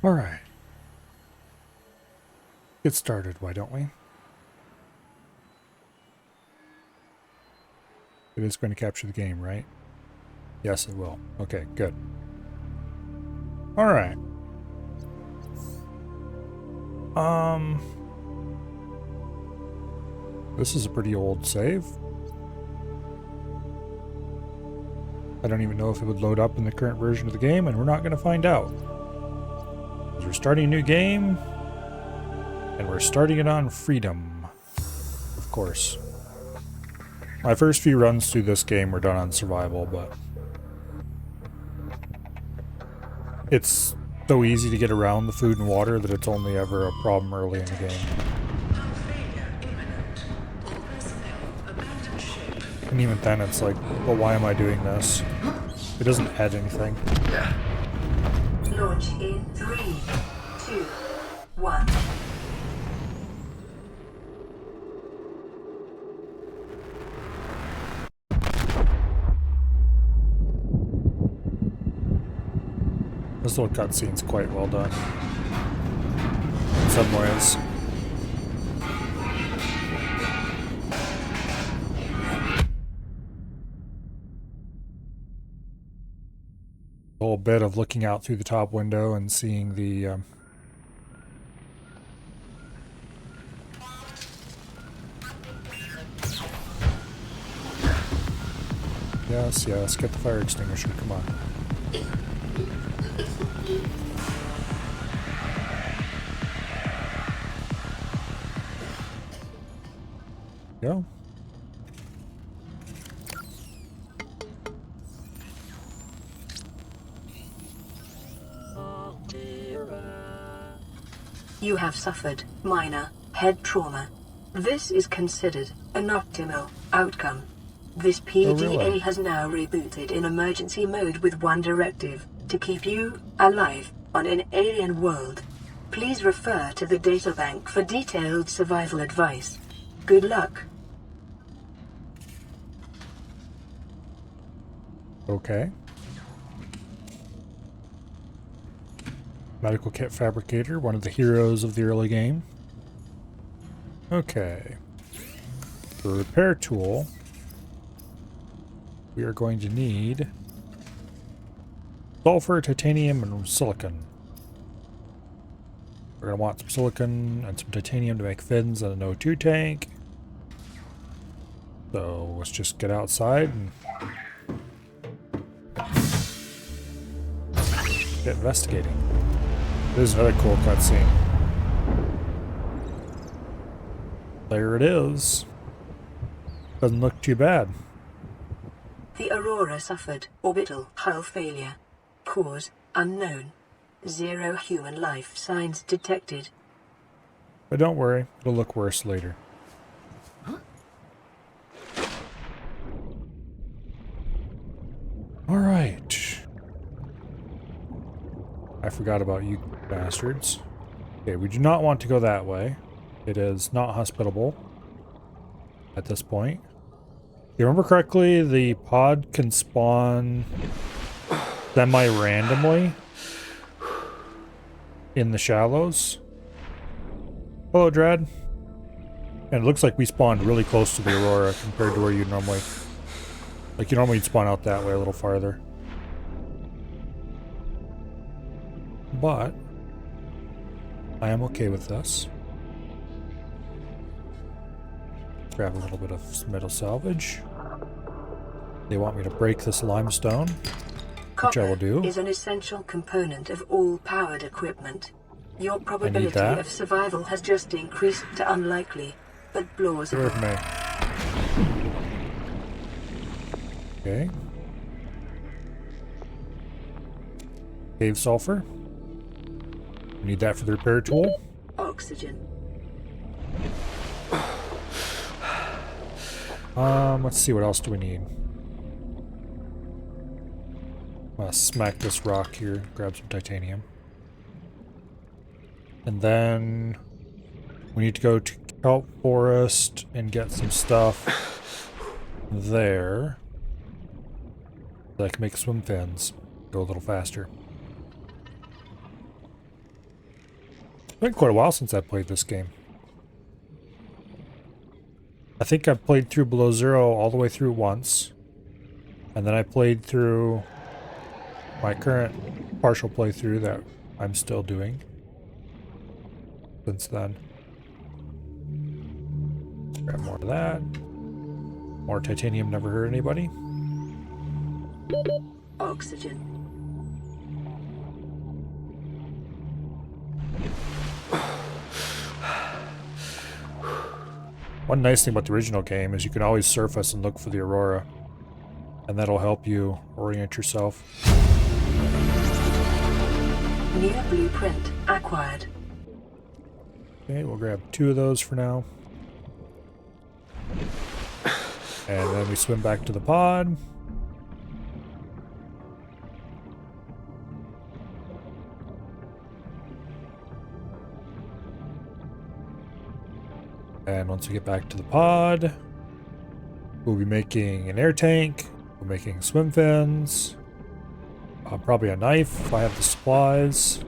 Alright. Get started, why don't we? It is going to capture the game, right? Yes, it will. Okay, good. Alright. This is a pretty old save. I don't even know if it would load up in the current version of the game, and we're not going to find out. Because we're starting a new game, and we're starting it on Freedom, of course. My first few runs through this game were done on survival, but it's so easy to get around the food and water that it's only ever a problem early in the game. And even then it's like, well, why am I doing this? It doesn't add anything. Launch in 3, 2, 1. This little cutscene's quite well done. In some ways. A whole bit of looking out through the top window and seeing the Yes, get the fire extinguisher, come on. Go. You have suffered minor head trauma. This is considered an optimal outcome. This PDA really? has now rebooted in emergency mode with one directive: to keep you alive on an alien world. Please refer to the databank for detailed survival advice. Good luck. Okay. Medical kit fabricator, one of the heroes of the early game. Okay. For repair tool, we are going to need sulfur, titanium, and silicon. We're going to want some silicon and some titanium to make fins and an O2 tank. So let's just get outside and get investigating. There's another cool cutscene. There it is. Doesn't look too bad. The Aurora suffered orbital hull failure. Cause unknown. 0 human life signs detected. But don't worry, it'll look worse later. Alright. I forgot about you bastards. Okay, we do not want to go that way. It is not hospitable at this point. If you remember correctly, the pod can spawn semi-randomly in the shallows. Hello, Drad. And it looks like we spawned really close to the Aurora compared to where you normally... Like, you normally spawn out that way a little farther. But I am okay with this. Grab a little bit of metal salvage. They want me to break this limestone, which I will do. Copper is an essential component of all powered equipment. Your probability that. of survival has just increased to unlikely, but plausible. Sure may. Okay. Cave sulfur. Need that for the repair tool. Oxygen. Let's see, what else do we need? I'm gonna smack this rock here, grab some titanium. And then we need to go to Kelp Forest and get some stuff there. So I can make swim fins go a little faster. It's been quite a while since I played this game. I think I've played through Below Zero all the way through once. And then I played through my current partial playthrough that I'm still doing since then. Grab more of that. More titanium never hurt anybody. Oxygen. One nice thing about the original game is you can always surface and look for the aurora. And that'll help you orient yourself. New blueprint acquired. Okay, we'll grab 2 of those for now. And then we swim back to the pod. And once we get back to the pod, we'll be making an air tank, we're making swim fins, probably a knife if I have the supplies.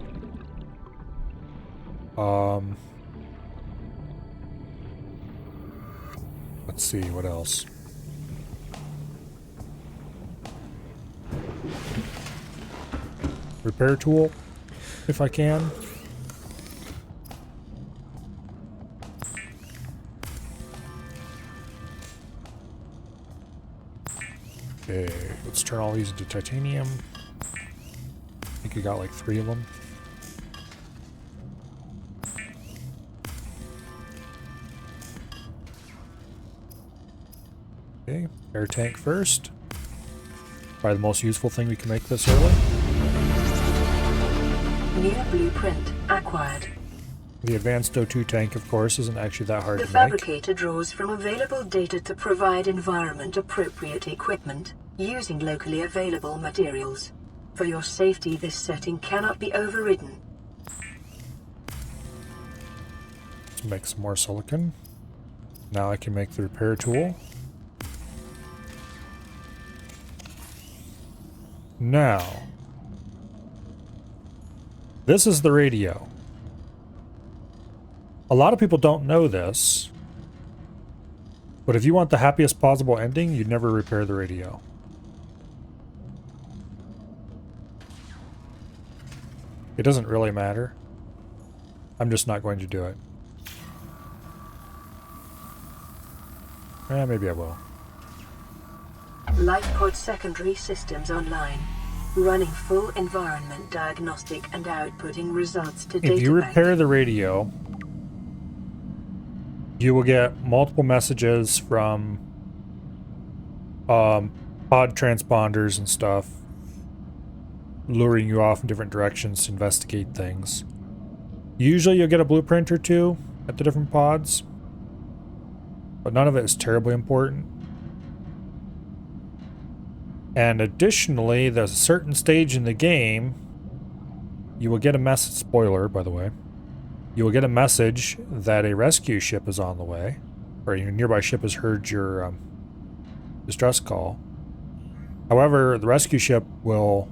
Let's see, what else? Repair tool, if I can. Okay, let's turn all these into titanium. I think we got like 3 of them. Okay, air tank first. Probably the most useful thing we can make this early. New blueprint acquired. The advanced O2 tank, of course, isn't actually that hard The to make. fabricator draws from available data to provide environment-appropriate equipment, using locally available materials. For your safety, this setting cannot be overridden. Let's make some more silicon. Now I can make the repair tool. Now, this is the radio. A lot of people don't know this, but if you want the happiest possible ending, you'd never repair the radio. It doesn't really matter. I'm just not going to do it. Maybe I will. LifePod secondary systems online. Running full environment diagnostic and outputting results to databank. If you repair the radio, you will get multiple messages from pod transponders and stuff, luring you off in different directions to investigate things. Usually you'll get a blueprint or 2 at the different pods, but none of it is terribly important. And additionally, there's a certain stage in the game, you will get a message, spoiler by the way, you will get a message that a rescue ship is on the way, or a nearby ship has heard your distress call. However, the rescue ship will,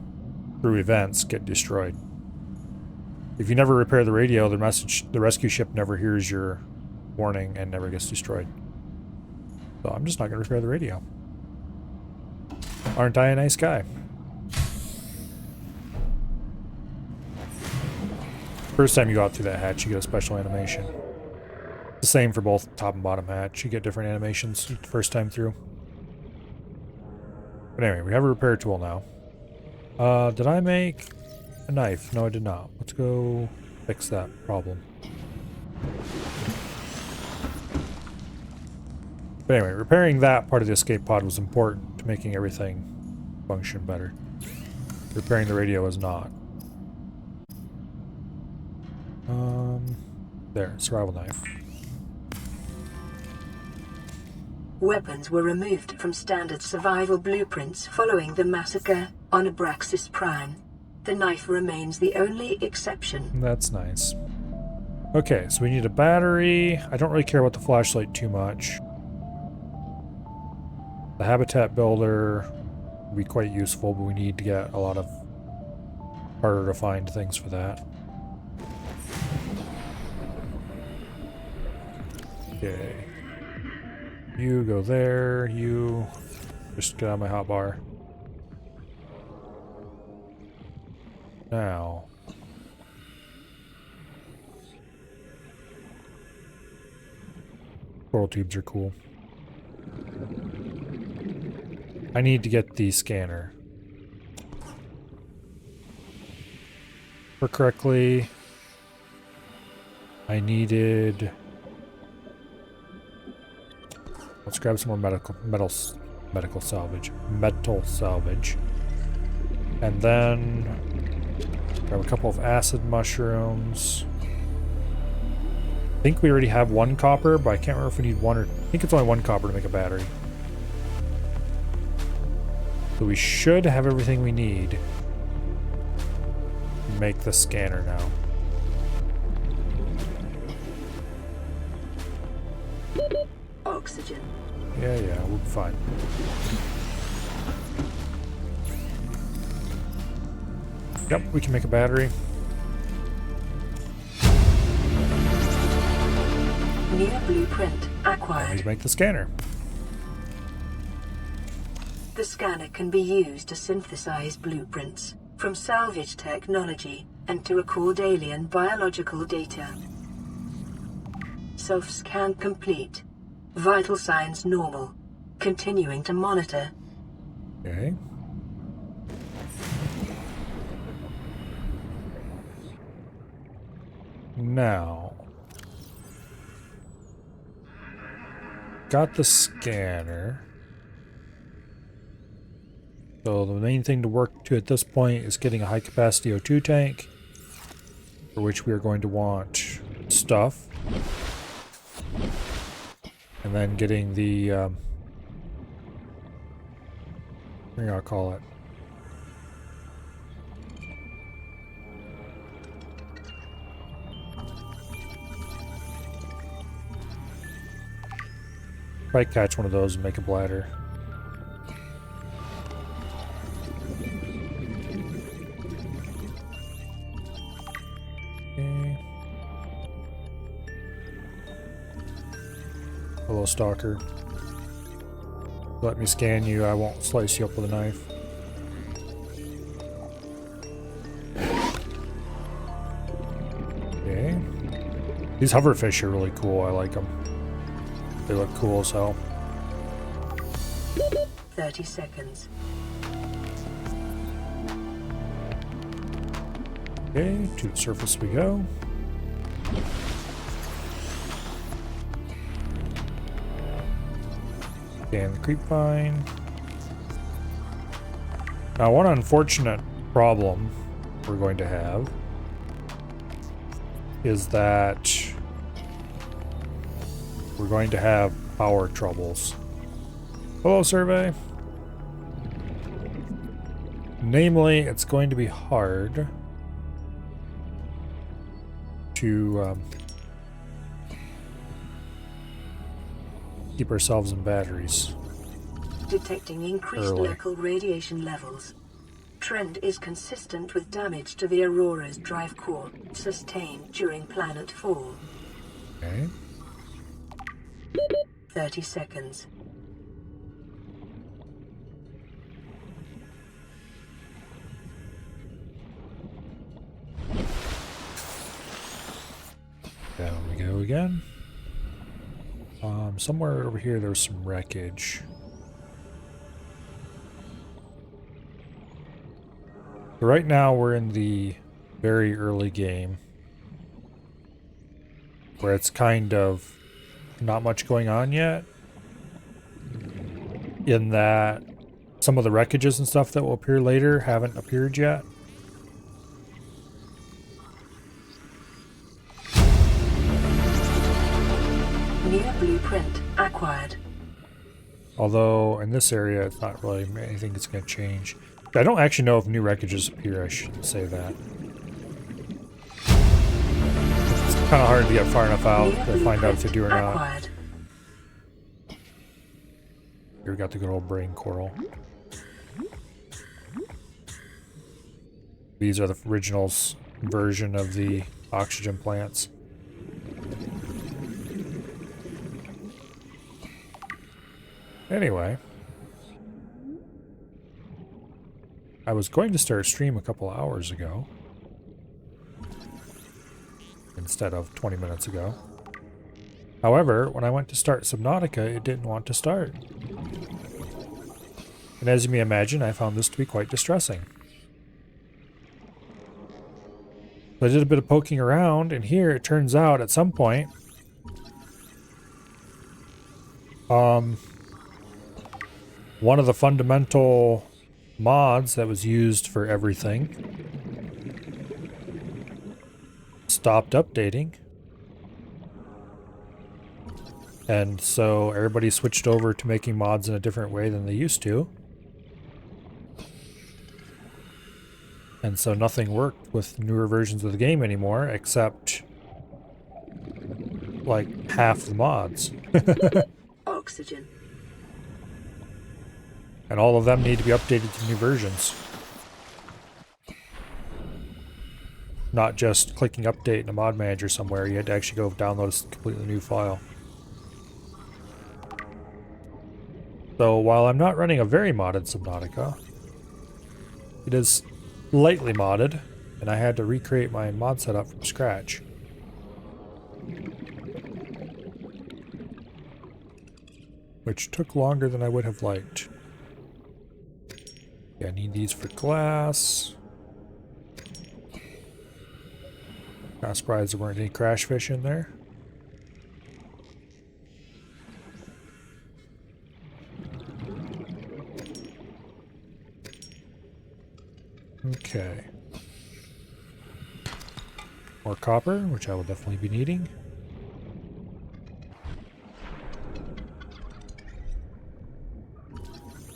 through events, get destroyed. If you never repair the radio, the rescue ship never hears your warning and never gets destroyed. So I'm just not going to repair the radio. Aren't I a nice guy? First time you go out through that hatch, you get a special animation. It's the same for both top and bottom hatch. You get different animations the first time through. But anyway, we have a repair tool now. Did I make a knife? No, I did not. Let's go fix that problem. But anyway, repairing that part of the escape pod was important to making everything function better. Repairing the radio is not. There, survival knife. Weapons were removed from standard survival blueprints following the massacre on Abraxas Prime. The knife remains the only exception. That's nice. Okay, so we need a battery. I don't really care about the flashlight too much. The habitat builder will be quite useful, but we need to get a lot of harder to find things for that. Okay. You go there. You just get out of my hotbar. Now. Coral tubes are cool. I need to get the scanner. For correctly, I needed. Let's grab some more metal salvage, and then grab a couple of acid mushrooms. I think we already have one copper, but I can't remember if we need one or. I think it's only one copper to make a battery. So we should have everything we need to make the scanner now. Oxygen. Yeah, we'll be fine. Yep, we can make a battery. New blueprint I need acquired. to make the scanner. The scanner can be used to synthesize blueprints from salvage technology and to record alien biological data. Self-scan complete. Vital signs normal. Continuing to monitor. Okay. Now. Got the scanner. So the main thing to work to at this point is getting a high capacity O2 tank, for which we are going to want stuff. And then getting the, what do I call it? Might catch one of those and make a bladder. Okay. Hello, stalker. Let me scan you. I won't slice you up with a knife. Okay. These hoverfish are really cool. I like them. They look cool as hell. 30 seconds. Okay, to the surface we go. Scan the creep vine. Now, one unfortunate problem we're going to have is that we're going to have power troubles. Hello, survey. Namely, it's going to be hard to keep ourselves in batteries. Detecting increased Early. local radiation levels. Trend is consistent with damage to the Aurora's drive core sustained during planet fall. Okay. 30 seconds. Down we go again. Somewhere over here there's some wreckage. So right now we're in the very early game, where it's kind of not much going on yet, in that some of the wreckages and stuff that will appear later haven't appeared yet. New blueprint acquired. Although in this area it's not really anything that's going to change. I don't actually know if new wreckages appear, I should say that. It's kind of hard to get far enough out to find out if they do or not. Acquired. Here we got the good old brain coral. These are the originals version of the oxygen plants. Anyway, I was going to start a stream a couple hours ago instead of 20 minutes ago. However, when I went to start Subnautica, it didn't want to start. And as you may imagine, I found this to be quite distressing. So I did a bit of poking around, and here it turns out at some point, one of the fundamental mods that was used for everything stopped updating. And so everybody switched over to making mods in a different way than they used to. And so nothing worked with newer versions of the game anymore, except like half the mods. Oxygen. And all of them need to be updated to new versions. Not just clicking update in a mod manager somewhere, you had to actually go download a completely new file. So while I'm not running a very modded Subnautica, it is lightly modded, and I had to recreate my mod setup from scratch. Which took longer than I would have liked. Yeah, I need these for glass. Not surprised there weren't any crash fish in there. Okay. More copper, which I will definitely be needing.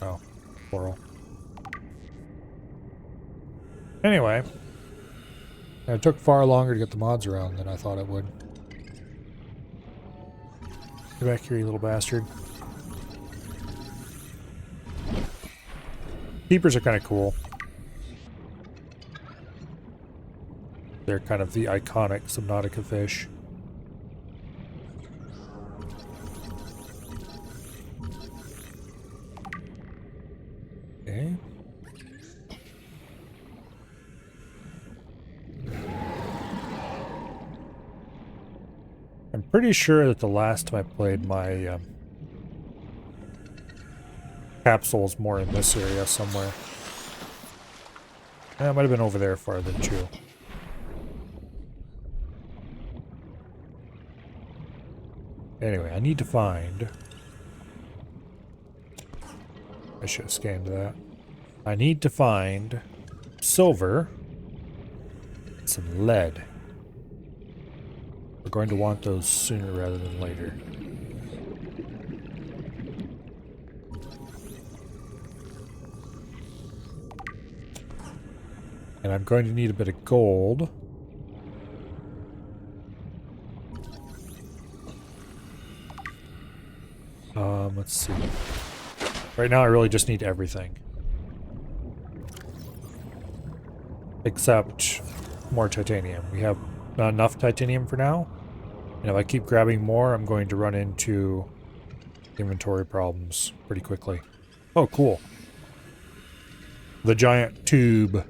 Oh, coral. Anyway, it took far longer to get the mods around than I thought it would. Get back here, you little bastard. Keepers are kind of cool. They're kind of the iconic Subnautica fish. Okay. I'm pretty sure that the last time I played, my capsule was more in this area somewhere. Yeah, it might have been over there farther too. Anyway, I need to find... I should have scanned that. I need to find silver and some lead. We're going to want those sooner rather than later. And I'm going to need a bit of gold. Let's see. Right now I really just need everything. Except more titanium. We have not enough titanium for now. And if I keep grabbing more, I'm going to run into inventory problems pretty quickly. Oh, cool. The giant tube.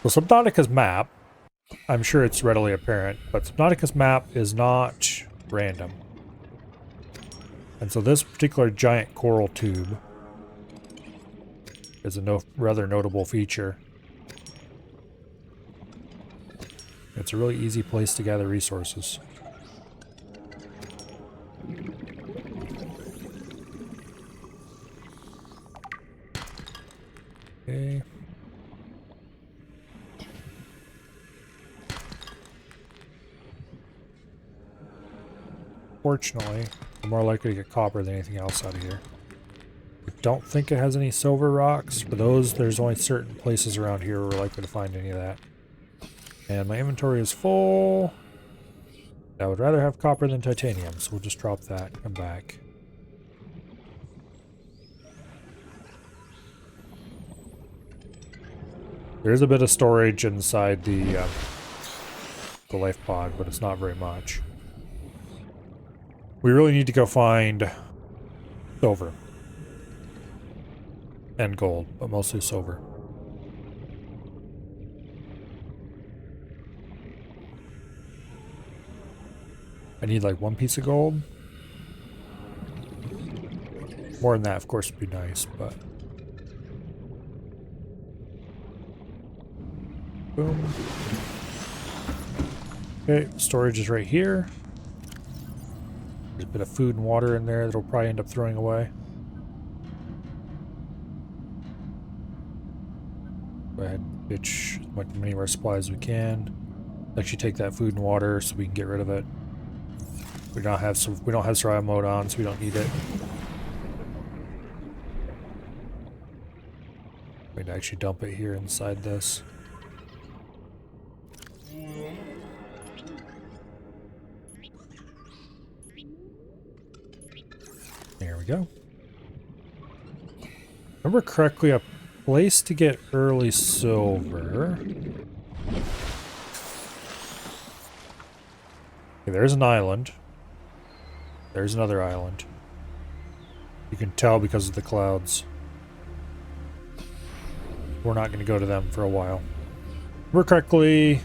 So Subnautica's map, I'm sure it's readily apparent, but Subnautica's map is not random. And so this particular giant coral tube is a rather notable feature. It's a really easy place to gather resources. Okay. Fortunately, I'm more likely to get copper than anything else out of here. I don't think it has any silver rocks, but there's only certain places around here where we're likely to find any of that. And my inventory is full. I would rather have copper than titanium, so we'll just drop that and come back. There's a bit of storage inside the life pod, but it's not very much. We really need to go find silver. And gold, but mostly silver. I need like 1 piece of gold. More than that, of course, would be nice, but... Boom. Okay, storage is right here. There's a bit of food and water in there that we'll probably end up throwing away. Go ahead and ditch as many of our supplies as we can. Actually take that food and water so we can get rid of it. We don't have survival mode on, so we don't need it. We'd actually dump it here inside this. There we go. Remember correctly, a place to get early silver. Okay, there's an island. There's another island. You can tell because of the clouds. We're not going to go to them for a while. Remember correctly,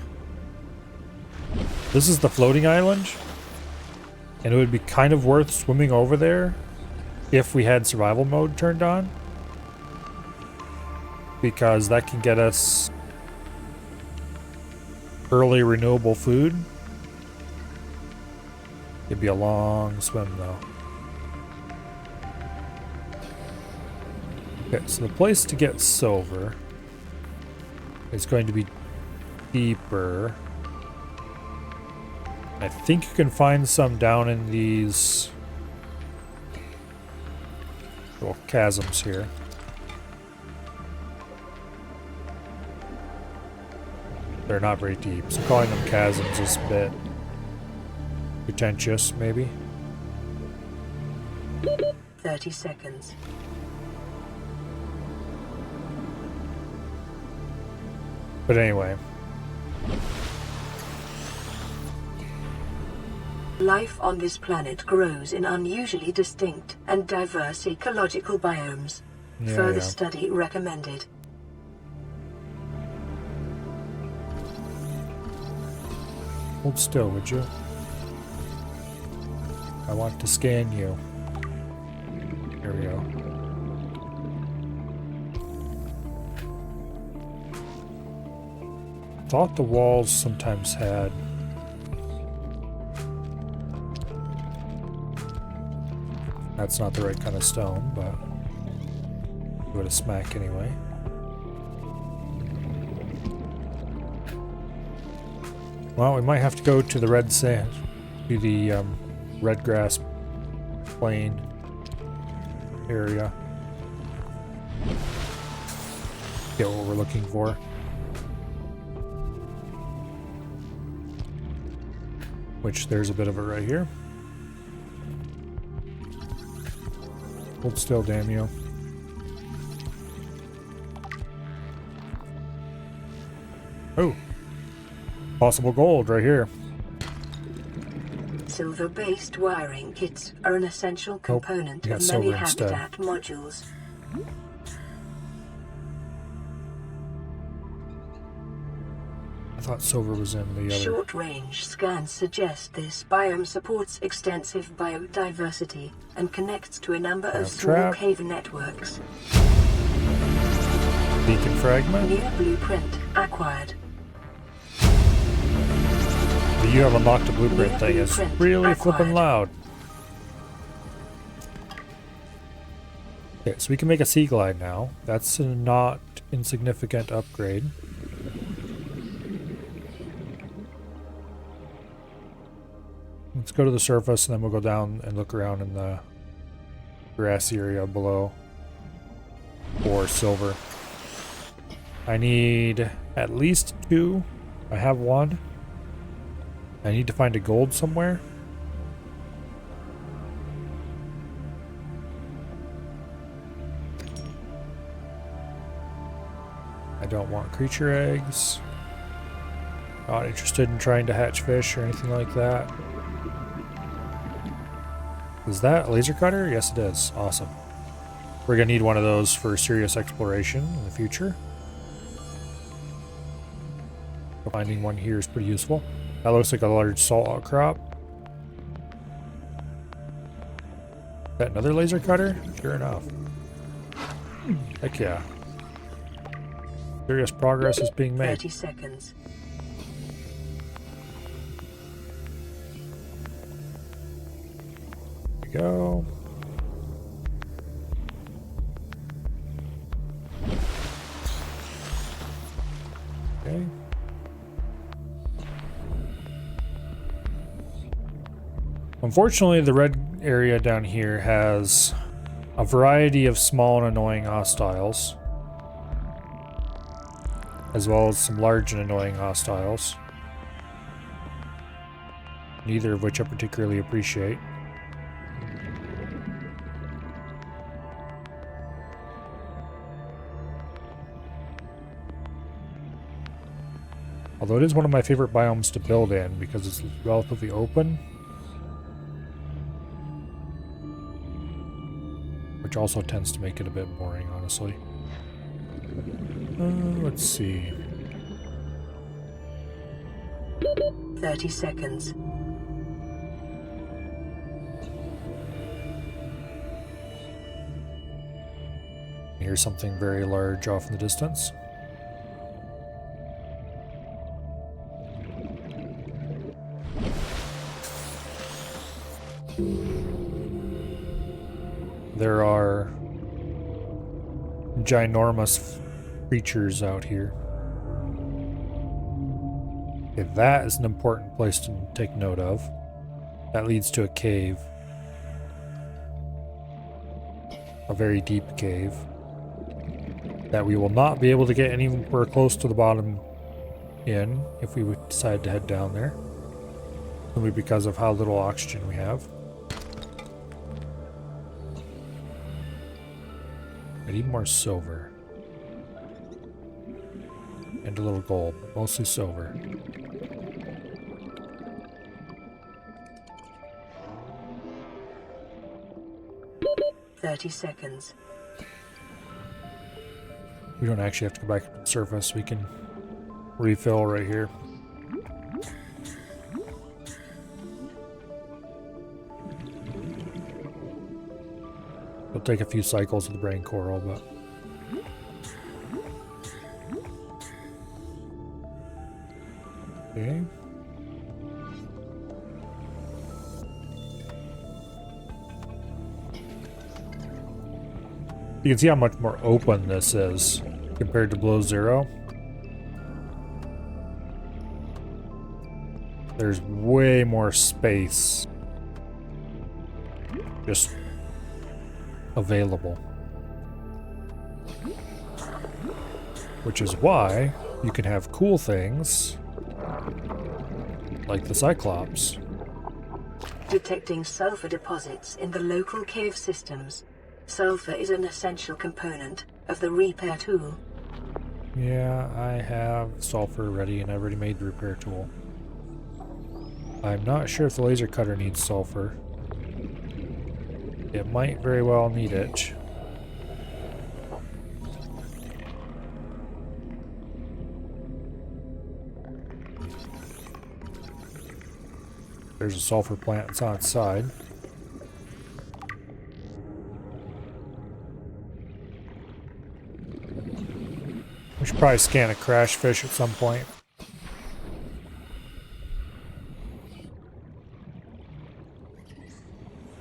this is the floating island. And it would be kind of worth swimming over there if we had survival mode turned on. Because that can get us early renewable food. It'd be a long swim though. Okay, so the place to get silver is going to be deeper. I think you can find some down in these little chasms here. They're not very deep, so calling them chasms is a bit pretentious, maybe. 30 seconds. But anyway. Life on this planet grows in unusually distinct and diverse ecological biomes. Further study recommended. Hold still, would you? I want to scan you. Here we go. Thought the walls sometimes had that's not the right kind of stone, but give it a smack anyway. Well, we might have to go to the red sand, to the red grass plain area. Get what we're looking for. Which there's a bit of it right here. Hold still, damn you. Oh. Possible gold right here. Silver-based wiring kits are an essential component we got of many silver instead. habitat modules. I thought silver was in the other. Short-range scans suggest this biome supports extensive biodiversity and connects to a number of small Trap. cave networks. Beacon fragment. New blueprint acquired. The you have unlocked a blueprint New thing is blueprint really acquired. flipping loud. Okay, so we can make a sea glide now. That's a not insignificant upgrade. Let's go to the surface and then we'll go down and look around in the grassy area below for silver. I need at least 2. I have 1. I need to find a gold somewhere. I don't want creature eggs. Not interested in trying to hatch fish or anything like that. Is that a laser cutter? Yes, it is. Awesome. We're going to need one of those for serious exploration in the future. Finding one here is pretty useful. That looks like a large salt outcrop. Is that another laser cutter? Sure enough. Heck yeah. Serious progress is being made. 30 seconds. There we go. Okay. Unfortunately, the red area down here has a variety of small and annoying hostiles, as well as some large and annoying hostiles, neither of which I particularly appreciate. Although it is one of my favorite biomes to build in because it's relatively open, which also tends to make it a bit boring, honestly. Let's see. 30 seconds. Here's something very large off in the distance. There are ginormous creatures out here. Okay, that is an important place to take note of. That leads to a cave. A very deep cave. That we will not be able to get anywhere close to the bottom in if we would decide to head down there. Simply because of how little oxygen we have. I need more silver. And a little gold, mostly silver. "30 seconds. We don't actually have to go back to the surface. We can refill right here. It'll take a few cycles of the brain coral, but... Okay. You can see how much more open this is compared to Below Zero. There's way more space just available. Which is why you can have cool things like the Cyclops. Detecting sulfur deposits in the local cave systems. Sulfur is an essential component of the repair tool. Yeah, I have sulfur ready and I've already made the repair tool. I'm not sure if the laser cutter needs sulfur. It might very well need it. There's a sulfur plant that's on its side. We should probably scan a crash fish at some point.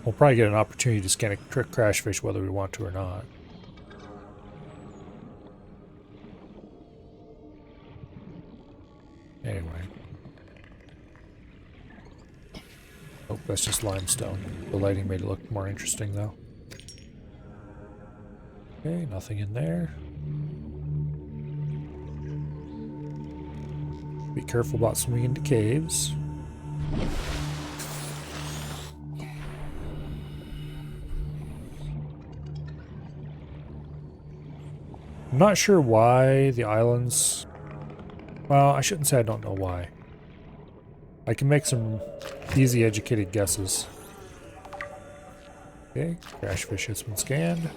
We'll probably get an opportunity to scan a crash fish whether we want to or not. Anyway. Oh, that's just limestone. The lighting made it look more interesting though. Okay, nothing in there. Be careful about swimming into caves. I'm not sure why the islands... Well, I shouldn't say I don't know why. I can make some easy educated guesses. Okay, crash fish has been scanned.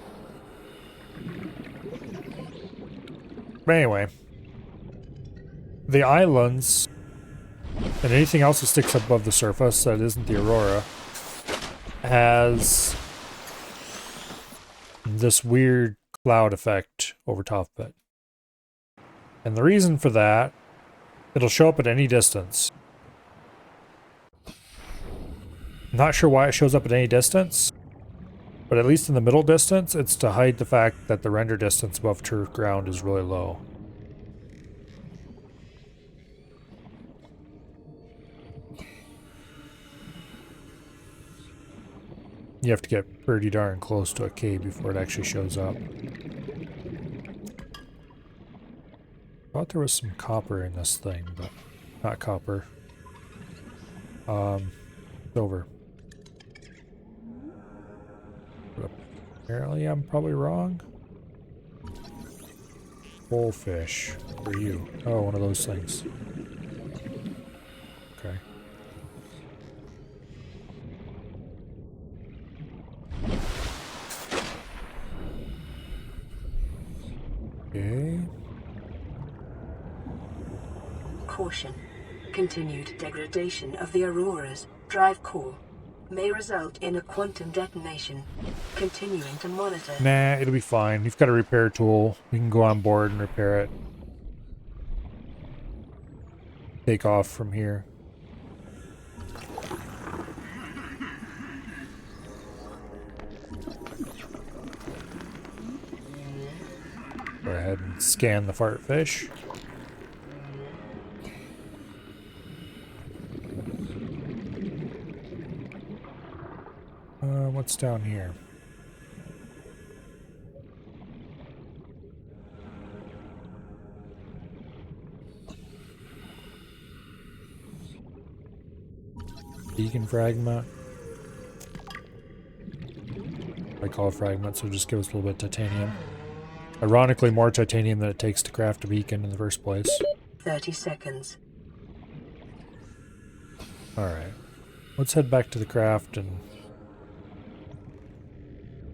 But anyway, the islands and anything else that sticks above the surface that isn't the Aurora has this weird cloud effect over top of it. And the reason for that, it'll show up at any distance. I'm not sure why it shows up at any distance, but at least in the middle distance, it's to hide the fact that the render distance above turf ground is really low. You have to get pretty darn close to a cave before it actually shows up. Thought there was some copper in this thing, but not copper. Silver. But apparently I'm probably wrong. Bullfish. For you. Oh, one of those things. Okay. Okay. Caution. Continued degradation of the Aurora's drive core may result in a quantum detonation. Continuing to monitor. Nah, it'll be fine. You've got a repair tool. You can go on board and repair it. Take off from here. Go ahead and scan the fart fish. What's down here? Beacon fragment. I call it fragment, so just give us a little bit of titanium. Ironically, more titanium than it takes to craft a beacon in the first place. 30 seconds. Alright. Let's head back to the craft and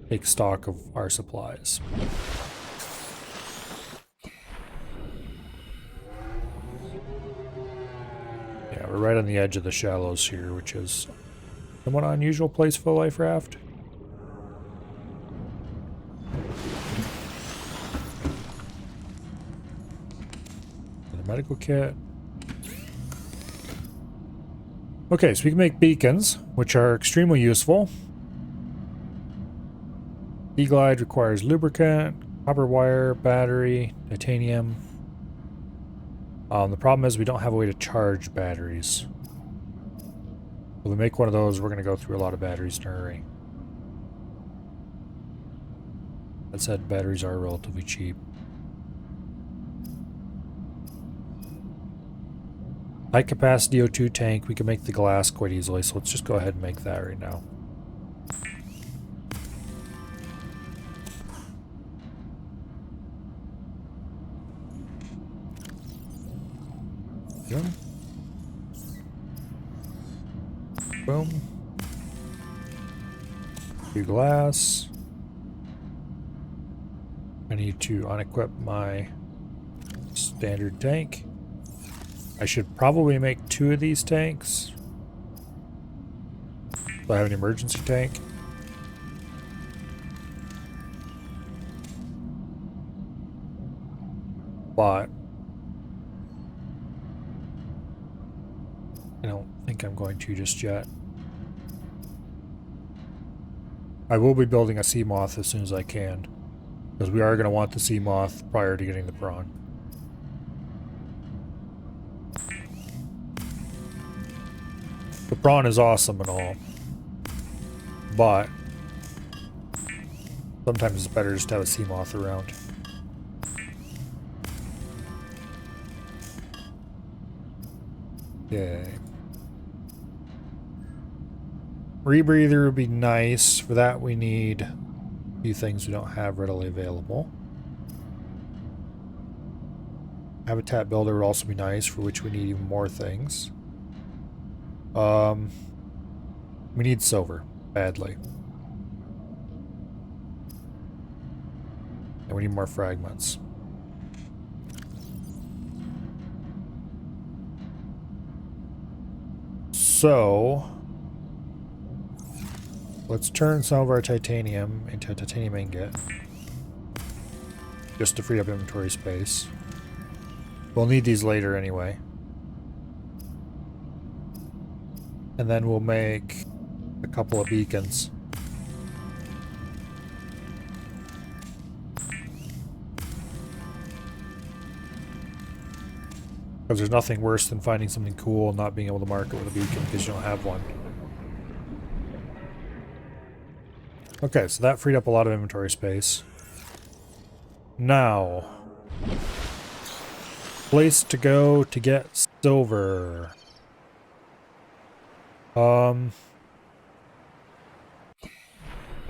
take stock of our supplies. Yeah, we're right on the edge of the shallows here, which is a somewhat unusual place for a life raft. The medical kit. Okay, so we can make beacons, which are extremely useful. Seaglide requires lubricant, copper wire, battery, titanium. The problem is we don't have a way to charge batteries. When we make one of those, we're going to go through a lot of batteries in a hurry. That said, batteries are relatively cheap. High capacity O2 tank, we can make the glass quite easily, so let's just go ahead and make that right now. Boom. Boom. Do glass. I need to unequip my standard tank. I should probably make 2 of these tanks. So I have an emergency tank. But I don't think I'm going to just yet. I will be building a sea moth as soon as I can, because we are going to want the sea moth prior to getting the prawn. The prawn is awesome and all, but sometimes it's better just to have a sea moth around. Yay. Rebreather would be nice. For that we need a few things we don't have readily available. Habitat builder would also be nice, for which we need even more things. We need silver badly. We need more fragments. So, let's turn some of our titanium into a titanium ingot. Just to free up inventory space. We'll need these later anyway. And then we'll make a couple of beacons. Because there's nothing worse than finding something cool and not being able to mark it with a beacon because you don't have one. Okay, so that freed up a lot of inventory space. Now, place to go to get silver. I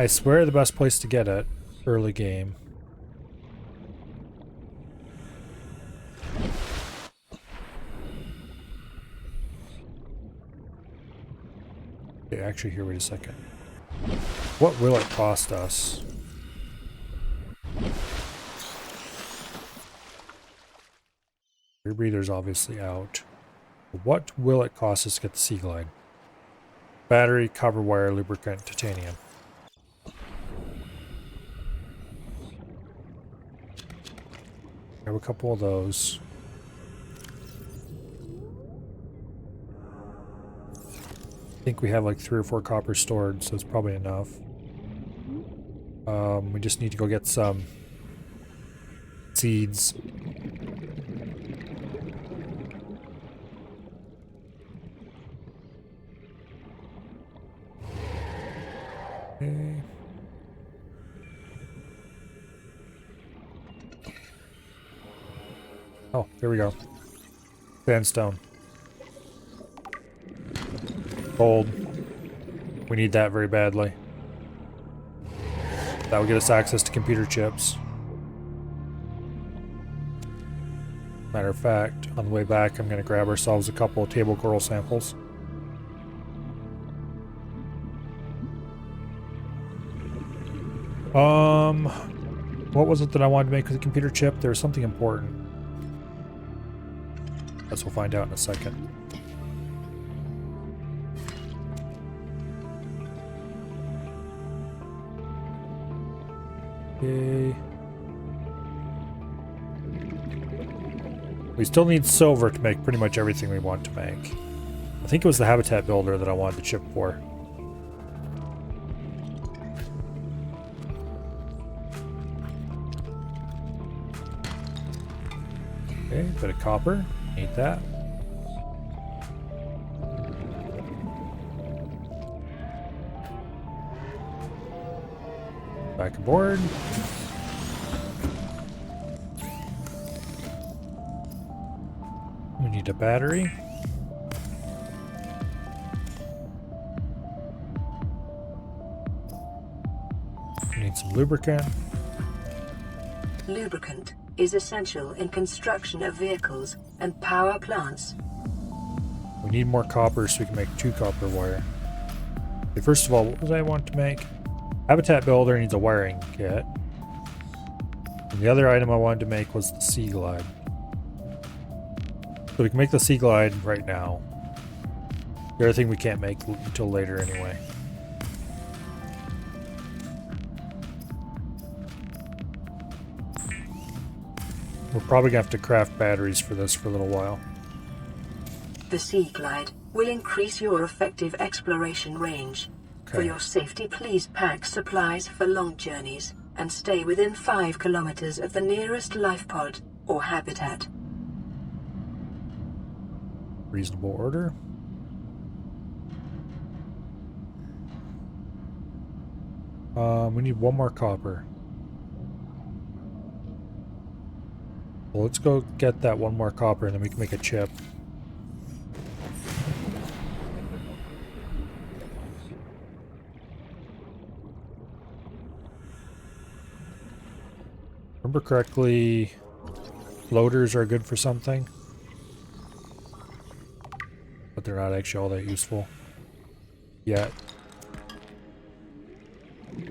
swear the best place to get it, early game. Okay, actually here, wait a second. What will it cost us? Your breather's obviously out. What will it cost us to get the Sea Glide? Battery, copper wire, lubricant, titanium. Grab a couple of those. I think we have like 3 or 4 copper stored, so it's probably enough. We just need to go get some seeds. Okay. Oh, here we go. Sandstone. Gold. We need that very badly. That will get us access to computer chips. Matter of fact, on the way back, I'm going to grab ourselves a couple of table coral samples. What was it that I wanted to make with a computer chip? There was something important. Guess we'll find out in a second. Okay. We still need silver to make pretty much everything we want to make. I think it was the habitat builder that I wanted the chip for. Okay, bit of copper. Need that. Back aboard. We need a battery. We need some lubricant. Lubricant is essential in construction of vehicles and power plants. We need more copper so we can make 2 copper wire. Okay, first of all, what was I want to make? Habitat builder needs a wiring kit. And the other item I wanted to make was the Sea Glide. So we can make the Sea Glide right now. The other thing we can't make until later anyway. We're probably going to have to craft batteries for this for a little while. The Sea Glide will increase your effective exploration range. For Okay. your safety, please pack supplies for long journeys and stay within 5 kilometers of the nearest life pod or habitat. Reasonable order. We need 1 more copper. Well, let's go get that 1 more copper and then we can make a chip. Remember correctly, loaders are good for something, but they're not actually all that useful yet.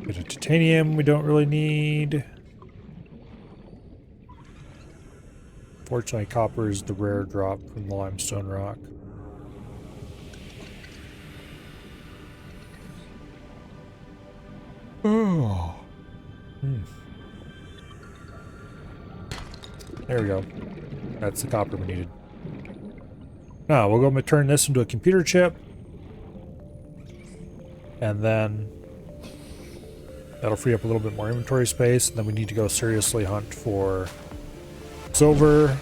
Bit of titanium we don't really need. Unfortunately, copper is the rare drop from the limestone rock. Oh. There we go. That's the copper we needed. Now, we'll go turn this into a computer chip. And then that'll free up a little bit more inventory space. And then we need to go seriously hunt for silver.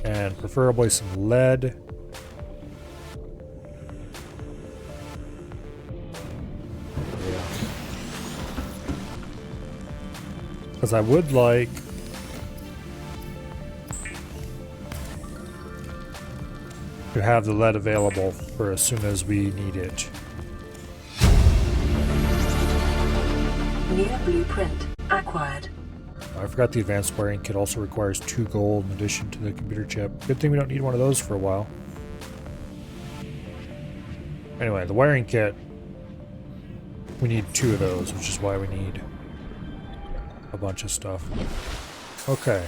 And preferably some lead. Because I would like to have the lead available for as soon as we need it. New blueprint acquired. I forgot the advanced wiring kit also requires 2 gold in addition to the computer chip. Good thing we don't need one of those for a while. Anyway, the wiring kit, we need 2 of those, which is why we need a bunch of stuff. Okay.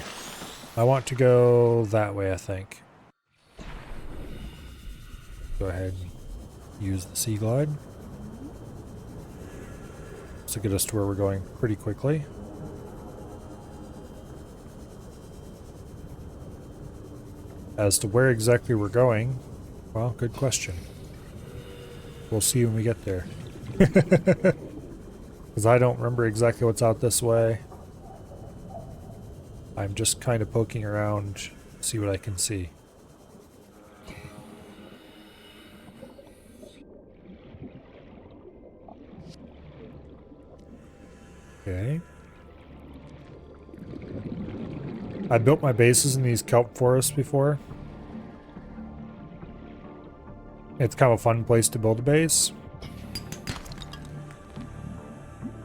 I want to go that way, I think. Go ahead and use the Sea Glide. To get us to where we're going pretty quickly. As to where exactly we're going, well, good question. We'll see when we get there. Because I don't remember exactly what's out this way. I'm just kind of poking around to see what I can see. Okay. I built my bases in these kelp forests before. It's kind of a fun place to build a base.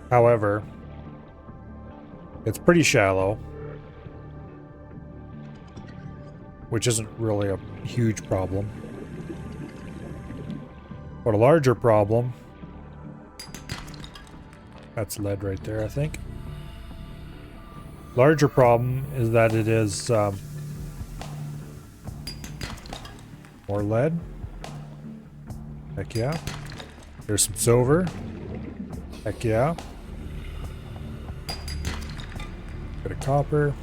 However, it's pretty shallow, which isn't really a huge problem. But a larger problem, that's lead right there, I think. Larger problem is that it is more lead. Heck yeah. There's some silver. Heck yeah. Bit of copper.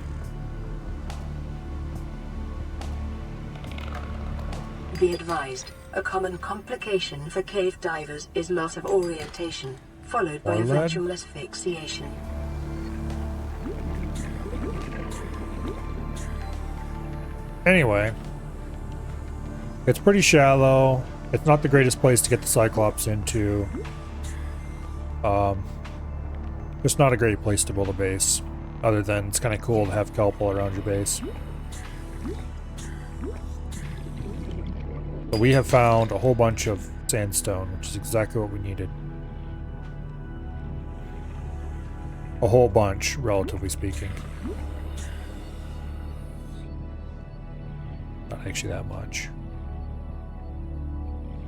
Be advised, a common complication for cave divers is loss of orientation, followed by More lead. eventual asphyxiation. Anyway, it's pretty shallow. It's not the greatest place to get the Cyclops into. It's not a great place to build a base, other than it's kind of cool to have kelp all around your base. But we have found a whole bunch of sandstone, which is exactly what we needed. A whole bunch, relatively speaking. Not actually that much.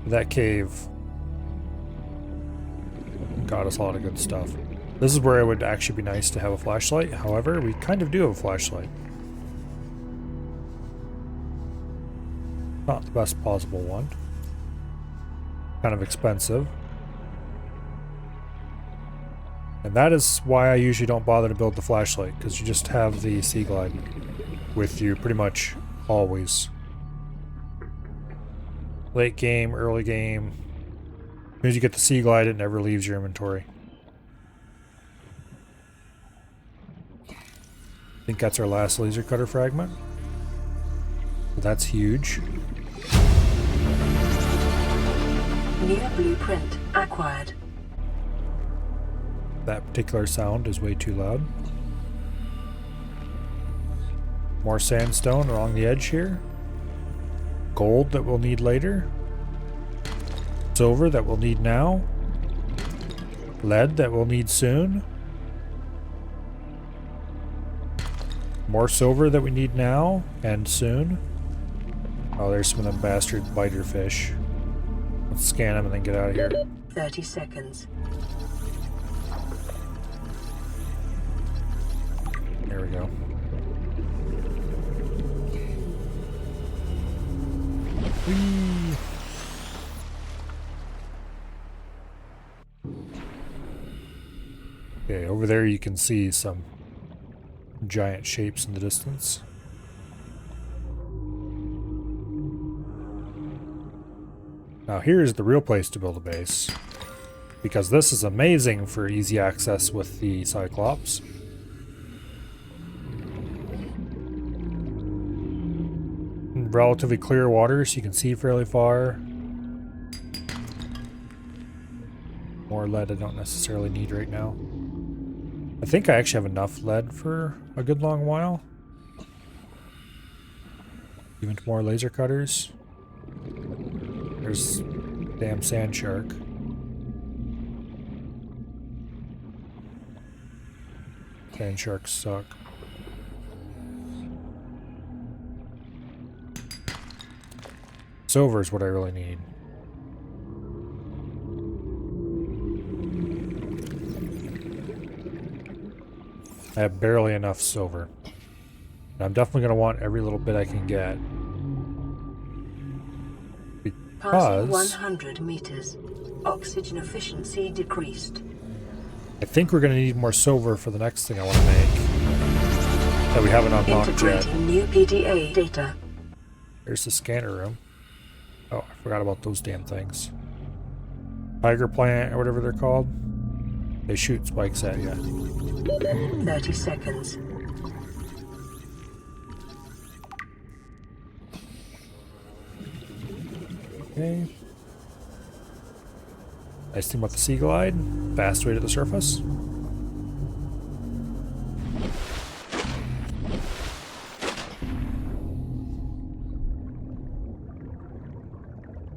That cave got us a lot of good stuff. This is where it would actually be nice to have a flashlight. However, we kind of do have a flashlight. Not the best possible one. Kind of expensive. And that is why I usually don't bother to build the flashlight, because you just have the Sea Glide with you pretty much always. Late game, early game. As soon as you get the Sea Glide, it never leaves your inventory. I think that's our last laser cutter fragment. So that's huge. New blueprint acquired. That particular sound is way too loud. More sandstone along the edge here. Gold that we'll need later. Silver that we'll need now. Lead that we'll need soon. More silver that we need now and soon. Oh, there's some of them bastard biter fish. Let's scan them and then get out of here. 30 seconds. There we go. Whee! Okay, over there you can see some giant shapes in the distance. Now here's the real place to build a base, because this is amazing for easy access with the Cyclops. Relatively clear water, so you can see fairly far. More lead I don't necessarily need right now. I think I actually have enough lead for a good long while. Even more laser cutters. There's damn sand shark. Sand sharks suck. Silver is what I really need. I have barely enough silver. And I'm definitely going to want every little bit I can get. Passing Because 100 meters. Oxygen efficiency decreased. I think we're going to need more silver for the next thing I want to make. That we haven't unlocked yet. Integrating new PDA data. There's the scanner room. Oh, I forgot about those damn things. Tiger plant, or whatever they're called. They shoot spikes at you. 30 seconds. Okay. Nice thing about the Sea Glide. Fast way to the surface.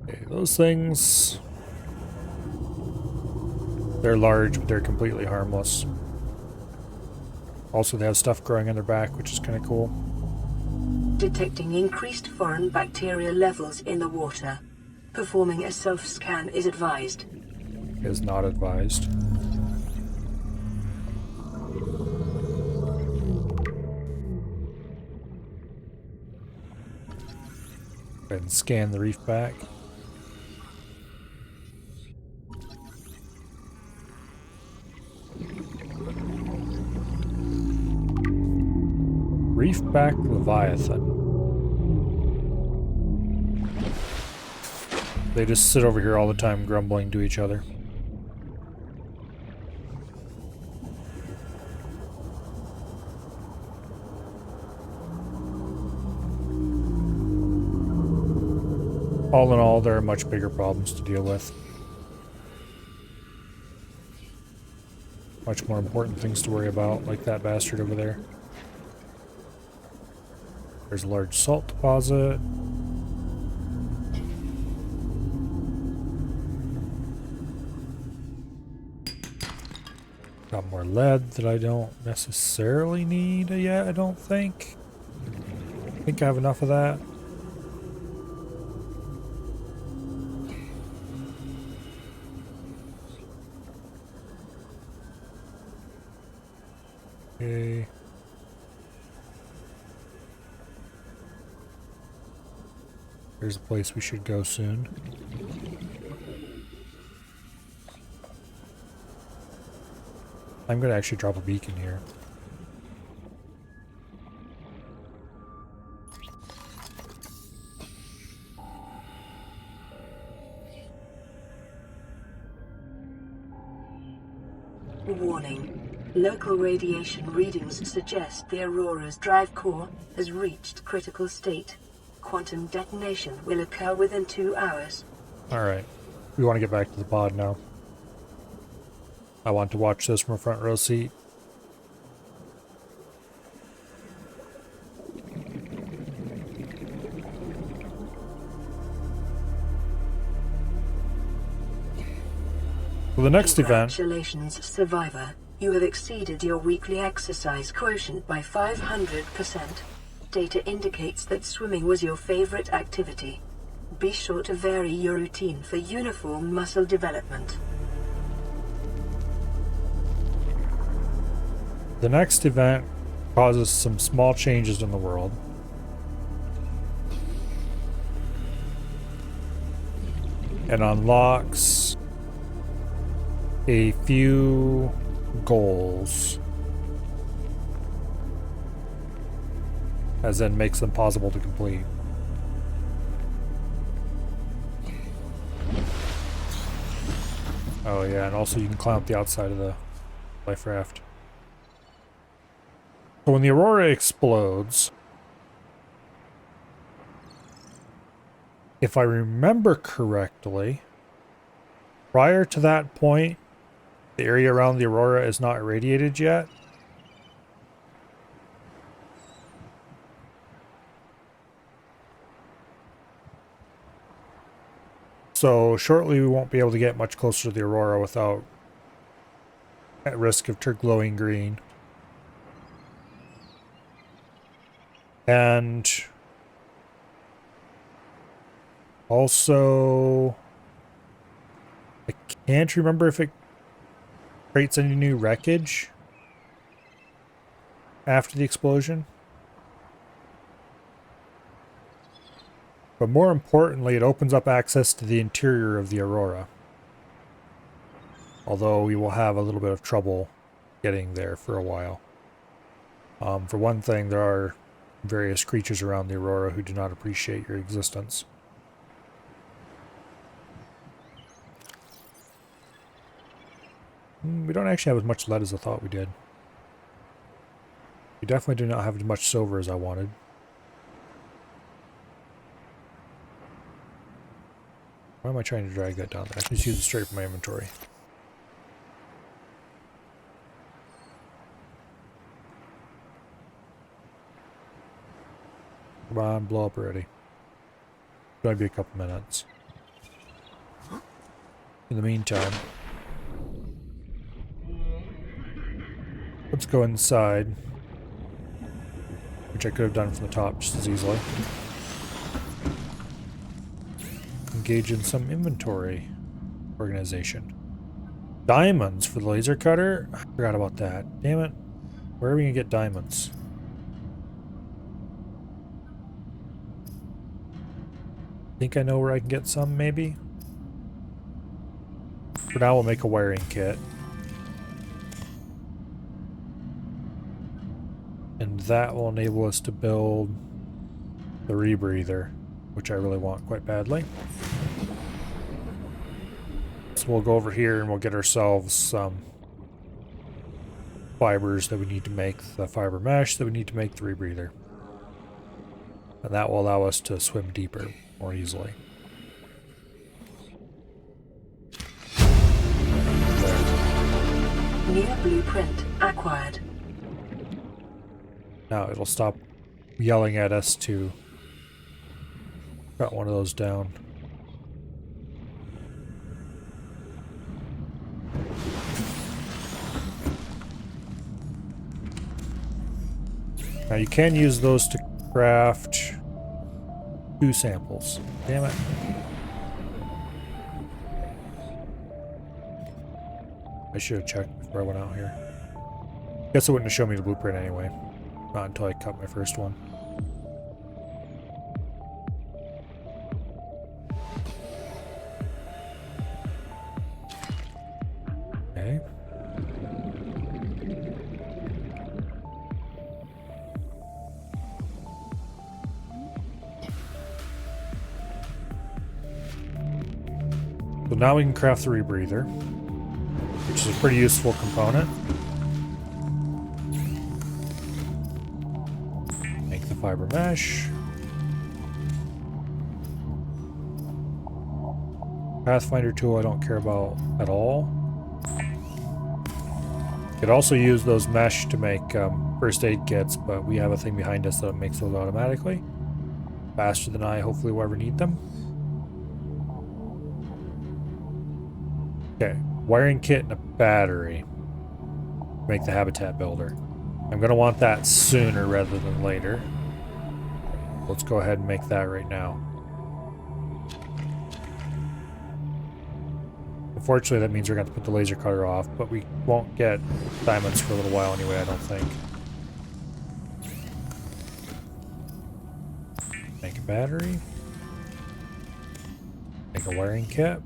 Okay, those things... They're large, but they're completely harmless. Also, they have stuff growing on their back, which is kind of cool. Detecting increased foreign bacteria levels in the water. Performing a self-scan is advised. Is not advised. Go ahead and scan the reef back. Reefback Leviathan. They just sit over here all the time grumbling to each other. All in all, there are much bigger problems to deal with. Much more important things to worry about, like that bastard over there. There's a large salt deposit. Got more lead that I don't necessarily need yet, I don't think. I think I have enough of that. Okay. There's a place we should go soon. I'm gonna actually drop a beacon here. Warning. Local radiation readings suggest the Aurora's drive core has reached critical state. Quantum detonation will occur within 2 hours. Alright. We want to get back to the pod now. I want to watch this from a front row seat. For the next event... Congratulations, Survivor. You have exceeded your weekly exercise quotient by 500%. Data indicates that swimming was your favorite activity. Be sure to vary your routine for uniform muscle development. The next event causes some small changes in the world. and unlocks a few goals, as in makes them possible to complete. Oh yeah, and also you can climb up the outside of the life raft. So when the Aurora explodes, if I remember correctly, prior to that point, the area around the Aurora is not irradiated yet. So shortly we won't be able to get much closer to the Aurora without at risk of glowing green. And also, I can't remember if it creates any new wreckage after the explosion. But more importantly, it opens up access to the interior of the Aurora. Although we will have a little bit of trouble getting there for a while. For one thing, there are various creatures around the Aurora who do not appreciate your existence. We don't actually have as much lead as I thought we did. We definitely do not have as much silver as I wanted. Why am I trying to drag that down there? I can just use it straight from my inventory. Come on, blow up already. It's going to be a couple minutes. In the meantime, let's go inside, which I could have done from the top just as easily. Engage in some inventory organization. Diamonds for the laser cutter? I forgot about that. Damn it. Where are we going to get diamonds? Think I know where I can get some, maybe? For now, we'll make a wiring kit. And that will enable us to build the rebreather, which I really want quite badly. So we'll go over here and we'll get ourselves some fibers that we need to make the fiber mesh that we need to make the rebreather. And that will allow us to swim deeper more easily. New blueprint acquired. Now it'll stop yelling at us to cut one of those down. Now you can use those to craft 2 samples. Damn it. I should have checked before I went out here. Guess it wouldn't have shown me the blueprint anyway. Not until I cut my first one. Okay. So now we can craft the rebreather, which is a pretty useful component. Make the fiber mesh. Pathfinder tool I don't care about at all. Could also use those mesh to make first aid kits, but we have a thing behind us that makes those automatically. Faster than I hopefully will ever need them. Okay, wiring kit and a battery. Make the habitat builder. I'm going to want that sooner rather than later. Let's go ahead and make that right now. Unfortunately, that means we're going to have to put the laser cutter off, but we won't get diamonds for a little while anyway, I don't think. Make a battery. Make a wiring kit.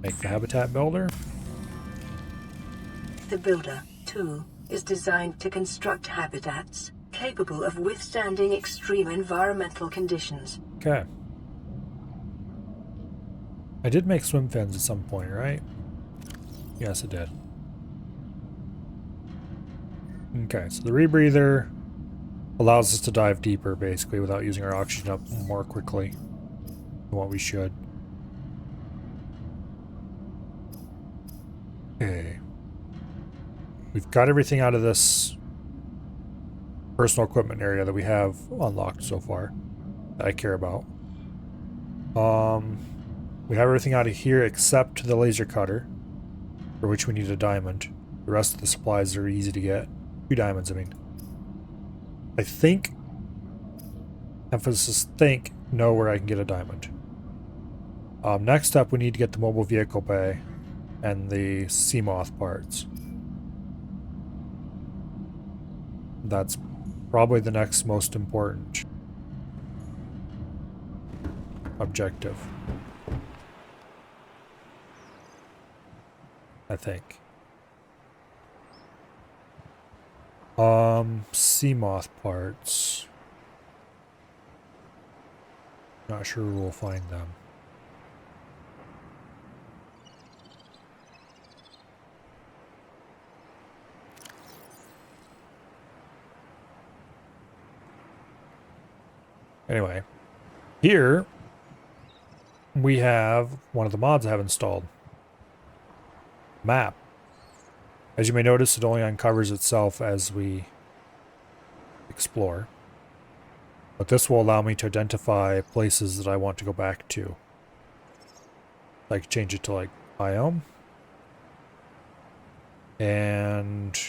Make the habitat builder. The Builder tool is designed to construct habitats capable of withstanding extreme environmental conditions. Okay. I did make swim fins at some point, right? Yes, it did. Okay, so the rebreather allows us to dive deeper, basically, without using our oxygen up more quickly than what we should. Okay. We've got everything out of this personal equipment area that we have unlocked so far that I care about. We have everything out of here except the laser cutter, for which we need a diamond. The rest of the supplies are easy to get. 2 diamonds, I mean. I think, emphasis think, know where I can get a diamond. Next up, we need to get the mobile vehicle bay and the Seamoth parts. That's probably the next most important objective, I think. Seamoth parts. Not sure we'll find them. Anyway, here we have one of the mods I have installed. Map. As you may notice, it only uncovers itself as we explore. But this will allow me to identify places that I want to go back to. I can change it to like biome. And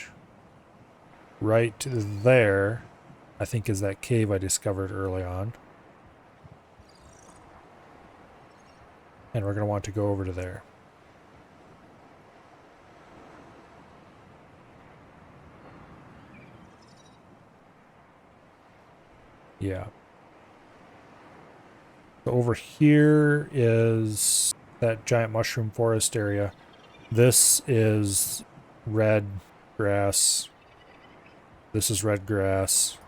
right there, I think, is that cave I discovered early on. And we're going to want to go over to there. Yeah. So over here is that giant mushroom forest area. This is red grass. This is red grass.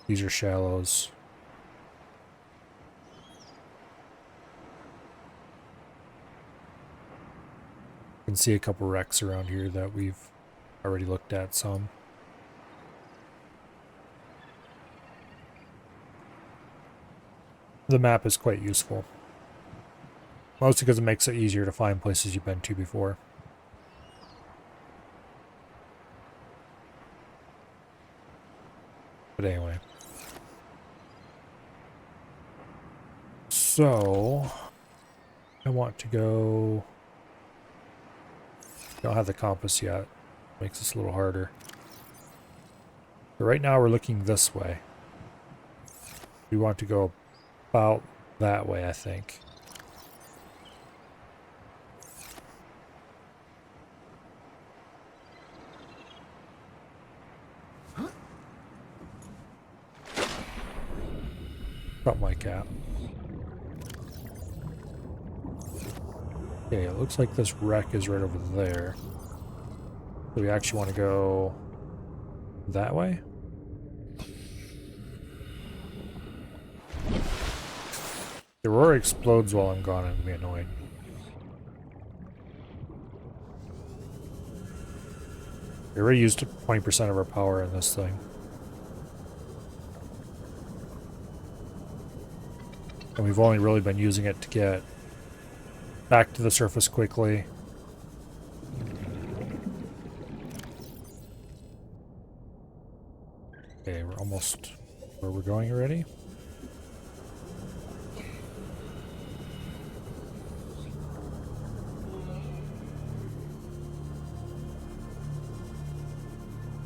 These are shallows. You can see a couple wrecks around here that we've already looked at some. The map is quite useful. Mostly because it makes it easier to find places you've been to before. But anyway. So, I want to go... Don't have the compass yet. Makes this a little harder. But right now we're looking this way. We want to go about that way, I think. Something like that. Okay, it looks like this wreck is right over there. So we actually want to go that way? The Aurora explodes while I'm gone and be annoying. We already used 20% of our power in this thing. And we've only really been using it to get back to the surface quickly. Okay, we're almost where we're going already.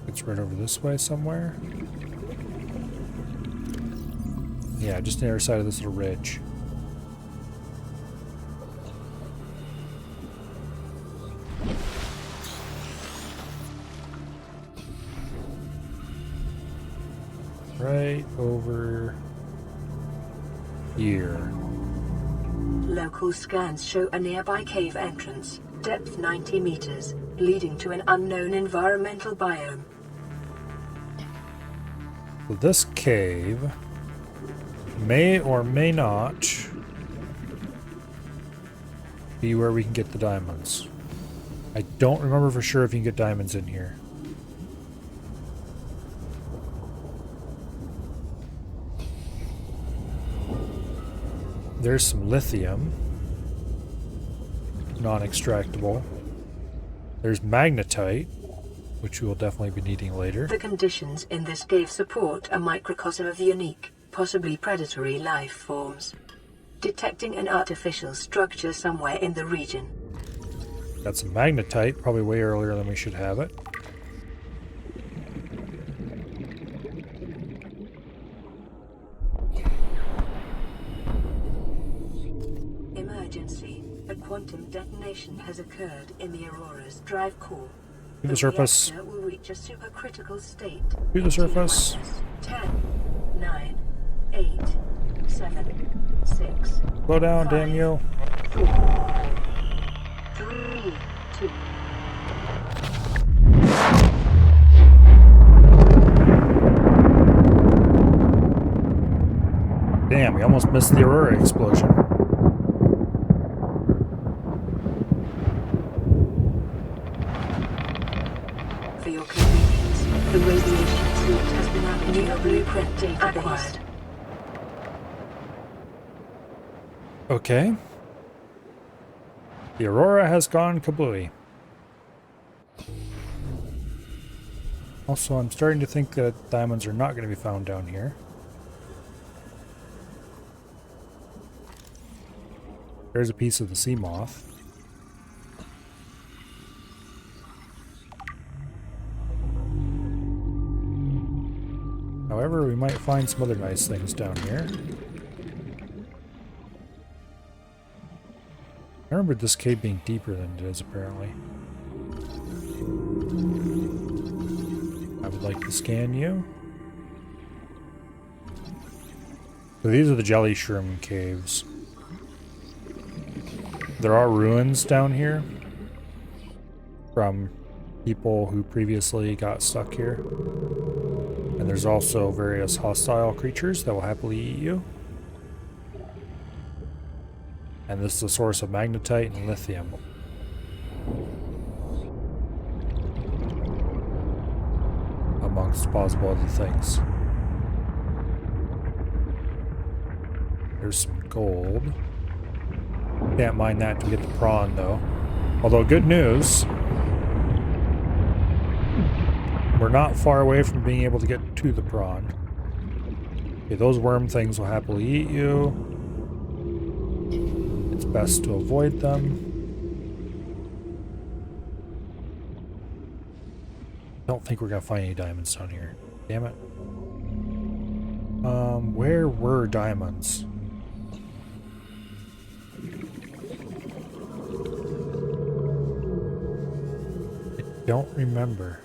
It's right over this way somewhere. Yeah, just on the other side of this little ridge. Right over here. Local scans show a nearby cave entrance, depth 90 meters, leading to an unknown environmental biome. So this cave may or may not be where we can get the diamonds. I don't remember for sure if you can get diamonds in here. There's some lithium. Non-extractable. There's magnetite, which we will definitely be needing later. The conditions in this cave support a microcosm of unique, possibly predatory life forms. Detecting an artificial structure somewhere in the region. Got some magnetite, probably way earlier than we should have it. Emergency. A quantum detonation has occurred in the Aurora's drive core. To the surface. Reactor will reach a supercritical state. To the surface. 10, 9, 8, 7, 6. Slow down, 5, damn you. 4, 3, 2. Damn, we almost missed the Aurora explosion. For your convenience, the radiation suit has been added to your blueprint database. Okay. The Aurora has gone kablooey. Also, I'm starting to think that diamonds are not going to be found down here. There's a piece of the sea moth. However, we might find some other nice things down here. I remember this cave being deeper than it is, apparently. I would like to scan you. So these are the jelly shroom caves. There are ruins down here from people who previously got stuck here. And there's also various hostile creatures that will happily eat you. And this is a source of magnetite and lithium. Amongst possible other things. There's some gold. Can't mine that to get the prawn though. Although good news, we're not far away from being able to get to the prawn. Okay, those worm things will happily eat you. It's best to avoid them. Don't think we're gonna find any diamonds down here. Damn it. Where were diamonds? I don't remember.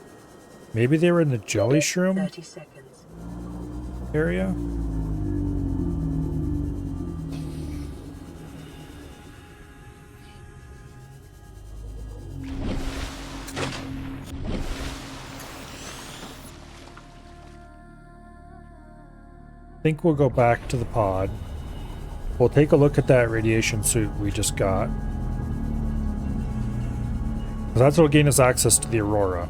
Maybe they were in the jelly shroom 30 seconds. area? I think we'll go back to the pod. We'll take a look at that radiation suit we just got. That's what will gain us access to the Aurora.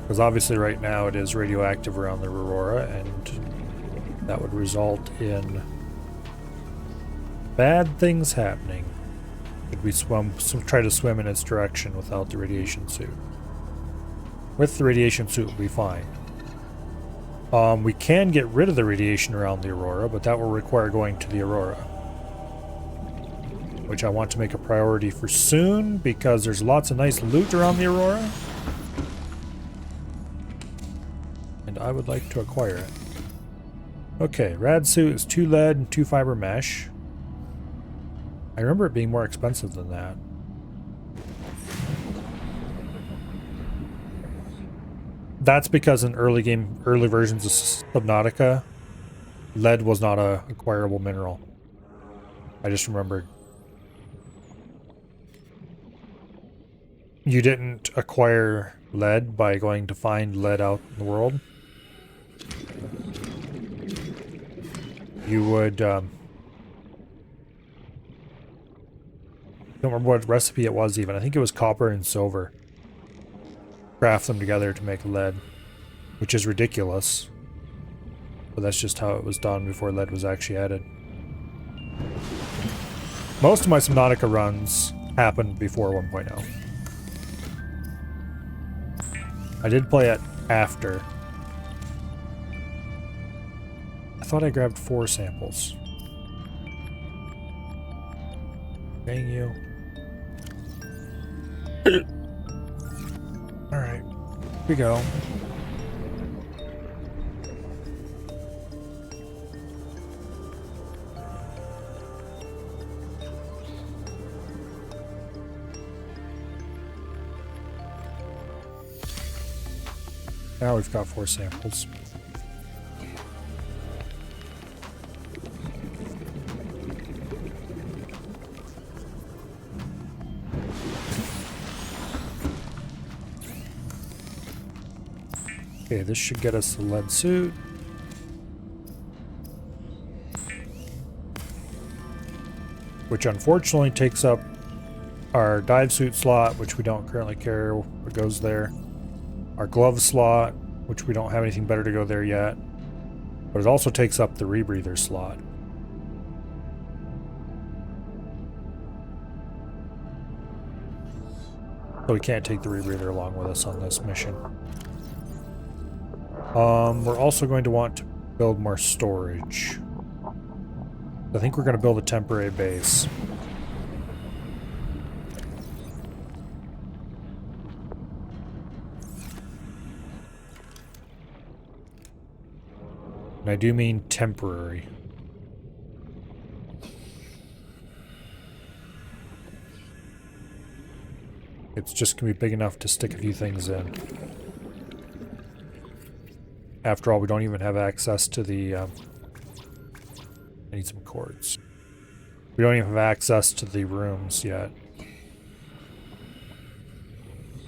Because obviously right now it is radioactive around the Aurora, and that would result in bad things happening. Could we try to swim in its direction without the radiation suit? With the radiation suit, we'll be fine. We can get rid of the radiation around the Aurora, but that will require going to the Aurora. Which I want to make a priority for soon, because there's lots of nice loot around the Aurora. And I would like to acquire it. Okay, rad suit is 2 lead and 2 fiber mesh. I remember it being more expensive than that. That's because in early versions of Subnautica, lead was not a acquirable mineral. I just remembered. You didn't acquire lead by going to find lead out in the world. You would, don't remember what recipe it was even. I think it was copper and silver. Craft them together to make lead, which is ridiculous. But that's just how it was done before lead was actually added. Most of my Subnautica runs happened before 1.0. I did play it after. I thought I grabbed 4 samples. Dang you. Alright, here we go. Now we've got 4 samples. Okay, this should get us the lead suit. Which unfortunately takes up our dive suit slot, which we don't currently care what goes there. Our glove slot, which we don't have anything better to go there yet. But it also takes up the rebreather slot. So we can't take the rebreather along with us on this mission. We're also going to want to build more storage. I think we're going to build a temporary base. And I do mean temporary. It's just going to be big enough to stick a few things in. After all, we don't even have access to the... I need some cords. We don't even have access to the rooms yet.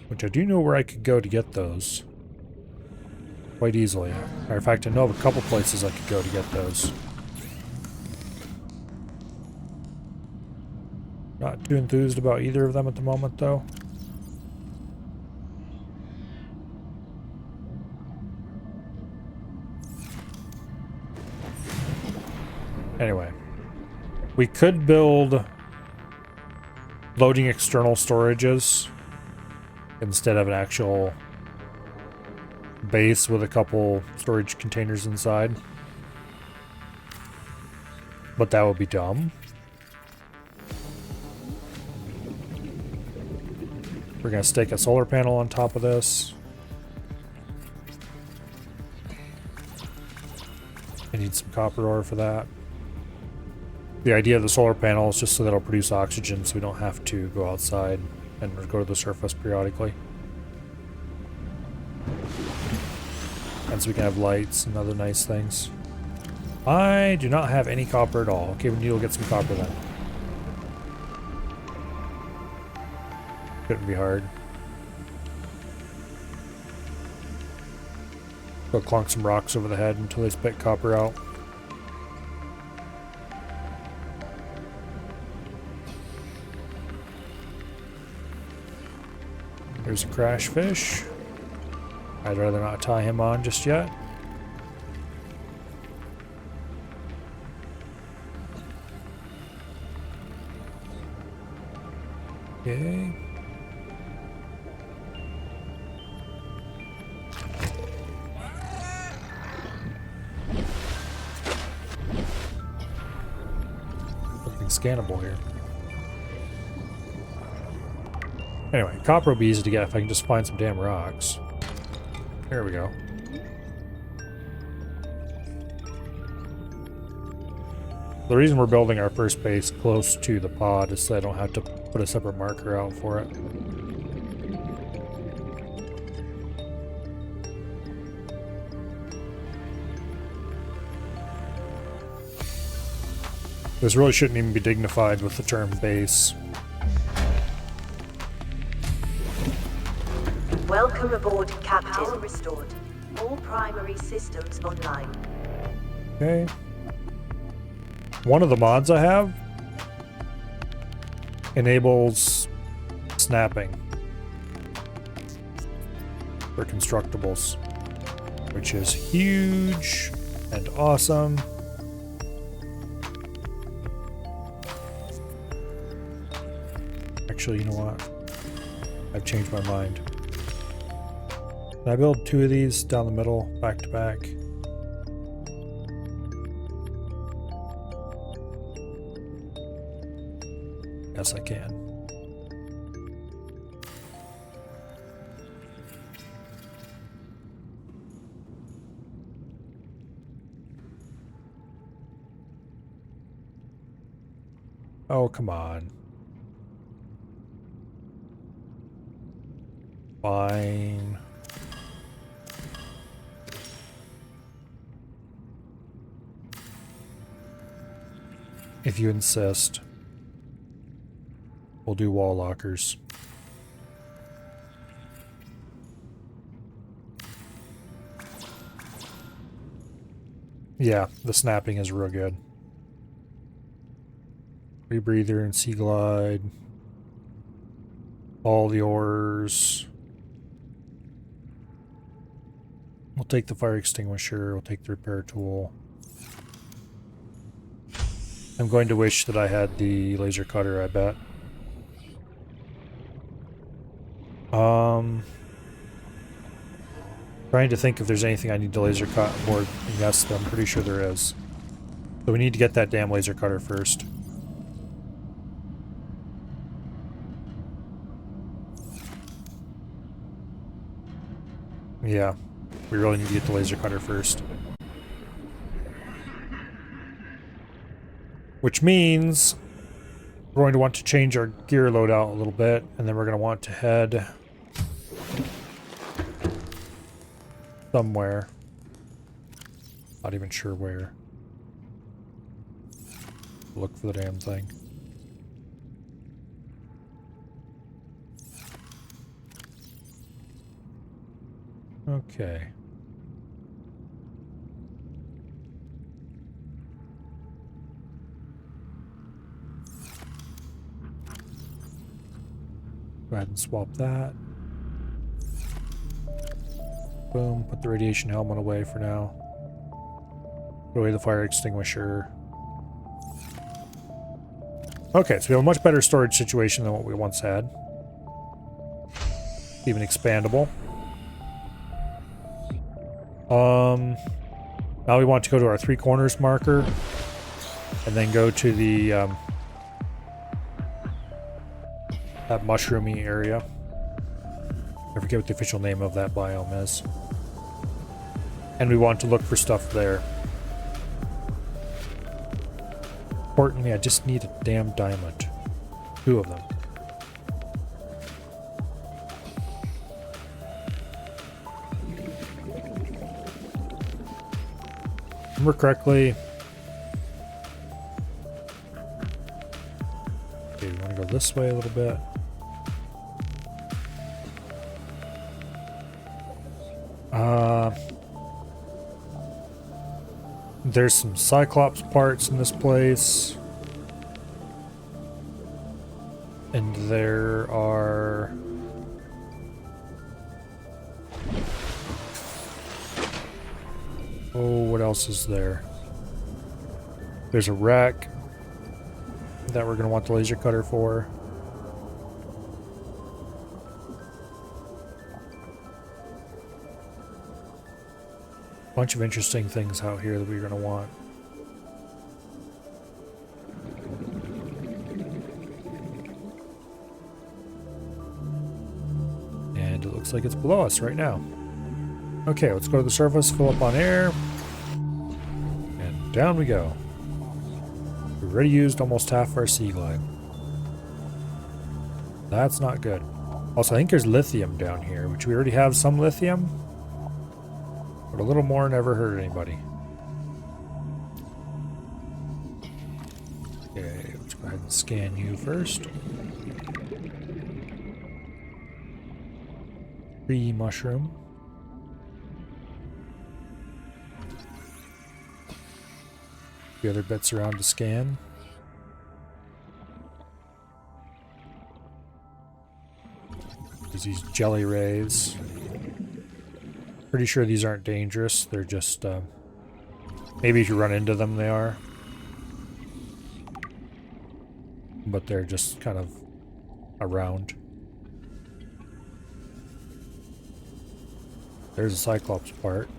Which I do know where I could go to get those. Quite easily. Matter of fact, I know of a couple places I could go to get those. Not too enthused about either of them at the moment, though. Anyway, we could build loading external storages instead of an actual base with a couple storage containers inside. But that would be dumb. We're going to stake a solar panel on top of this. I need some copper ore for that. The idea of the solar panel is just so that it'll produce oxygen so we don't have to go outside and go to the surface periodically. And so we can have lights and other nice things. I do not have any copper at all. Okay, we need to get some copper then. Couldn't be hard. Go clunk some rocks over the head until they spit copper out. There's a crash fish. I'd rather not tie him on just yet. Okay. Something scannable here. Anyway, copper will be easy to get if I can just find some damn rocks. There we go. The reason we're building our first base close to the pod is so I don't have to put a separate marker out for it. This really shouldn't even be dignified with the term base. Welcome aboard, Captain. Power restored. All primary systems online. Okay. One of the mods I have enables snapping for constructibles, which is huge and awesome. Actually, you know what? I've changed my mind. Can I build 2 of these down the middle, back to back? Yes, I can. Oh, come on. Fine. If you insist, we'll do wall lockers. Yeah, the snapping is real good. Rebreather and Sea Glide. All the ores. We'll take the fire extinguisher. We'll take the repair tool. I'm going to wish that I had the laser cutter, I bet. Trying to think if there's anything I need to laser cut more. Yes, I'm pretty sure there is. So we need to get that damn laser cutter first. Yeah, we really need to get the laser cutter first. Which means we're going to want to change our gear loadout a little bit, and then we're going to want to head somewhere. Not even sure where. Look for the damn thing. Okay. Go ahead and swap that. Boom, put the radiation helmet away for now. Put away the fire extinguisher. Okay, so we have a much better storage situation than what we once had. Even expandable. Now we want to go to our 3 corners marker and then go to the that mushroomy area. I forget what the official name of that biome is. And we want to look for stuff there. Importantly, I just need a damn diamond. 2 of them. Remember correctly. Okay, we want to go this way a little bit. There's some Cyclops parts in this place. And there are... Oh, what else is there? There's a wreck that we're going to want the laser cutter for. Bunch of interesting things out here that we're going to want. And it looks like it's below us right now. Okay, let's go to the surface, fill up on air. And down we go. We've already used almost half our Sea Glide. That's not good. Also, I think there's lithium down here, which we already have some lithium. But a little more never hurt anybody. Scan you first. Tree mushroom. The other bits around to scan. There's these jelly rays. Pretty sure these aren't dangerous. They're just, maybe if you run into them, they are. But they're just kind of around. There's a Cyclops part.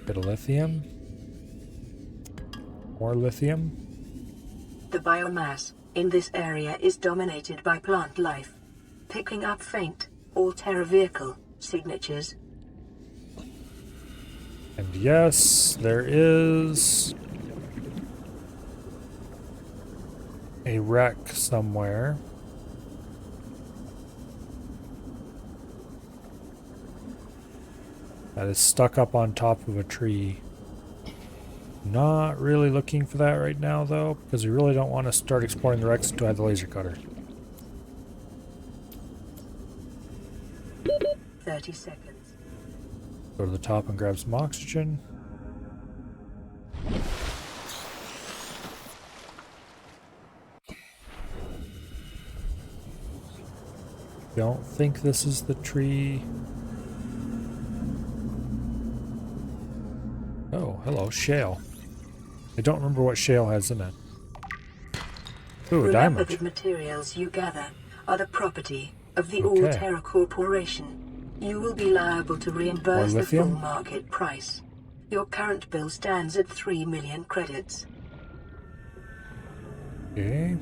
Bit of lithium. More lithium. The biomass in this area is dominated by plant life, picking up faint Alterra vehicle signatures. And yes, there is a wreck somewhere. That is stuck up on top of a tree. Not really looking for that right now, though, because we really don't want to start exploring the wrecks until I have the laser cutter. 30 seconds. Go to the top and grab some oxygen. Don't think this is the tree. Oh, hello, shale. I don't remember what shale has in it. Ooh, a Remember, diamond. the materials you gather are the property of the Okay. Alterra Corporation. You will be liable to reimburse the full lithium? market price. Your current bill stands at 3 million credits. Okay.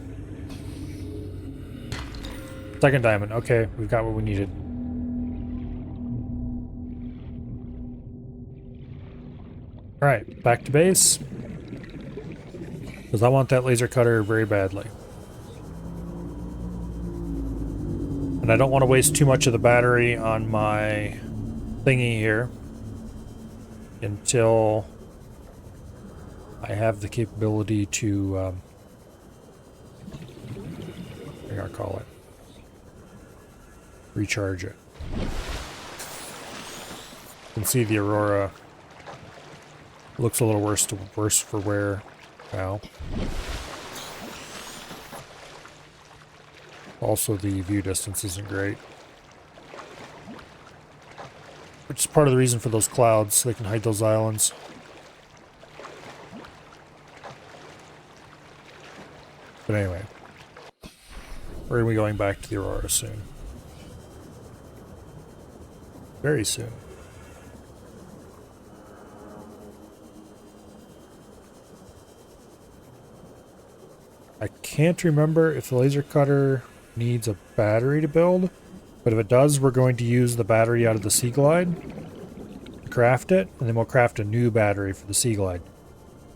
Second diamond. Okay, we've got what we needed. Alright, back to base. Because I want that laser cutter very badly. And I don't want to waste too much of the battery on my thingy here until I have the capability to, what do I call it? Recharge it. You can see the Aurora looks a little worse for wear now. Also, the view distance isn't great. Which is part of the reason for those clouds, so they can hide those islands. But anyway, we're going to be going back to the Aurora soon. Very soon. I can't remember if the laser cutter needs a battery to build, but if it does, we're going to use the battery out of the Sea Glide to craft it, and then we'll craft a new battery for the Sea Glide.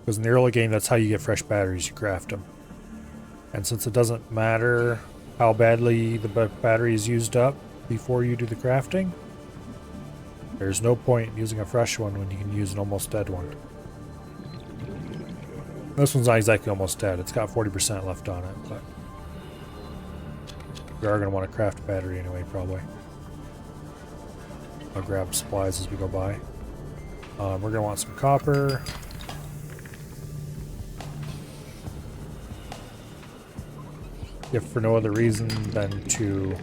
Because in the early game, that's how you get fresh batteries, you craft them. And since it doesn't matter how badly the battery is used up before you do the crafting, there's no point in using a fresh one when you can use an almost dead one. This one's not exactly almost dead. It's got 40% left on it, but we are going to want to craft a battery anyway, probably. I'll grab supplies as we go by. We're going to want some copper. If for no other reason than to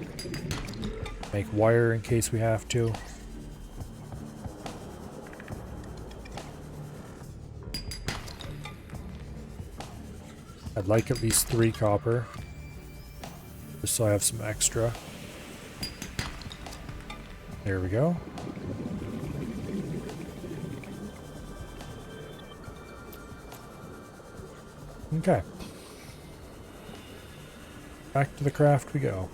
make wire in case we have to. I'd like at least 3 copper, just so I have some extra. There we go. Okay. Back to the craft we go.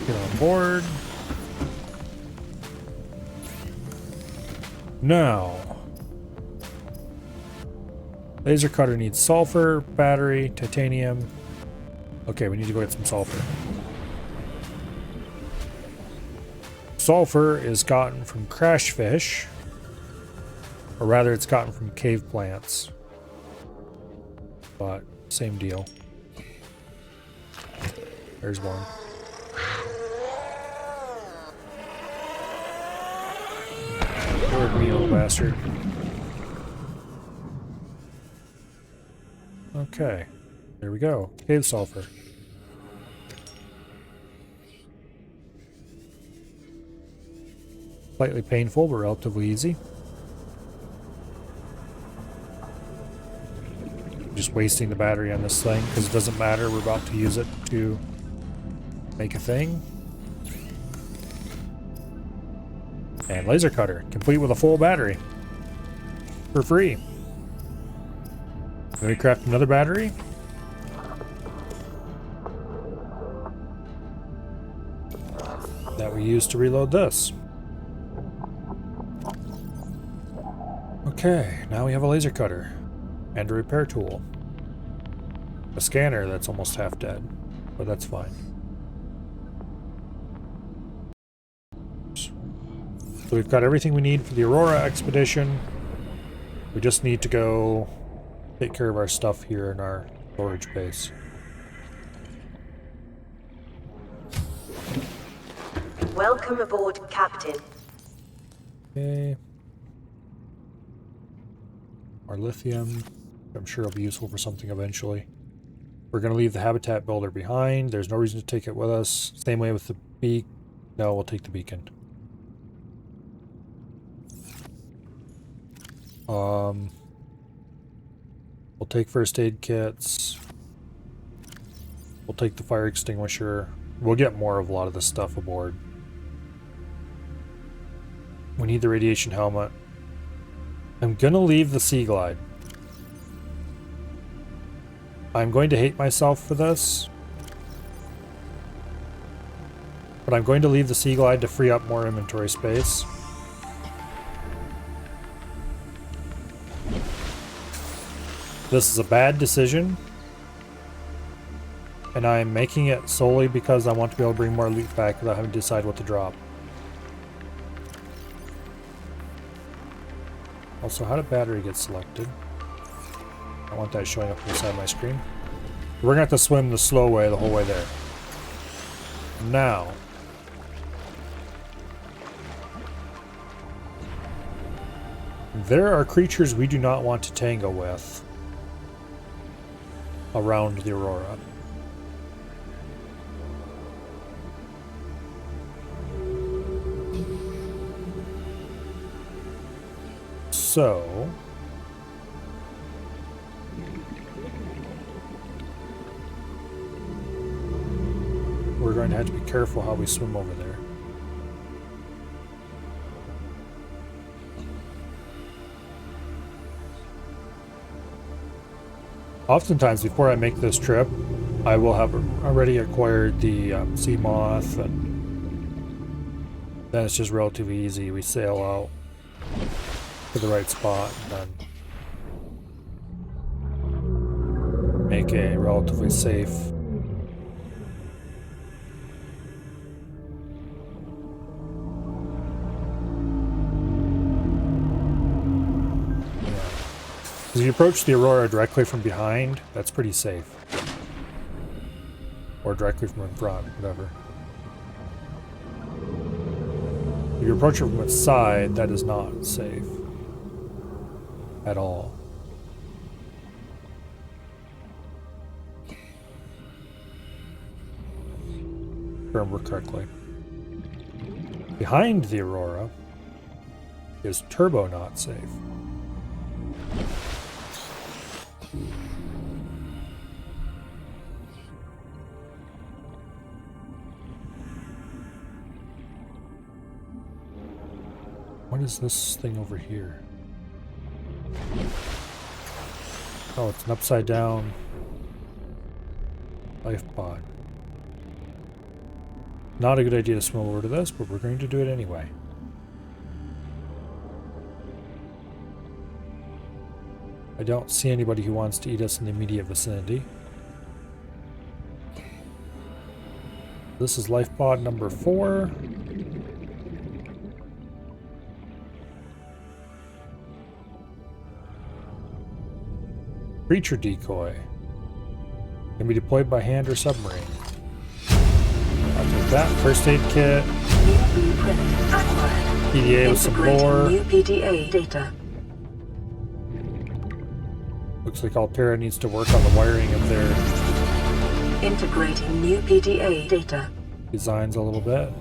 Get on board. Now, laser cutter needs sulfur, battery, titanium, Okay, we need to go get some sulfur. Sulfur is gotten from crash fish, or rather it's gotten from cave plants. But same deal. There's one. Lord me, old bastard. Okay, there we go. Cave sulfur. Slightly painful, but relatively easy. Just wasting the battery on this thing because it doesn't matter. We're about to use it to make a thing. And laser cutter, complete with a full battery. For free. Let me craft another battery. That we use to reload this. Okay, now we have a laser cutter. And a repair tool. A scanner that's almost half dead. But that's fine. So we've got everything we need for the Aurora expedition. We just need to go take care of our stuff here in our storage base. Welcome aboard, Captain. Okay. Our lithium, I'm sure it'll be useful for something eventually. We're going to leave the habitat builder behind. There's no reason to take it with us. Same way with the beak. No, we'll take the beacon. We'll take first aid kits. We'll take the fire extinguisher. We'll get more of a lot of this stuff aboard. We need the radiation helmet. I'm gonna leave the Sea Glide. I'm going to hate myself for this. But I'm going to leave the Sea Glide to free up more inventory space. This is a bad decision. And I'm making it solely because I want to be able to bring more loot back without having to decide what to drop. Also, how did battery get selected? I want that showing up on the side of my screen. We're gonna have to swim the slow way the whole way there. Now. There are creatures we do not want to tango with around the Aurora. So, we're going to have to be careful how we swim over there. Oftentimes, before I make this trip, I will have already acquired the sea moth, and then it's just relatively easy. We sail out to the right spot and then make a relatively safe If you approach the Aurora directly from behind, that's pretty safe. Or directly from in front, whatever. If you approach it from its side, that is not safe. At all. Remember correctly. Behind the Aurora is turbo not safe. What is this thing over here? Oh, it's an upside down life pod. Not a good idea to swim over to this, but we're going to do it anyway. I don't see anybody who wants to eat us in the immediate vicinity. This is life pod number 4. Creature decoy. Can be deployed by hand or submarine. I'll take that. First aid kit. New blueprint acquired. PDA with some Integrating lore. new PDA data. Looks like Altera needs to work on the wiring of their Integrating new PDA data. designs a little bit.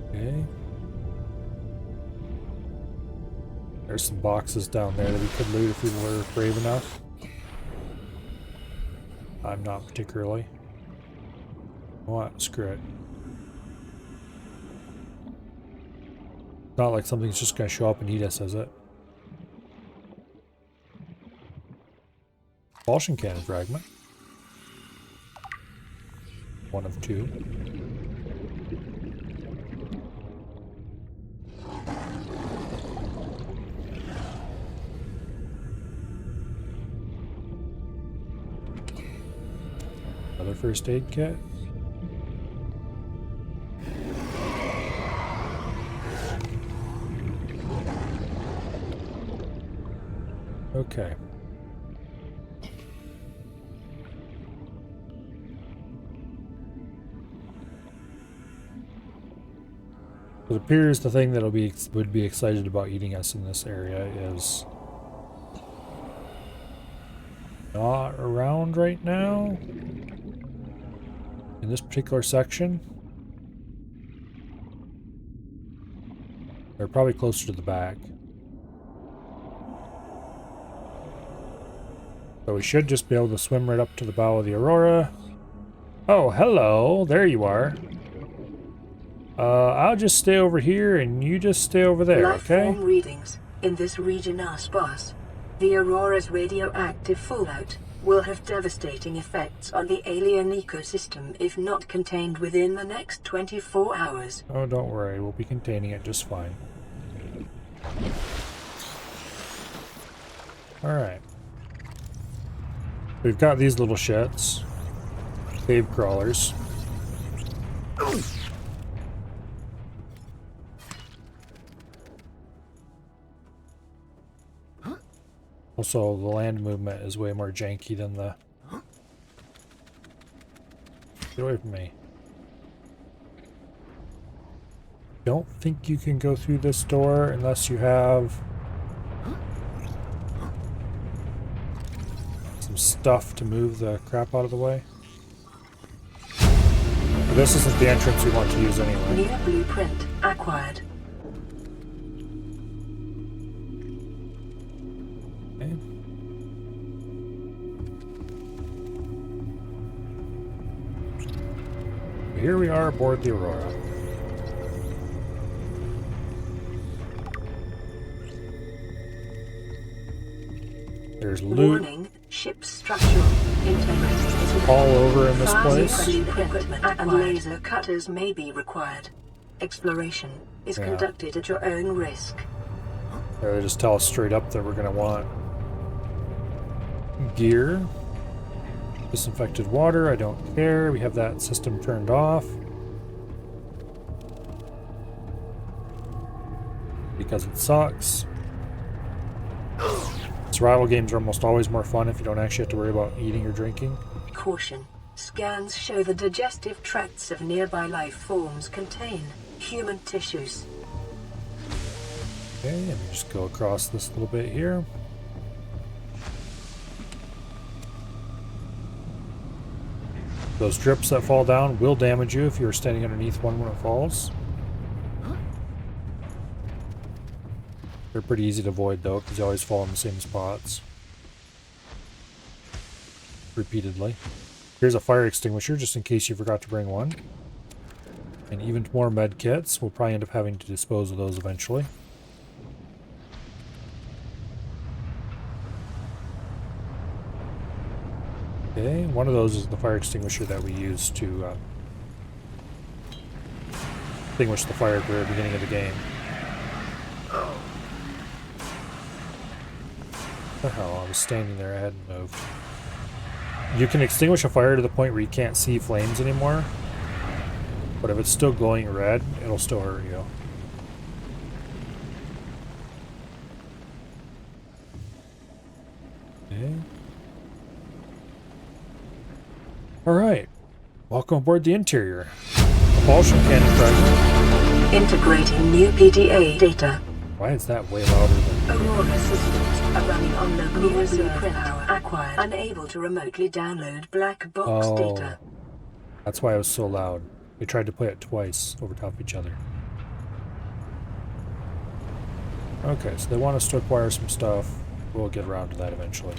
Okay. There's some boxes down there that we could loot if we were brave enough. I'm not particularly. What? Screw it. Not like something's just gonna show up and eat us, is it? Propulsion cannon fragment. 1 of 2. Another first aid kit. Okay. It appears the thing that'll would be excited about eating us in this area is not around right now. In this particular section. They're probably closer to the back. So we should just be able to swim right up to the bow of the Aurora. Oh, hello. There you are. I'll just stay over here and you just stay over there, okay? Life form readings in this region are sparse. The Aurora's radioactive fallout will have devastating effects on the alien ecosystem if not contained within the next 24 hours. Oh, don't worry. We'll be containing it just fine. Alright. We've got these little shits. Cave crawlers. Also, the land movement is way more janky than the... Get away from me. Don't think you can go through this door unless you have... some stuff to move the crap out of the way. But this isn't the entrance we want to use anyway. New blueprint acquired. Okay. Here we are aboard the Aurora. There's loot Warning, ship's structural integrity is all over in this Far place. superior equipment and laser cutters may be required. Exploration is Yeah. conducted at your own risk. They just tell us straight up that we're going to want gear. Disinfected water, I don't care. We have that system turned off. Because it sucks. Survival games are almost always more fun if you don't actually have to worry about eating or drinking. Caution. Scans show the digestive tracts of nearby life forms contain human tissues. Okay, let me just go across this little bit here. Those drips that fall down will damage you if you're standing underneath one when it falls. They're pretty easy to avoid though, because you always fall in the same spots. Repeatedly. Here's a fire extinguisher, just in case you forgot to bring one. And even more med kits. We'll probably end up having to dispose of those eventually. Okay, one of those is the fire extinguisher that we use to extinguish the fire at the very beginning of the game. What the hell? I was standing there, I hadn't moved. You can extinguish a fire to the point where you can't see flames anymore. But if it's still glowing red, it'll still hurt you. Okay. Alright. Welcome aboard the interior. Propulsion cannon fragment. Integrating new PDA data. Why is that way louder than... Aurora systems are running on local blueprint power acquired. Unable to remotely download black box data. That's why it was so loud. We tried to play it twice over top of each other. Okay, so they want us to acquire some stuff. We'll get around to that eventually.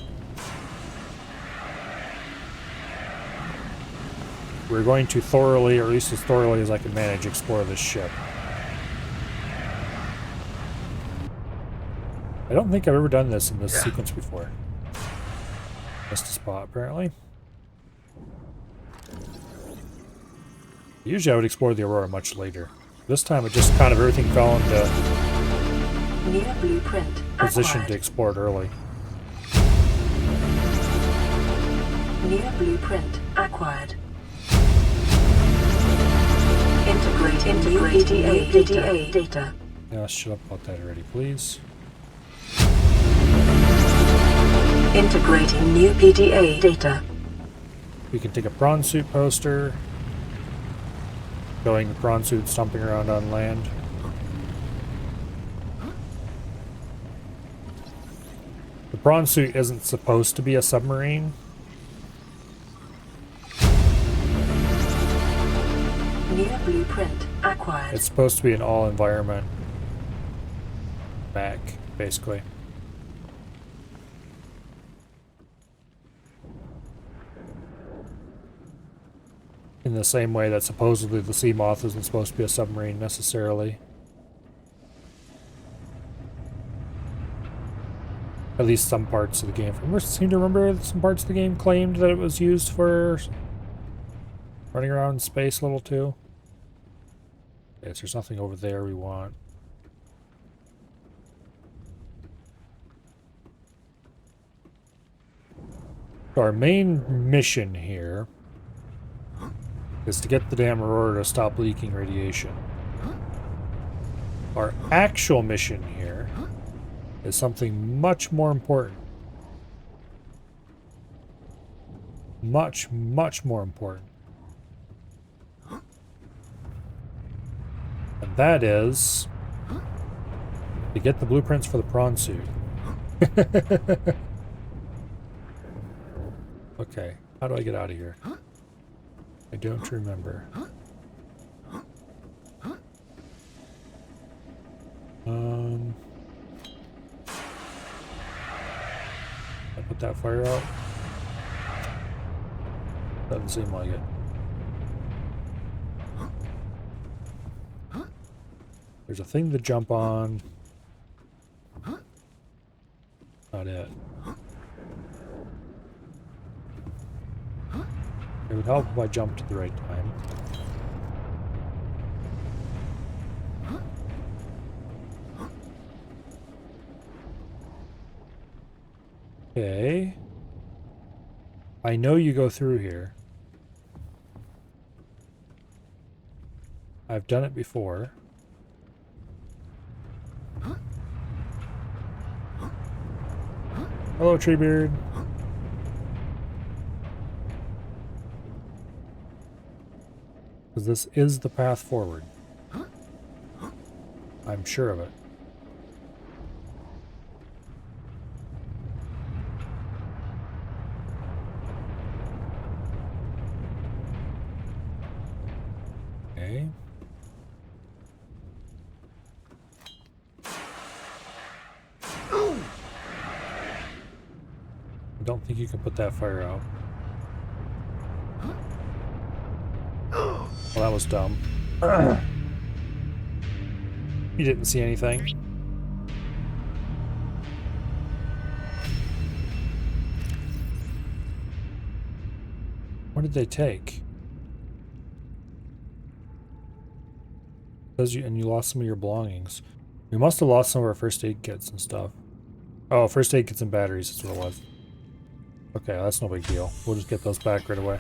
We're going to thoroughly, or at least as thoroughly as I can manage, explore this ship. I don't think I've ever done this in this sequence before. Missed a spot, apparently. Usually I would explore the Aurora much later. This time it just kind of everything fell into New blueprint position acquired. to explore it early. New blueprint acquired. Integrating new PDA data. Yeah, shut up about that already, please. Integrating new PDA data. We can take a prawn suit poster, showing the prawn suit stomping around on land. The prawn suit isn't supposed to be a submarine. New blueprint acquired. It's supposed to be an all-environment mech, basically. In the same way that supposedly the Seamoth isn't supposed to be a submarine necessarily. At least some parts of the game. I seem to remember that some parts of the game claimed that it was used for running around in space a little too. Okay, so there's nothing over there we want. So our main mission here is to get the damn Aurora to stop leaking radiation. Our actual mission here is something much more important. Much, much more important. And that is to get the blueprints for the prawn suit. Okay, how do I get out of here? I don't remember. I put that fire out? Doesn't seem like it. There's a thing to jump on. Not it. It would help if I jumped at the right time. Okay. I know you go through here. I've done it before. Hello, Treebeard. Because this is the path forward. I'm sure of it. Okay. I don't think you can put that fire out. Well, that was dumb. You didn't see anything. What did they take? Says you, and you lost some of your belongings. We must have lost some of our first aid kits and stuff. Oh, first aid kits and batteries, that's what it was. Okay, that's no big deal. We'll just get those back right away.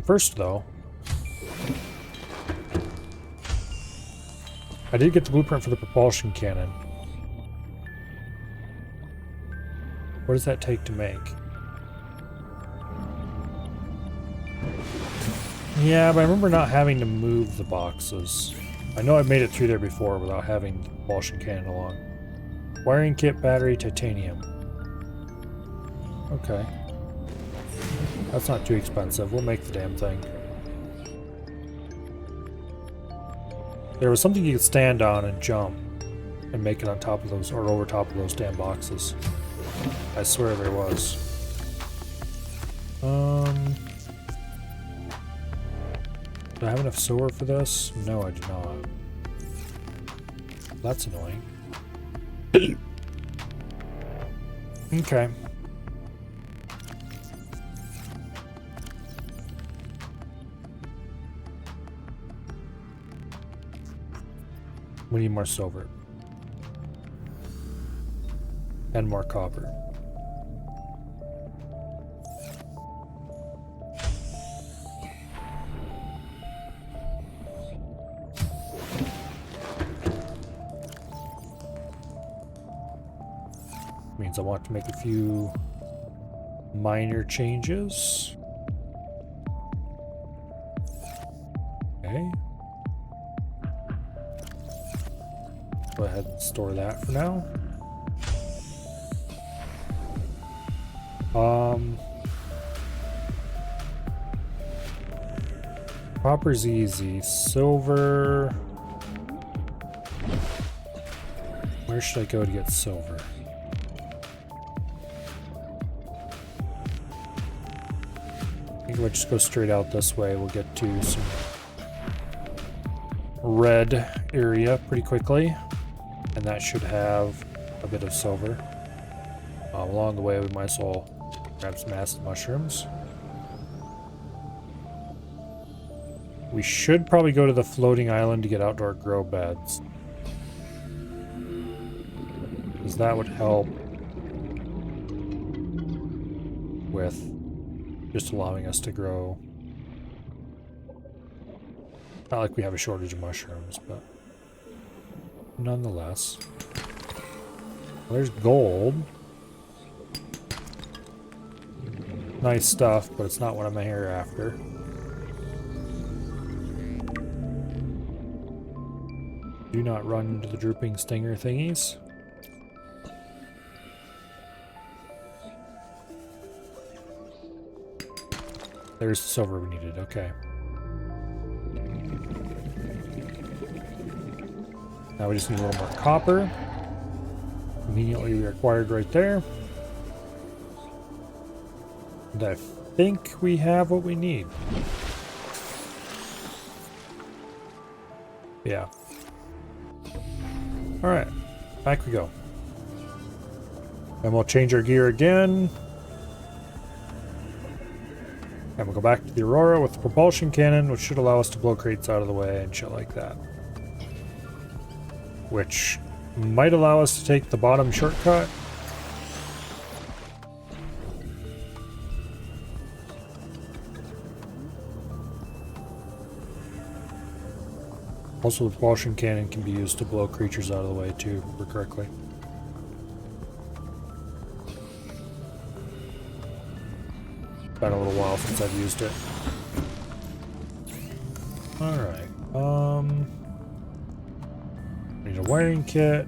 First though, I did get the blueprint for the propulsion cannon. What does that take to make? Yeah, but I remember not having to move the boxes. I know I've made it through there before without having the propulsion cannon along. Wiring kit, battery, titanium. Okay. That's not too expensive. We'll make the damn thing. There was something you could stand on and jump and make it on top of those, or over top of those damn boxes. I swear there was. Do I have enough silver for this? No, I do not. That's annoying. Okay. We need more silver. And more copper. Means I want to make a few minor changes. Okay. Go ahead and store that for now. Copper's easy. Silver. Where should I go to get silver? I think we'll just go straight out this way. We'll get to some red area pretty quickly. And that should have a bit of silver. Along the way, we might as well grab some acid mushrooms. We should probably go to the floating island to get outdoor grow beds. Because that would help with just allowing us to grow. Not like we have a shortage of mushrooms, but nonetheless. Well, there's gold. Nice stuff, but it's not what I'm here after. Do not run into the drooping stinger thingies. There's the silver we needed, okay. Now we just need a little more copper. Immediately required right there. And I think we have what we need. Yeah. Alright, back we go. And we'll change our gear again. And we'll go back to the Aurora with the propulsion cannon, which should allow us to blow crates out of the way and shit like that. Which might allow us to take the bottom shortcut. Also, the propulsion cannon can be used to blow creatures out of the way too, if remember correctly. Been a little while since I've used it. Alright, need a wiring kit.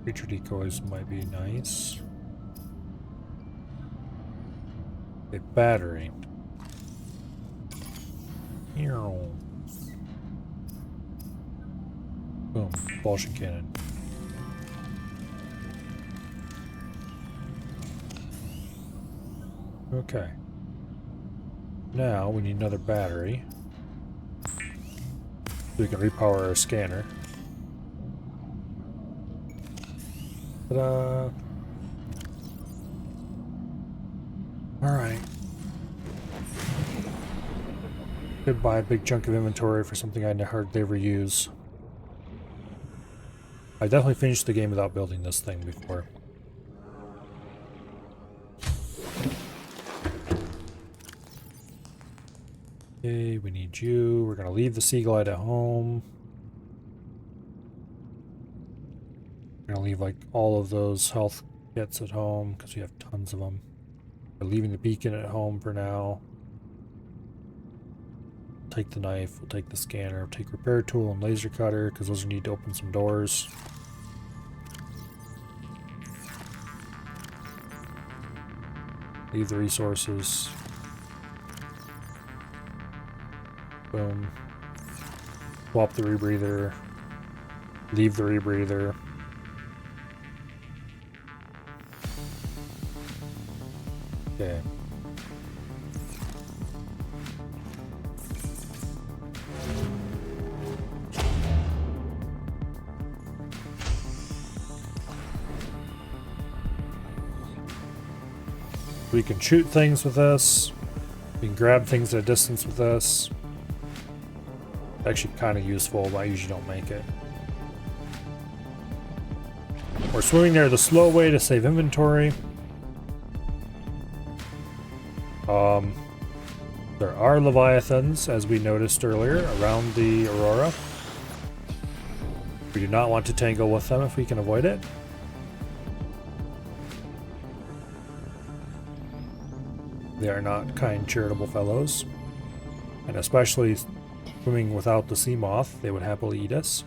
Creature decoys might be nice. A battery. Boom. Propulsion cannon. Okay. Now we need another battery. So we can repower our scanner. Ta-da! Alright. Could buy a big chunk of inventory for something I hardly ever use. I definitely finished the game without building this thing before. Okay, we need you. We're gonna leave the Seaglide at home. We're gonna leave like all of those health kits at home because we have tons of them. We're leaving the beacon at home for now. Take the knife, we'll take the scanner, we'll take repair tool and laser cutter because those need to open some doors. Leave the resources. Boom. Swap the rebreather. Leave the rebreather. Okay. We can shoot things with this. We can grab things at a distance with this. Actually kind of useful, but I usually don't make it. We're swimming there the slow way to save inventory. There are Leviathans, as we noticed earlier, around the Aurora. We do not want to tangle with them if we can avoid it. They are not kind, charitable fellows. And especially swimming without the sea moth, they would happily eat us.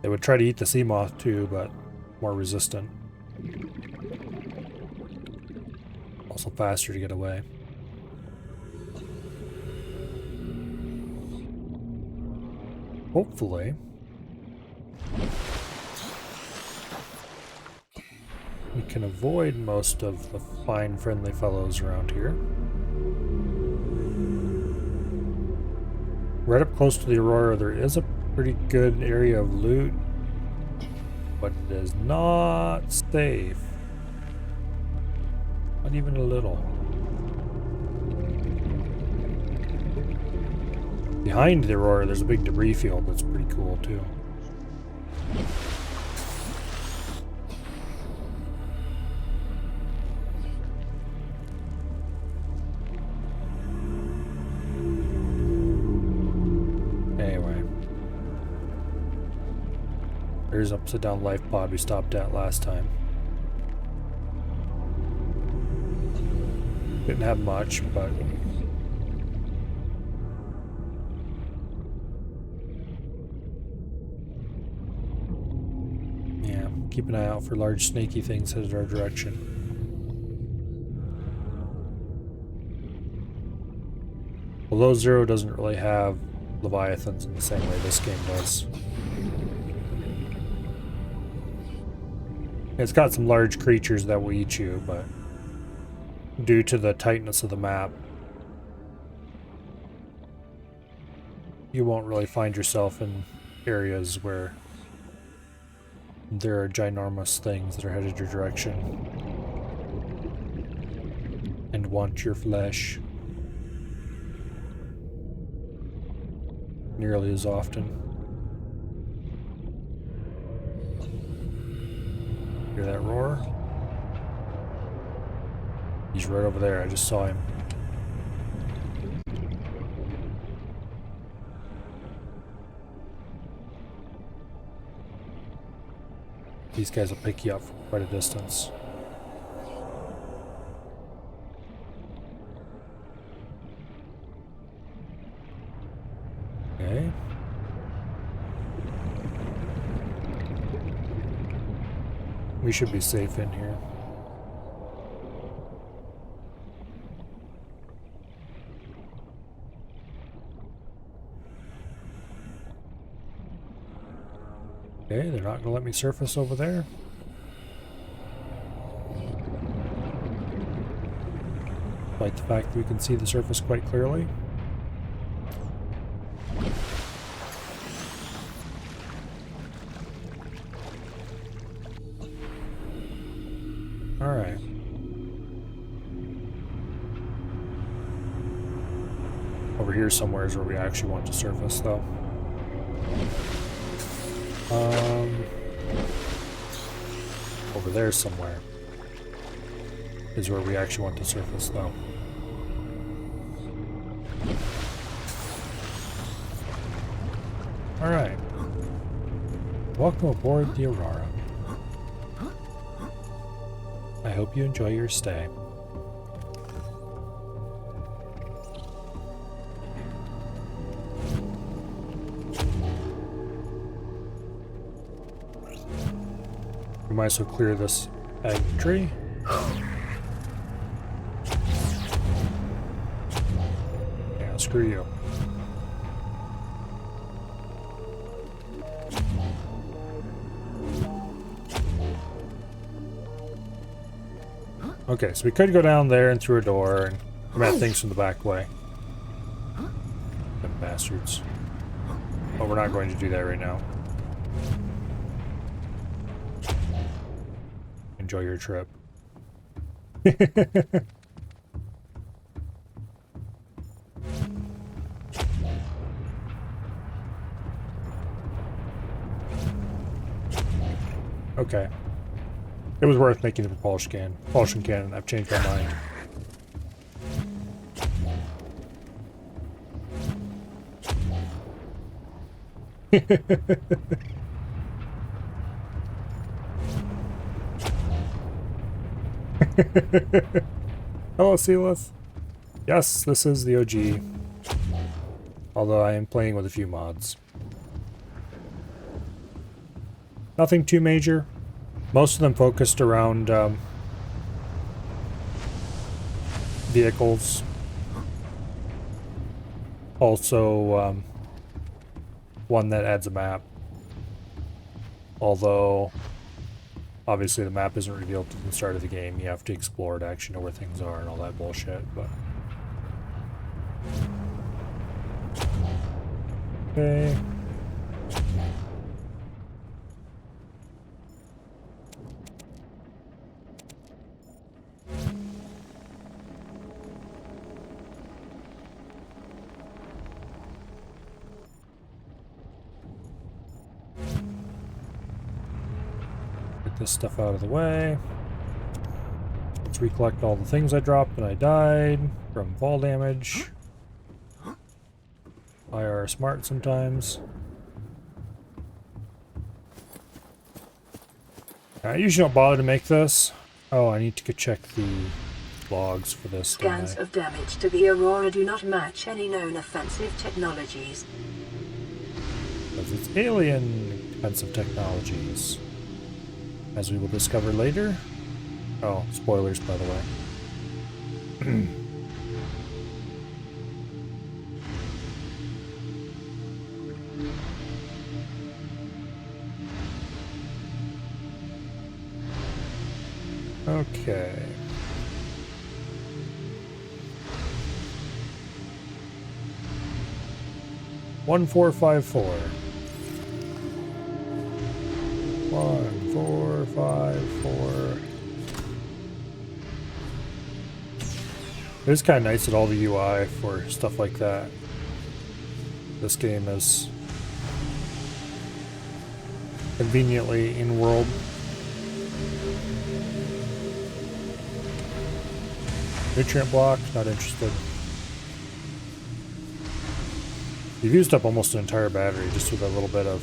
They would try to eat the sea moth too, but more resistant. Also faster to get away. Hopefully, we can avoid most of the fine, friendly fellows around here. Right up close to the Aurora, there is a pretty good area of loot, but it is not safe. Not even a little. Behind the Aurora, there's a big debris field that's pretty cool too. Anyway. There's upside down life pod we stopped at last time. Didn't have much, but yeah, keep an eye out for large snaky things headed our direction. Although Zero doesn't really have Leviathans in the same way this game does. It's got some large creatures that will eat you, but due to the tightness of the map, you won't really find yourself in areas where there are ginormous things that are headed your direction and want your flesh nearly as often. Hear that roar? He's right over there, I just saw him. These guys will pick you up from quite a distance. Okay. We should be safe in here. Okay, they're not going to let me surface over there. Despite the fact that we can see the surface quite clearly. Alright. Over over here somewhere is where we actually want to surface, though. Over there somewhere is where we actually want to surface, though. Alright. Welcome aboard the Aurora. I hope you enjoy your stay. We might as well clear this ag tree. Yeah, screw you. Okay, so we could go down there and through a door and come at things from the back way. Them bastards. But we're not going to do that right now. Enjoy your trip. Okay. It was worth making the propulsion cannon. I've changed my mind. Hello, Sealith. Yes, this is the OG. Although I am playing with a few mods. Nothing too major. Most of them focused around vehicles. Also, one that adds a map. Although, obviously the map isn't revealed at the start of the game. You have to explore to actually know where things are and all that bullshit, but... Okay. This stuff out of the way. Let's recollect all the things I dropped when I died from fall damage. IR smart sometimes. I usually don't bother to make this. Oh, I need to go check the logs for this. Scans of damage to the Aurora do not match any known offensive technologies. Because it's alien defensive technologies. As we will discover later. Oh, spoilers, by the way. Okay. One, 4, 5, 4. 1, 4, 5, 4. It's kind of nice that all the UI for stuff like that. This game is conveniently in-world. Nutrient block, not interested. You've used up almost an entire battery just with a little bit of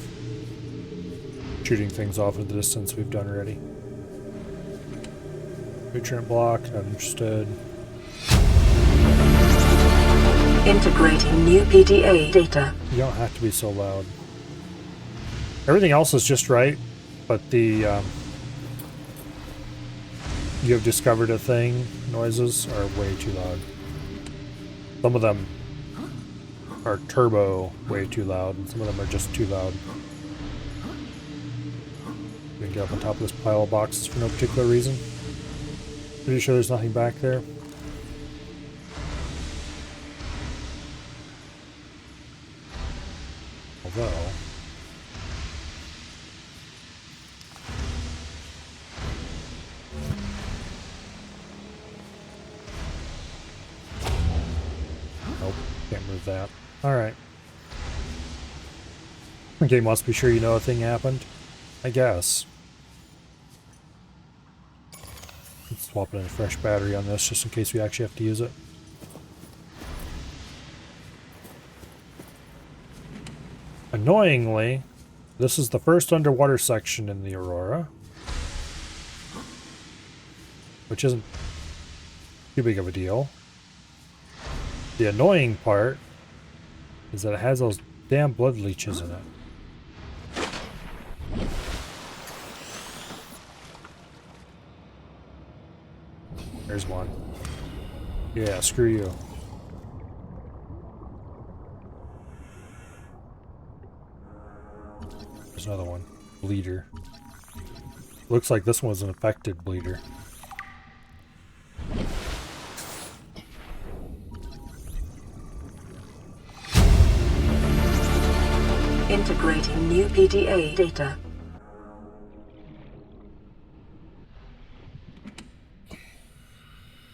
shooting things off at the distance we've done already. Nutrient block, not interested. Integrating new PDA data. You don't have to be so loud. Everything else is just right, but the you have discovered a thing noises are way too loud. Some of them are turbo way too loud, and some of them are just too loud. We can get up on top of this pile of boxes for no particular reason. Pretty sure there's nothing back there. Although... remove that. Alright. The game wants to be sure you know a thing happened. I guess. Let's swap in a fresh battery on this just in case we actually have to use it. Annoyingly, this is the first underwater section in the Aurora. Which isn't too big of a deal. The annoying part is that it has those damn blood leeches in it. There's one. Yeah, screw you. There's another one. Bleeder. Looks like this one was an affected bleeder. Integrating new PDA data.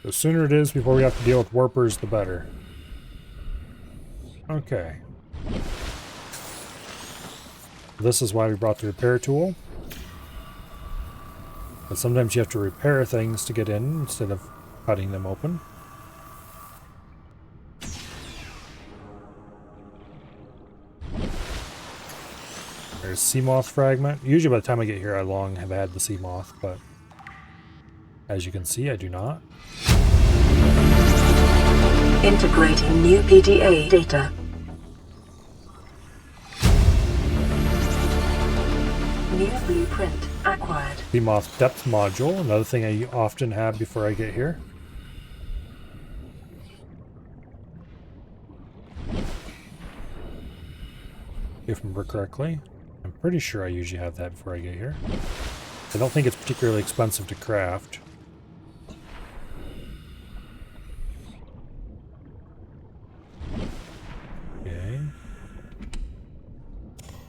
The sooner it is before we have to deal with warpers, the better. Okay. This is why we brought the repair tool. But sometimes you have to repair things to get in instead of cutting them open. There's Seamoth fragment. Usually by the time I get here I long have had the Seamoth, but as you can see I do not. Integrating new PDA data. New blueprint acquired. Seamoth depth module, another thing I often have before I get here. If I remember correctly. I'm pretty sure I usually have that before I get here. I don't think it's particularly expensive to craft. Okay.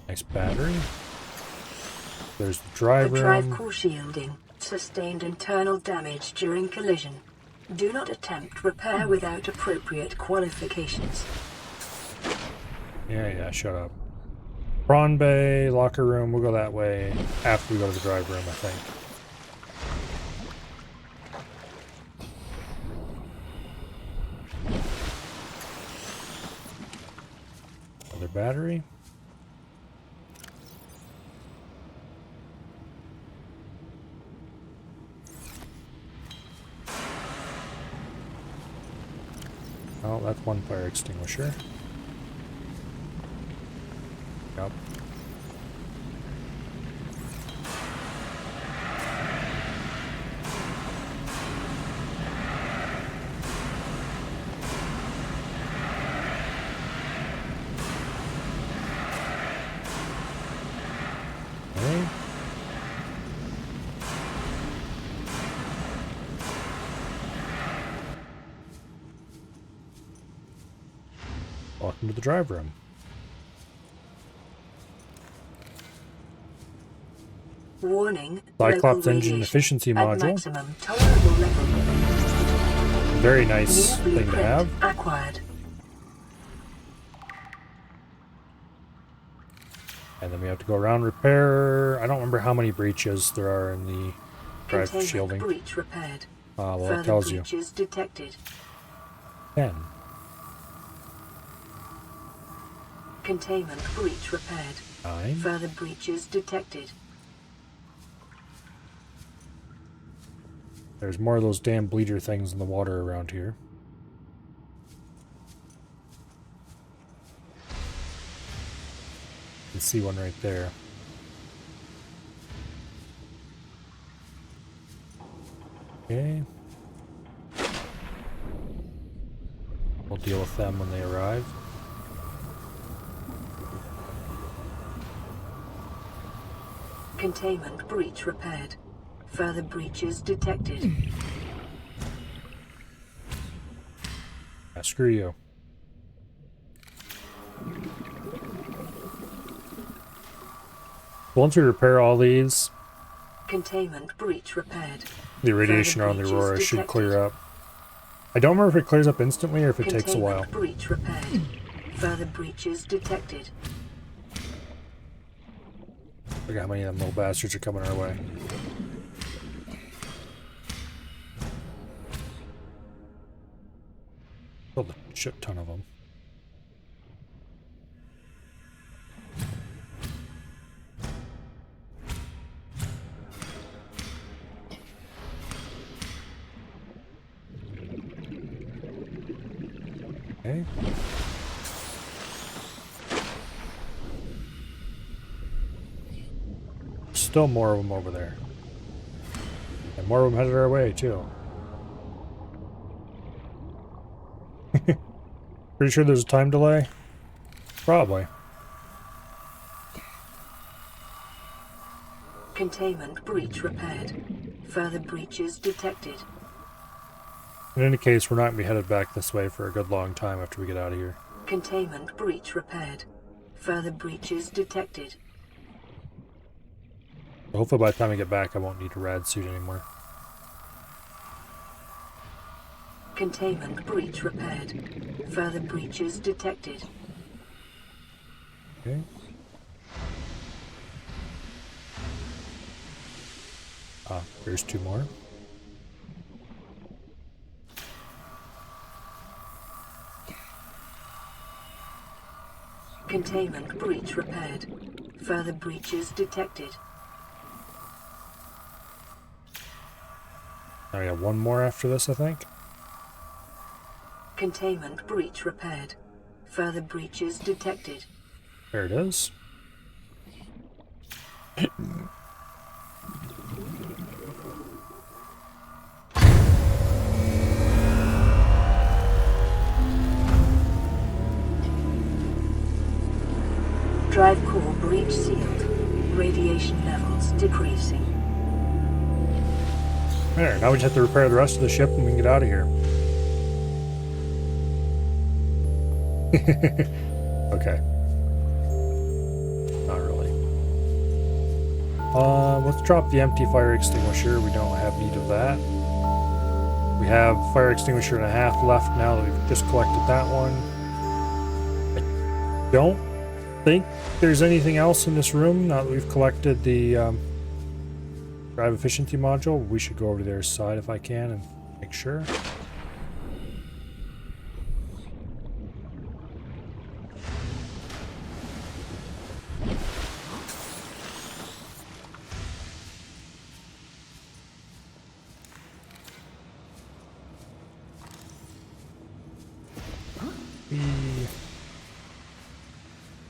Nice battery. There's the drive room. Drive core shielding. Sustained internal damage during collision. Do not attempt repair without appropriate qualifications. Yeah, shut up. Prawn Bay, locker room, we'll go that way after we go to the drive room, I think. Another battery. Oh, that's one fire extinguisher. Yep. Okay. Welcome to the drive room. Warning. Cyclops local engine radiation efficiency at module. maximum tolerable level. Very nice New thing to blueprint have. acquired. And then we have to go around repair. I don't remember how many breaches there are in the drive Containment shielding. breach repaired. Well, Further it tells you. breaches detected. 10. Containment breach repaired. 9. Further breaches detected. There's more of those damn bleeder things in the water around here. You can see one right there. Okay. We'll deal with them when they arrive. Containment breach repaired. Further breaches detected. Screw you. Once we repair all these, Containment breach repaired. the radiation Further around the breaches Aurora should detected. clear up. I don't remember if it clears up instantly or if it takes a while. Containment breach repaired. Further breaches detected. Look at how many of them little bastards are coming our way. Killed a shit ton of them. Okay. Still more of them over there. And more of them headed our way, too. Pretty sure there's a time delay? Probably. Containment breach repaired. Further breaches detected. In any case, we're not going to be headed back this way for a good long time after we get out of here. Containment breach repaired. Further breaches detected. Hopefully by the time we get back, I won't need a rad suit anymore. Containment breach repaired. Further breaches detected. Okay. Ah, there's two more. Containment breach repaired. Further breaches detected. Oh yeah, one more after this, I think. Containment breach repaired. Further breaches detected. There it is. Drive core breach sealed. Radiation levels decreasing. There, now we just have to repair the rest of the ship and we can get out of here. Okay. Not really. Let's drop the empty fire extinguisher. We don't have need of that. We have fire extinguisher and a half left now that we've just collected that one. I don't think there's anything else in this room now that we've collected the drive efficiency module. We should go over to their side if I can and make sure.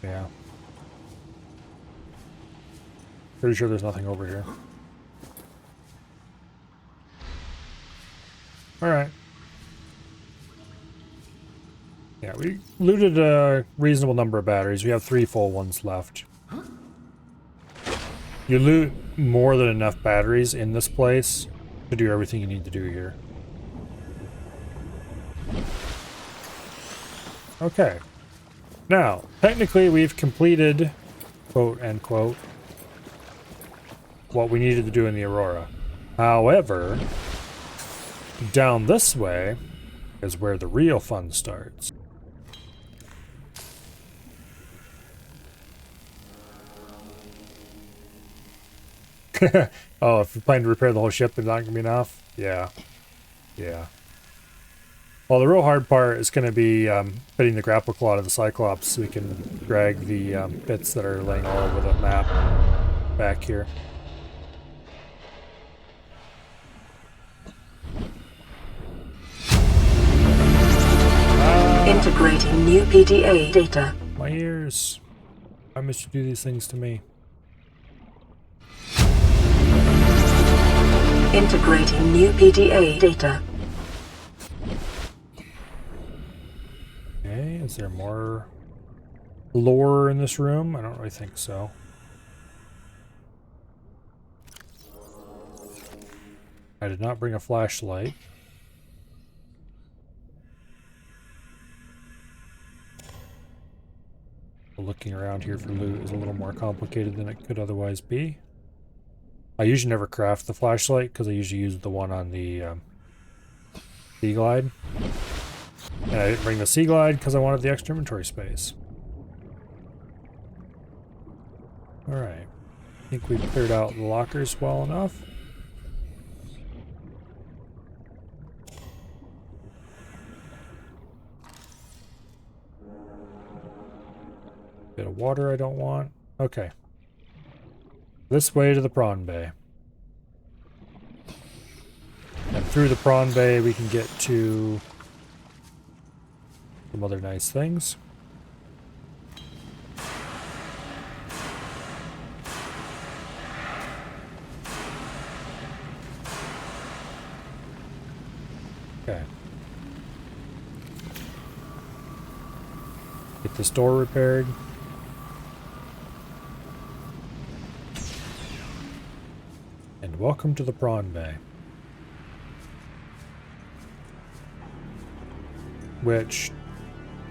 Yeah. Pretty sure there's nothing over here. Alright. Yeah, we looted a reasonable number of batteries. We have 3 full ones left. You loot more than enough batteries in this place to do everything you need to do here. Okay. Now, technically we've completed, quote unquote, what we needed to do in the Aurora. However, down this way is where the real fun starts. Oh, if you're planning to repair the whole ship, there's not going to be enough? Yeah. Yeah. Well, the real hard part is going to be fitting the grapple claw to the Cyclops so we can drag the bits that are laying all over the map back here. Integrating new PDA data. My ears. Why must you do these things to me? Integrating new PDA data. Okay, is there more lore in this room? I don't really think so. I did not bring a flashlight. Looking around here for loot is a little more complicated than it could otherwise be. I usually never craft the flashlight because I usually use the one on the Sea Glide. And I didn't bring the Sea Glide because I wanted the extra inventory space. Alright. I think we've cleared out the lockers well enough. Bit of water I don't want. Okay. This way to the Prawn Bay. And through the Prawn Bay we can get to some other nice things. Okay. Get this door repaired. And welcome to the Prawn Bay. Which,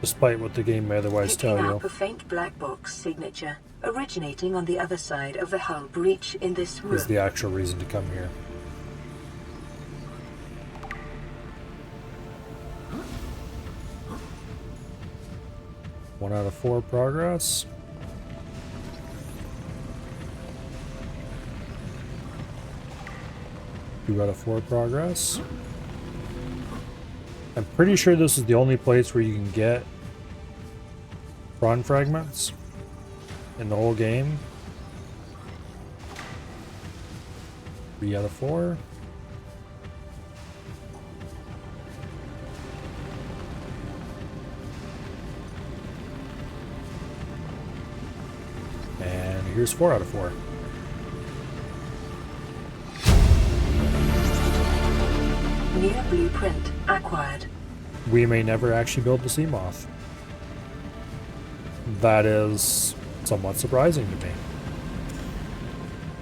despite what the game may otherwise tell Picking you, up a faint black box signature originating on the other side of the hull breach in this room. is the actual reason to come here. One out of 4 progress. Two out of 4 progress. I'm pretty sure this is the only place where you can get prawn fragments in the whole game. 3 out of 4. And here's 4 out of 4. New blueprint acquired. We may never actually build the Seamoth. That is somewhat surprising to me.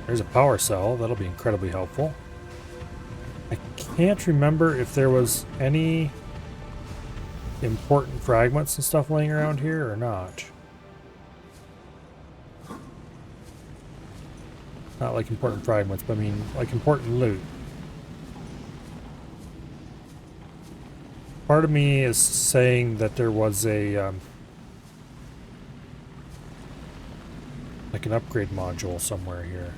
There's a power cell. That'll be incredibly helpful. I can't remember if there was any important fragments and stuff laying around here or not. Not like important fragments, but I mean like important loot. Part of me is saying that there was a like an upgrade module somewhere here.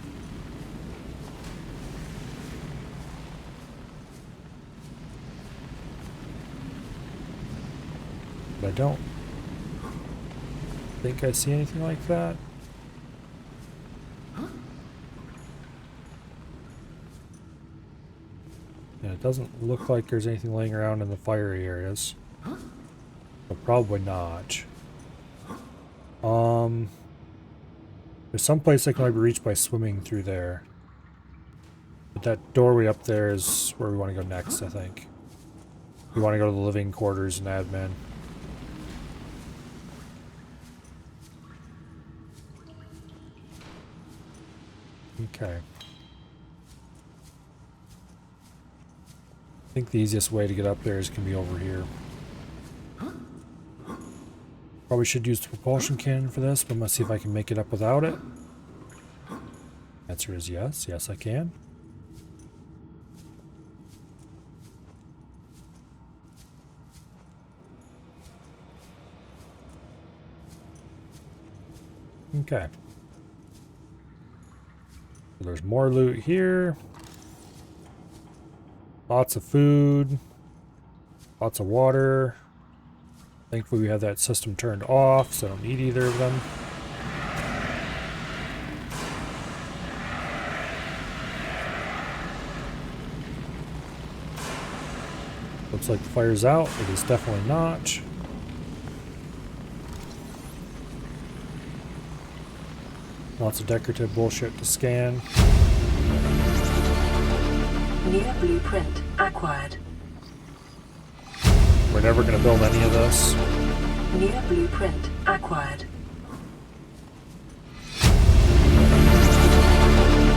But I don't think I see anything like that. And it doesn't look like there's anything laying around in the fiery areas. So probably not. There's some place that can only be reached by swimming through there. But that doorway up there is where we want to go next, I think. We want to go to the living quarters and admin. Okay. I think the easiest way to get up there is going to be over here. Probably should use the propulsion cannon for this, but I'm going to see if I can make it up without it. Answer is yes. Yes, I can. Okay. So there's more loot here. Lots of food. Lots of water. Thankfully we have that system turned off, so I don't need either of them. Looks like the fire's out. It is definitely not. Lots of decorative bullshit to scan. New blueprint acquired. We're never going to build any of this. New blueprint acquired.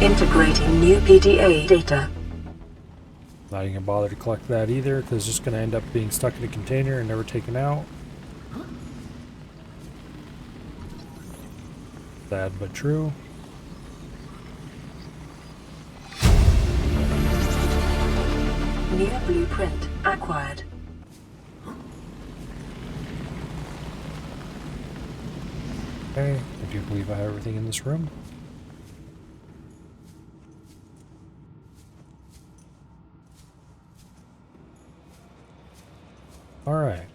Integrating new PDA data. Not even going to bother to collect that either, because it's just going to end up being stuck in a container and never taken out. Sad but true. New blueprint acquired. Okay, I do believe I have everything in this room. Alright.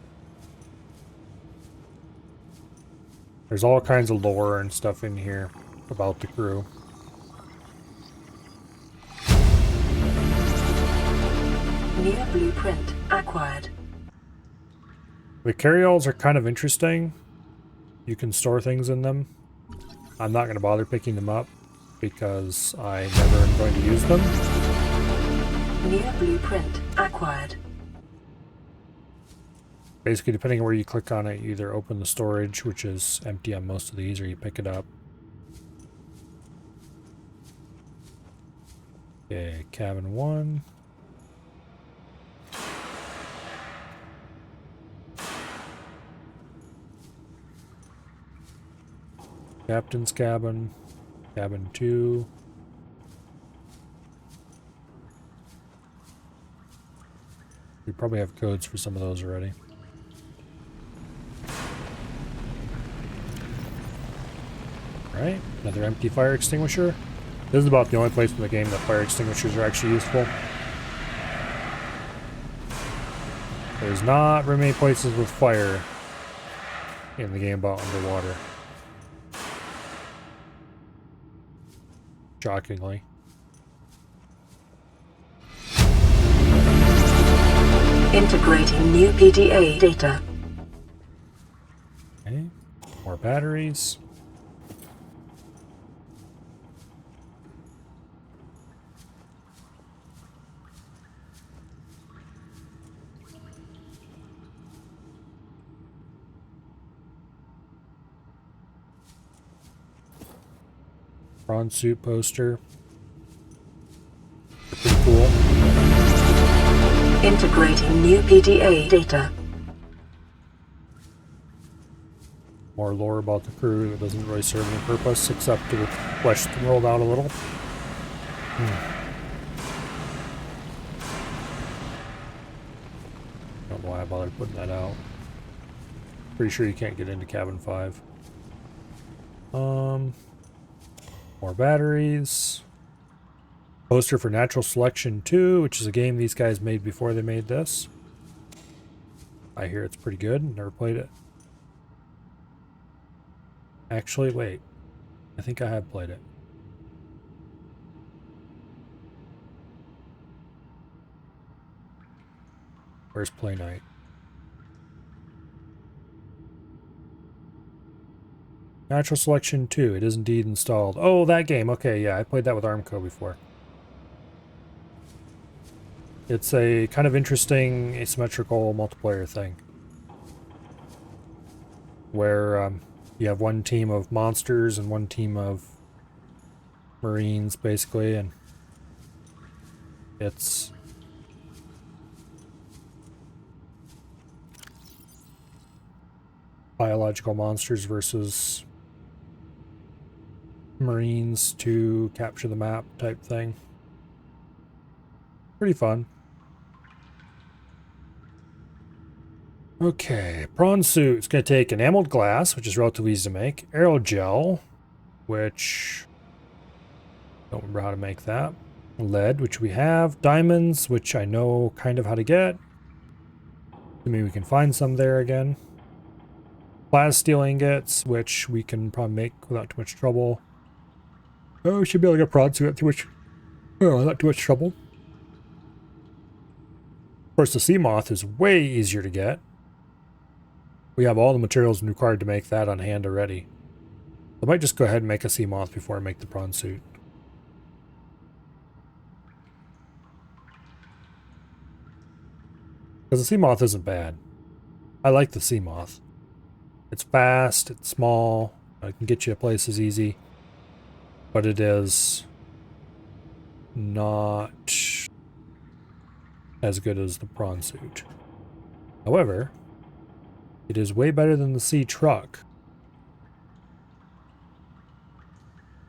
There's all kinds of lore and stuff in here about the crew. New blueprint acquired. The carryalls are kind of interesting. You can store things in them. I'm not going to bother picking them up because I never am going to use them. New blueprint acquired. Basically, depending on where you click on it, you either open the storage, which is empty on most of these, or you pick it up. Okay, cabin 1. Captain's cabin. Cabin 2. We probably have codes for some of those already. Right, another empty fire extinguisher. This is about the only place in the game that fire extinguishers are actually useful. There's not very many places with fire in the game about underwater. Shockingly. Integrating new PDA data. Okay, more batteries. Prawn suit poster. Pretty cool. Integrating new PDA data. More lore about the crew that doesn't really serve any purpose except to flesh the world out a little. Don't know why I bothered putting that out. Pretty sure you can't get into cabin 5. More batteries. Poster for Natural Selection 2, which is a game these guys made before they made this. I hear it's pretty good. Never played it. Actually, wait. I think I have played it. Where's Play Night? Natural Selection 2. It is indeed installed. Oh, that game. Okay, yeah, I played that with Armco before. It's a kind of interesting asymmetrical multiplayer thing. Where you have one team of monsters and one team of Marines, basically, and it's biological monsters versus Marines to capture the map type thing. Pretty fun. Okay, prawn suit. It's going to take enameled glass, which is relatively easy to make. Aerogel, which don't remember how to make that. Lead, which we have. Diamonds, which I know kind of how to get. Maybe we can find some there again. Plasteel ingots, which we can probably make without too much trouble. Oh, we should be able to get prawn suit not too much trouble. Of course, the sea moth is way easier to get. We have all the materials required to make that on hand already. I might just go ahead and make a sea moth before I make the prawn suit. Because the sea moth isn't bad. I like the sea moth. It's fast, it's small, it can get you to places easy. But it is not as good as the prawn suit. However, it is way better than the sea truck.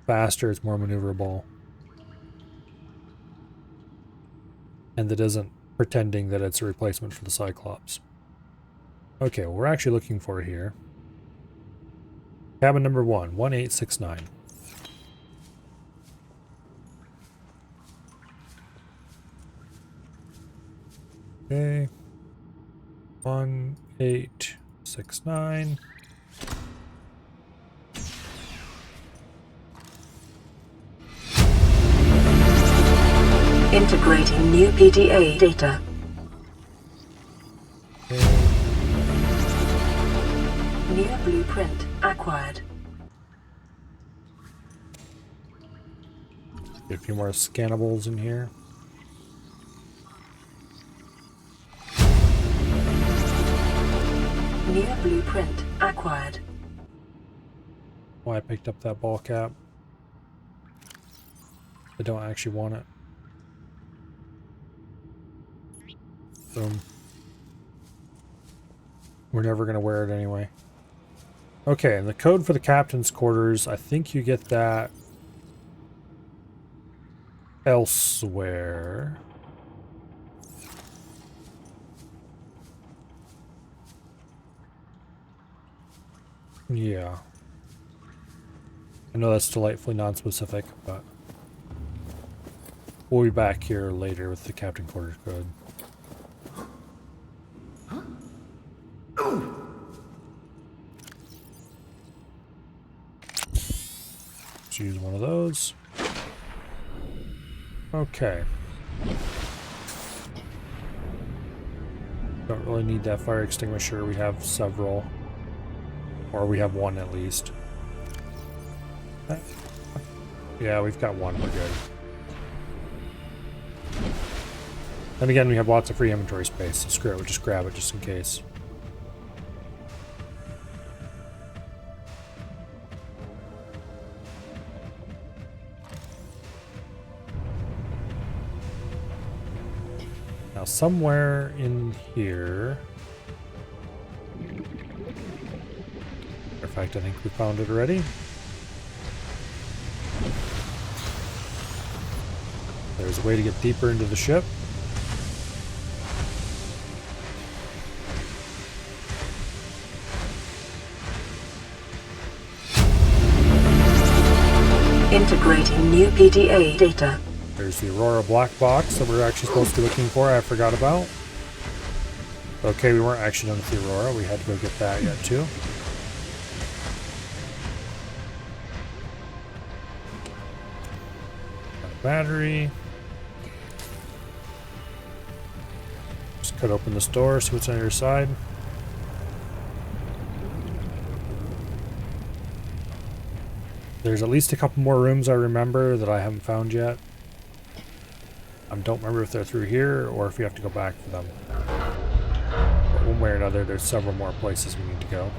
Faster, it's more maneuverable. And it isn't pretending that it's a replacement for the Cyclops. Okay, well, we're actually looking for here. Cabin number 1, 1869. Okay. 1869. Integrating new PDA data. Okay. New blueprint acquired. Get a few more scannables in here. New blueprint acquired. Oh, I picked up that ball cap. I don't actually want it. Boom. We're never going to wear it anyway. Okay, and the code for the captain's quarters, I think you get that elsewhere. Yeah. I know that's delightfully non-specific, but we'll be back here later with the captain quarters code. Let's use one of those. Okay. Don't really need that fire extinguisher. We have several. Or we have one at least. Yeah, we've got one. We're good. And again, we have lots of free inventory space, so screw it. We'll just grab it just in case. Now, somewhere in here... In fact, I think we found it already. There's a way to get deeper into the ship. Integrating new PDA data. There's the Aurora black box that we're actually supposed to be looking for. I forgot about. Okay, we weren't actually done with the Aurora. We had to go get that yet too. Got a battery. Just cut open this door, see what's on your side. There's at least a couple more rooms I remember that I haven't found yet. I don't remember if they're through here or if we have to go back for them. But one way or another, there's several more places we need to go.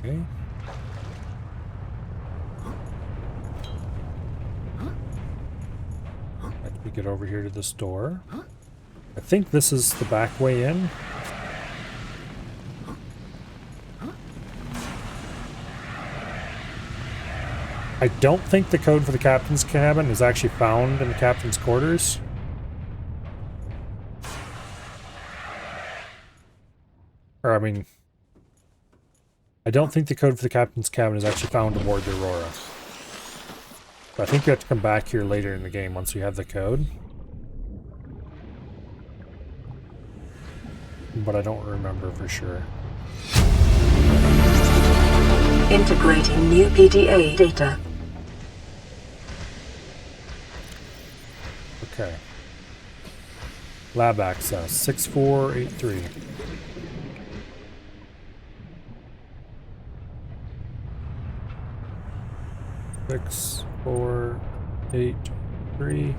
Okay. Let me get over here to this door. I think this is the back way in. I don't think the code for the captain's cabin is actually found in the captain's quarters. Or, I mean... I don't think the code for the captain's cabin is actually found aboard the Aurora. But I think you have to come back here later in the game once we have the code. But I don't remember for sure. Integrating new PDA data. Okay. Lab access 6483. Six, 4, 8, 3.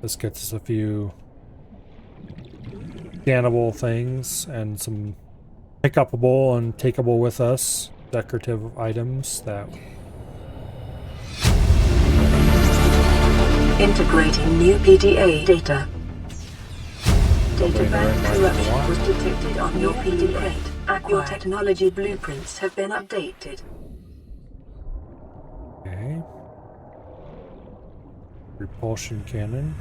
This gets us a few scannable things and some pick-upable and takeable with us decorative items that Integrating new PDA data. Data Okay, bank never mind. corruption was detected on your PDA. Your technology blueprints have been updated. Okay. Repulsion cannon.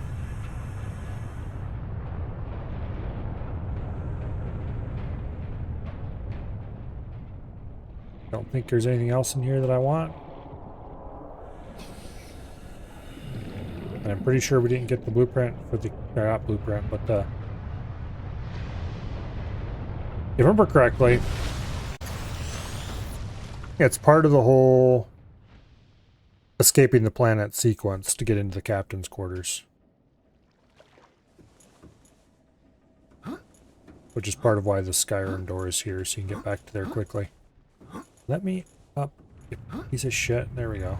Don't think there's anything else in here that I want. And I'm pretty sure we didn't get the blueprint for the, not blueprint, but the, if I remember correctly, it's part of the whole escaping the planet sequence to get into the captain's quarters. Which is part of why the Skyrim door is here, so you can get back to there quickly. Let me up, you piece of shit. There we go.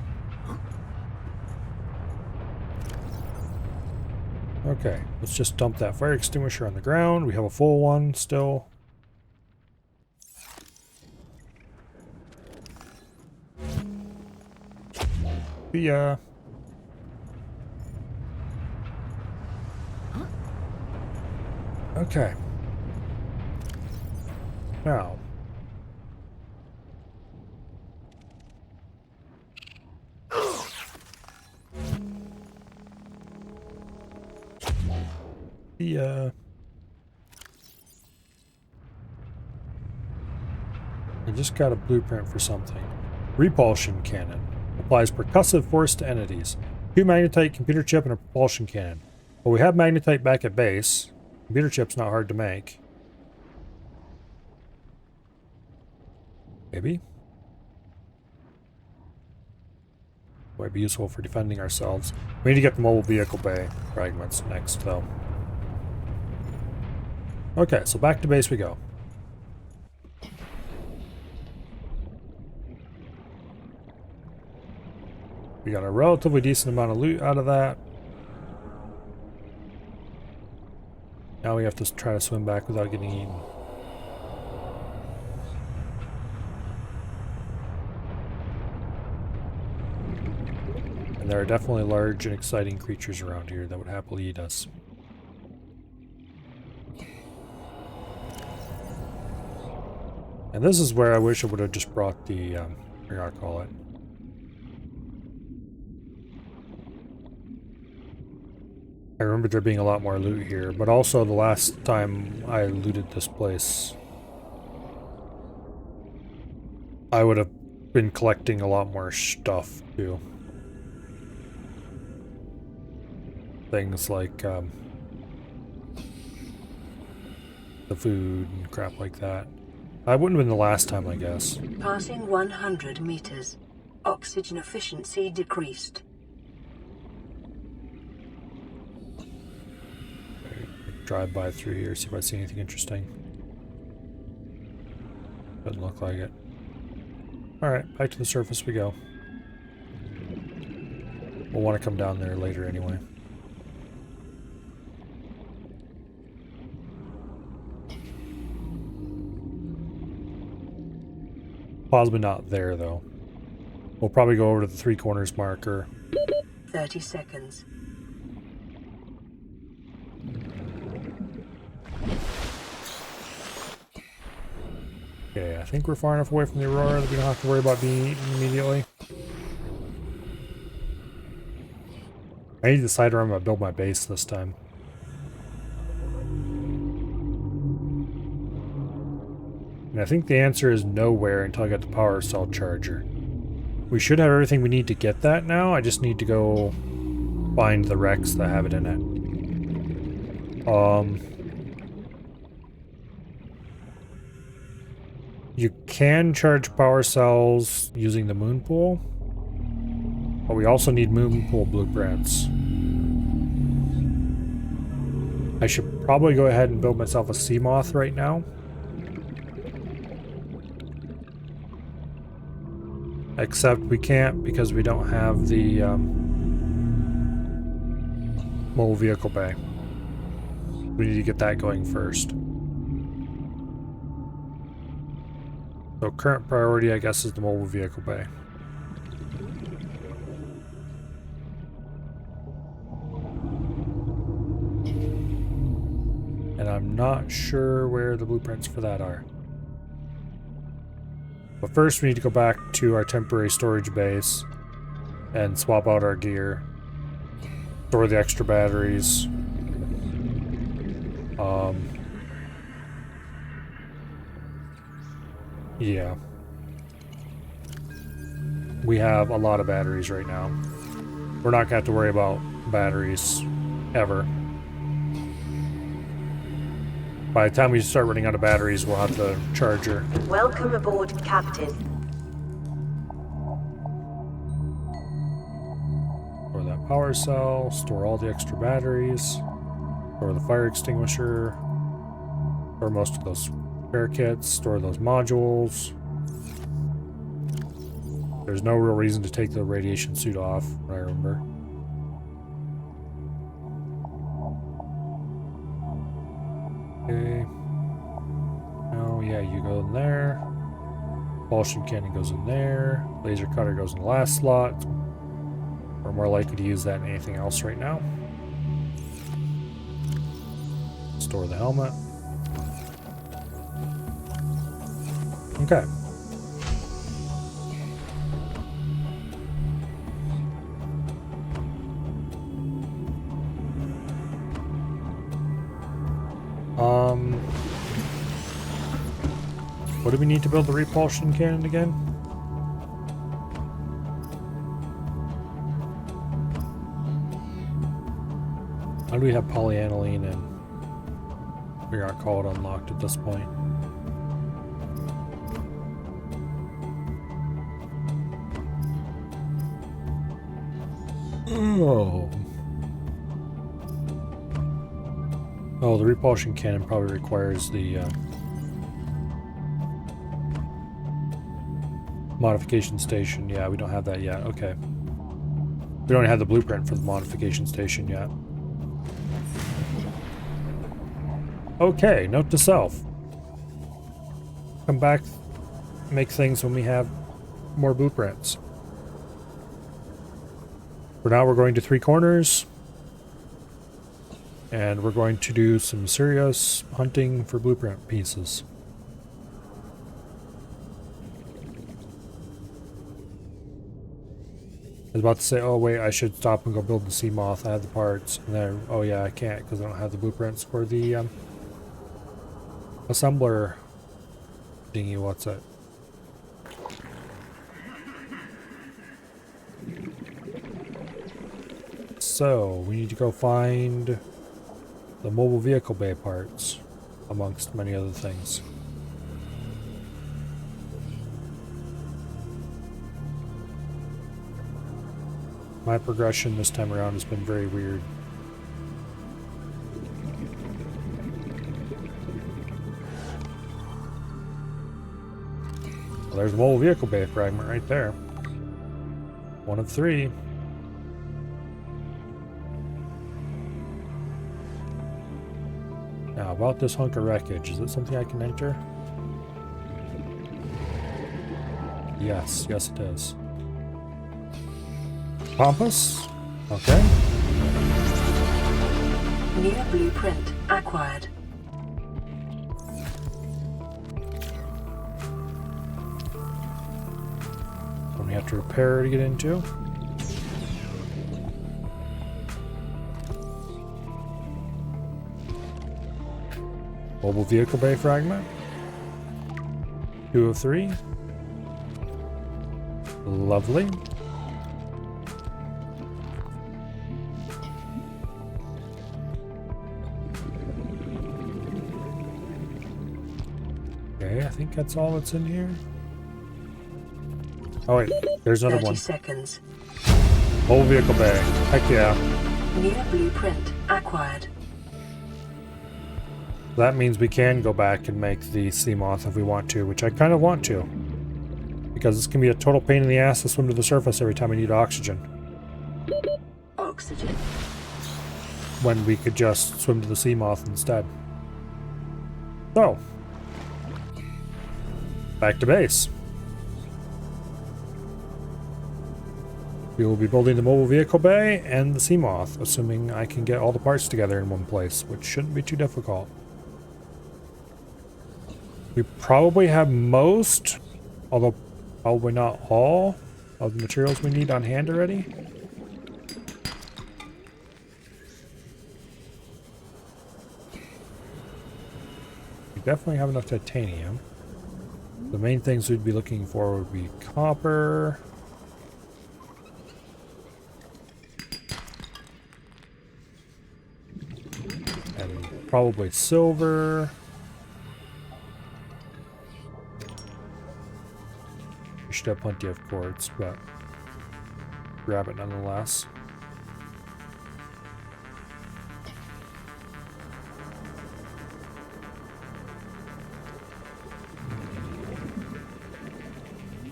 Okay, let's just dump that fire extinguisher on the ground. We have a full one still. Yeah. Okay. Now. I just got a blueprint for something. Repulsion cannon. Applies percussive force to entities. 2 magnetite computer chip and a propulsion cannon. Well, we have magnetite back at base. Computer chip's not hard to make. Maybe? Might be useful for defending ourselves. We need to get the mobile vehicle bay fragments next, though. Okay, so back to base we go. We got a relatively decent amount of loot out of that. Now we have to try to swim back without getting eaten. And there are definitely large and exciting creatures around here that would happily eat us. And this is where I wish I would have just brought the, what do I call it? I remember there being a lot more loot here, but also the last time I looted this place, I would have been collecting a lot more stuff too. Things like the food and crap like that. I wouldn't have been the last time, I guess. Passing 100 meters. Oxygen efficiency decreased. Drive by through here, see if I see anything interesting. Doesn't look like it. Alright, back to the surface we go. We'll want to come down there later anyway. Possibly not there, though. We'll probably go over to the 3 corners marker. 30 seconds. Okay, I think we're far enough away from the Aurora that we don't have to worry about being eaten immediately. I need to decide where I'm going to build my base this time. And I think the answer is nowhere until I get the power cell charger. We should have everything we need to get that now. I just need to go find the wrecks that have it in it. You can charge power cells using the moon pool, but we also need moon pool blueprints. I should probably go ahead and build myself a Seamoth right now. Except we can't because we don't have the mobile vehicle bay. We need to get that going first. So current priority, I guess, is the mobile vehicle bay. I'm not sure where the blueprints for that are. But first we need to go back to our temporary storage base and swap out our gear. Store the extra batteries. Yeah. We have a lot of batteries right now. We're not going to have to worry about batteries ever. By the time we start running out of batteries, we'll have the charger. Welcome aboard, Captain. Store that power cell, store all the extra batteries, store the fire extinguisher, store most of those spare kits, store those modules. There's no real reason to take the radiation suit off, I remember. Okay. Oh yeah, you go in there. Propulsion cannon goes in there. Laser cutter goes in the last slot. We're more likely to use that than anything else right now. Store the helmet. Okay. What do we need to build the repulsion cannon again? How do we have polyaniline and we aren't called unlocked at this point? Oh, the repulsion cannon probably requires the modification station. Yeah, we don't have that yet. Okay. We don't have the blueprint for the modification station yet. Okay, note to self. Come back, make things when we have more blueprints. For now, we're going to Three Corners. And we're going to do some serious hunting for blueprint pieces. I was about to say, oh wait, I should stop and go build the Seamoth. I have the parts. And then, oh yeah, I can't because I don't have the blueprints for the assembler thingy. What's it? So, we need to go find the mobile vehicle bay parts, amongst many other things. My progression this time around has been very weird. Well, there's a mobile vehicle bay fragment right there. One of 3. Now, about this hunk of wreckage, is it something I can enter? Yes, yes it is. Pampas? Okay. New blueprint acquired. Don't we have to repair to get into? Mobile vehicle bay fragment. 2 of 3. Lovely. Okay, I think that's all that's in here. Oh wait, there's another 30 one. seconds. Mobile vehicle bay. Heck yeah. New blueprint acquired. That means we can go back and make the Seamoth if we want to, which I kind of want to. Because this can be a total pain in the ass to swim to the surface every time we need oxygen. Oxygen. When we could just swim to the Seamoth instead. So, back to base. We will be building the mobile vehicle bay and the Seamoth, assuming I can get all the parts together in one place, which shouldn't be too difficult. We probably have most, although probably not all, of the materials we need on hand already. We definitely have enough titanium. The main things we'd be looking for would be copper. And probably silver. We should have plenty of quartz, but grab it nonetheless.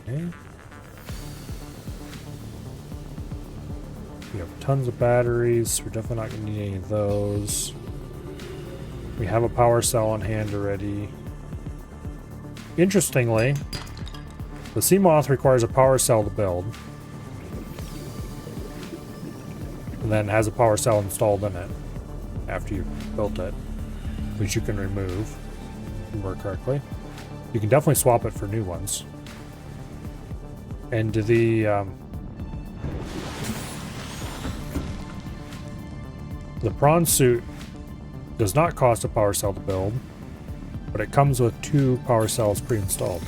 Okay. We have tons of batteries. We're definitely not going to need any of those. We have a power cell on hand already. Interestingly, the Seamoth requires a power cell to build. And then has a power cell installed in it after you've built it, which you can remove if you work correctly. You can definitely swap it for new ones. And the prawn suit does not cost a power cell to build, but it comes with 2 power cells pre-installed.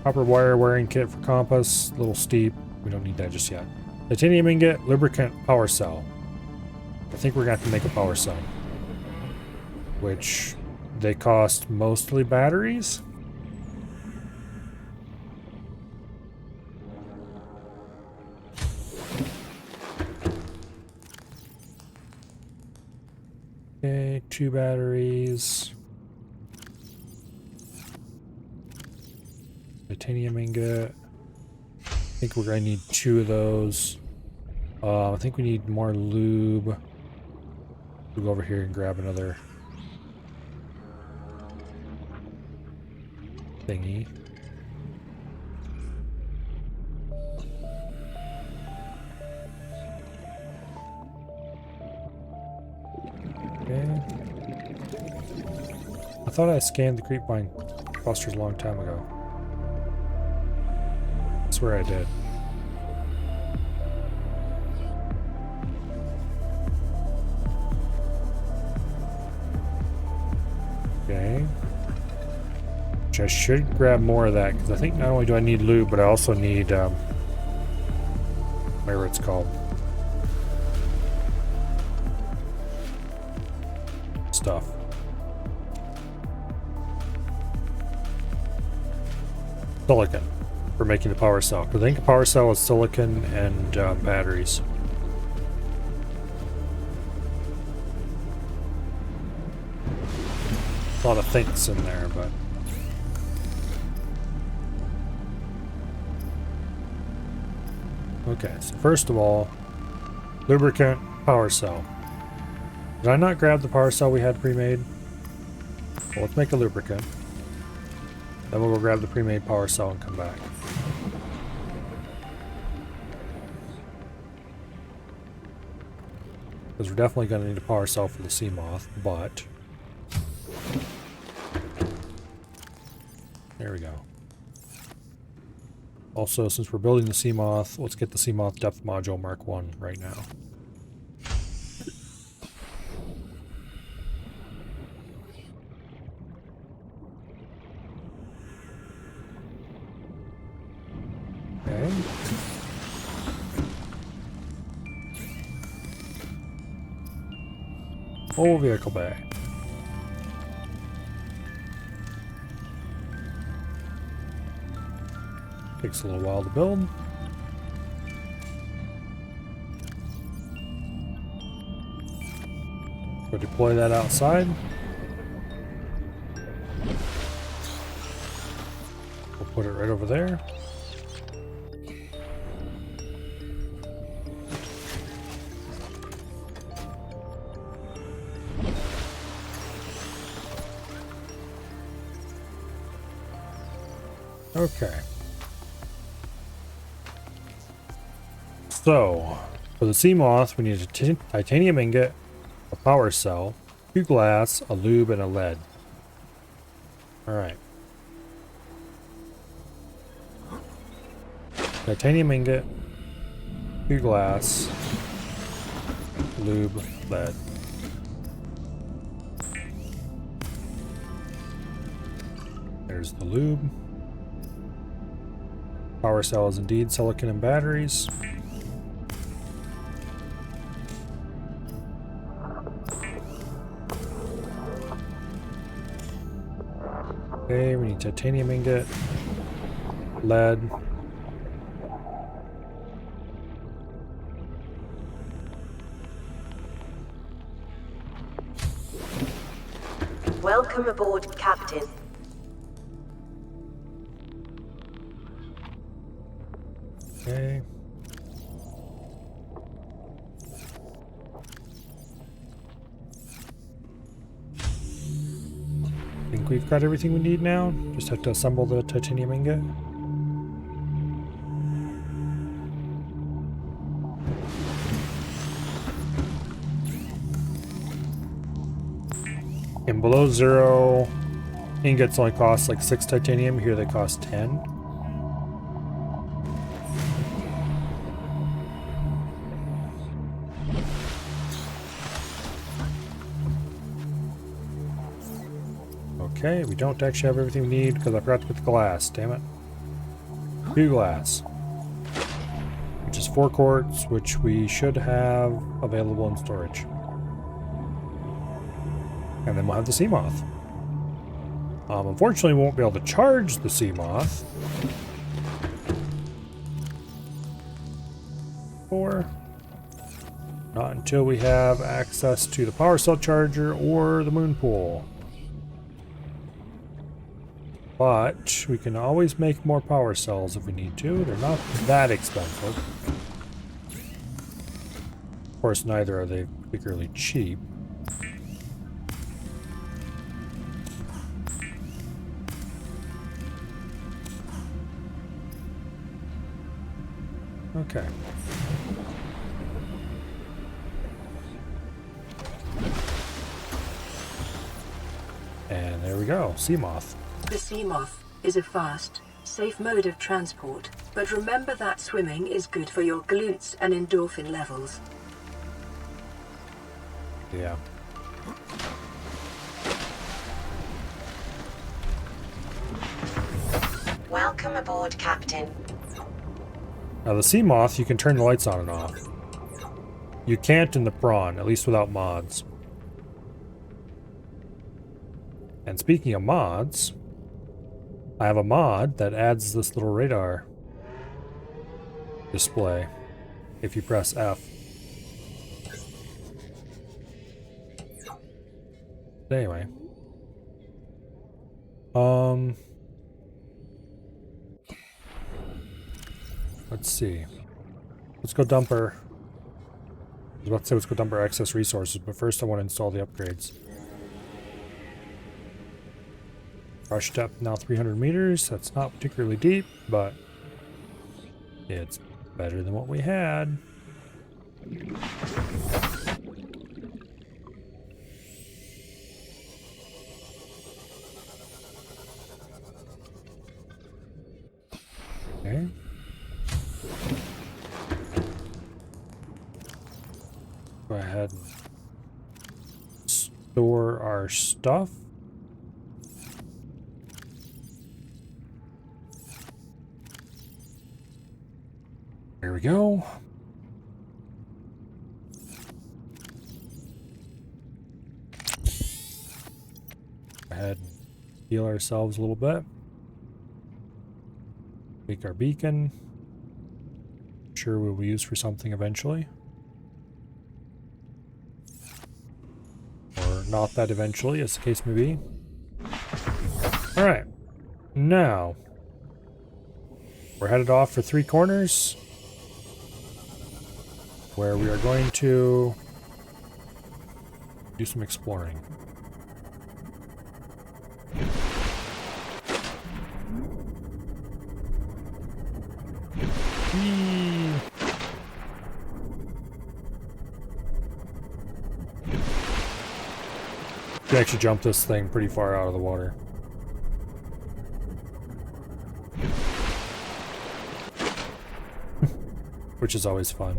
Copper wire wiring kit for compass, a little steep. We don't need that just yet. Titanium ingot, lubricant, power cell. I think we're going to have to make a power cell, which they cost mostly batteries. Okay, 2 batteries. Titanium ingot. I think we're going to need 2 of those. I think we need more lube. We'll go over here and grab another thingy. Okay. I thought I scanned the creepvine clusters a long time ago. I swear I did. Okay. Which I should grab more of that, because I think not only do I need lube, but I also need, whatever it's called. Stuff. Silicon for making the power cell. Because I think a power cell is silicon and batteries. A lot of thinks in there, but okay, so first of all, lubricant, power cell. Did I not grab the power cell we had pre-made? Well, let's make a lubricant. Then we'll go grab the pre-made power cell and come back. Because we're definitely going to need a power cell for the Seamoth, but there we go. Also, since we're building the Seamoth, let's get the Seamoth Depth Module Mark 1 right now. Okay. Full vehicle bay. Takes a little while to build. We'll deploy that outside. We'll put it right over there. Okay. So, for the Seamoth, we need a titanium ingot, a power cell, 2 glass, a lube, and a lead. Alright. Titanium ingot, 2 glass, lube, lead. There's the lube. Power cell is indeed silicon and batteries. Okay, we need titanium ingot, lead. Welcome aboard, Captain. Okay. I think we've got everything we need now. Just have to assemble the titanium ingot. In below zero, ingots only cost like 6 titanium. Here they cost 10. Okay, we don't actually have everything we need because I forgot to get the glass. Damn it. 2 glass. Which is 4 quartz, which we should have available in storage. And then we'll have the Seamoth. Unfortunately, we won't be able to charge the Seamoth. Or not until we have access to the power cell charger or the moon pool. But we can always make more power cells if we need to. They're not that expensive. Of course, neither are they particularly cheap. Okay. And there we go, Seamoth. The Seamoth is a fast, safe mode of transport, but remember that swimming is good for your glutes and endorphin levels. Yeah. Welcome aboard, Captain. Now the Seamoth, you can turn the lights on and off. You can't in the Prawn, at least without mods. And speaking of mods, I have a mod that adds this little radar display if you press F. Anyway. Let's see. Let's go dump our... I was about to say let's go dump our excess resources, but first I want to install the upgrades. Rush depth now 300 meters. That's not particularly deep, but it's better than what we had. Okay. Go ahead and store our stuff. There we go. Go ahead and heal ourselves a little bit. Take our beacon. I'm sure we will use for something eventually. Or not that eventually, as the case may be. Alright. Now, we're headed off for Three Corners, where we are going to do some exploring. Whee! You can actually jump this thing pretty far out of the water. which is always fun.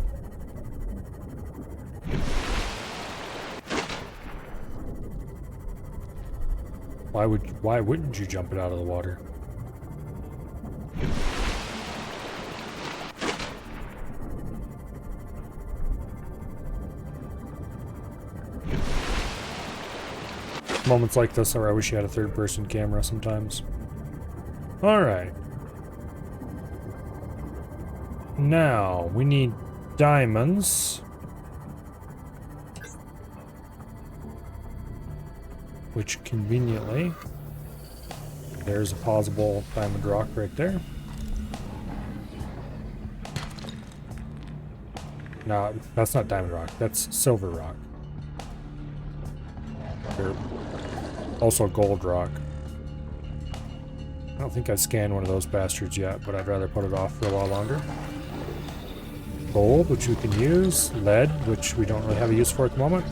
Why wouldn't you jump it out of the water? Moments like this are I wish you had a third-person camera sometimes. Alright. Now, we need diamonds. Which conveniently, there's a possible diamond rock right there. No, that's not diamond rock, that's silver rock. There. Also gold rock. I don't think I've scanned one of those bastards yet, but I'd rather put it off for a while longer. Gold, which we can use. Lead, which we don't really have a use for at the moment.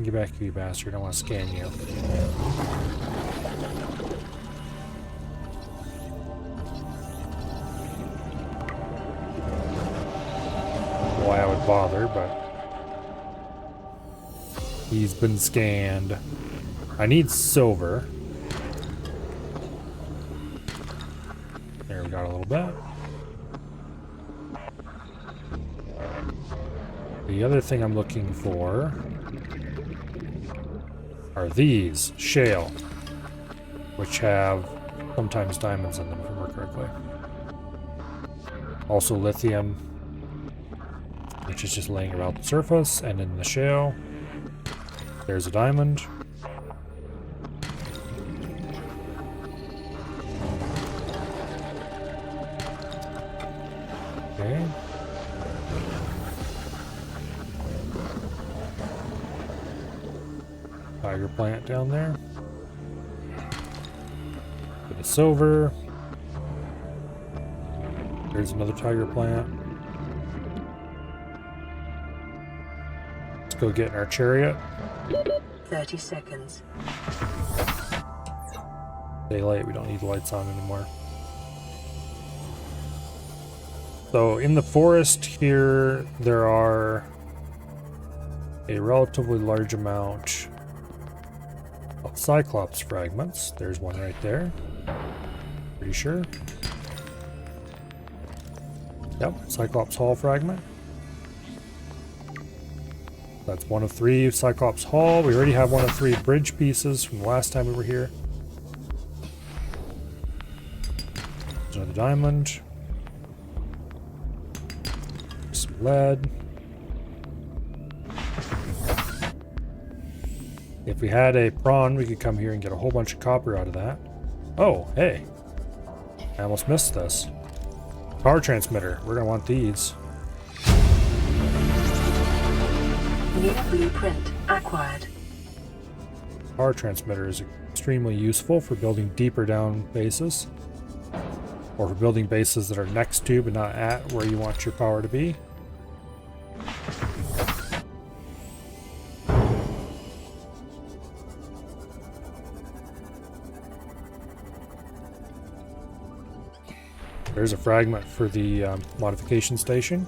Get back here, you bastard. I want to scan you. Why I would bother, but he's been scanned. I need silver. There, we got a little bit. The other thing I'm looking for are these shale, which have sometimes diamonds in them, if I remember correctly. Also lithium, which is just laying around the surface, and in the shale, there's a diamond. Okay. Tiger plant down there. Bit of silver. There's another tiger plant. Let's go get in our chariot. 30 seconds. Daylight, we don't need lights on anymore. So in the forest here, there are a relatively large amount of Cyclops fragments. There's one right there. Pretty sure. Yep, Cyclops Hull fragment. That's one of 3 Cyclops Hull. We already have one of 3 bridge pieces from the last time we were here. There's another diamond. Some lead. If we had a prawn, we could come here and get a whole bunch of copper out of that. Oh, hey. I almost missed this. Power transmitter. We're gonna want these. New blueprint acquired. Power transmitter is extremely useful for building deeper down bases. Or for building bases that are next to but not at where you want your power to be. There's a fragment for the modification station.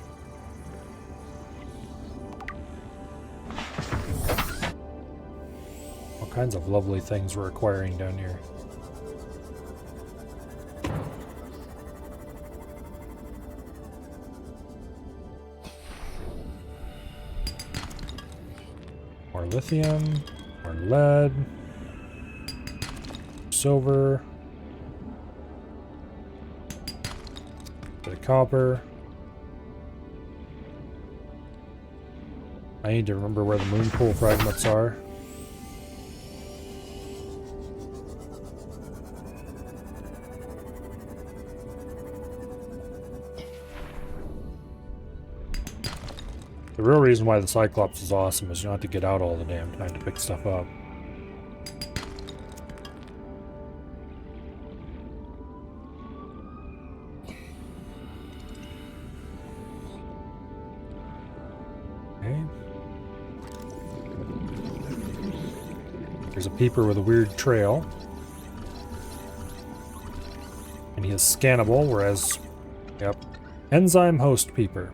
All kinds of lovely things we're acquiring down here. More lithium, more lead, silver. Bit of copper. I need to remember where the moon pool fragments are. The real reason why the Cyclops is awesome is you don't have to get out all the damn time to pick stuff up. There's a peeper with a weird trail. And he is scannable, whereas, yep, enzyme host peeper.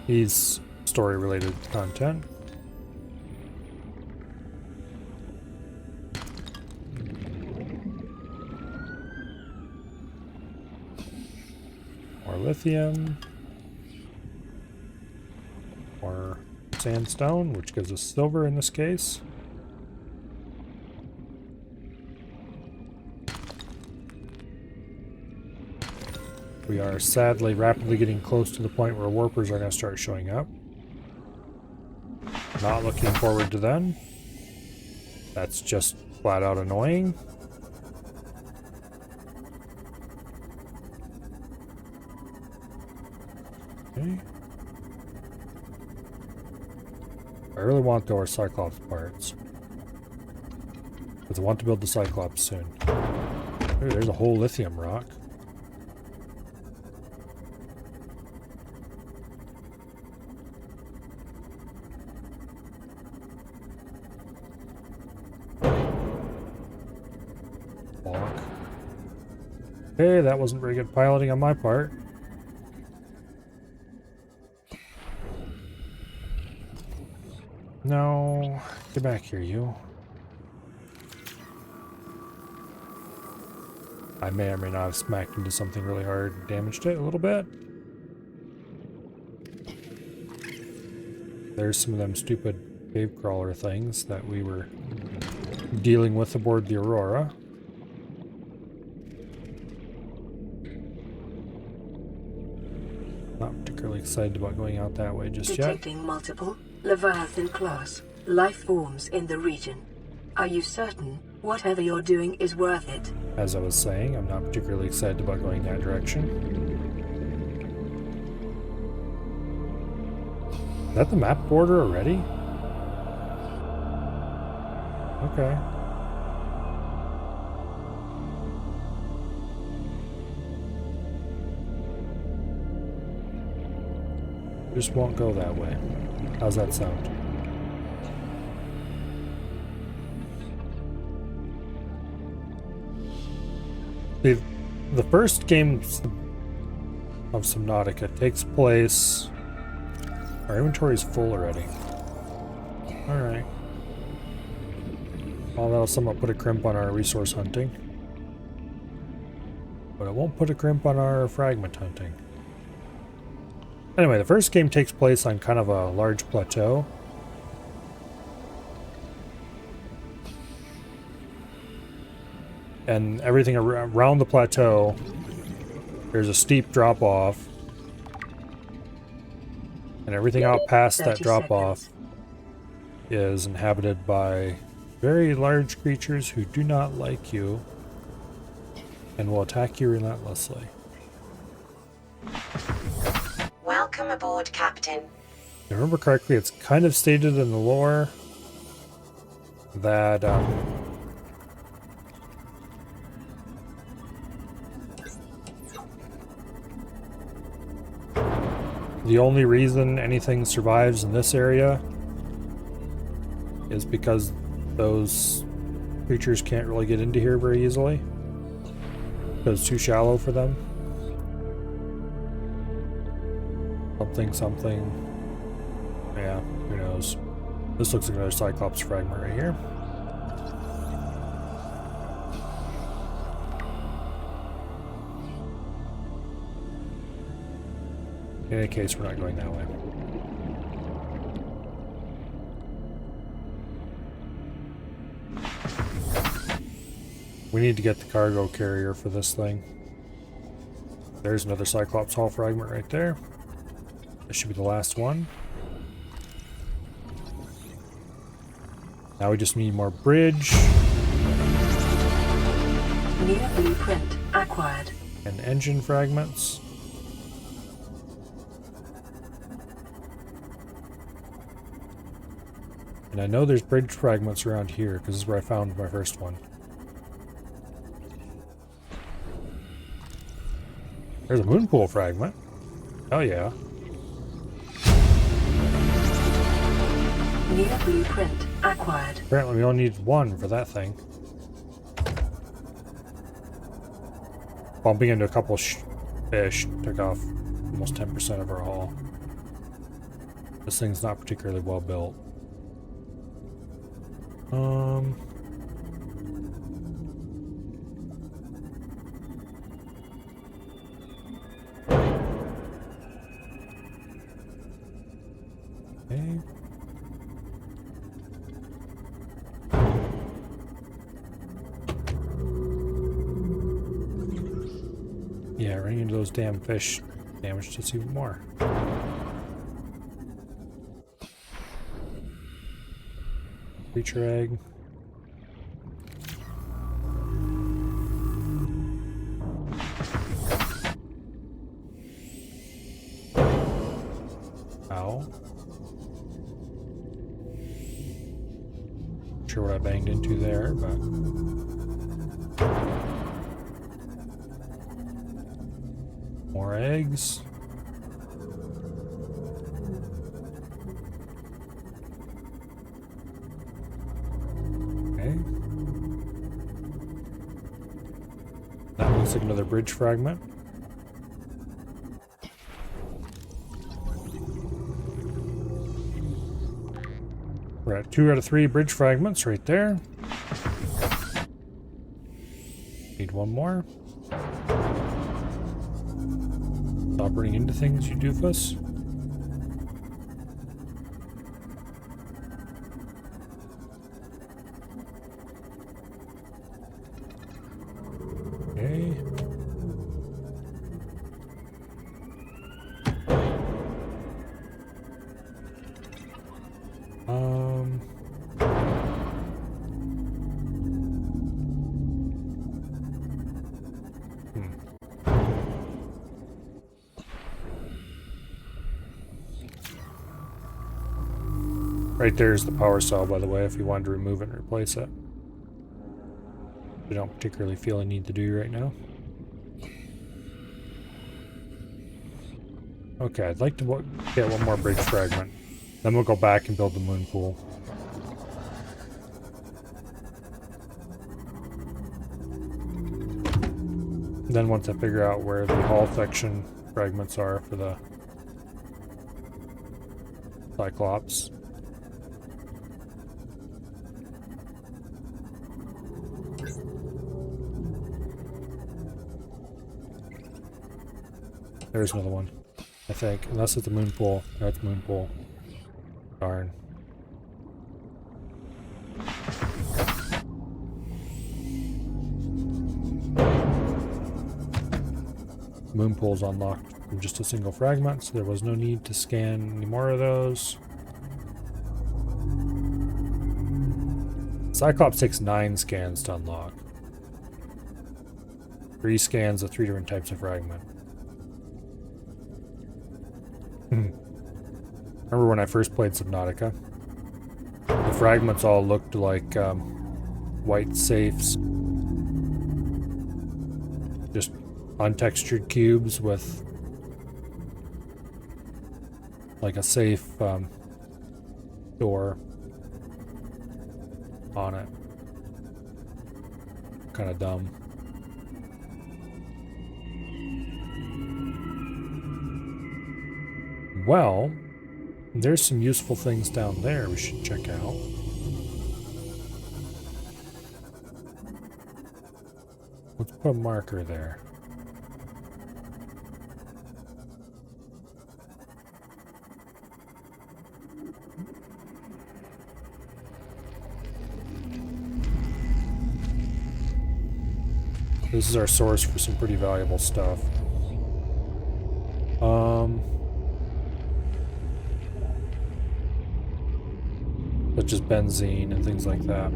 He's story-related content. More lithium. More sandstone, which gives us silver in this case. We are sadly rapidly getting close to the point where warpers are going to start showing up. Not looking forward to them. That's just flat out annoying. Okay. I really want our Cyclops parts. Because I want to build the Cyclops soon. Ooh, there's a whole lithium rock. Okay, that wasn't very good piloting on my part. No, get back here, you. I may or may not have smacked into something really hard and damaged it a little bit. There's some of them stupid cave crawler things that we were dealing with aboard the Aurora. Not particularly excited about going out that way just yet. Detecting multiple Leviathan-class life forms in the region. Are you certain whatever you're doing is worth it? As I was saying, I'm not particularly excited about going that direction. Is that the map border already? Okay. Just won't go that way. How's that sound? The first game of Subnautica takes place... Our inventory is full already. Alright. Well, that'll somewhat put a crimp on our resource hunting. But it won't put a crimp on our fragment hunting. Anyway, the first game takes place on kind of a large plateau. And everything around the plateau, there's a steep drop-off. And everything out past that drop-off is inhabited by very large creatures who do not like you and will attack you relentlessly. Welcome aboard, Captain. If I remember correctly, it's kind of stated in the lore that the only reason anything survives in this area is because those creatures can't really get into here very easily. Because it's too shallow for them. Something. Yeah, who knows. This looks like another Cyclops fragment right here. In any case, we're not going that way. We need to get the cargo carrier for this thing. There's another Cyclops hull fragment right there. This should be the last one. Now we just need more bridge. New blueprint acquired. And engine fragments. And I know there's bridge fragments around here, because this is where I found my first one. There's a moon pool fragment. Oh yeah. New blueprint acquired. Apparently we only need one for that thing. Bumping into a couple fish took off almost 10% of our haul. This thing's not particularly well built. Okay. Yeah, running into those damn fish damaged us even more. Creature egg. Ow. Not sure what I banged into there, but more eggs. Okay. That looks like another bridge fragment. We're at 2 out of 3 bridge fragments right there. Need one more. Stop running into things, you doofus. Okay. Right there's the power saw, by the way, if you wanted to remove it and replace it. We don't particularly feel a need to do right now. Okay, I'd like to get one more bridge fragment. Then we'll go back and build the moon pool. Then once I figure out where the hull section fragments are for the Cyclops. There's another one, I think. Unless it's the moon pool. No, it's moon pool. Darn. Moon pool's unlocked from just a single fragment, so there was no need to scan any more of those. Cyclops takes 9 scans to unlock. 3 scans of 3 different types of fragment. Remember when I first played Subnautica? The fragments all looked like white safes. Just untextured cubes with like a safe door on it. Kind of dumb. Well, there's some useful things down there we should check out. Let's put a marker there. This is our source for some pretty valuable stuff. Such as benzene and things like that.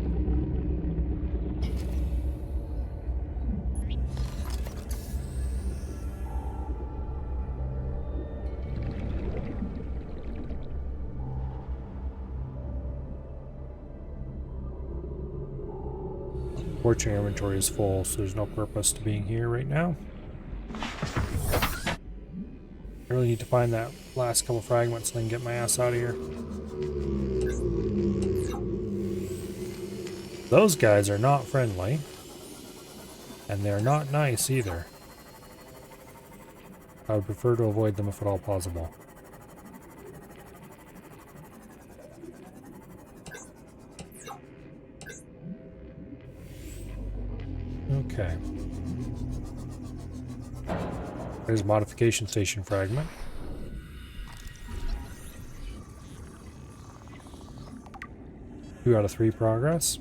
Fortunately, inventory is full, so there's no purpose to being here right now. I really need to find that last couple fragments and then get my ass out of here. Those guys are not friendly. And they're not nice either. I would prefer to avoid them if at all possible. Okay. There's a modification station fragment. Two out of 3 progress.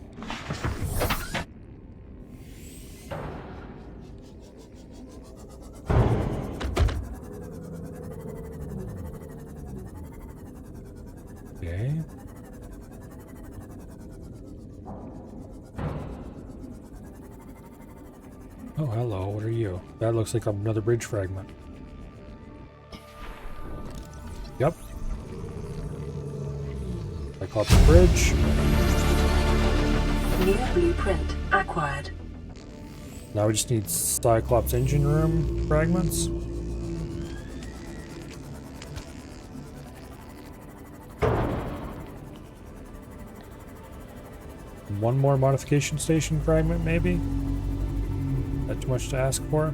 Okay. Oh, hello. What are you? That looks like another bridge fragment. Yep. Cyclops Bridge. New blueprint acquired. Now we just need Cyclops engine room fragments. One more modification station fragment, maybe? That too much to ask for?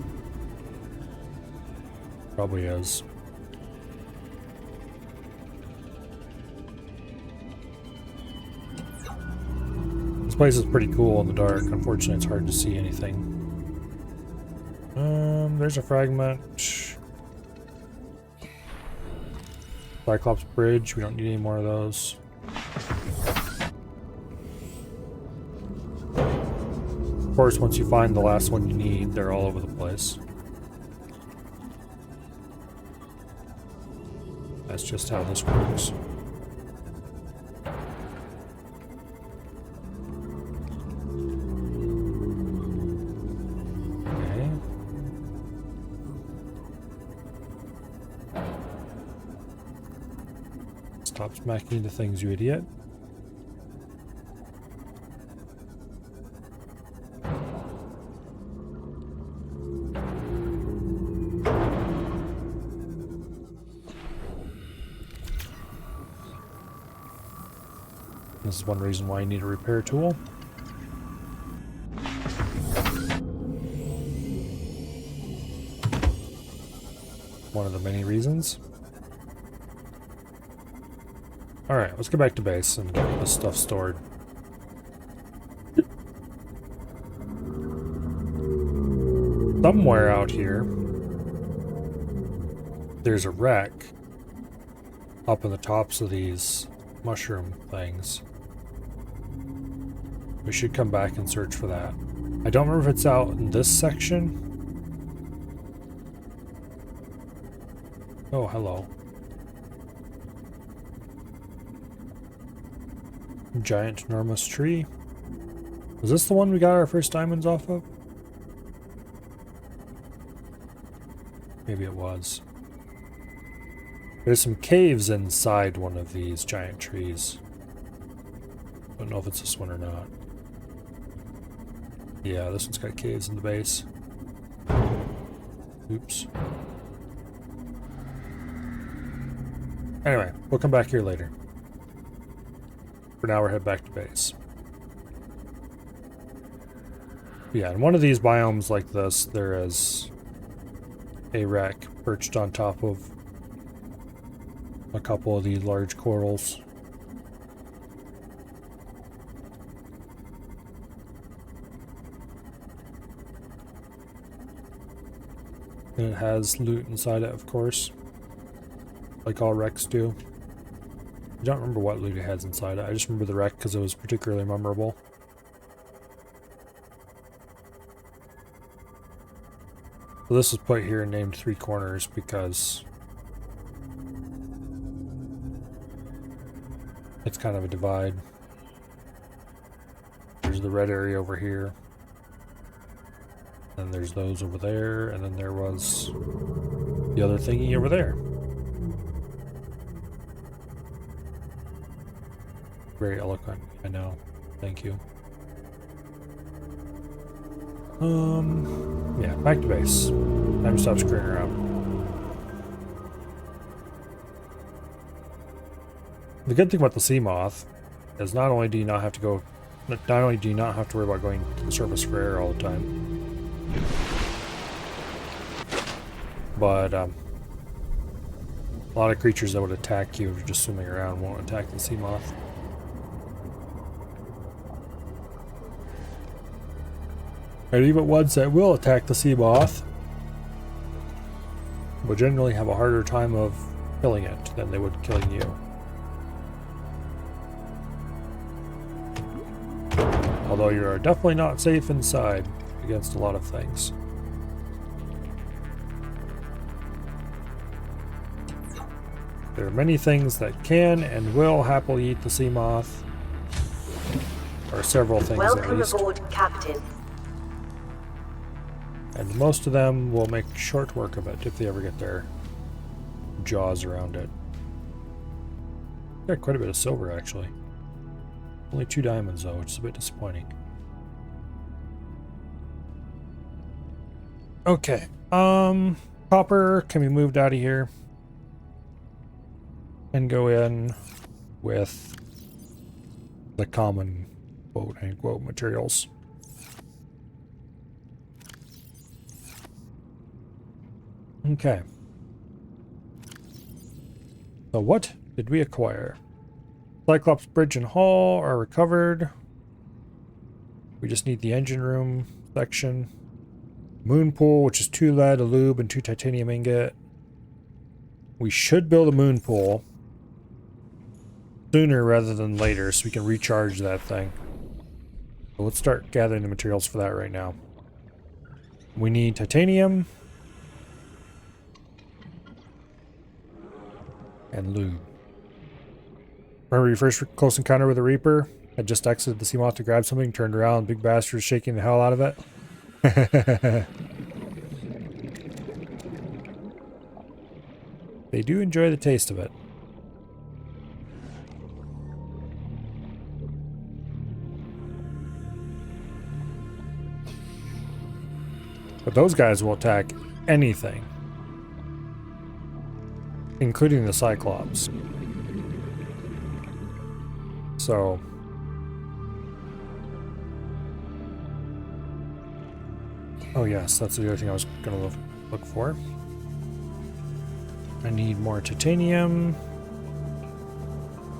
Probably is. This place is pretty cool in the dark. Unfortunately, it's hard to see anything. There's a fragment. Cyclops Bridge. We don't need any more of those. Of course, once you find the last one you need, they're all over the place. That's just how this works. Okay. Stop smacking into things, you idiot. This is one reason why you need a repair tool. One of the many reasons. Alright, let's get back to base and get this stuff stored. Somewhere out here, there's a wreck up in the tops of these mushroom things. We should come back and search for that. I don't remember if it's out in this section. Oh, hello. Giant enormous tree. Was this the one we got our first diamonds off of? Maybe it was. There's some caves inside one of these giant trees. Don't know if it's this one or not. Yeah, this one's got caves in the base. Oops. Anyway, we'll come back here later. For now, we're headed back to base. Yeah, in one of these biomes like this, there is a wreck perched on top of a couple of these large corals. And it has loot inside it, of course. Like all wrecks do. I don't remember what loot it has inside it. I just remember the wreck because it was particularly memorable. So this is put here named Three Corners because it's kind of a divide. There's the red area over here. And there's those over there, and then there was the other thingy over there. Very eloquent, I know. Thank you. Yeah, back to base. Time to stop screwing around. The good thing about the Seamoth is not only do you not have to go Not only do you not have to worry about going to the surface for air all the time, but a lot of creatures that would attack you if you're just swimming around won't attack the sea moth. And even ones that will attack the sea moth will generally have a harder time of killing it than they would killing you. Although you are definitely not safe inside against a lot of things. There are many things that can and will happily eat the sea moth. Or several things at Welcome least. aboard, Captain. And most of them will make short work of it if they ever get their jaws around it. Got quite a bit of silver actually. Only 2 diamonds though, which is a bit disappointing. Okay. Copper can be moved out of here. And go in with the common quote unquote materials. Okay. So what did we acquire? Cyclops Bridge and Hull are recovered. We just need the engine room section. Moon pool, which is 2 lead, a lube, and 2 titanium ingot. We should build a moon pool sooner rather than later so we can recharge that thing. So let's start gathering the materials for that right now. We need titanium and lube. Remember your first close encounter with the Reaper? I just exited the sea moth to grab something, turned around, big bastard was shaking the hell out of it. They do enjoy the taste of it. But those guys will attack anything, including the Cyclops. So oh yes, that's the other thing I was gonna look for. I need more titanium.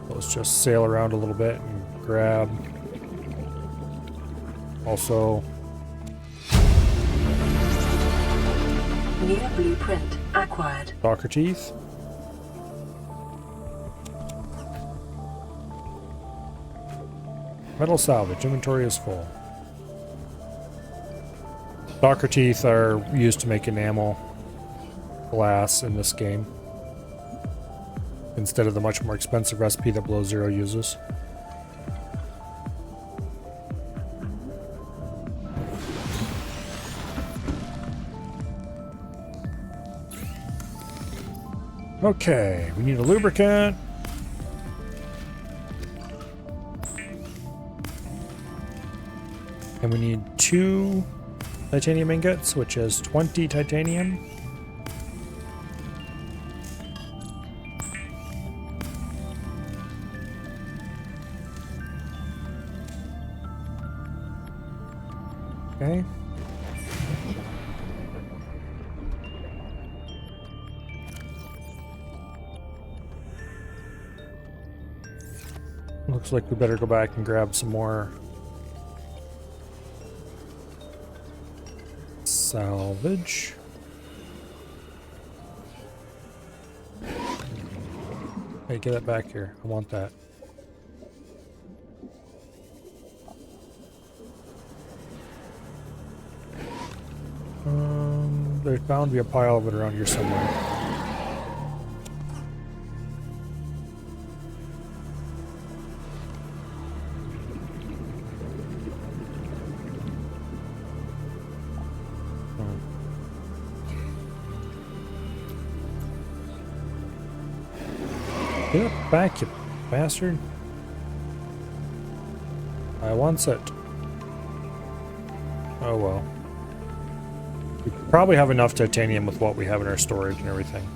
Let's just sail around a little bit and grab. Also, New blueprint acquired. Stalker teeth. Metal salvage. Inventory is full. Stalker teeth are used to make enamel glass in this game, instead of the much more expensive recipe that Below Zero uses. Okay, we need a lubricant. And we need 2 titanium ingots, which is 20 titanium. Okay. Looks like we better go back and grab some more salvage. Hey, get that back here. I want that. There's bound to be a pile of it around here somewhere. Get it back, you bastard. I want it. Oh well. We probably have enough titanium with what we have in our storage and everything.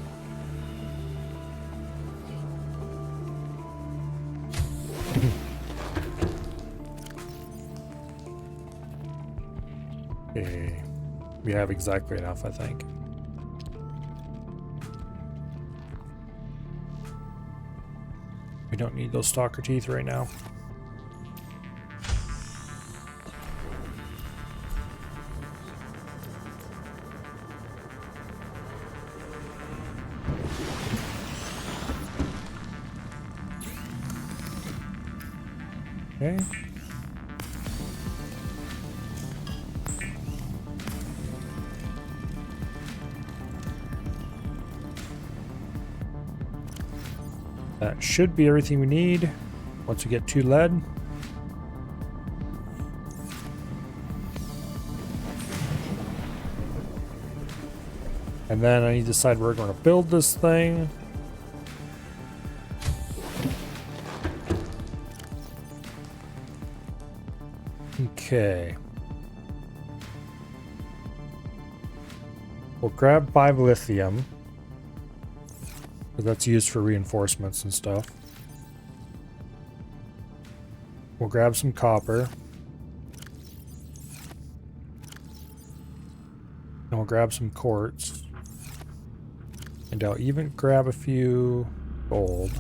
Okay. We have exactly enough, I think. We don't need those stalker teeth right now. Okay. That should be everything we need once we get 2 lead. And then I need to decide where we're going to build this thing. Okay. We'll grab 5 lithium. That's used for reinforcements and stuff. We'll grab some copper. And we'll grab some quartz. And I'll even grab a few gold.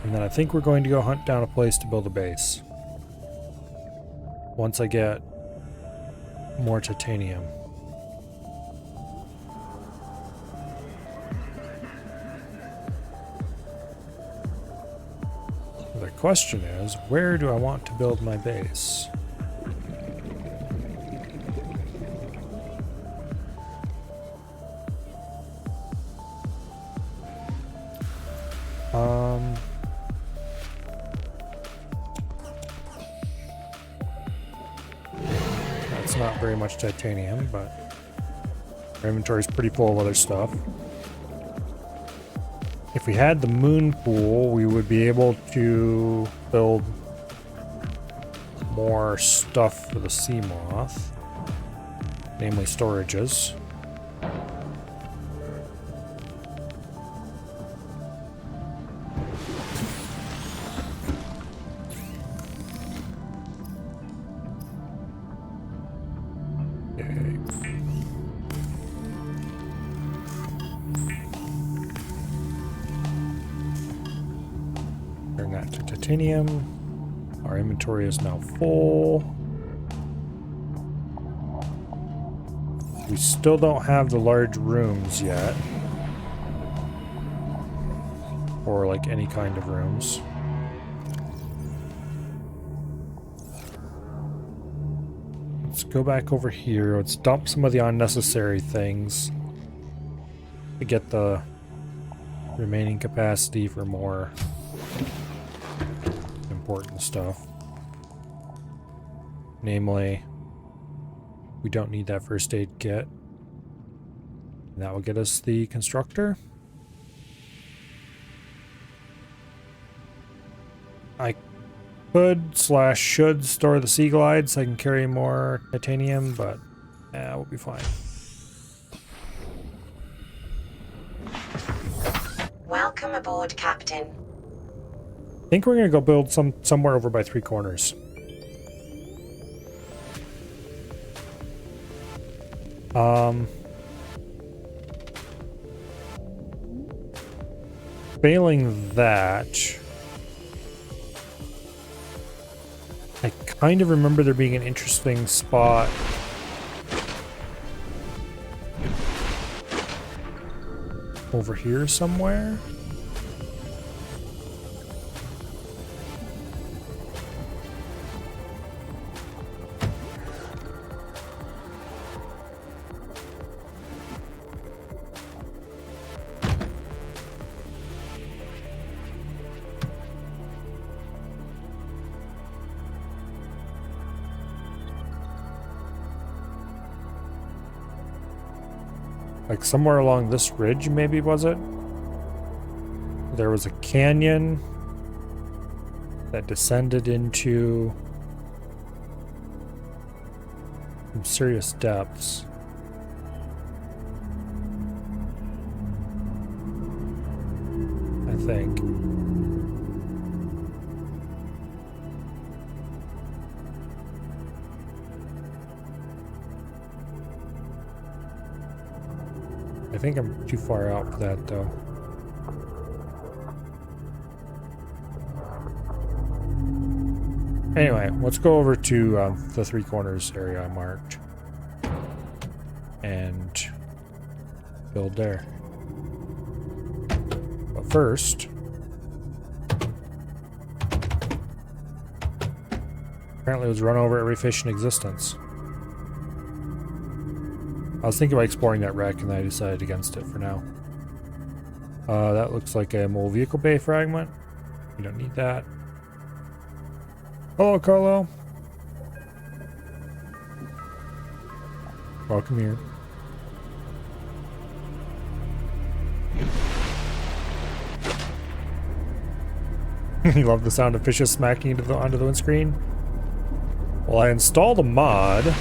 And then I think we're going to go hunt down a place to build a base. Once I get more titanium. The question is, where do I want to build my base? That's not very much titanium, but our inventory is pretty full of other stuff. If we had the moon pool, we would be able to build more stuff for the sea moth, namely storages. Titanium. Our inventory is now full. We still don't have the large rooms yet. Or like any kind of rooms. Let's go back over here. Let's dump some of the unnecessary things to get the remaining capacity for more important stuff. Namely, we don't need that first aid kit. And that will get us the constructor. I could / should store the Sea Glide so I can carry more titanium, but we'll be fine. Welcome aboard, Captain. I think we're gonna go build somewhere over by 3 Corners. Failing that, I kind of remember there being an interesting spot over here somewhere. Like somewhere along this ridge, maybe, was it? There was a canyon that descended into some serious depths. I think. I think I'm too far out for that, though. Anyway, let's go over to the Three Corners area I marked. And build there. But first, apparently it was run over every fish in existence. I was thinking about exploring that wreck and I decided against it for now. That looks like a mole vehicle bay fragment. We don't need that. Hello, Carlo. Welcome here. You love the sound of fishes smacking onto the windscreen? Well, I installed a mod.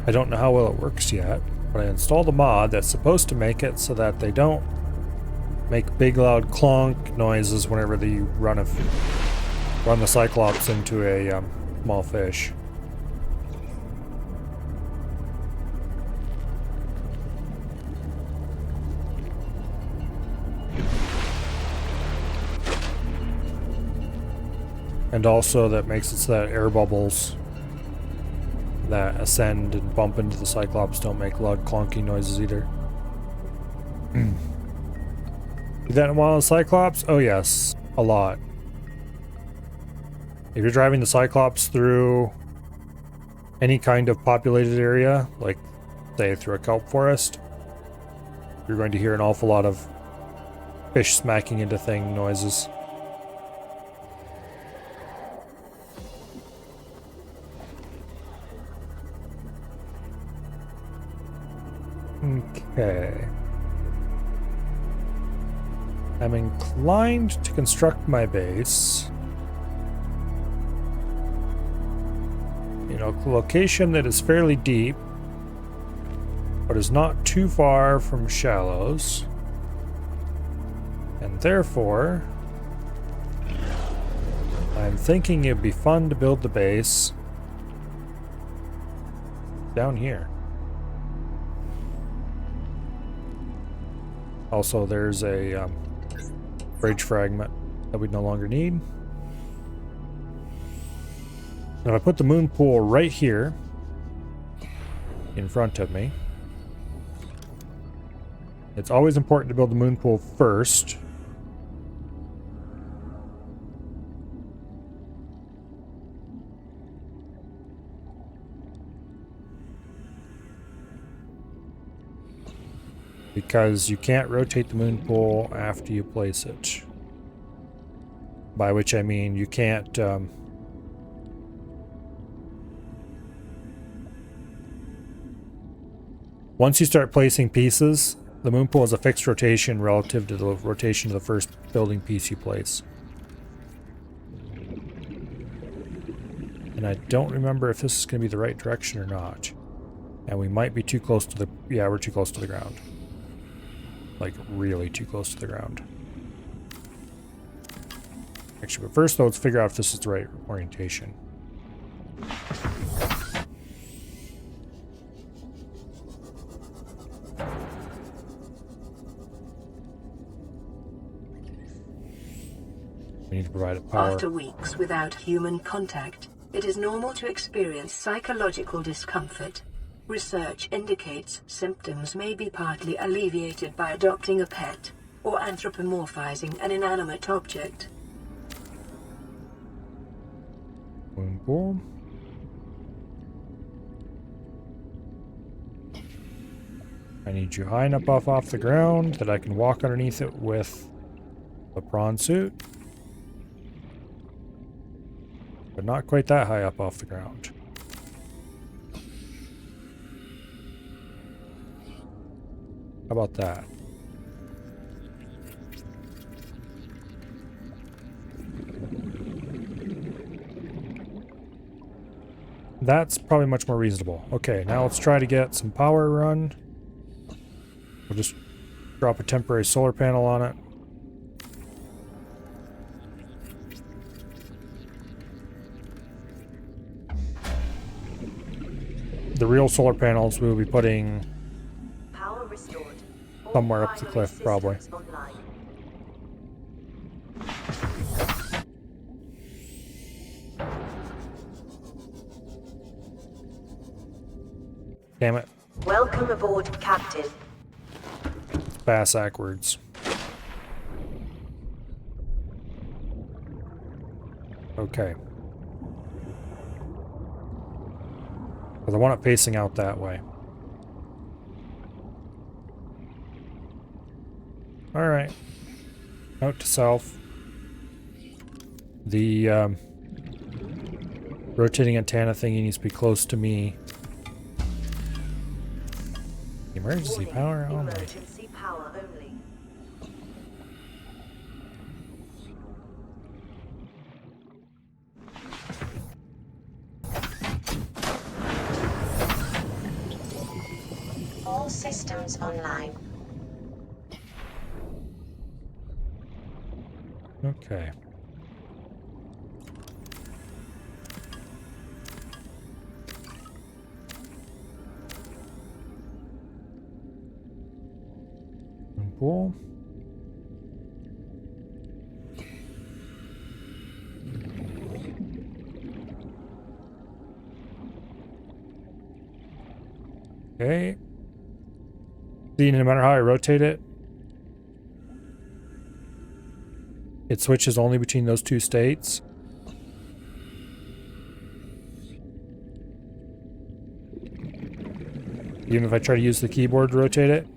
I don't know how well it works yet, but I installed a mod that's supposed to make it so that they don't make big loud clonk noises whenever they run the Cyclops into a small fish. And also that makes it so that air bubbles that ascend and bump into the Cyclops don't make loud clonky noises either. Do that in while in Cyclops? Oh yes, a lot. If you're driving the Cyclops through any kind of populated area, like say through a kelp forest, you're going to hear an awful lot of fish smacking into thing noises. Okay. I'm inclined to construct my base in a location that is fairly deep, but is not too far from shallows. And therefore, I'm thinking it'd be fun to build the base down here. Also, there's a bridge fragment that we no longer need. Now, if I put the moon pool right here in front of me, it's always important to build the moon pool first. Because you can't rotate the moon pool after you place it. By which I mean you can't once you start placing pieces, the moon pool is a fixed rotation relative to the rotation of the first building piece you place. And I don't remember if this is going to be the right direction or not. And we might be too close to the... Yeah, we're too close to the ground. Like, really too close to the ground. Actually, but first, though, let's figure out if this is the right orientation. We need to provide a power. After weeks without human contact, it is normal to experience psychological discomfort. Research indicates symptoms may be partly alleviated by adopting a pet or anthropomorphizing an inanimate object. Boom, boom. I need you high enough off the ground that I can walk underneath it with the prawn suit. But not quite that high up off the ground. How about that? That's probably much more reasonable. Okay, now let's try to get some power run. We'll just drop a temporary solar panel on it. The real solar panels we'll be putting Somewhere up the cliff, probably. Online. Damn it. Welcome aboard, Captain. Bass backwards. Okay. Because I want it facing out that way. Alright. Note to self. The rotating antenna thingy needs to be close to me. Emergency Warning, power only. Emergency power only. All systems online. Okay. Cool. Okay. See, no matter how I rotate it, it switches only between those two states. Even if I try to use the keyboard to rotate it.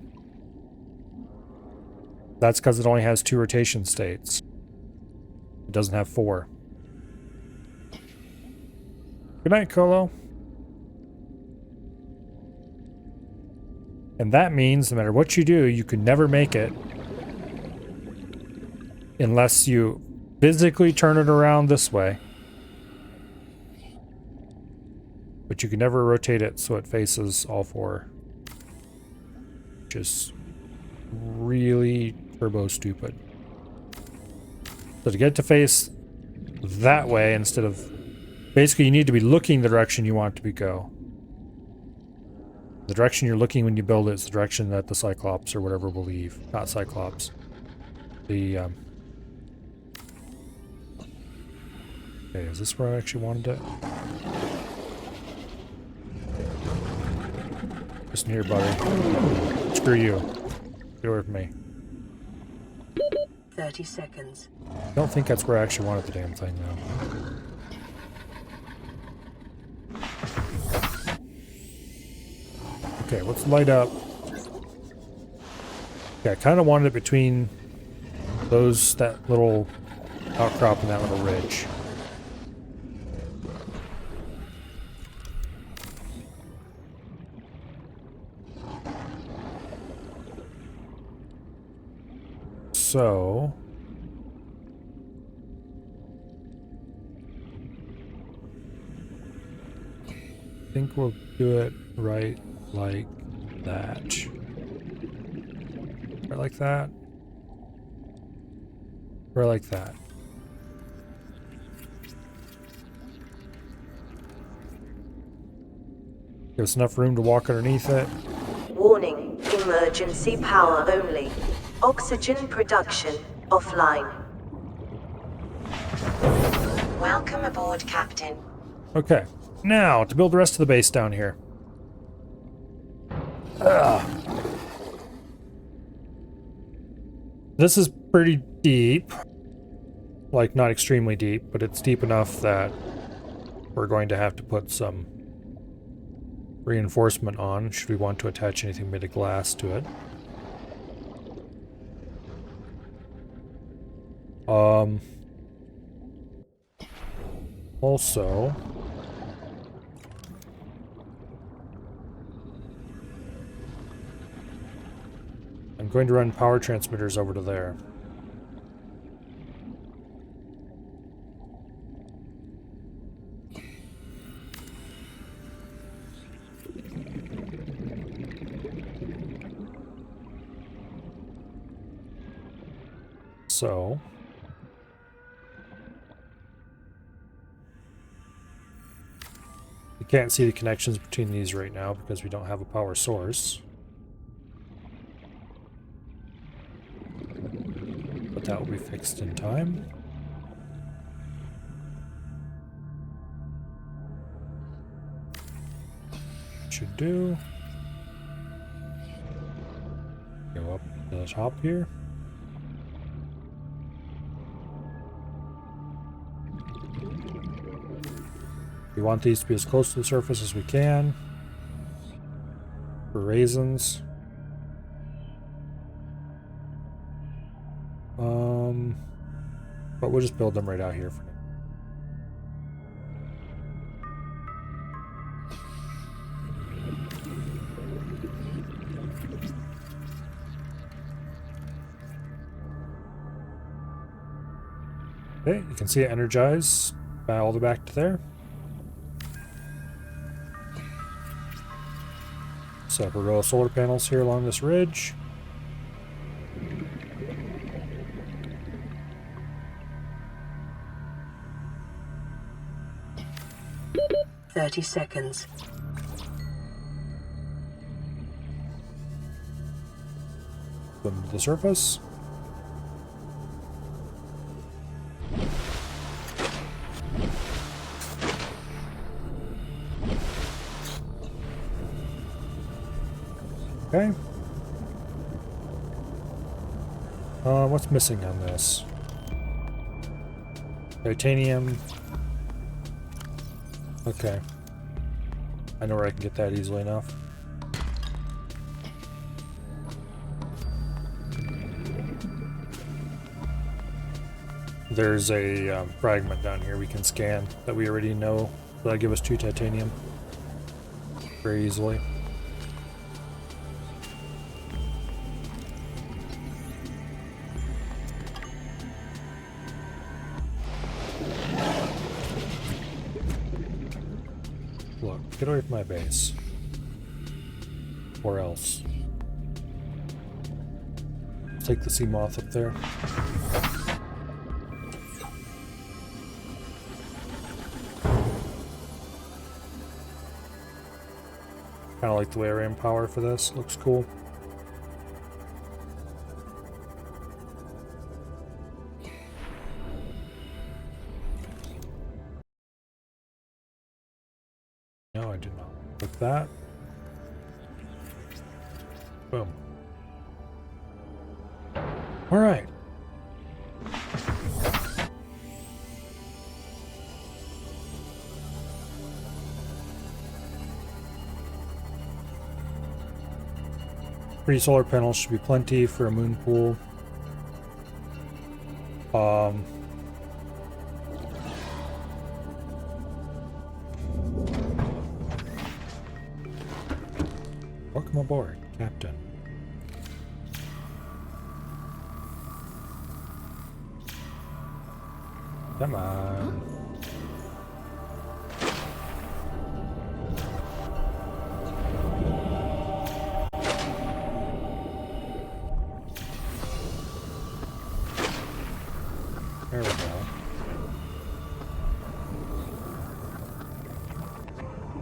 That's because it only has 2 rotation states. It doesn't have 4. Good night, Colo. And that means no matter what you do, you can never make it unless you physically turn it around this way. But you can never rotate it so it faces all 4. Which is really turbo stupid. So to get it to face that way instead of... Basically, you need to be looking the direction you want it to go. The direction you're looking when you build it is the direction that the Cyclops or whatever will leave. Not Cyclops. The, Okay, is this where I actually wanted it? Listen here, buddy. Screw you. Get away from me. 30 seconds. I don't think that's where I actually wanted the damn thing, though. Okay, let's light up. Yeah, I kind of wanted it between that little outcrop and that little ridge. So... I think we'll do it right like that. Right like that. Right like that. Give us enough room to walk underneath it. Warning, emergency power only. Oxygen production offline. Welcome aboard, Captain. Okay, now to build the rest of the base down here. This is pretty deep. Like, not extremely deep, but it's deep enough that we're going to have to put some reinforcement on should we want to attach anything made of glass to it. Also, I'm going to run power transmitters over to there. So, we can't see the connections between these right now because we don't have a power source. that will be fixed in time. Should do. Go up to the top here. We want these to be as close to the surface as we can for raisins. But we'll just build them right out here for now. Okay, you can see it energized all the way back to there. Set up a row of solar panels here along this ridge. "30 seconds. Swim to the surface. Okay. What's missing on this? Titanium. Okay. I know where I can get that easily enough. There's a fragment down here we can scan that we already know. That'll give us 2 titanium very easily. Look, get away from my base. Or else. Take the sea moth up there. Kind of like the way I ran power for this. Looks cool. No, I did not. Like that. Boom. All right. Three solar panels should be plenty for a moon pool. Welcome aboard, Captain. Come on. There we go.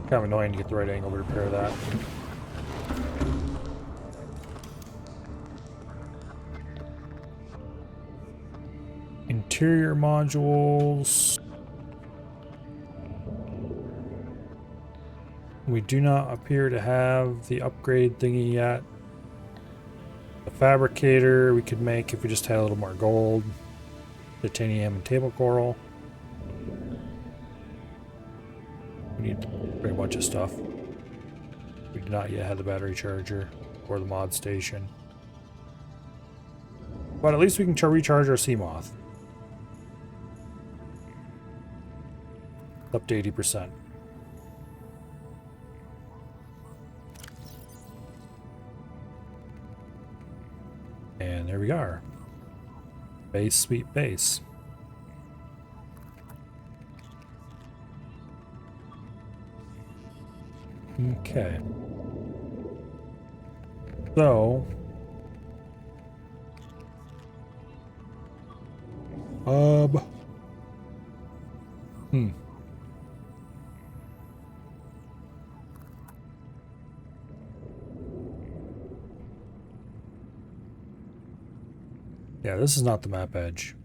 Kind of annoying to get the right angle to repair that. Interior modules. We do not appear to have the upgrade thingy yet. The fabricator we could make if we just had a little more gold, titanium, and table coral. We need to bring a bunch of stuff. We do not yet have the battery charger or the mod station. But at least we can recharge our sea moth. Up to 80%. And there we are. Base, sweet base. Okay. So. Yeah, this is not the map edge.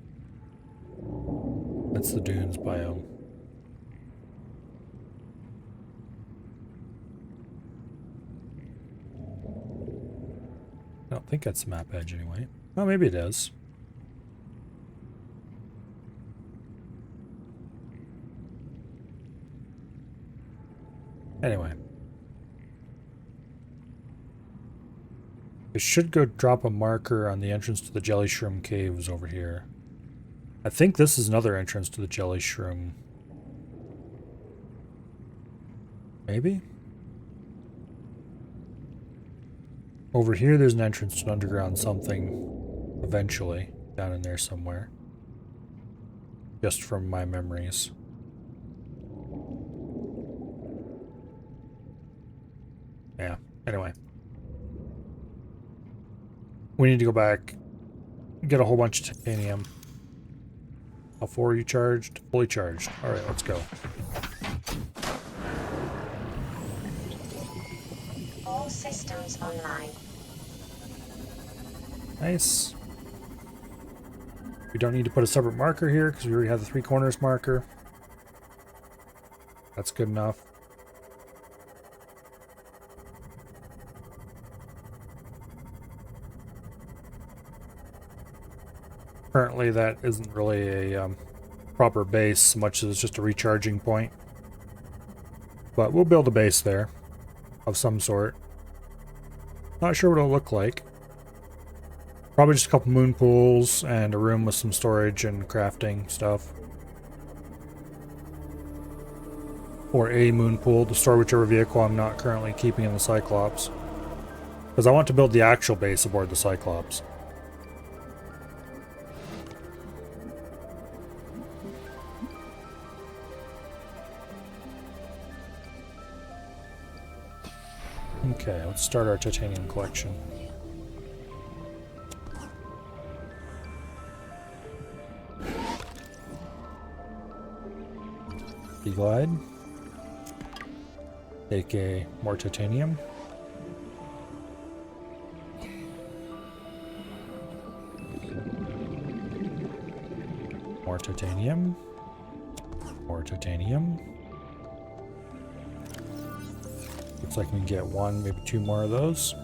That's the dunes biome. I don't think that's the map edge anyway. Oh, maybe it is. Anyway. It should go drop a marker on the entrance to the Jelly Shroom Caves over here. I think this is another entrance to the Jelly Shroom. Maybe? Over here there's an entrance to an underground something eventually, down in there somewhere. Just from my memories. Yeah, anyway. We need to go back, get a whole bunch of titanium. How full are you charged? Fully charged. Alright, let's go. All systems online. Nice. We don't need to put a separate marker here because we already have the 3 corners marker. That's good enough. Currently that isn't really a proper base so much as it's just a recharging point. But we'll build a base there of some sort. Not sure what it'll look like. Probably just a couple moon pools and a room with some storage and crafting stuff. Or a moon pool to store whichever vehicle I'm not currently keeping in the Cyclops. Because I want to build the actual base aboard the Cyclops. Okay, let's start our titanium collection. Glide. Take more titanium. More titanium. More titanium. Looks like we can get 1, maybe 2 more of those.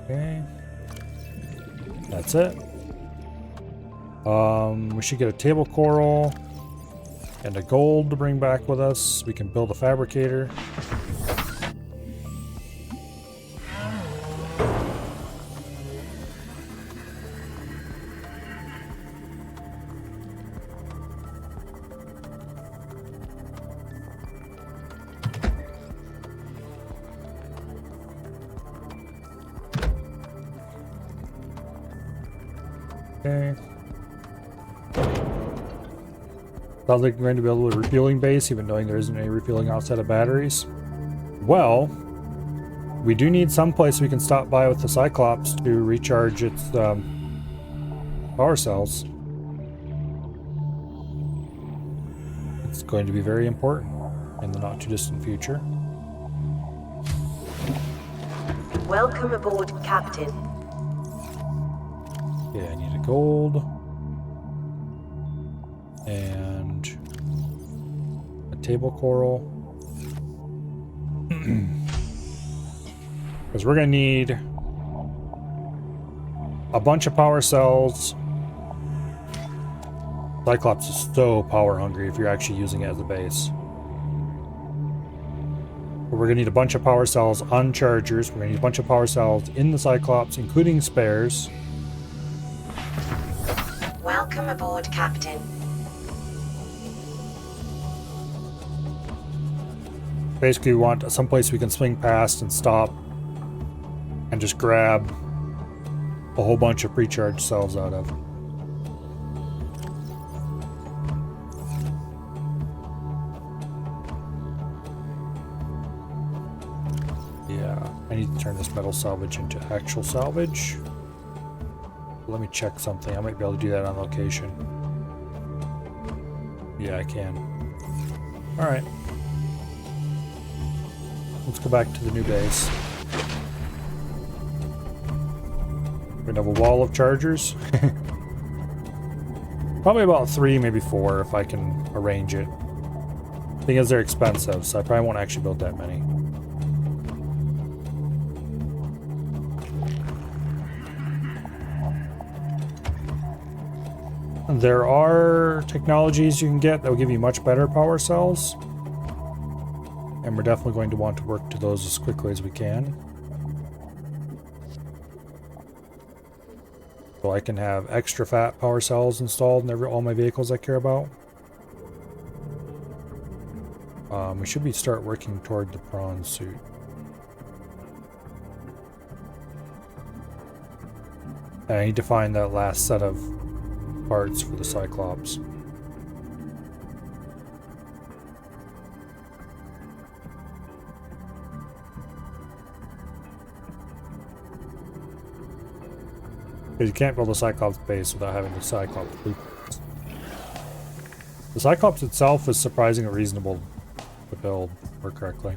Okay. That's it. We should get a table coral and a gold to bring back with us. We can build a fabricator. Okay. Sounds like we're going to build a refueling base, even knowing there isn't any refueling outside of batteries. Well, we do need some place we can stop by with the Cyclops to recharge its power cells. It's going to be very important in the not too distant future. Welcome aboard, Captain. Okay, I need a gold. And a table coral. Because we're going to need a bunch of power cells. Cyclops is so power hungry if you're actually using it as a base. But we're going to need a bunch of power cells on chargers. We're going to need a bunch of power cells in the Cyclops, including spares. Welcome aboard, Captain. Basically, we want someplace we can swing past and stop and just grab a whole bunch of pre-charged cells out of. Yeah, I need to turn this metal salvage into actual salvage. Let me check something. I might be able to do that on location. Yeah, I can. Alright. let's go back to the new base. We're gonna have a wall of chargers. Probably about 3, maybe 4 if I can arrange it. Thing is, they're expensive, so I probably won't actually build that many. There are technologies you can get that will give you much better power cells. And we're definitely going to want to work to those as quickly as we can. So I can have extra fat power cells installed in all my vehicles I care about. We should start working toward the prawn suit. And I need to find that last set of parts for the Cyclops. Because you can't build a Cyclops base without having the Cyclops blueprints. The Cyclops itself is surprisingly reasonable to build more correctly.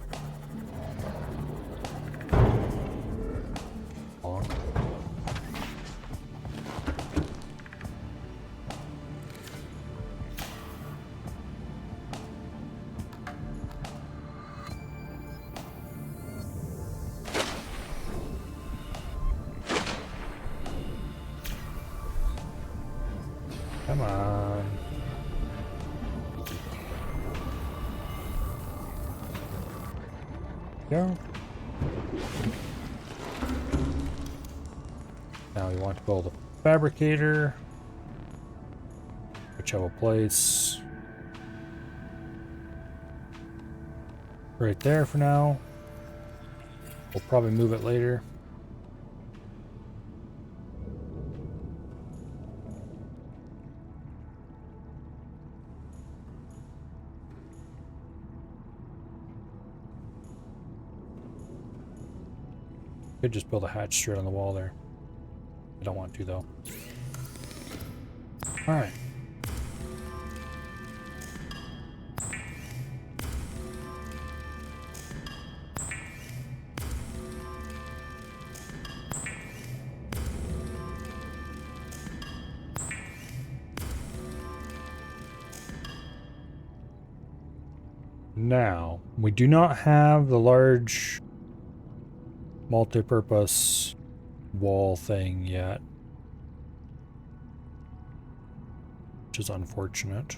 Long. Come on. Go. Now we want to build a fabricator, which have a place right there for now. We'll probably move it later. Could just build a hatch straight on the wall there. I don't want to though. Alright. Now, we do not have the large multi-purpose wall thing yet, which is unfortunate.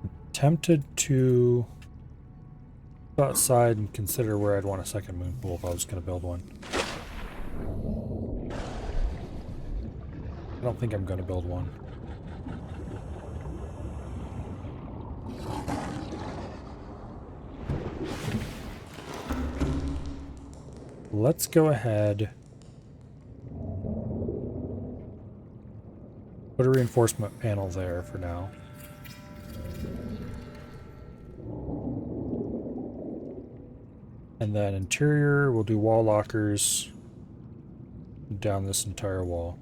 I'm tempted to go outside and consider where I'd want a second moon pool if I was going to build one. I don't think I'm going to build one. Let's go ahead, put a reinforcement panel there for now. And then interior, we'll do wall lockers down this entire wall.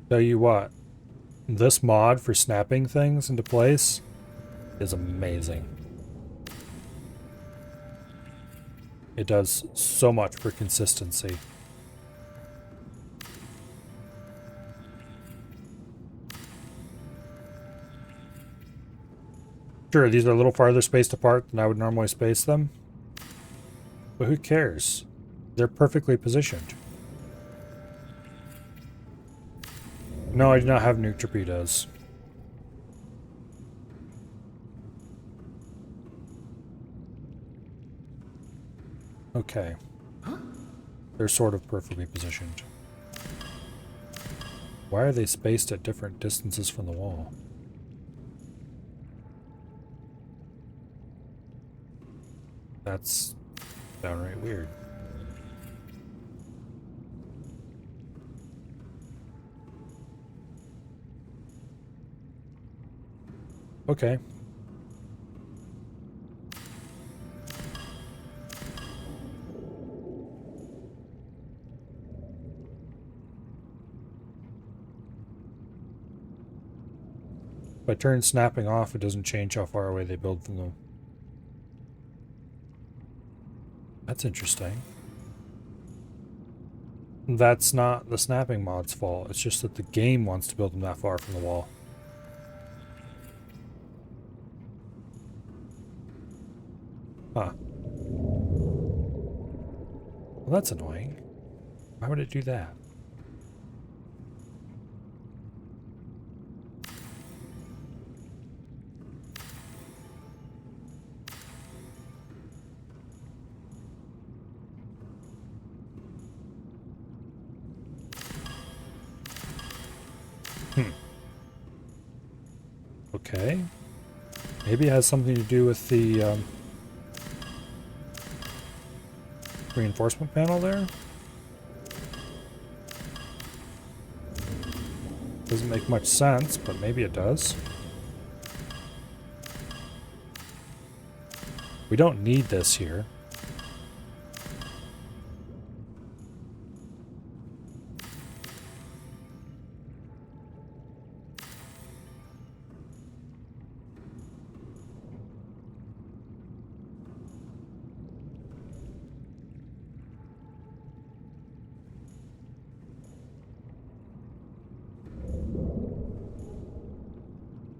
Tell you what, this mod for snapping things into place is amazing. It does so much for consistency. Sure, these are a little farther spaced apart than I would normally space them, but who cares? They're perfectly positioned. No, I do not have nuke torpedoes. Okay. They're sort of perfectly positioned. Why are they spaced at different distances from the wall? That's downright weird. Okay. If I turn snapping off, it doesn't change how far away they build from them. That's interesting. That's not the snapping mod's fault. It's just that the game wants to build them that far from the wall. Huh. Well, that's annoying. Why would it do that? Okay. Maybe it has something to do with the reinforcement panel there? Doesn't make much sense, but maybe it does. We don't need this here.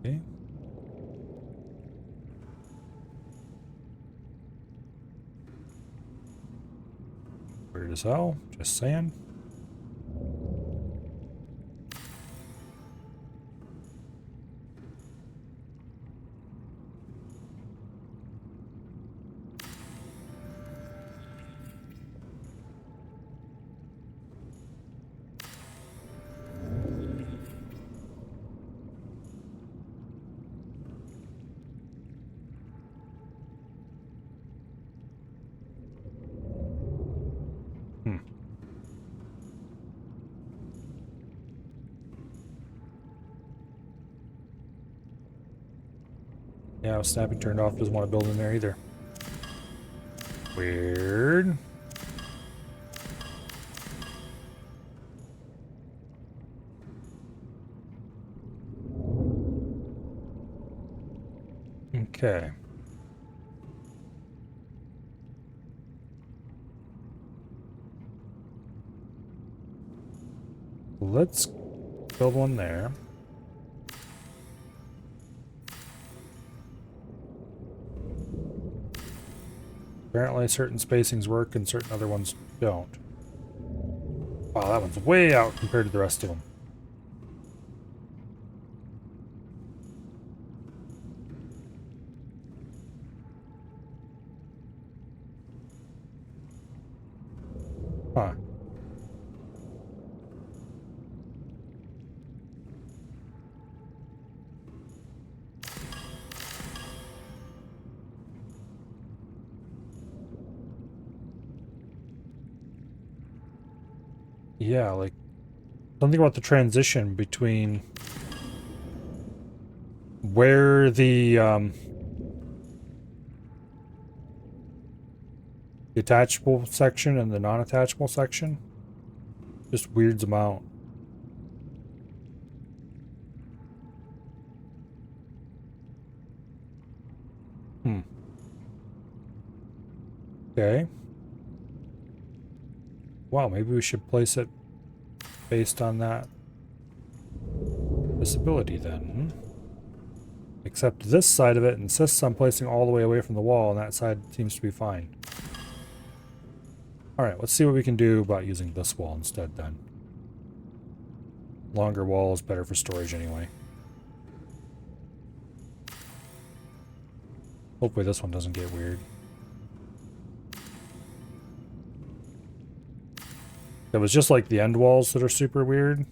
Okay. Weird as hell, just saying. Yeah, snapping turned off, doesn't want to build in there either. Weird. Okay. Let's build one there. Apparently certain spacings work and certain other ones don't. Wow, that one's way out compared to the rest of them. Huh. Yeah, like something about the transition between where the attachable section and the non-attachable section just weirds them out. Okay. Wow, maybe we should place it based on that visibility then. Except this side of it insists on placing all the way away from the wall, and that side seems to be fine. Alright, let's see what we can do about using this wall instead then. Longer wall is better for storage anyway. Hopefully this one doesn't get weird. If it was just like the end walls that are super weird,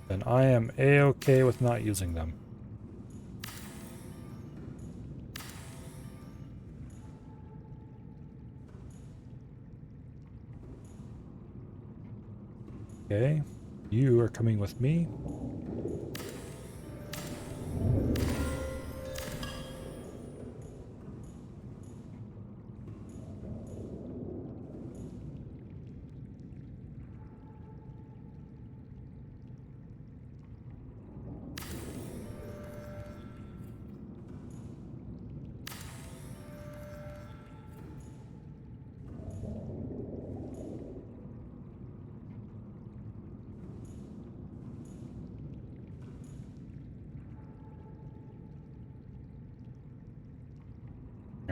then I am a-okay with not using them. Okay, you are coming with me.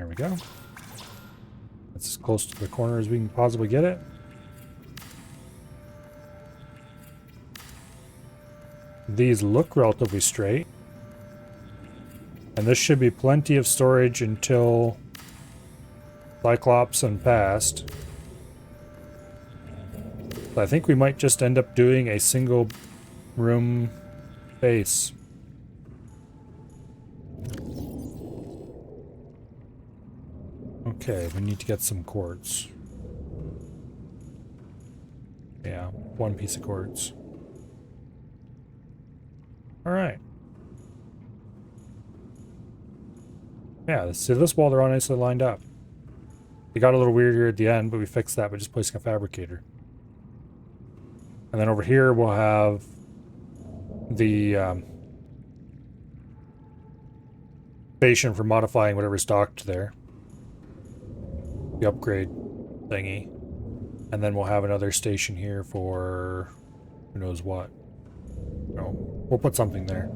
There we go. That's as close to the corner as we can possibly get it. These look relatively straight. And this should be plenty of storage until Cyclops and past. I think we might just end up doing a single room base. Okay, we need to get some quartz. Yeah, one piece of quartz. Alright. Yeah, see this wall, they're all nicely lined up. It got a little weird here at the end, but we fixed that by just placing a fabricator. And then over here we'll have the station for modifying whatever's docked there. The upgrade thingy. And then we'll have another station here for who knows what. No, we'll put something there.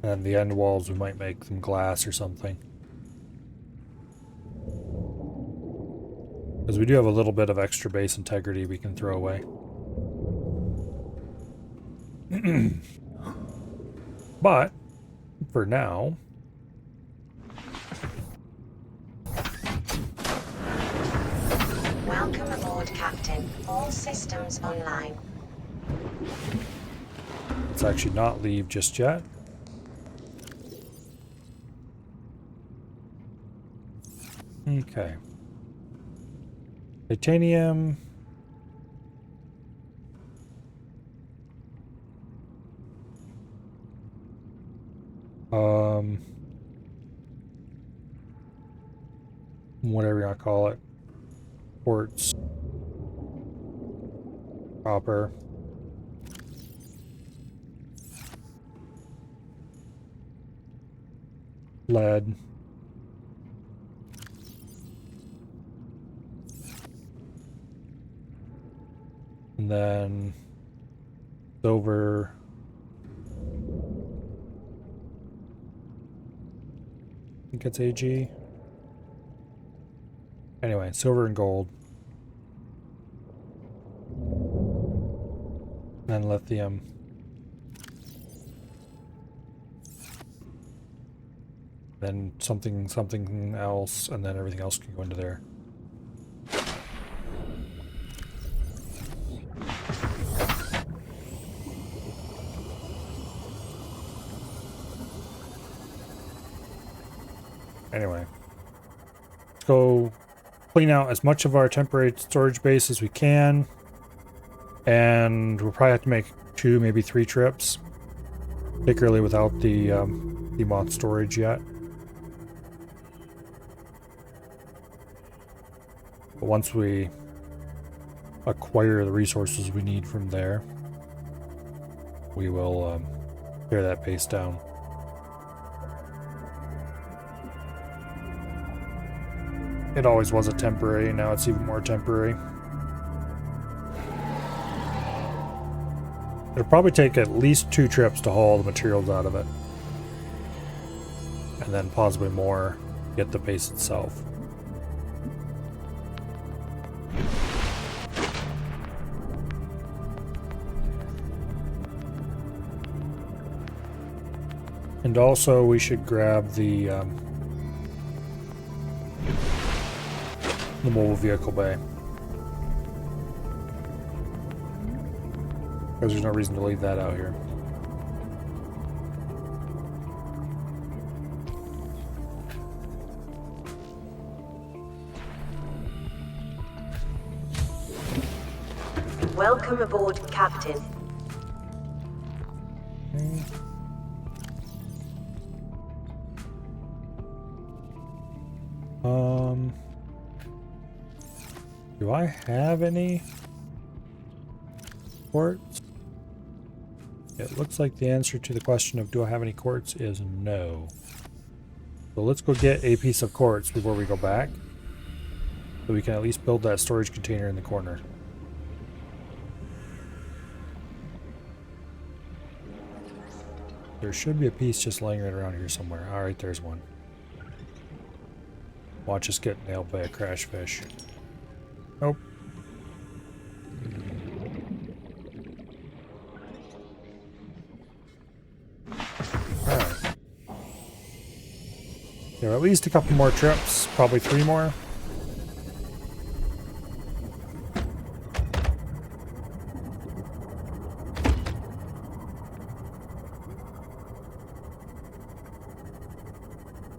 And the end walls, we might make them glass or something. Because we do have a little bit of extra base integrity we can throw away. But, for now... Welcome aboard, Captain. All systems online. Let's actually not leave just yet. Okay. Titanium. Whatever you want to call it. Quartz. Copper. Lead. And then silver. I think it's AG. Anyway, silver and gold. And then lithium. Then something else, and then everything else can go into there. Anyway, let's go clean out as much of our temporary storage base as we can, and we'll probably have to make 2, maybe 3 trips, particularly without the moth storage yet. But once we acquire the resources we need from there, we will tear that base down. It always was a temporary, now it's even more temporary. It'll probably take at least 2 trips to haul the materials out of it. And then possibly more to get the base itself. And also we should grab the mobile vehicle bay. Because there's no reason to leave that out here. Welcome aboard, Captain. Okay. Do I have any quartz? It looks like the answer to the question of do I have any quartz is no. So let's go get a piece of quartz before we go back, so we can at least build that storage container in the corner. There should be a piece just laying right around here somewhere. Alright, there's one. Watch us get nailed by a crash fish. Nope. Alright. There are at least a couple more trips, probably 3 more.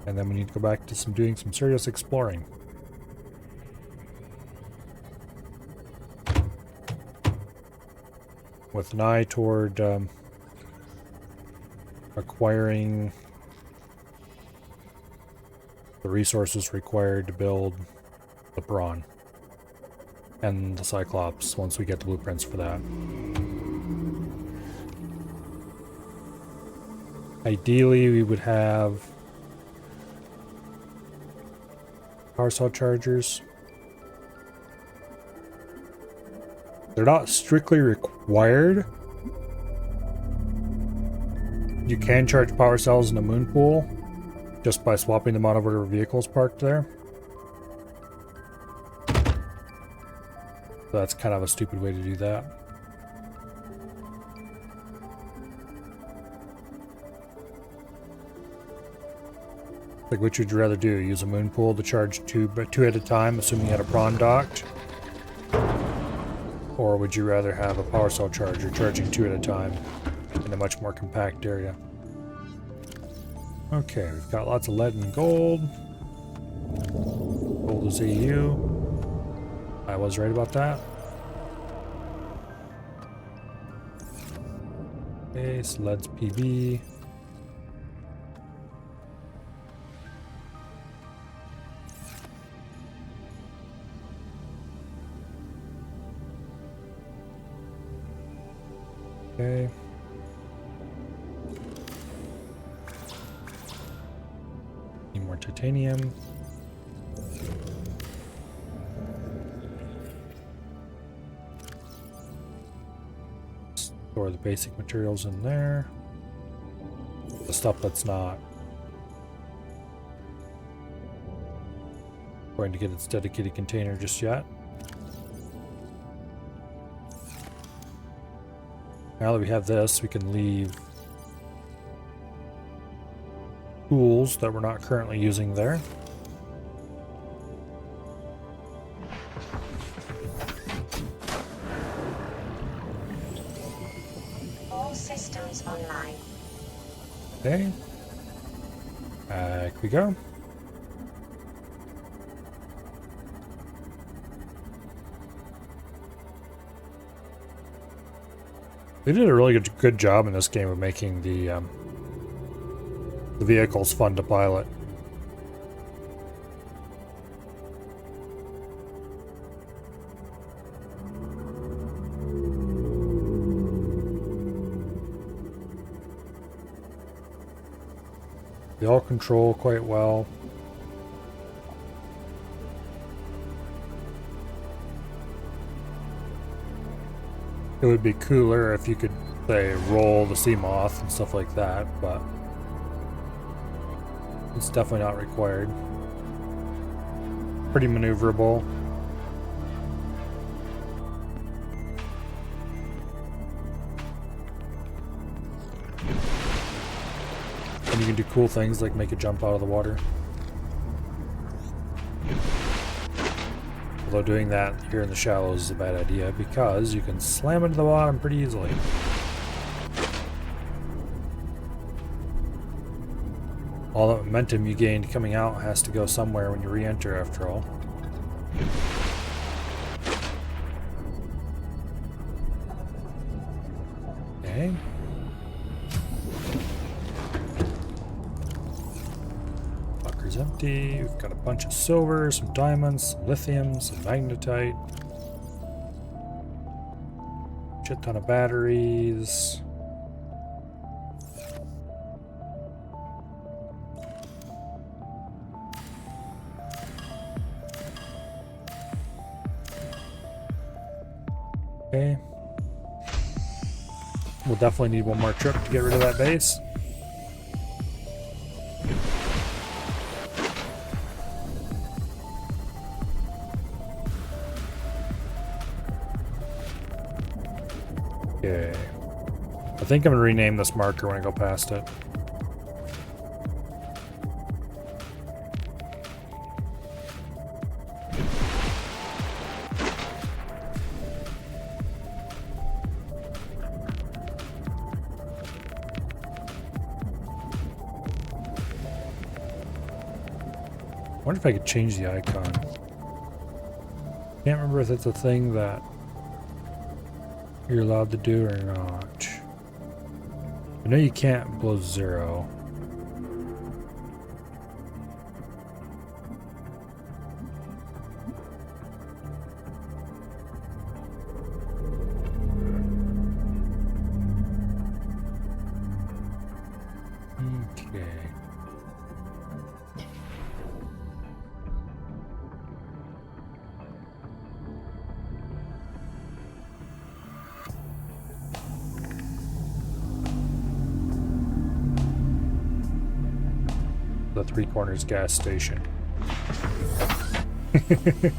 And then we need to go back to doing some serious exploring. With an eye toward acquiring the resources required to build the Brawn and the Cyclops once we get the blueprints for that. Ideally, we would have power cell chargers. They're not strictly required. You can charge power cells in a moon pool just by swapping them out over to vehicles parked there. So that's kind of a stupid way to do that. Like, which would you rather do? Use a moon pool to charge two at a time, assuming you had a prawn docked? Or would you rather have a power cell charger charging 2 at a time in a much more compact area? Okay, we've got lots of lead and gold. Gold is AU. I was right about that. Okay, so lead's PB. Okay. Need more titanium. Store the basic materials in there. The stuff that's not going to get its dedicated container just yet. Now that we have this, we can leave tools that we're not currently using there. All systems online. Okay. Back we go. They did a really good job in this game of making the vehicles fun to pilot. They all control quite well. It would be cooler if you could, say, roll the Seamoth and stuff like that, but it's definitely not required. Pretty maneuverable. And you can do cool things like make it jump out of the water. Although doing that here in the shallows is a bad idea because you can slam into the bottom pretty easily. All the momentum you gained coming out has to go somewhere when you re-enter after all. Okay. Bunker's empty. We've got a bunch of silver, some diamonds, some lithium, some magnetite. Shit ton of batteries. Okay. We'll definitely need one more trip to get rid of that base. Okay. I think I'm going to rename this marker when I go past it. I wonder if I could change the icon. Can't remember if it's a thing that you're allowed to do or not. I know you can't below 0. Okay. The Three Corners gas station. There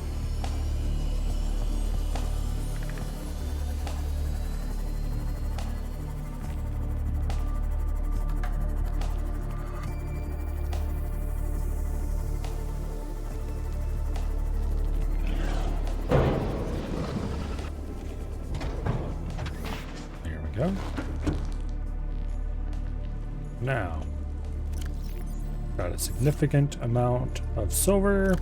we go. Now, got a significant amount of silver.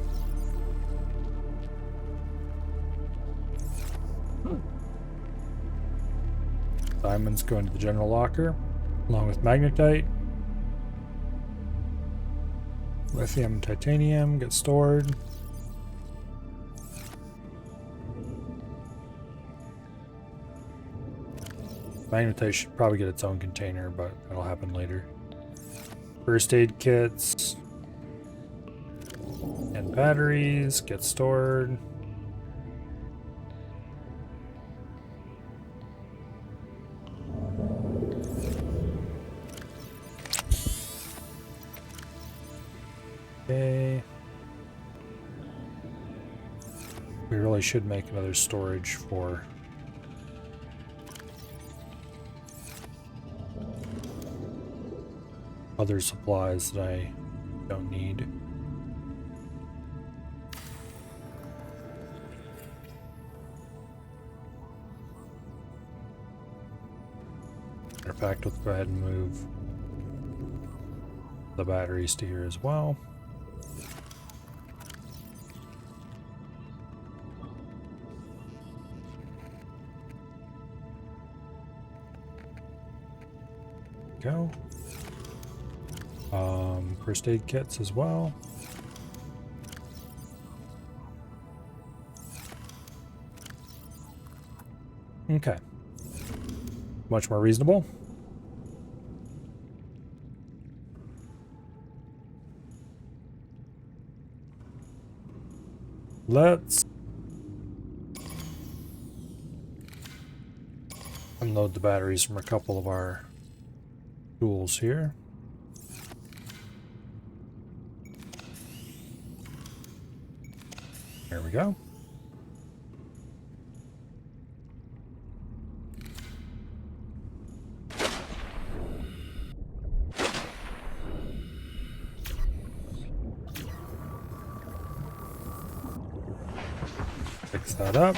Diamonds go into the general locker, along with magnetite. Lithium and titanium get stored. Magnetite should probably get its own container, but that'll happen later. First aid kits and batteries get stored. Okay. We really should make another storage for other supplies that I don't need. Matter of fact, let's go ahead and move the batteries to here as well. Go. First aid kits as well. Okay. Much more reasonable. Let's unload the batteries from a couple of our tools here. There we go. Fix that up.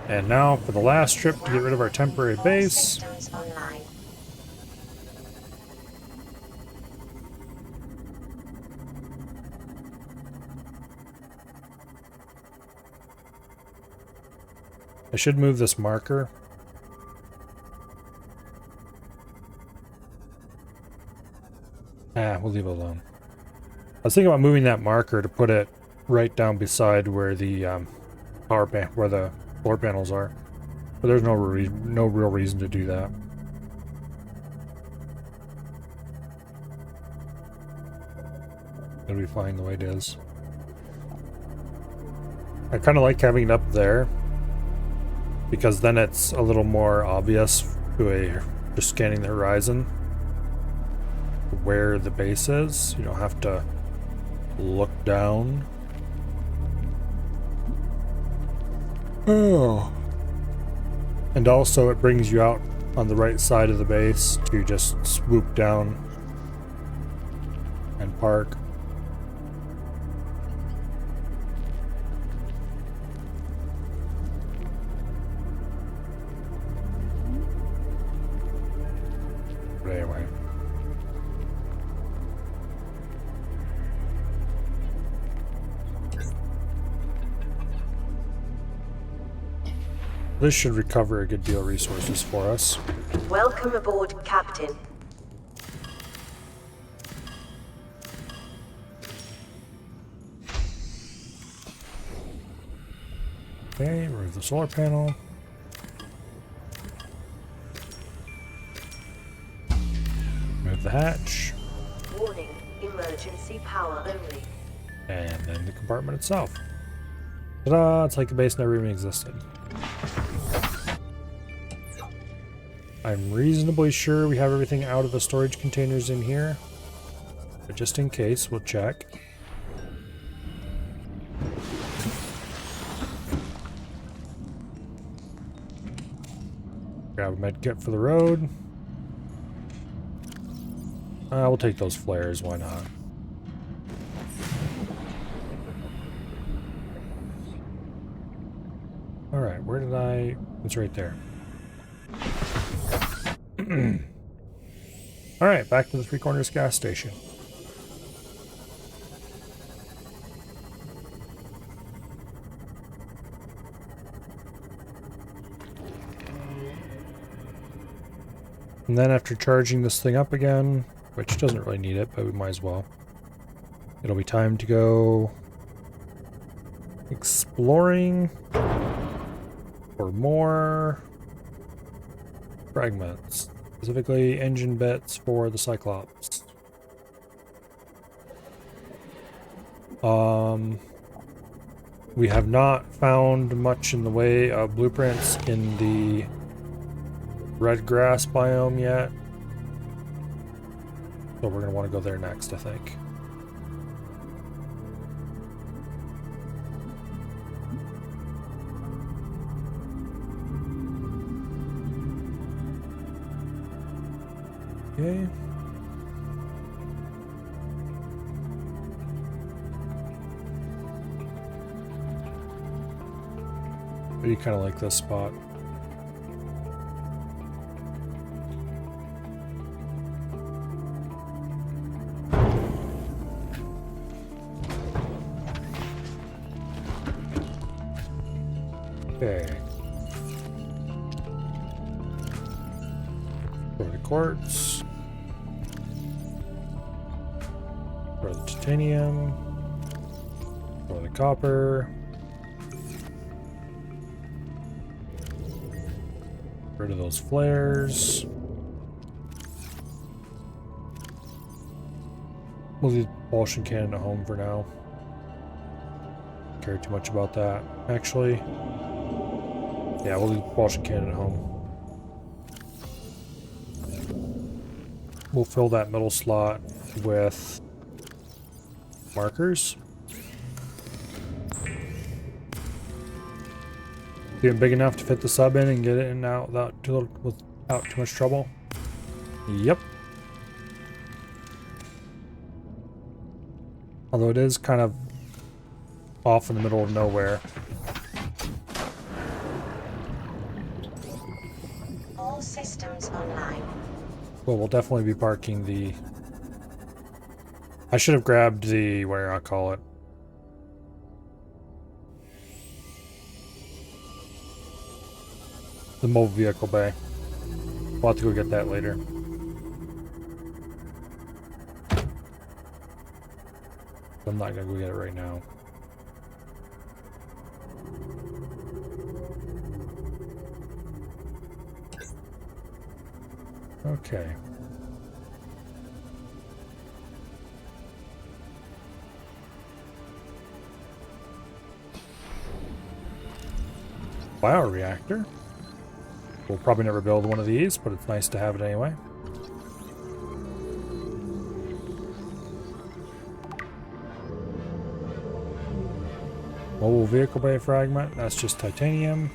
And now for the last trip to get rid of our temporary base. I should move this marker. We'll leave it alone. I was thinking about moving that marker to put it right down beside where the where the floor panels are, but there's no real reason to do that. It'll be fine the way it is. I kind of like having it up there, because then it's a little more obvious to just scanning the horizon where the base is. You don't have to look down. Oh. And also it brings you out on the right side of the base to just swoop down and park. But anyway. This should recover a good deal of resources for us. Welcome aboard, Captain. Okay, remove the solar panel. Remove the hatch. Warning, emergency power only. And then the compartment itself. Ta-da! It's like the base never even existed. I'm reasonably sure we have everything out of the storage containers in here. But just in case, we'll check. Grab a med kit for the road. We'll take those flares, why not? Alright, where did I... It's right there. Alright, back to the Three Corners gas station. And then after charging this thing up again, which doesn't really need it, but we might as well, it'll be time to go exploring for more fragments, specifically engine bits for the Cyclops. We have not found much in the way of blueprints in the red grass biome yet, so we're going to want to go there next, I think. Okay. I do kind of like this spot. Okay. For the quartz. For the titanium. For the copper. Rid of those flares. We'll leave the propulsion cannon at home for now. Don't care too much about that. Actually, yeah, we'll leave the propulsion cannon at home. We'll fill that middle slot with markers. Being big enough to fit the sub in and get it in and out without too much trouble. Yep. Although it is kind of off in the middle of nowhere. All systems online. Well, we'll definitely be parking the... I should have grabbed the... what do I call it? The mobile vehicle bay. We'll have to go get that later. I'm not gonna go get it right now. Okay. Bioreactor. We'll probably never build one of these, but it's nice to have it anyway. Mobile vehicle bay fragment, that's just titanium.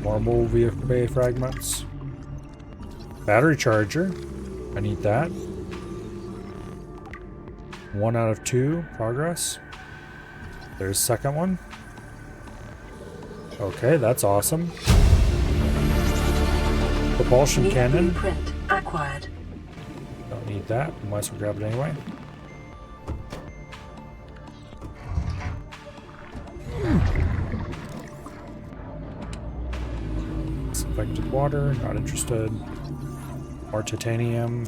Normal vehicle bay fragments. Battery charger. I need that. 1 out of 2. Progress. There's second one. Okay, that's awesome. Propulsion New cannon. blueprint acquired. Don't need that. We might as well grab it anyway. Disinfected water. Not interested. More titanium.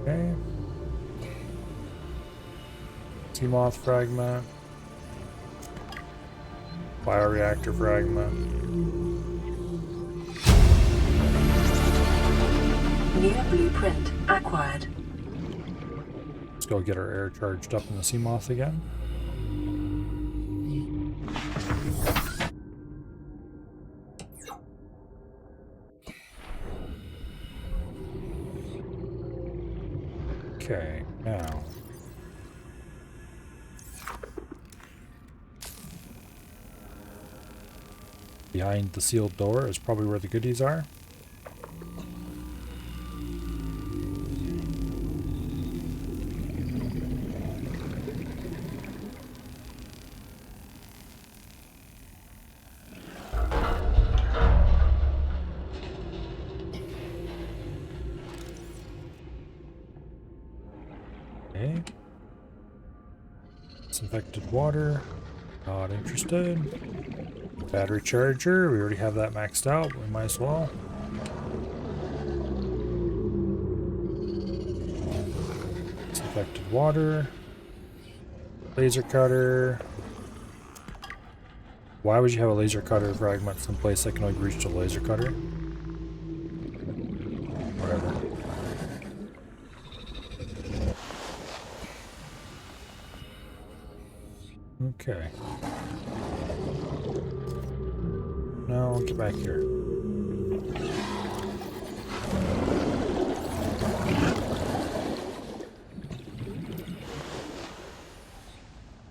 Okay. Seamoth fragment. Bioreactor fragment. New blueprint acquired. Let's go get our air charged up in the Seamoth again. Okay, now. Behind the sealed door is probably where the goodies are. Okay. Disinfected water. Not interested. Battery charger. We already have that maxed out. We might as well. Disinfected water. Laser cutter. Why would you have a laser cutter fragment someplace that can only reach the laser cutter? Whatever. Okay. No, get back here.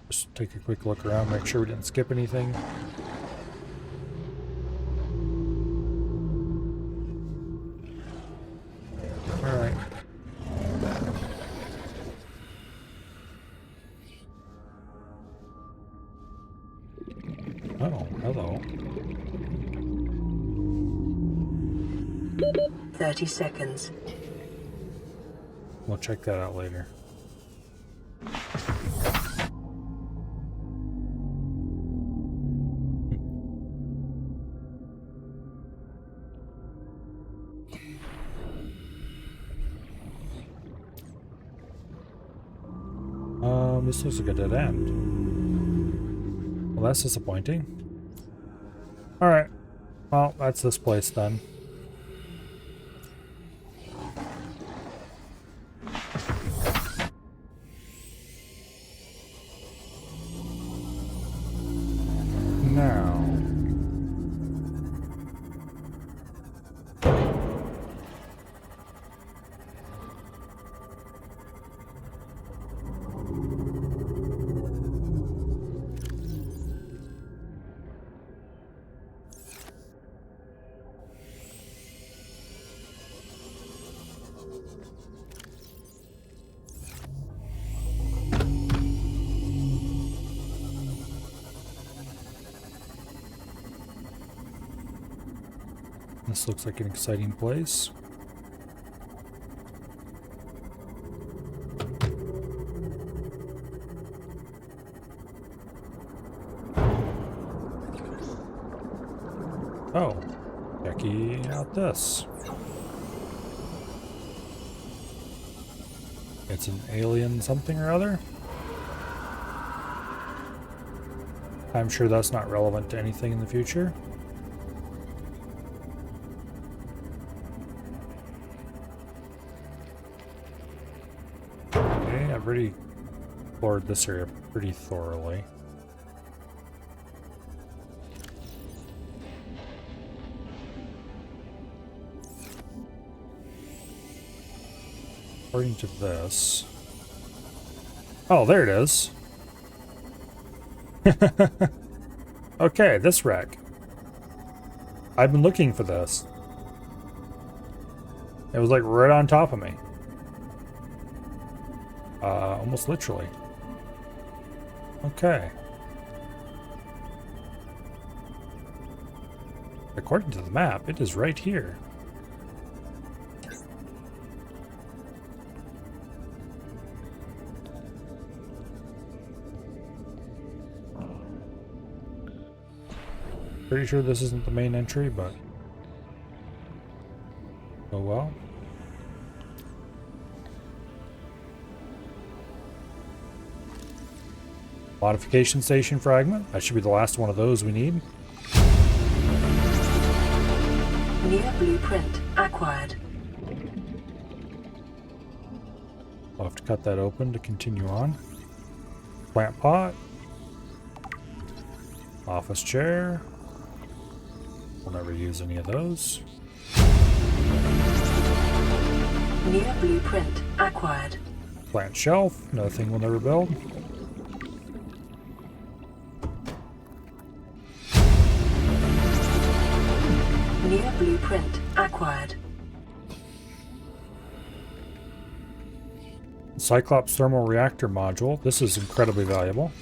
Just take a quick look around, make sure we didn't skip anything. Alright. Oh, hello. 30 seconds. We'll check that out later. This looks like a dead end. Well, that's disappointing. Alright. Well, that's this place then. Now. This looks like an exciting place. Oh, checking out this. It's an alien something or other. I'm sure that's not relevant to anything in the future. Okay, I've already explored this area pretty thoroughly. According to this. Oh, there it is. Okay, this wreck. I've been looking for this. It was like right on top of me. Almost literally. Okay. According to the map, it is right here. Pretty sure this isn't the main entry, but oh well. Modification station fragment. That should be the last one of those we need. New blueprint acquired. I'll have to cut that open to continue on. Plant pot. Office chair. We'll never use any of those. New blueprint acquired. Plant shelf. Another thing we'll never build. New blueprint acquired. Cyclops thermal reactor module. This is incredibly valuable.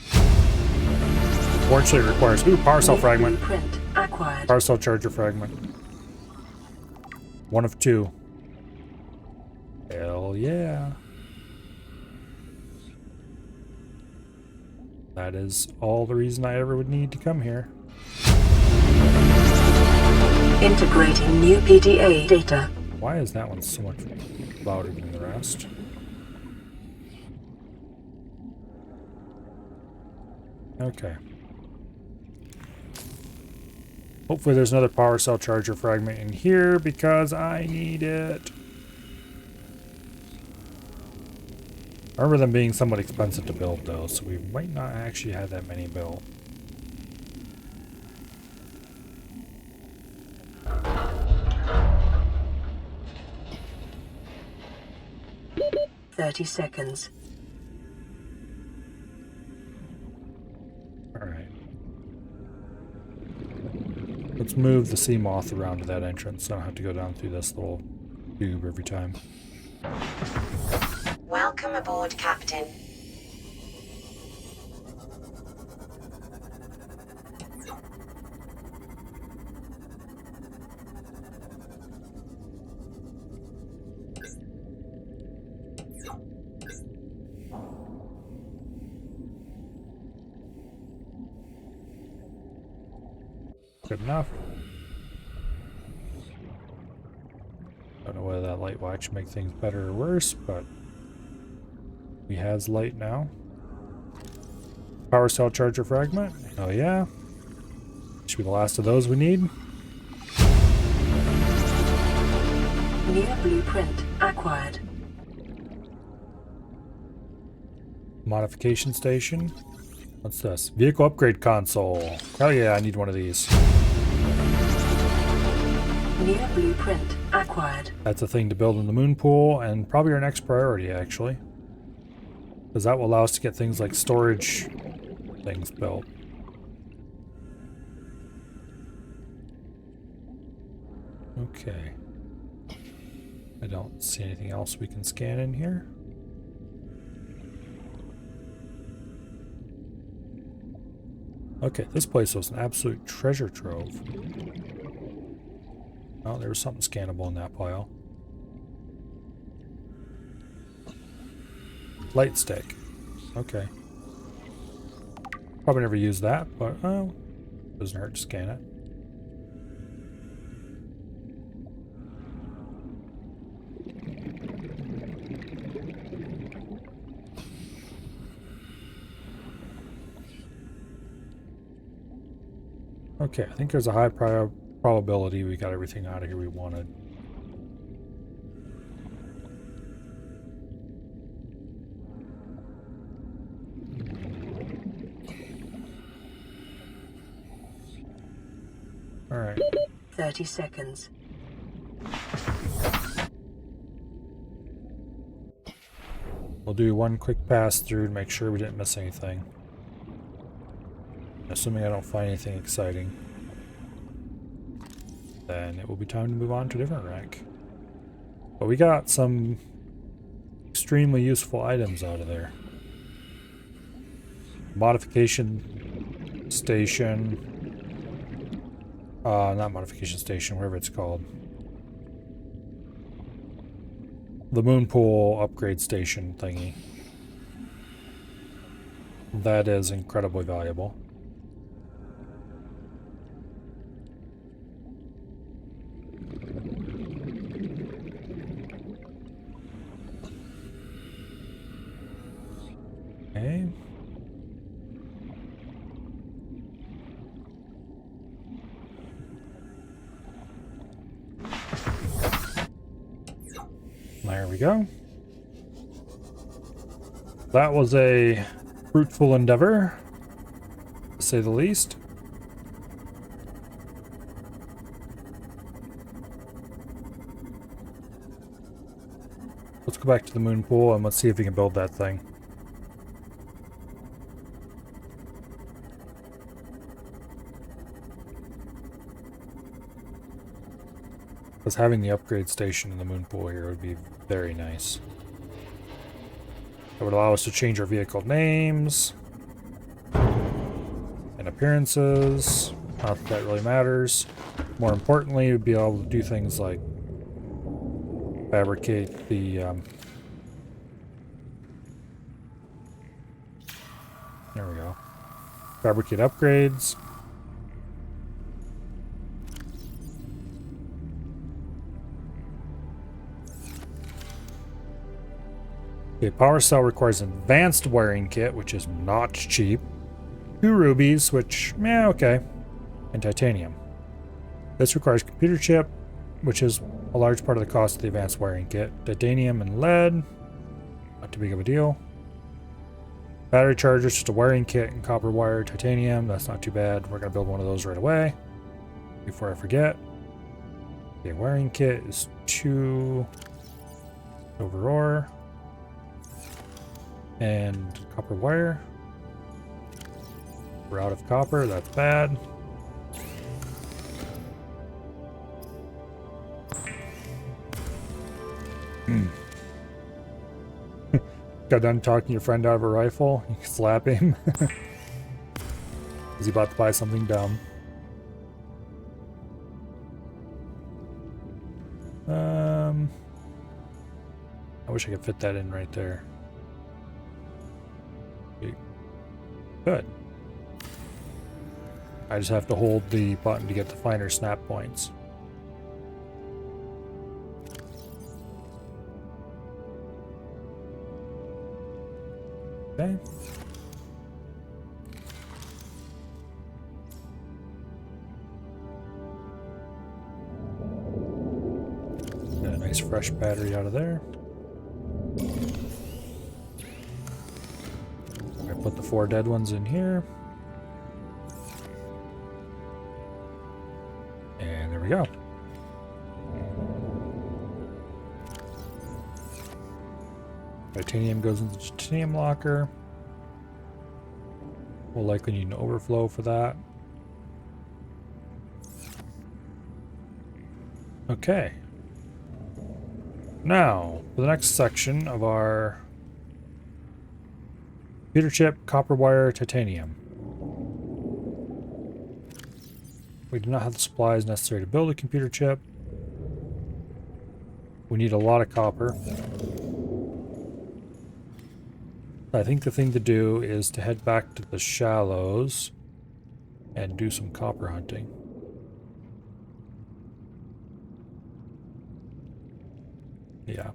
Fortunately, it requires power cell New fragment. blueprint acquired. Power cell charger fragment. One of two. Hell yeah. That is all the reason I ever would need to come here. Integrating new PDA data. Why is that one so much louder than the rest? Okay. Hopefully there's another power cell charger fragment in here because I need it. I remember them being somewhat expensive to build though, so we might not actually have that many built. .30 seconds. Alright. Let's move the sea moth around to that entrance so I don't have to go down through this little tube every time. Welcome aboard, Captain. Good enough. Don't know whether that light will actually make things better or worse, but we has light now. Power cell charger fragment. Oh yeah. Should be the last of those we need. New blueprint acquired. Modification station. What's this? Vehicle upgrade console. Hell yeah, I need one of these. New blueprint acquired. That's a thing to build in the moon pool, and probably our next priority, actually. Because that will allow us to get things like storage things built. Okay. I don't see anything else we can scan in here. Okay, this place was an absolute treasure trove. Oh, there was something scannable in that pile. Light stick. Okay. Probably never used that, but oh, doesn't hurt to scan it. Okay, I think there's a high probability we got everything out of here we wanted. All right. 30 seconds. We'll do one quick pass through to make sure we didn't miss anything. Assuming I don't find anything exciting, then it will be time to move on to a different rank. But we got some extremely useful items out of there. Modification station. Not modification station, whatever it's called. The moon pool upgrade station thingy. That is incredibly valuable. Okay. There we go. That was a fruitful endeavor, to say the least. Let's go back to the moon pool and let's see if we can build that thing. Because having the upgrade station in the moon pool here would be very nice. It would allow us to change our vehicle names and appearances. Not that that really matters. More importantly, we'd be able to do things like fabricate the there we go. Fabricate upgrades. Okay, power cell requires an advanced wiring kit, which is not cheap. 2 rubies, which, okay. And titanium. This requires computer chip, which is a large part of the cost of the advanced wiring kit. Titanium and lead, not too big of a deal. Battery chargers, just a wiring kit and copper wire. Titanium, that's not too bad. We're going to build one of those right away, before I forget. Okay, wiring kit is 2 silver ore. And copper wire. We're out of copper, that's bad. Got done talking your friend out of a rifle, you can slap him. Is he about to buy something dumb? I wish I could fit that in right there. Good. I just have to hold the button to get the finer snap points. Okay. Get a nice fresh battery out of there. Put the 4 dead ones in here. And there we go. Titanium goes into the titanium locker. We'll likely need an overflow for that. Okay. Now, for the next section of our computer chip, copper wire, titanium. We do not have the supplies necessary to build a computer chip. We need a lot of copper. I think the thing to do is to head back to the shallows and do some copper hunting. Yeah.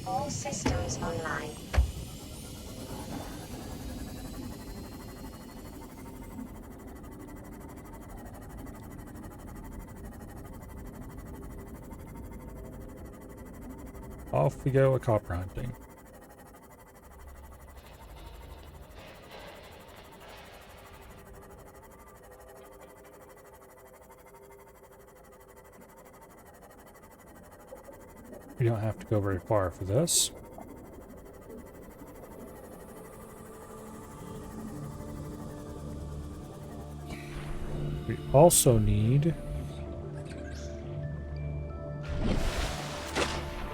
All systems online. Off we go with copper hunting. We don't have to go very far for this. We also need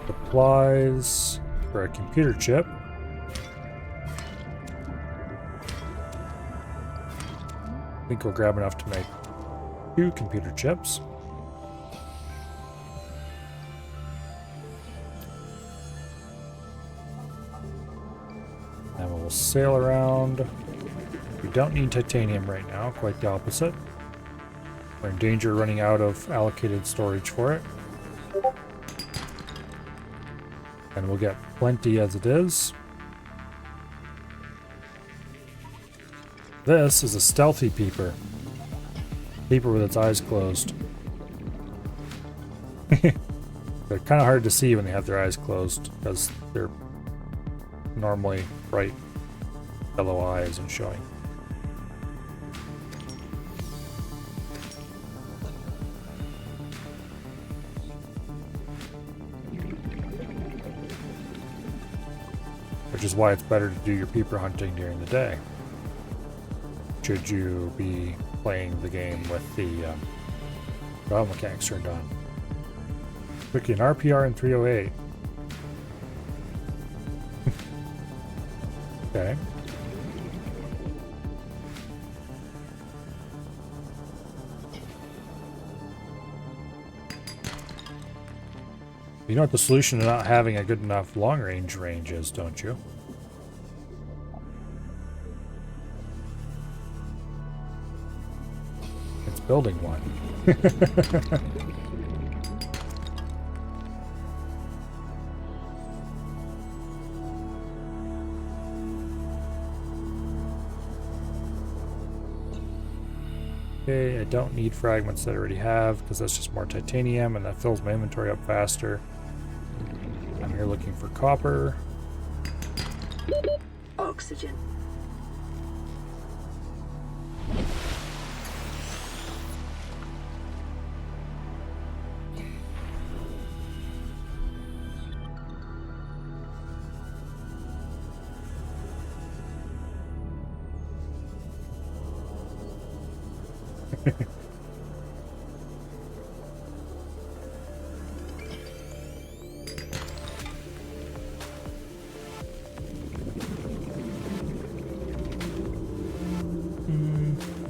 supplies for a computer chip. I think we'll grab enough to make 2 computer chips. And we'll sail around. We don't need titanium right now, quite the opposite. We're in danger of running out of allocated storage for it. And we'll get plenty as it is. This is a stealthy peeper. Peeper with its eyes closed. They're kind of hard to see when they have their eyes closed because they're normally bright yellow eyes and showing. Which is why it's better to do your peeper hunting during the day. Should you be playing the game with the battle mechanics turned on. Quickly, an RPR in 308. Okay. You know what the solution to not having a good enough long-range range is, don't you? It's building one. Okay, I don't need fragments that I already have because that's just more titanium and that fills my inventory up faster. I'm here looking for copper. Oxygen.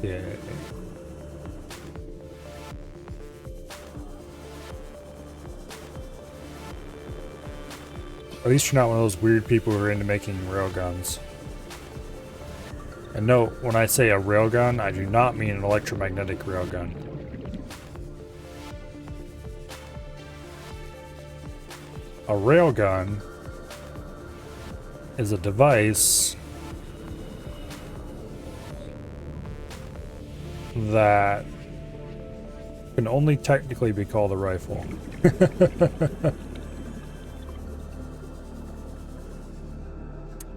Yeah. At least you're not one of those weird people who are into making railguns. And note, when I say a railgun, I do not mean an electromagnetic railgun. A railgun is a device that can only technically be called a rifle.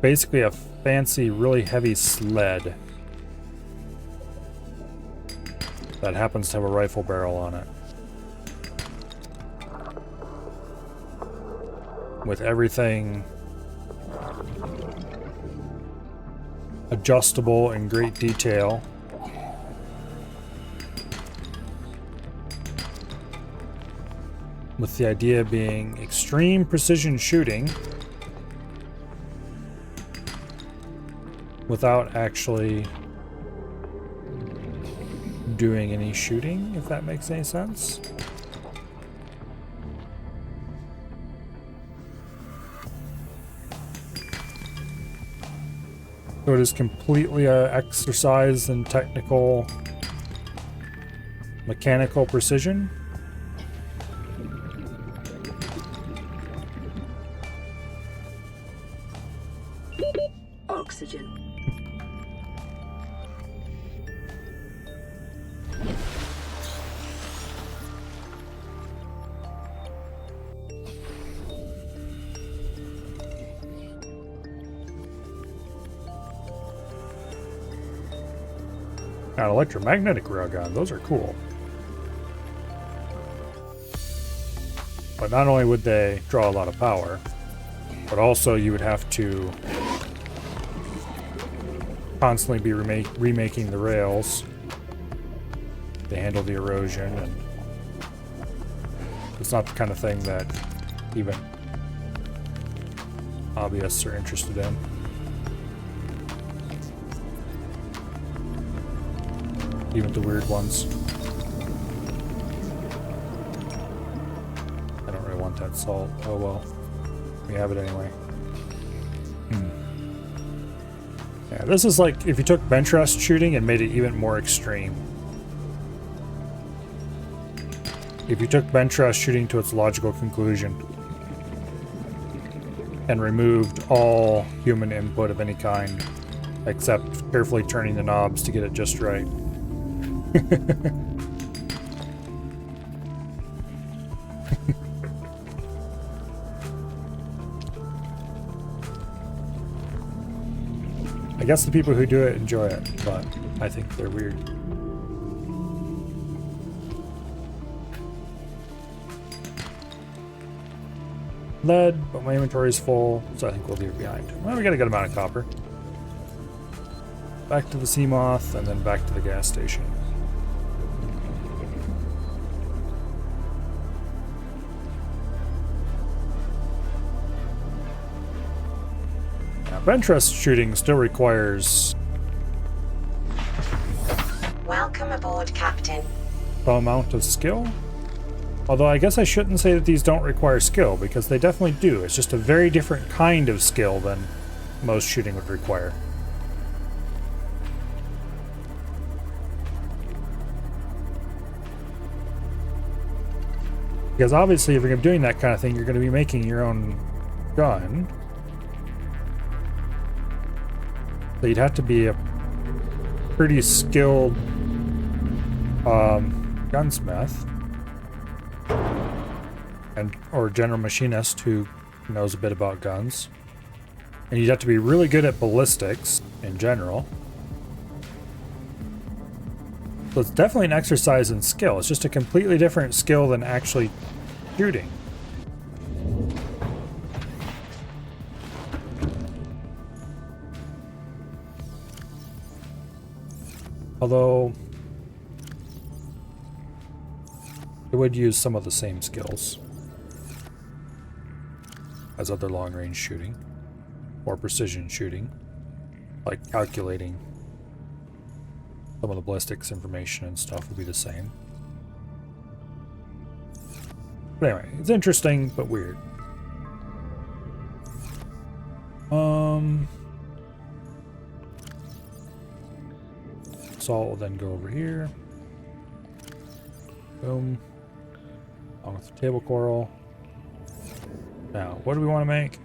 Basically a fancy, really heavy sled that happens to have a rifle barrel on it. With everything adjustable in great detail. With the idea being extreme precision shooting without actually doing any shooting, if that makes any sense. So it is completely an exercise in technical, mechanical precision. Oxygen. An electromagnetic railgun, those are cool. But not only would they draw a lot of power, but also you would have to constantly be remaking the rails to handle the erosion, and it's not the kind of thing that even hobbyists are interested in. Even the weird ones. I don't really want that salt. Oh well. We have it anyway. Yeah, this is like if you took bench rest shooting and made it even more extreme. If you took bench rest shooting to its logical conclusion and removed all human input of any kind, except carefully turning the knobs to get it just right. I guess the people who do it enjoy it, but I think they're weird. Lead, but my inventory is full, so I think we'll leave it behind. Well, we got a good amount of copper. Back to the Seamoth, and then back to the gas station. Now, bench rest shooting still requires Welcome aboard, Captain. some amount of skill. Although I guess I shouldn't say that these don't require skill, because they definitely do. It's just a very different kind of skill than most shooting would require. Because obviously if you're doing that kind of thing, you're going to be making your own gun. So you'd have to be a pretty skilled gunsmith. Or general machinist who knows a bit about guns. And you'd have to be really good at ballistics in general. So it's definitely an exercise in skill. It's just a completely different skill than actually shooting. Although it would use some of the same skills as other long-range shooting or precision shooting, like calculating some of the ballistics information and stuff would be the same. But anyway, it's interesting but weird. Salt will then go over here. Boom. Along with the table coral. Now, what do we want to make?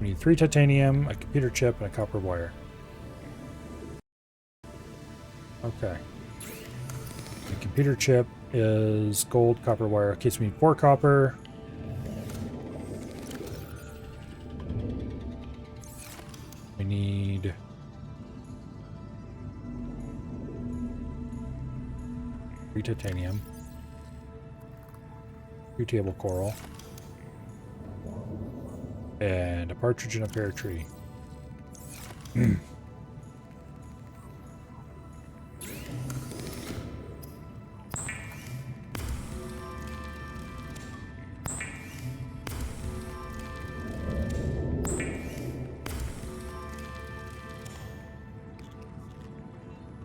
We need 3 titanium, a computer chip, and a copper wire. Okay. The computer chip is gold, copper wire. Okay, so we need 4 copper. We need 3 titanium. 2 table coral. And a partridge in a pear tree.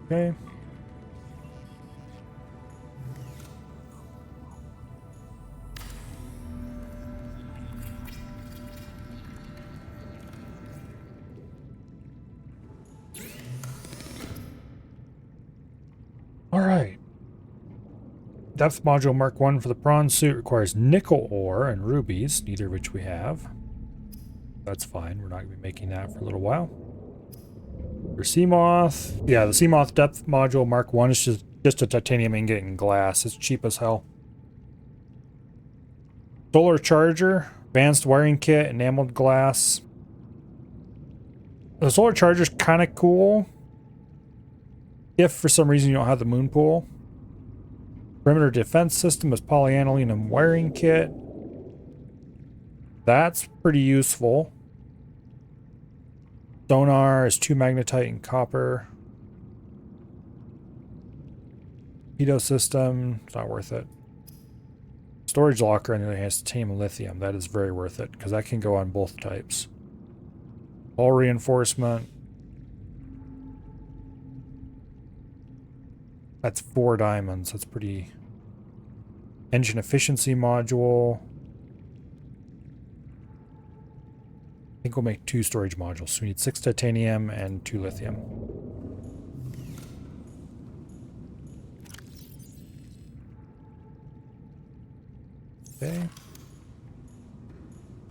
Okay. All right. Depth module Mark 1 for the prawn suit requires nickel ore and rubies, neither of which we have. That's fine. We're not going to be making that for a little while. For Seamoth, yeah, the Seamoth depth module Mark 1 is just a titanium ingot and glass. It's cheap as hell. Solar charger, advanced wiring kit, enameled glass. The solar charger's kind of cool. If for some reason you don't have the moon pool. Perimeter defense system is polyaniline wiring kit. That's pretty useful. Sonar is 2 magnetite and copper. Torpedo system, it's not worth it. Storage locker, on the other hand, has titanium and lithium. That is very worth it, because that can go on both types. Hull reinforcement. That's 4 diamonds. That's pretty... Engine efficiency module. I think we'll make 2 storage modules. So we need 6 titanium and 2 lithium. Okay.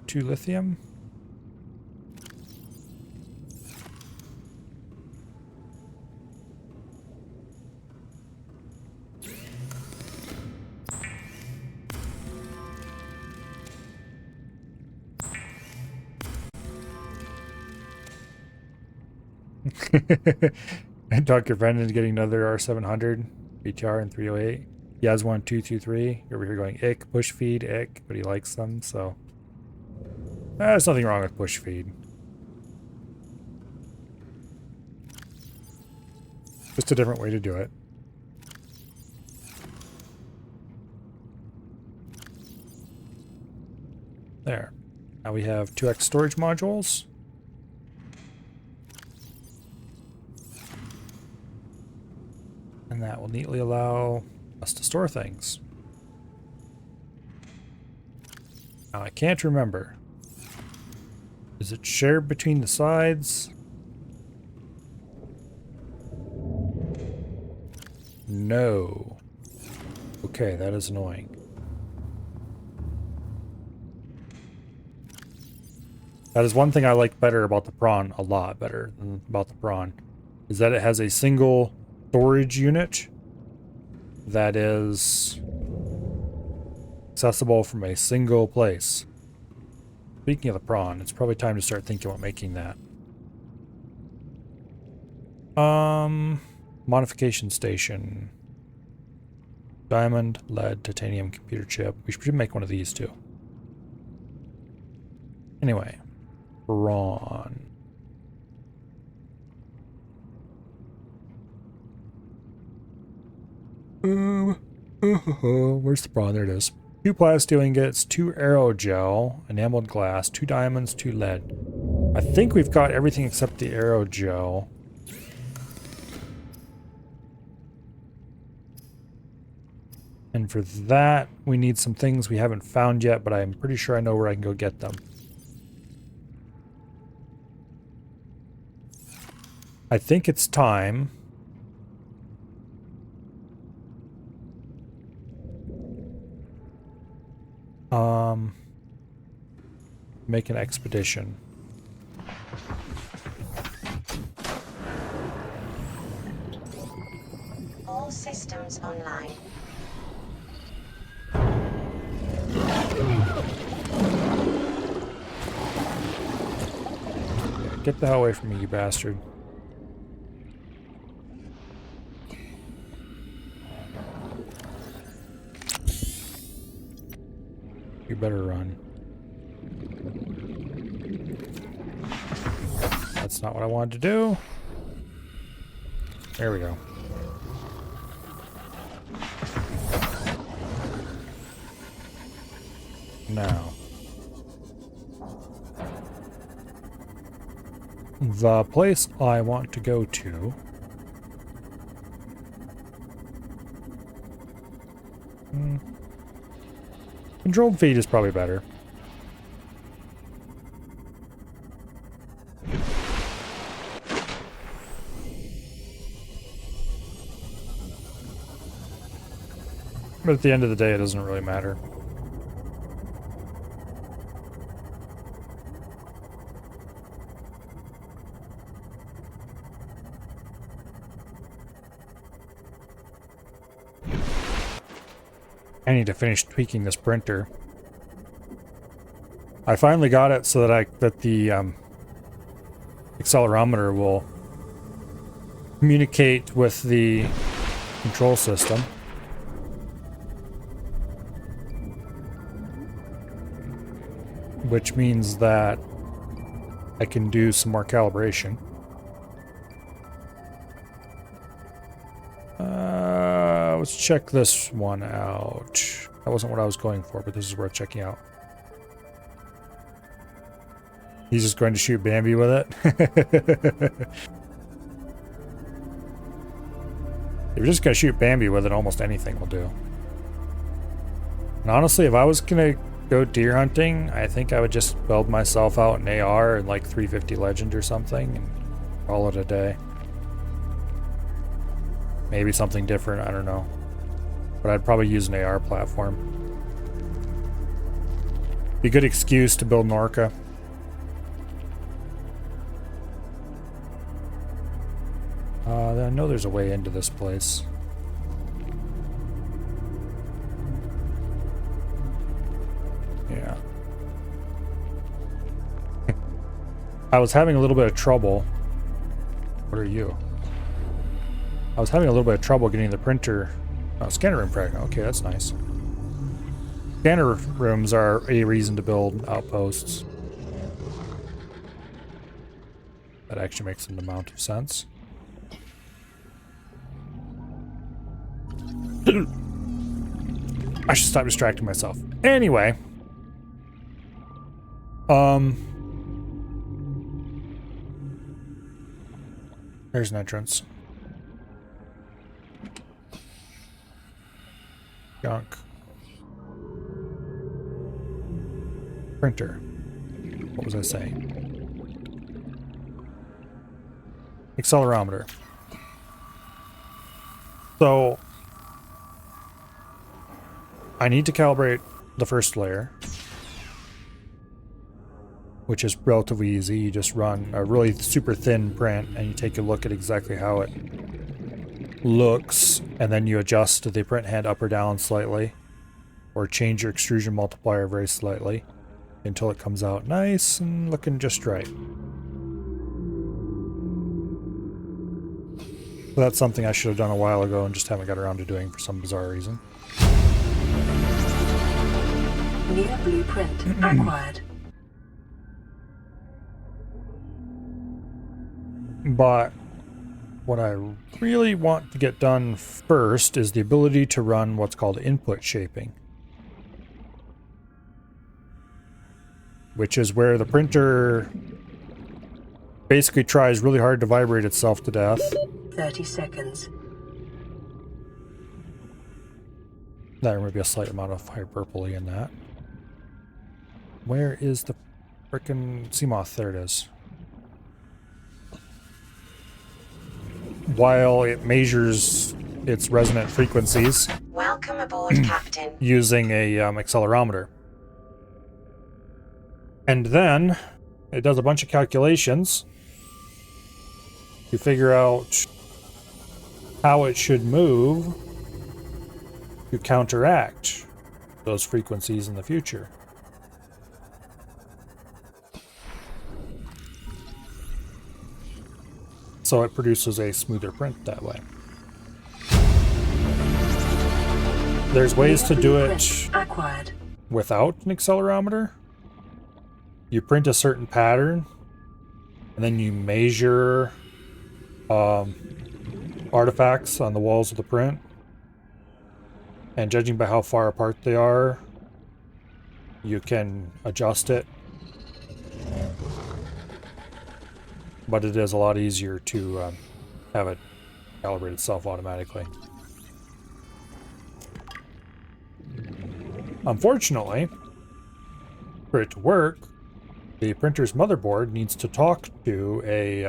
2 lithium. And talk your friend into getting another R700 BTR and 308. He has one 223. You're over here going ick, push feed, ick, but he likes them, so there's nothing wrong with push feed. Just a different way to do it. There. Now we have 2x storage modules. And that will neatly allow us to store things. Now I can't remember. Is it shared between the sides? No. Okay, that is annoying. That is one thing I like better about the prawn, a lot better than about the prawn, is that it has a single storage unit that is accessible from a single place. Speaking of the prawn, it's probably time to start thinking about making that. Modification station. Diamond, lead, titanium, computer chip. We should make one of these too. Anyway, prawn. Where's the prawn? There it is. 2 plasteel ingots, 2 aerogel, enameled glass, 2 diamonds, 2 lead. I think we've got everything except the aerogel. And for that, we need some things we haven't found yet, but I'm pretty sure I know where I can go get them. I think it's time. Make an expedition. All systems online. Get the hell away from me, you bastard. You better run. That's not what I wanted to do. There we go. Now. The place I want to go to controlled feed is probably better. But at the end of the day, it doesn't really matter. I need to finish tweaking this printer. I finally got it so that the accelerometer will communicate with the control system. which means that I can do some more calibration. Let's check this one out. That wasn't what I was going for, but this is worth checking out. He's just going to shoot Bambi with it. If you're just going to shoot Bambi with it, almost anything will do. And honestly, if I was going to go deer hunting, I think I would just build myself out an AR and like 350 Legend or something and call it a day. Maybe something different, I don't know. But I'd probably use an AR platform. Be a good excuse to build an Orca. I know there's a way into this place. Yeah. I was having a little bit of trouble. What are you? I was having a little bit of trouble getting the printer. Oh, scanner room pregnant. Okay, that's nice. Scanner rooms are a reason to build outposts. That actually makes an amount of sense. I should stop distracting myself. Anyway. There's an entrance. Junk. Printer. What was I saying? Accelerometer. So I need to calibrate the first layer, which is relatively easy. You just run a really super thin print and you take a look at exactly how it looks, and then you adjust the print head up or down slightly, or change your extrusion multiplier very slightly until it comes out nice and looking just right. So that's something I should have done a while ago and just haven't got around to doing for some bizarre reason. New blueprint acquired. But what I really want to get done first is the ability to run what's called input shaping, which is where the printer basically tries really hard to vibrate itself to death. 30 seconds. There may be a slight amount of hyperbole in that. Where is the frickin' Seamoth? There it is. While it measures its resonant frequencies. Welcome aboard, Captain. Using a accelerometer. And then it does a bunch of calculations to figure out how it should move to counteract those frequencies in the future. So it produces a smoother print that way. There's ways to do it without an accelerometer. You print a certain pattern, and then you measure artifacts on the walls of the print. And judging by how far apart they are, you can adjust it. But it is a lot easier to have it calibrate itself automatically. Unfortunately, for it to work, the printer's motherboard needs to talk to a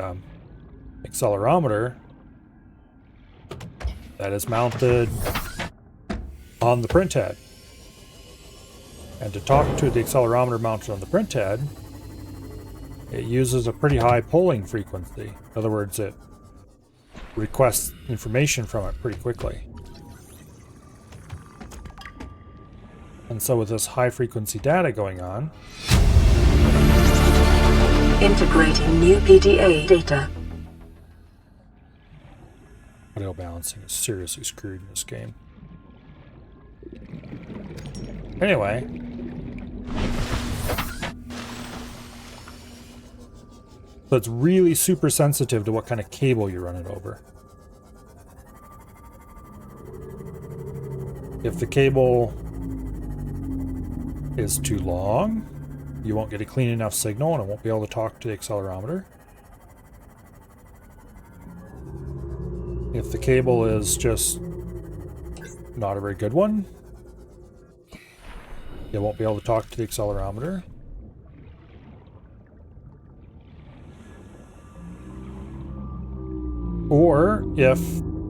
accelerometer that is mounted on the print head. And to talk to the accelerometer mounted on the print head, it uses a pretty high polling frequency. In other words, it requests information from it pretty quickly. And so with this high frequency data going on, integrating new PDA data. audio balancing is seriously screwed in this game. Anyway, So it's really super sensitive to what kind of cable you run it over. If the cable is too long, you won't get a clean enough signal and it won't be able to talk to the accelerometer. If the cable is just not a very good one, it won't be able to talk to the accelerometer. Or if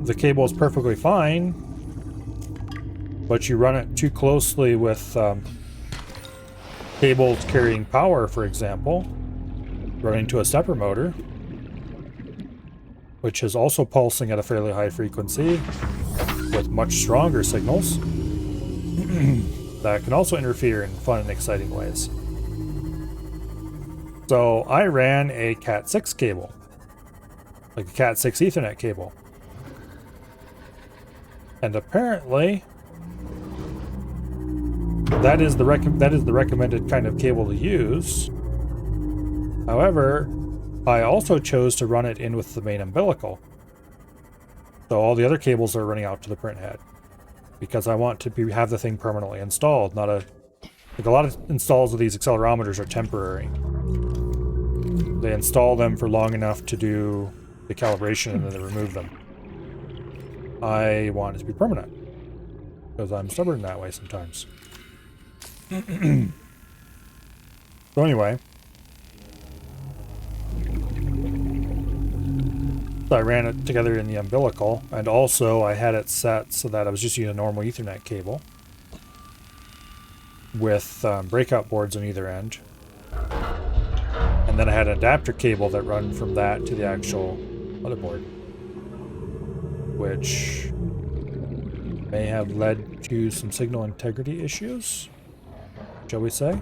the cable is perfectly fine, but you run it too closely with cables carrying power, for example, running to a stepper motor, which is also pulsing at a fairly high frequency with much stronger signals, that can also interfere in fun and exciting ways. So I ran a Cat6 cable, like a Cat6 Ethernet cable. And apparently that is the recommended kind of cable to use. However, I also chose to run it in with the main umbilical. So all the other cables are running out to the printhead, because I want to have the thing permanently installed, not like a lot of installs of these accelerometers are temporary. They install them for long enough to do the calibration and then they remove them. I want it to be permanent, because I'm stubborn that way sometimes. So anyway, so I ran it together in the umbilical, and also I had it set so that I was just using a normal Ethernet cable with breakout boards on either end. And then I had an adapter cable that run from that to the actual motherboard, which may have led to some signal integrity issues, shall we say.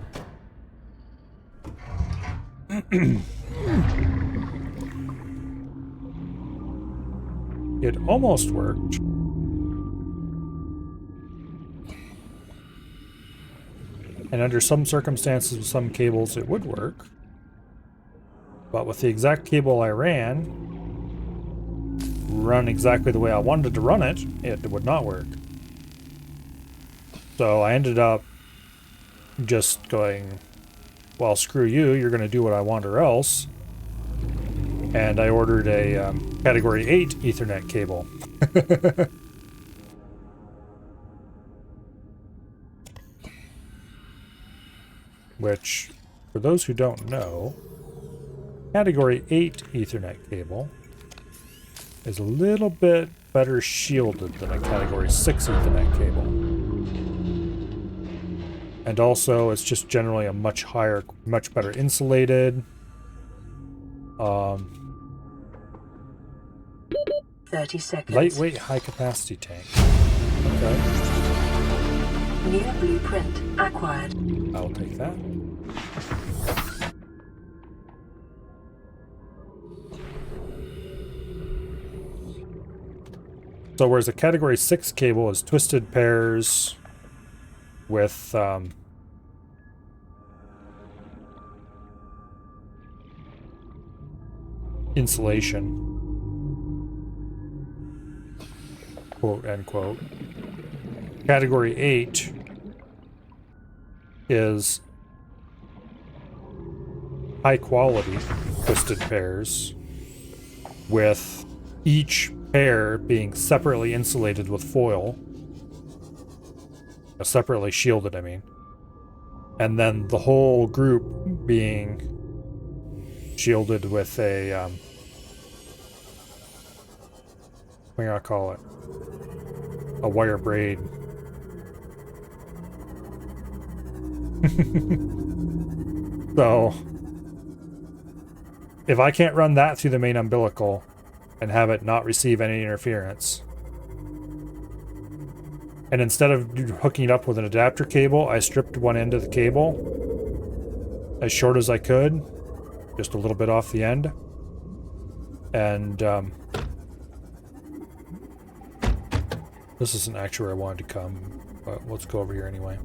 It almost worked. And under some circumstances with some cables it would work. But with the exact cable I ran exactly the way I wanted to run it, it would not work. So I ended up just going, well, screw you, you're going to do what I want or else. And I ordered a Category 8 Ethernet cable. Which, for those who don't know, Category 8 Ethernet cable is a little bit better shielded than a Category 6 Ethernet cable. And also, it's just generally a much better insulated. 30 seconds. Lightweight, high-capacity tank. Okay. New blueprint acquired. I'll take that. So whereas a Category 6 cable is twisted pairs with insulation, quote unquote, Category 8 is high quality twisted pairs with each pair being separately insulated with foil, separately shielded, I mean, and then the whole group being shielded with a what do I call it, a wire braid. So if I can't run that through the main umbilical and have it not receive any interference, and instead of hooking it up with an adapter cable, I stripped one end of the cable as short as I could, just a little bit off the end, and this isn't actually where I wanted to come, but let's go over here anyway.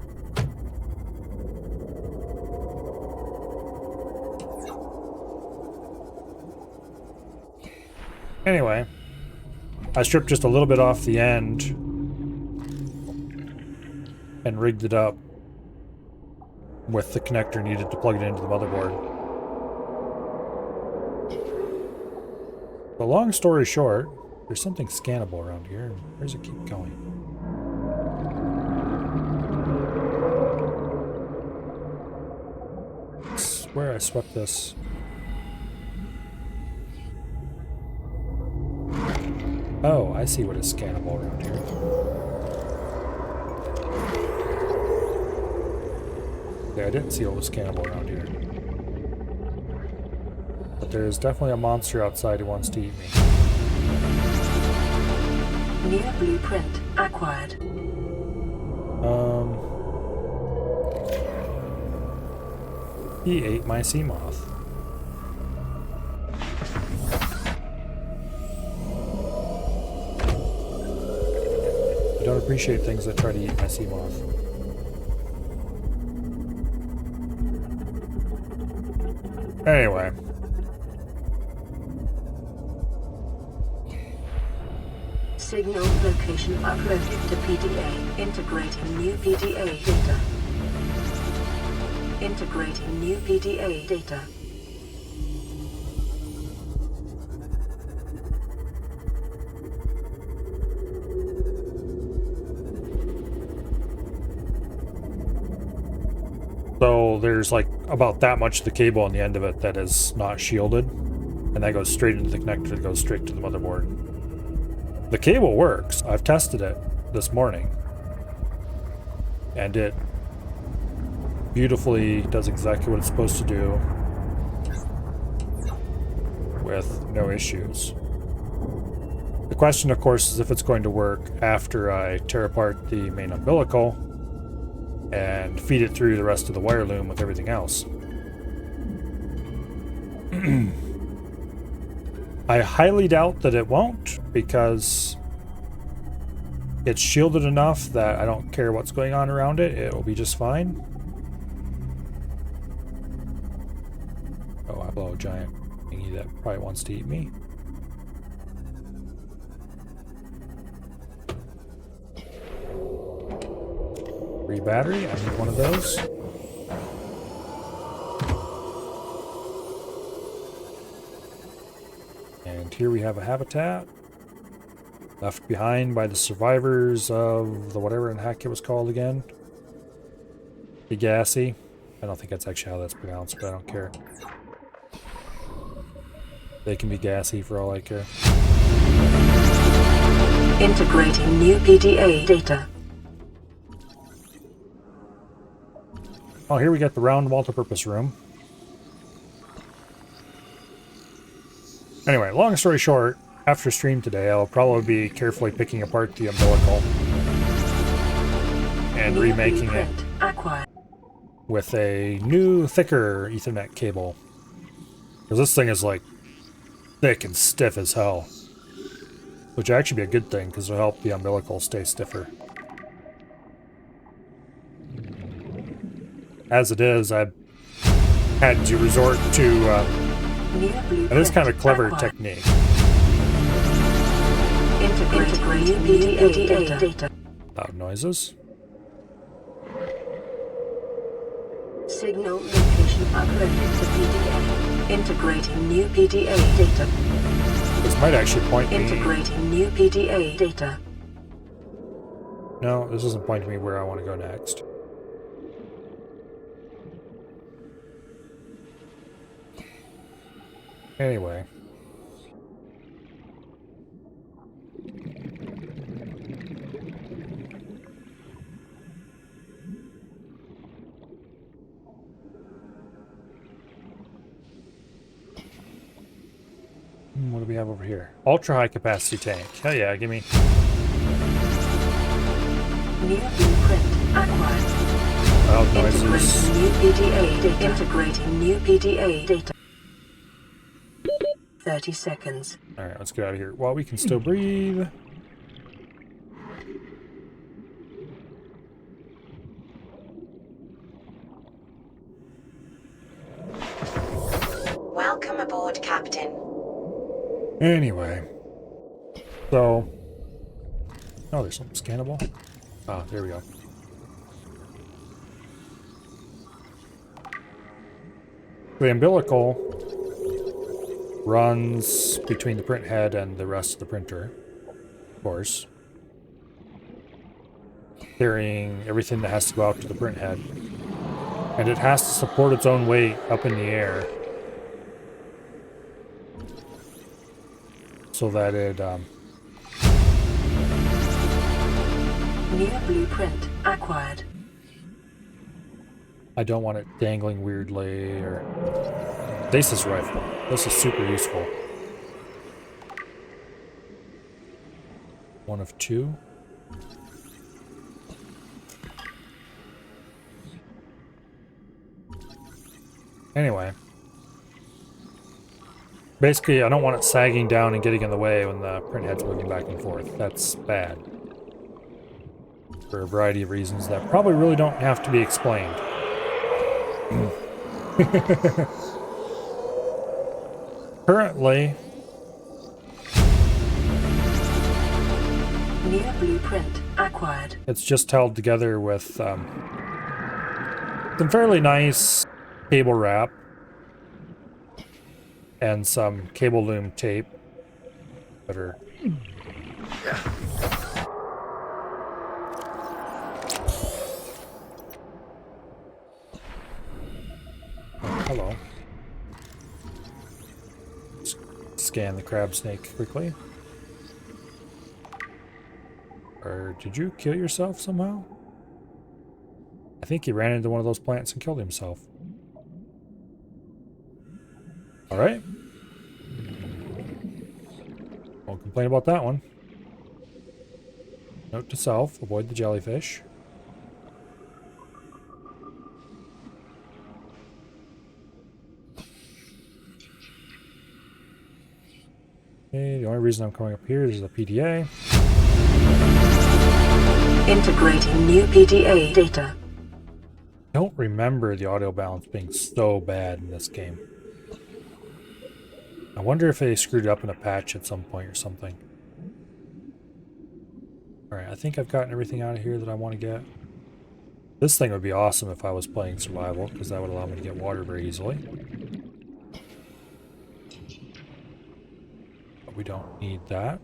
Anyway, I stripped just a little bit off the end and rigged it up with the connector needed to plug it into the motherboard. So long story short, there's something scannable around here. Where does it keep going? I swear I swept this. Oh, I see what is scannable around here. Yeah, I didn't see what was scannable around here. But there's definitely a monster outside who wants to eat me. New blueprint acquired. He ate my sea moth. I don't appreciate things that try to eat my sea moth. Anyway. Signal location uploaded to PDA. Integrating new PDA data. Integrating new PDA data. So there's like about that much of the cable on the end of it that is not shielded. And that goes straight into the connector that goes straight to the motherboard. The cable works. I've tested it this morning. And it beautifully does exactly what it's supposed to do with no issues. The question, of course, is if it's going to work after I tear apart the main umbilical and feed it through the rest of the wire loom with everything else. I highly doubt that it won't, because it's shielded enough that I don't care what's going on around it. It will be just fine. Oh, I blow a giant thingy that probably wants to eat me. Free battery, I need one of those. And here we have a habitat left behind by the survivors of the whatever in the heck it was called again. Pegassi. I don't think that's actually how that's pronounced, but I don't care. They can be gassy for all I care. Integrating new PDA data. Oh, here we got the round multipurpose room. Anyway, long story short, after stream today, I'll probably be carefully picking apart the umbilical and remaking it with a new, thicker Ethernet cable. Because this thing is like thick and stiff as hell. Which will actually be a good thing, because it'll help the umbilical stay stiffer. As it is, I've had to resort to this kind of clever technique. Integrating PDA data. Loud noises. Signal location uploaded to PDA. Integrating new PDA data. This might actually point me... Integrating new PDA data. No, this doesn't point to me where I want to go next. Anyway. What do we have over here? Ultra high capacity tank. Hell yeah, give me. New blueprint acquired. Loud noises. Integrating new PDA data. Integrating new PDA data. 30 seconds. Alright, let's get out of here while we can still breathe. Welcome aboard, Captain. Anyway, So, oh, there's something scannable. Ah, there we go. The umbilical runs between the print head and the rest of the printer, of course, carrying everything that has to go out to the print head. And it has to support its own weight up in the air so that it New blueprint acquired. I don't want it dangling weirdly or... Stasis rifle. This is super useful. One of two. Anyway. Basically, I don't want it sagging down and getting in the way when the print head's moving back and forth. That's bad. For a variety of reasons that probably really don't have to be explained. Currently, New blueprint acquired. it's just held together with some fairly nice cable wrap and some cable loom tape that are hello. Scan the crab snake quickly. Or did you kill yourself somehow? I think he ran into one of those plants and killed himself. Alright. Won't complain about that one. Note to self, avoid the jellyfish. Okay, the only reason I'm coming up here is the PDA. Integrating new PDA data. I don't remember the audio balance being so bad in this game. I wonder if they screwed up in a patch at some point or something. Alright, I think I've gotten everything out of here that I want to get. This thing would be awesome if I was playing survival, because that would allow me to get water very easily. But we don't need that.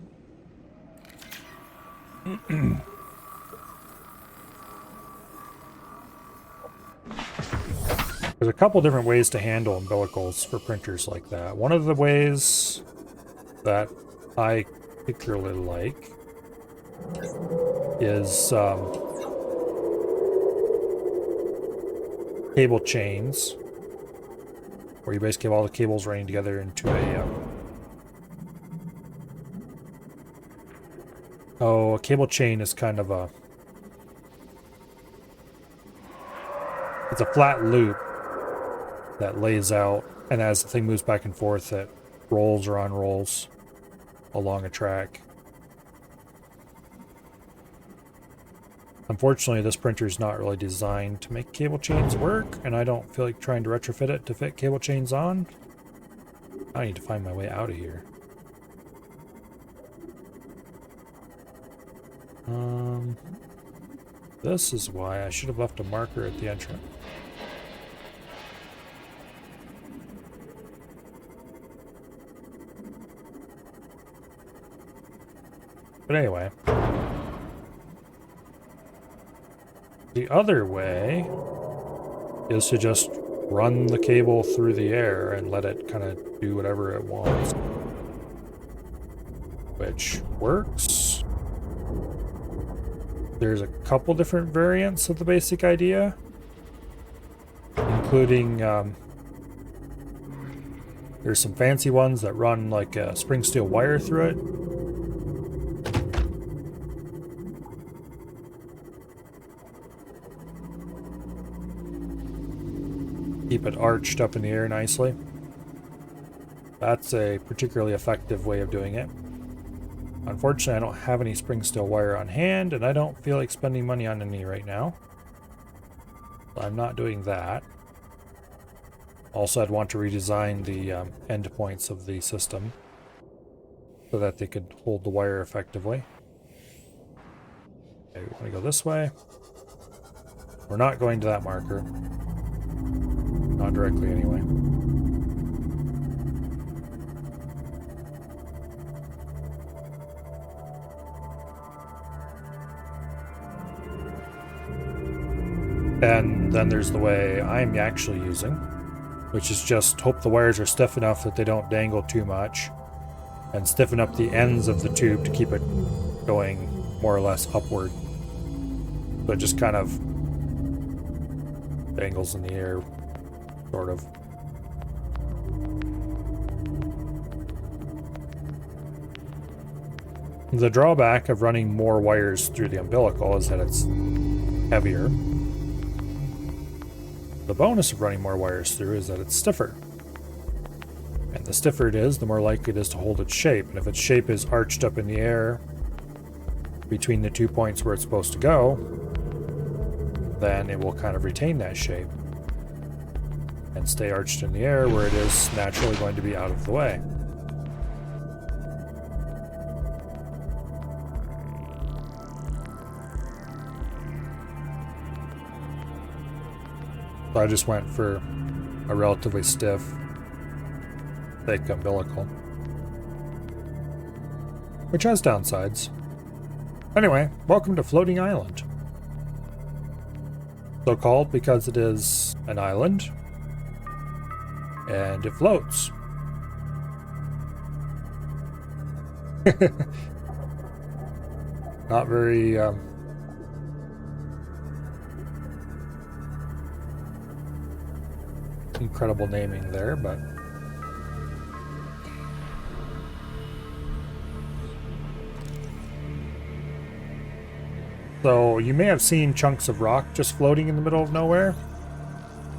There's a couple different ways to handle umbilicals for printers like that. One of the ways that I particularly like is cable chains, where you basically have all the cables running together into a cable chain is kind of a... It's a flat loop that lays out, and as the thing moves back and forth, it rolls or unrolls along a track. Unfortunately, this printer is not really designed to make cable chains work, and I don't feel like trying to retrofit it to fit cable chains on. I need to find my way out of here. This is why I should have left a marker at the entrance. But anyway, the other way is to just run the cable through the air and let it kind of do whatever it wants, which works. There's a couple different variants of the basic idea, including there's some fancy ones that run like a spring steel wire through it. Keep it arched up in the air nicely. That's a particularly effective way of doing it. Unfortunately, I don't have any spring steel wire on hand, and I don't feel like spending money on any right now. So I'm not doing that. Also, I'd want to redesign the endpoints of the system. so that they could hold the wire effectively. Okay, we want to go this way. We're not going to that marker. Not directly, anyway. And then there's the way I'm actually using, which is just hope the wires are stiff enough that they don't dangle too much, and stiffen up the ends of the tube to keep it going more or less upward. So it just kind of dangles in the air, sort of. The drawback of running more wires through the umbilical is that it's heavier. The bonus of running more wires through is that it's stiffer. And the stiffer it is, the more likely it is to hold its shape. And if its shape is arched up in the air between the 2 points where it's supposed to go, then it will kind of retain that shape and stay arched in the air where it is naturally going to be out of the way. So I just went for a relatively stiff, thick umbilical, which has downsides. Anyway, welcome to Floating Island. So called because it is an island, and it floats. Not very, incredible naming there, but so you may have seen chunks of rock just floating in the middle of nowhere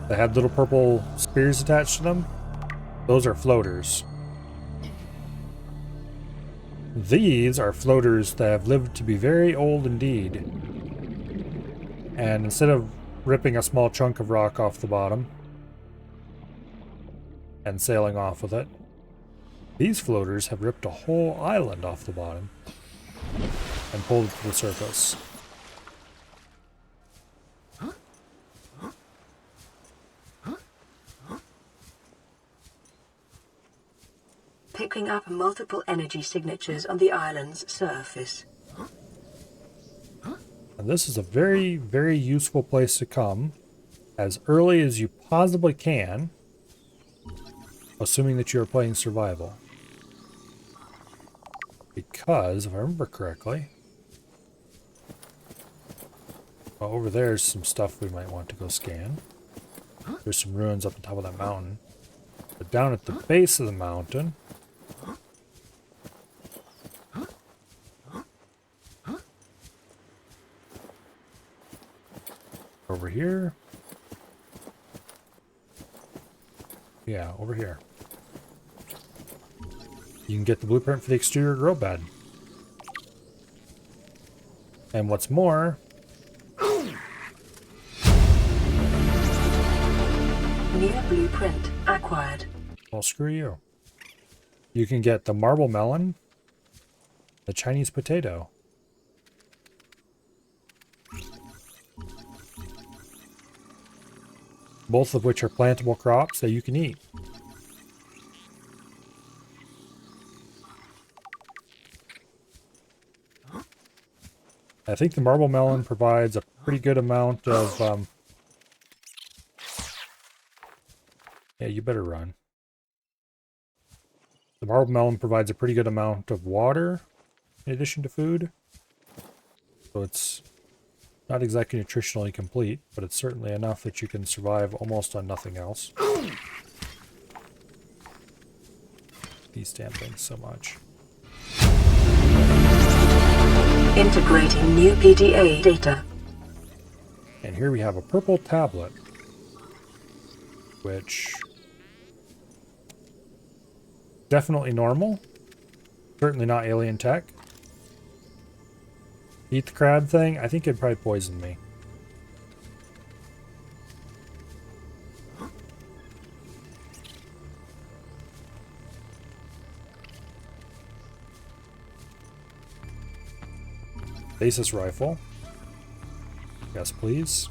that had little purple spears attached to them. Those are floaters. These are floaters that have lived to be very old indeed. And instead of ripping a small chunk of rock off the bottom and sailing off with it, these floaters have ripped a whole island off the bottom and pulled it to the surface. Picking up multiple energy signatures on the island's surface. And this is a very, very useful place to come as early as you possibly can, assuming that you are playing survival. Because, if I remember correctly, well, over there's some stuff we might want to go scan. There's some ruins up on top of that mountain. But down at the base of the mountain, over here. Yeah, over here. You can get the blueprint for the exterior grow bed. And what's more, New blueprint acquired. well, screw you. You can get the marble melon, the Chinese potato. Both of which are plantable crops that you can eat. I think the marble melon provides a pretty good amount of, yeah, you better run. The marble melon provides a pretty good amount of water in addition to food. So it's not exactly nutritionally complete, but it's certainly enough that you can survive almost on nothing else. These damn things so much. Integrating new PDA data. And here we have a purple tablet, which definitely normal, certainly not alien tech. Eat the crab thing, I think it'd probably poison me. Stasis rifle. Yes, please.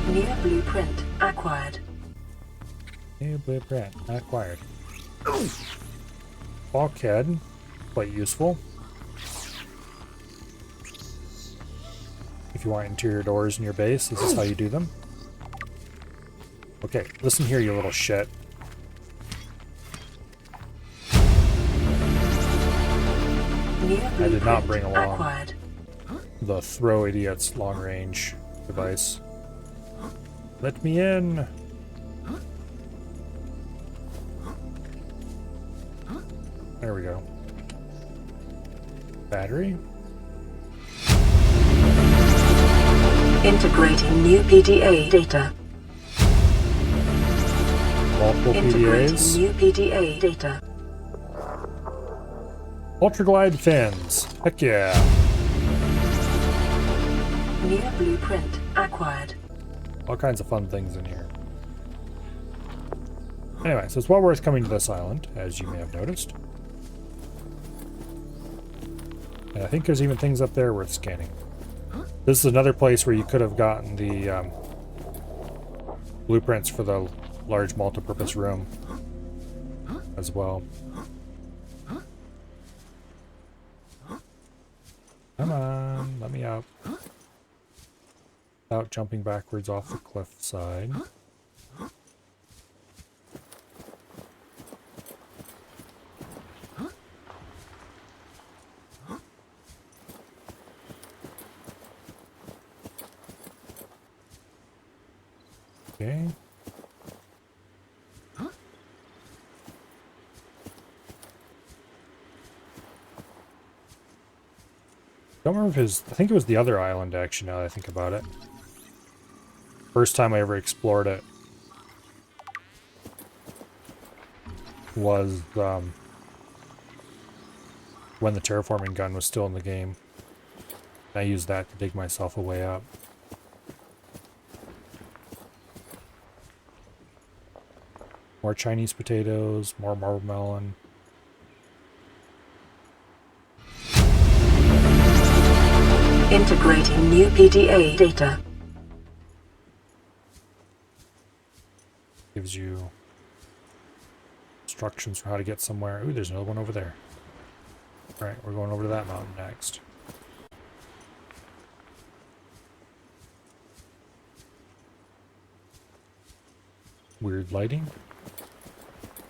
New blueprint acquired. New blueprint acquired. Bulkhead, quite useful. If you want interior doors in your base, this is how you do them. Okay, listen here, you little shit. I did not bring along acquired. the throw idiots long range device. Let me in. There we go. Battery. Integrating new PDA data. Multiple Integrating PDAs. new PDA data. Ultraglide fins. Heck yeah. New blueprint acquired. All kinds of fun things in here. Anyway, so it's well worth coming to this island, as you may have noticed. And I think there's even things up there worth scanning. This is another place where you could have gotten the blueprints for the large multipurpose room as well. Come on, let me out. Without jumping backwards off the cliff side. Okay. Don't remember if it was, I think it was the other island actually, now that I think about it. First time I ever explored it was when the terraforming gun was still in the game. I used that to dig myself a way up. More Chinese potatoes, more marble melon. Integrating new PDA data. Gives you instructions for how to get somewhere. Ooh, there's another one over there. Alright, we're going over to that mountain next. Weird lighting.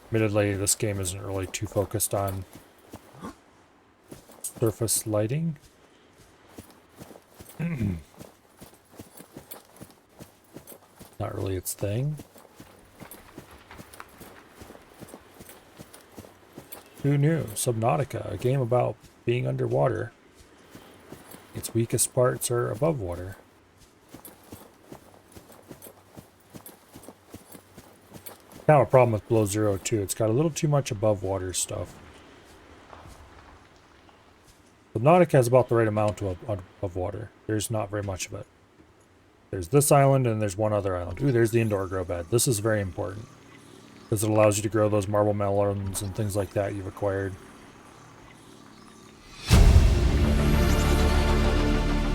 Admittedly, this game isn't really too focused on surface lighting. Not really its thing. Who knew? Subnautica, a game about being underwater. Its weakest parts are above water. Kind of a problem with Below Zero too. It's got a little too much above water stuff. Subnautica has about the right amount of water. There's not very much of it. There's this island and there's one other island. Ooh, there's the indoor grow bed. This is very important, because it allows you to grow those marble melons and things like that you've acquired.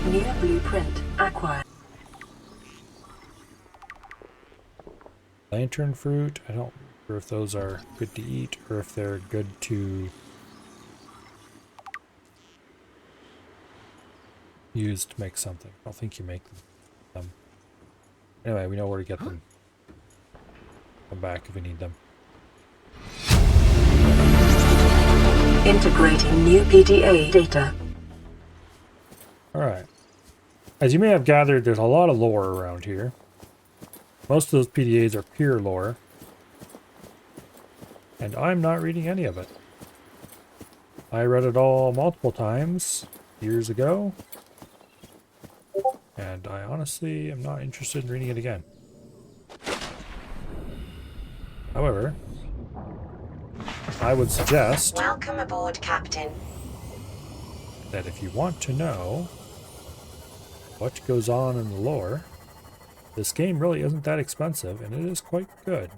New blueprint acquired. Lantern fruit. I don't remember if those are good to eat or if they're good to use to make something. I don't think you make them. Anyway, we know where to get them. Come back if we need them. Integrating new PDA data. Alright. As you may have gathered, there's a lot of lore around here. Most of those PDAs are pure lore. And I'm not reading any of it. I read it all multiple times years ago. And I honestly am not interested in reading it again. However, I would suggest Welcome aboard, Captain. that if you want to know what goes on in the lore, this game really isn't that expensive, and it is quite good.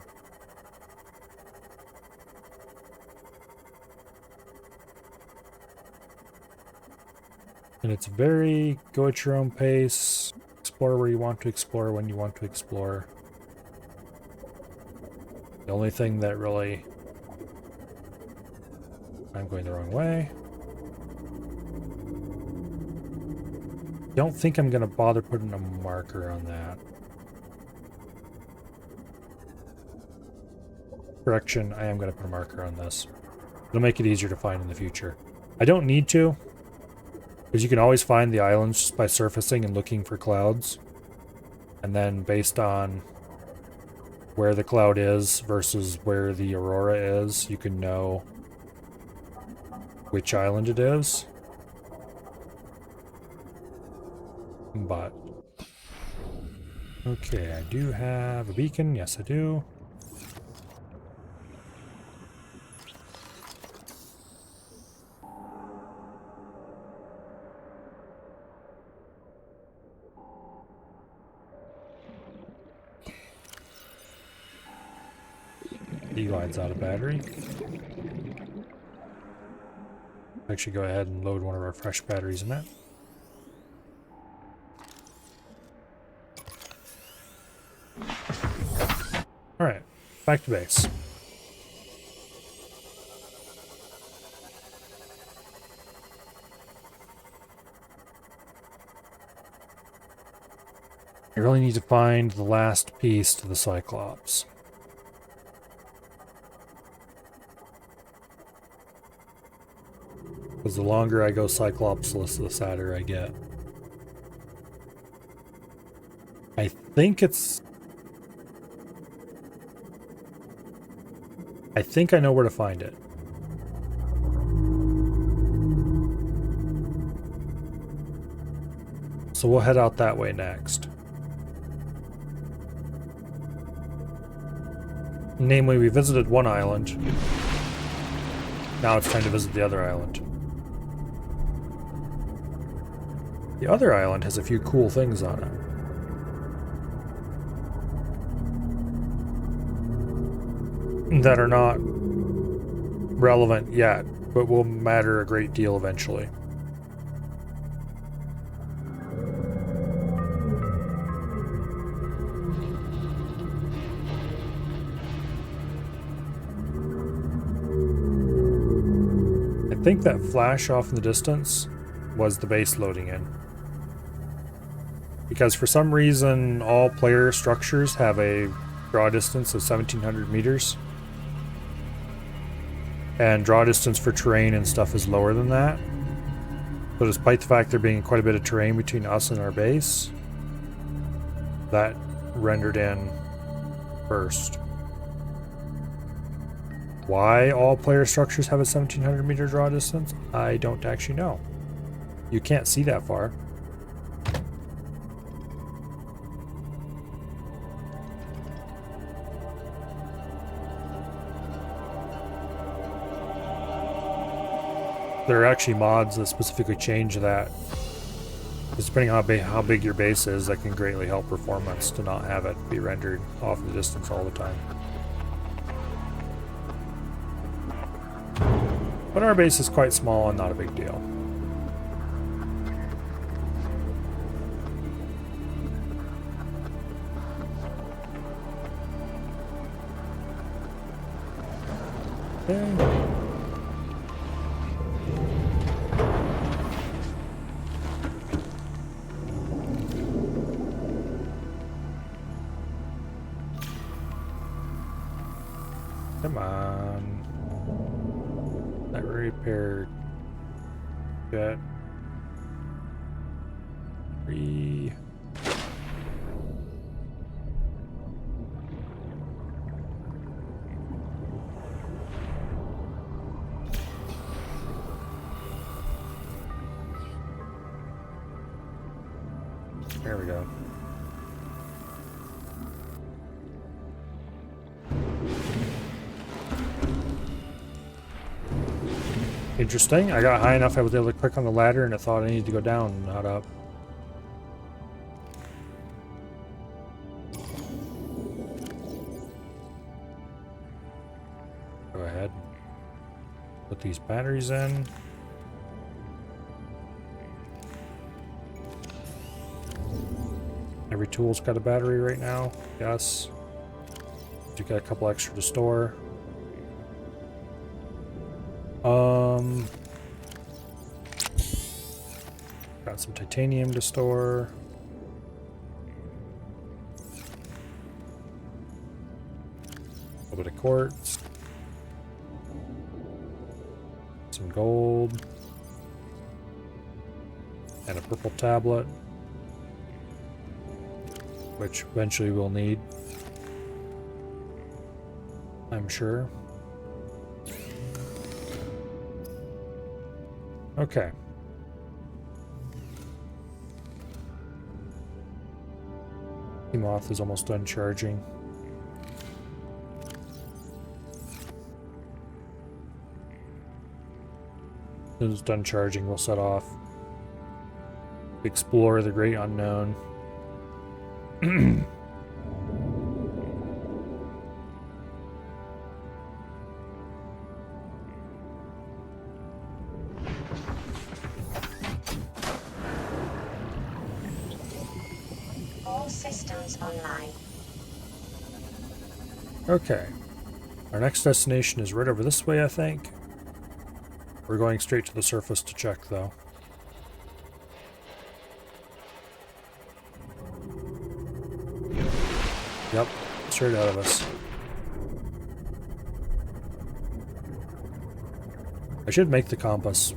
And it's very go at your own pace, explore where you want to explore when you want to explore. The only thing that really... I'm going the wrong way. Don't think I'm going to bother putting a marker on that. Correction, I am going to put a marker on this. It'll make it easier to find in the future. I don't need to, because you can always find the islands just by surfacing and looking for clouds. And then based on where the cloud is versus where the aurora is, you can know which island it is. But okay, I do have a beacon. Yes, I do. Eagleeye's out of battery. Actually, go ahead and load one of our fresh batteries in that. Alright, back to base. I really need to find the last piece to the Cyclops. Because the longer I go Cyclopsless, the sadder I get. I think it's... I think I know where to find it. So we'll head out that way next. Namely, we visited one island. Now it's time to visit the other island. The other island has a few cool things on it that are not relevant yet, but will matter a great deal eventually. I think that flash off in the distance was the base loading in. Because for some reason, all player structures have a draw distance of 1700 meters. And draw distance for terrain and stuff is lower than that. So despite the fact there being quite a bit of terrain between us and our base, that rendered in first. Why all player structures have a 1700 meter draw distance, I don't actually know. You can't see that far. There are actually mods that specifically change that. Because depending on how big your base is, that can greatly help performance to not have it be rendered off in the distance all the time. But our base is quite small and not a big deal. Okay. Come on. That repair jet. 3. There we go. Interesting. I got high enough I was able to click on the ladder and I thought I needed to go down, not up. Go ahead. Put these batteries in. Every tool's got a battery right now. Yes. You got a couple extra to store. Got some titanium to store. A little bit of quartz. Some gold. And a purple tablet, which eventually we'll need, I'm sure. Okay. Seamoth is almost done charging. As soon as it's done charging, we'll set off. Explore the great unknown. All systems online. Okay. Our next destination is right over this way, I think. We're going straight to the surface to check, though. Yep, straight out of us. I should make the compass.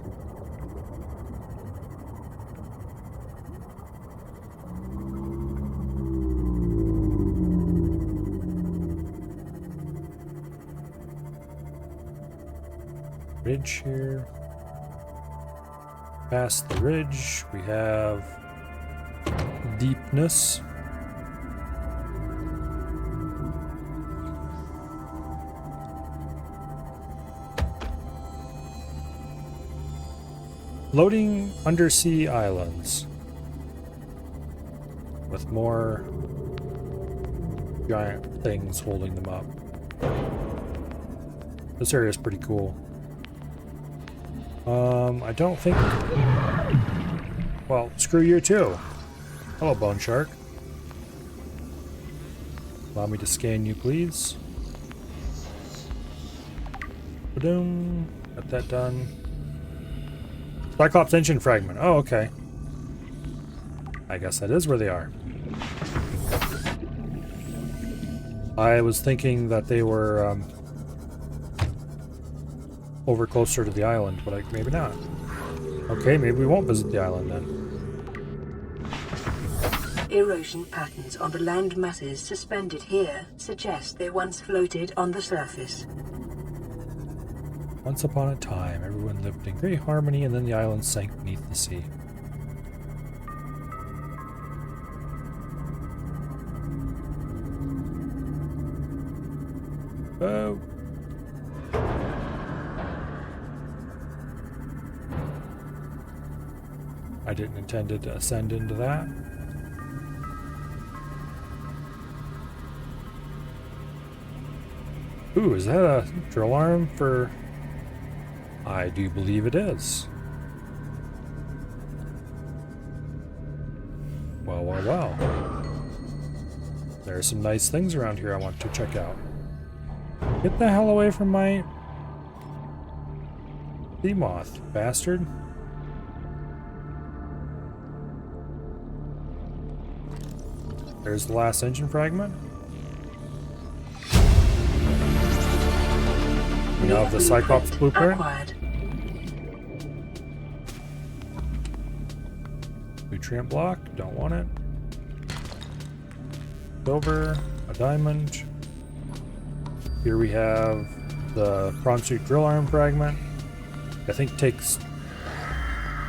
Ridge here. Past the ridge, we have deepness. Floating undersea islands with more giant things holding them up. This area is pretty cool. I don't think... Well, screw you too. Hello, Bone Shark. Allow me to scan you, please. Ba-doom. Got that done. Cyclops engine fragment. Oh, okay. I guess that is where they are. I was thinking that they were over closer to the island, but maybe not. Okay, maybe we won't visit the island then. Erosion patterns on the land masses suspended here suggest they once floated on the surface. Once upon a time, everyone lived in great harmony, and then the island sank beneath the sea. Oh. I didn't intend to ascend into that. Ooh, is that a drill arm for... I do believe it is. Well, well, well. There are some nice things around here I want to check out. Get the hell away from my... Seamoth, bastard. There's the last engine fragment. We now have the Cyclops blueprint. Acquired. Nutrient block, don't want it. Silver, a diamond. Here we have the prawn suit drill arm fragment. I think takes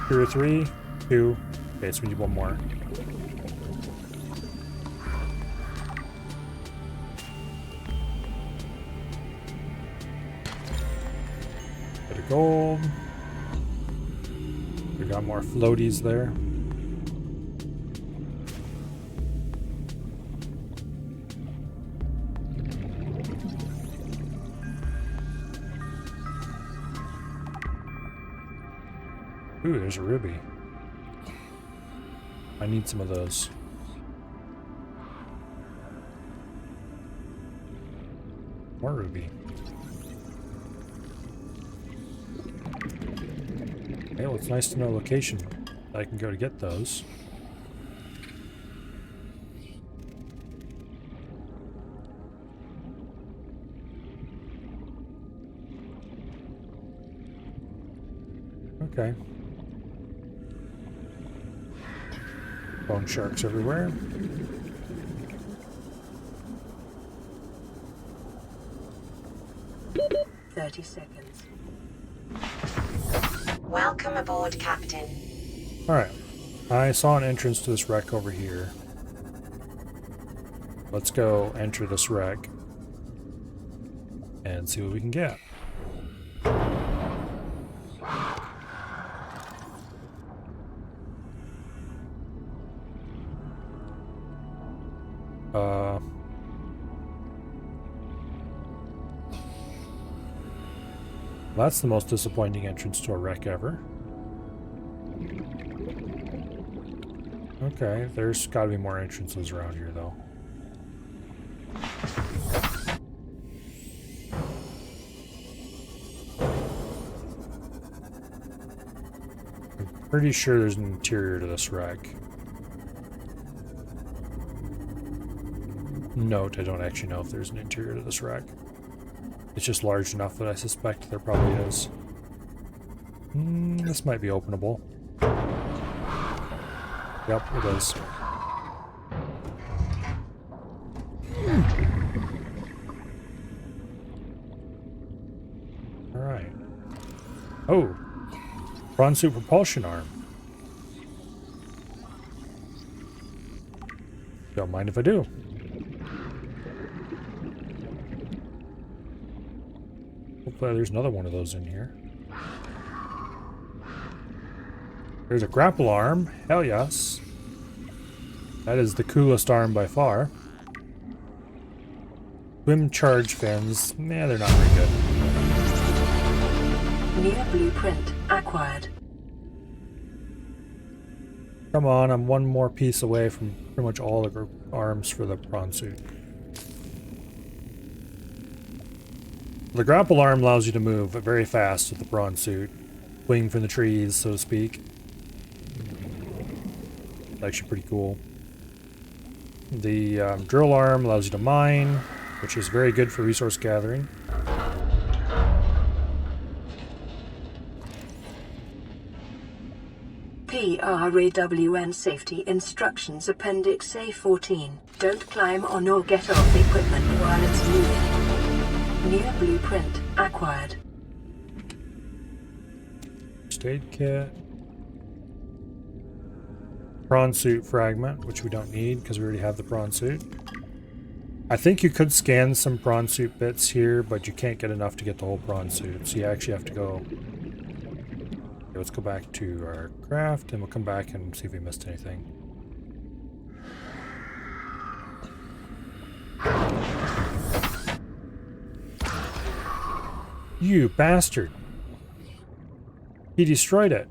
2 or 3. 2. Okay, so we need one more. Bit of gold. We got more floaties there. Ooh, there's a ruby. I need some of those. More ruby. Okay, well, it's nice to know location I can go to get those. Okay. Bone sharks everywhere. Thirty seconds. Welcome aboard, Captain. Alright. I saw an entrance to this wreck over here. Let's go enter this wreck and see what we can get. That's the most disappointing entrance to a wreck ever. Okay, there's got to be more entrances around here, though. I'm pretty sure there's an interior to this wreck. Note, I don't actually know if there's an interior to this wreck. It's just large enough that I suspect there probably is. This might be openable. Yep, it is. Alright. Oh! Prawn suit propulsion arm. Don't mind if I do. Hopefully there's another one of those in here. There's a grapple arm. Hell yes. That is the coolest arm by far. Swim charge fins. Nah, they're not very good. New blueprint acquired. Come on, I'm one more piece away from pretty much all the arms for the prawn suit. The grapple arm allows you to move very fast with the prawn suit. Swing from the trees, so to speak. It's actually pretty cool. The drill arm allows you to mine, which is very good for resource gathering. PRAWN Safety Instructions Appendix A14. Don't climb on or get off equipment while it's moving. New blueprint acquired. First aid kit. Prawn suit fragment, which we don't need because we already have the prawn suit. I think you could scan some prawn suit bits here, but you can't get enough to get the whole prawn suit, so you actually have to go... Okay, let's go back to our craft, and we'll come back and see if we missed anything. You bastard! He destroyed it.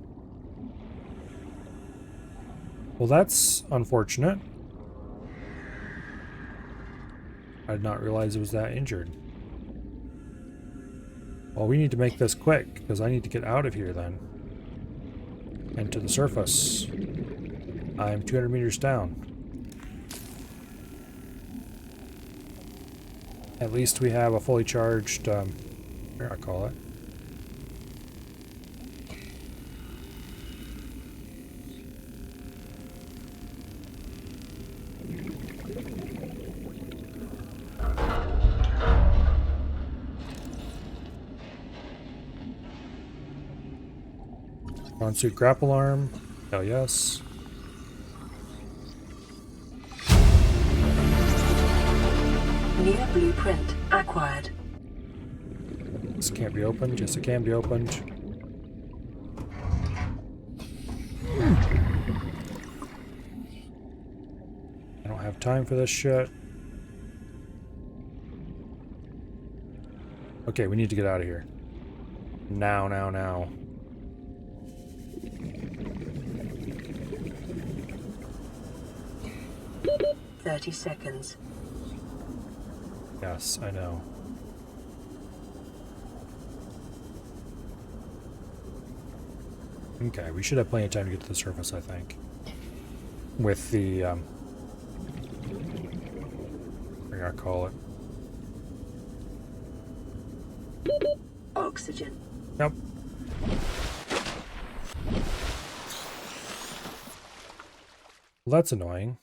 Well, that's unfortunate. I did not realize it was that injured. Well, we need to make this quick, because I need to get out of here then. And to the surface. I'm 200 meters down. At least we have a fully charged, here I call it. Prawn suit grapple arm. Hell yes. New blueprint acquired. This can't be opened. Yes, it can be opened. I don't have time for this shit. Okay, we need to get out of here. Now, now, now. .30 seconds. Yes, I know. Okay, we should have plenty of time to get to the surface, I think. With the, what do I call it? Oxygen. Yep. Well, that's annoying.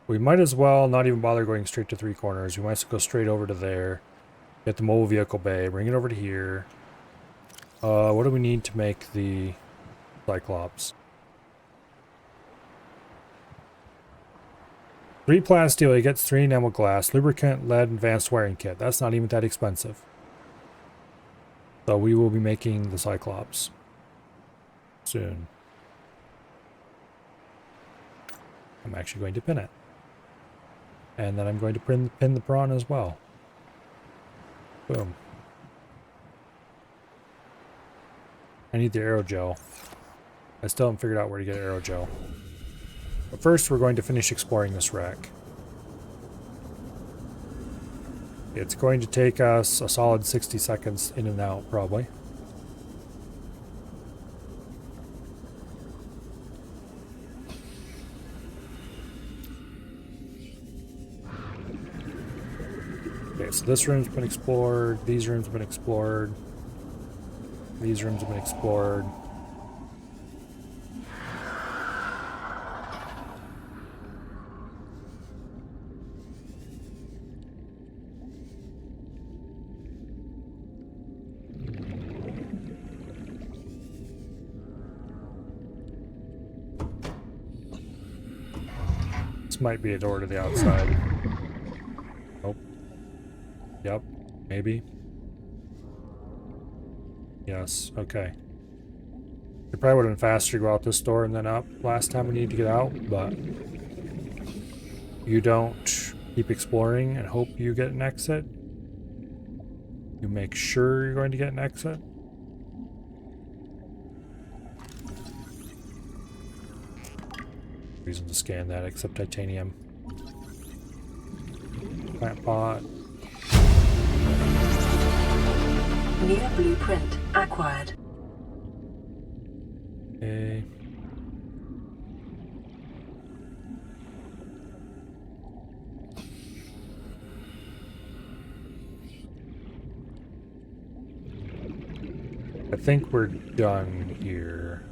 We might as well not even bother going straight to Three Corners. We might as well go straight over to there. Get the mobile vehicle bay, bring it over to here. What do we need to make the Cyclops? 3 plasteel, he gets 3 enamel glass, lubricant, lead, advanced wiring kit. That's not even that expensive. So we will be making the Cyclops soon. I'm actually going to pin it. And then I'm going to pin the prawn as well. Boom. I need the aerogel. I still haven't figured out where to get aerogel. But first, we're going to finish exploring this wreck. It's going to take us a solid 60 seconds in and out, probably. Okay, so this room's been explored, these rooms have been explored, these rooms have been explored. This might be a door to the outside. Nope. Yep. Maybe. Yes. Okay. It probably would have been faster to go out this door and then up last time we needed to get out, but you don't keep exploring and hope you get an exit. You make sure you're going to get an exit. Reason to scan that except titanium. Plant pot. New blueprint acquired. Okay. I think we're done here.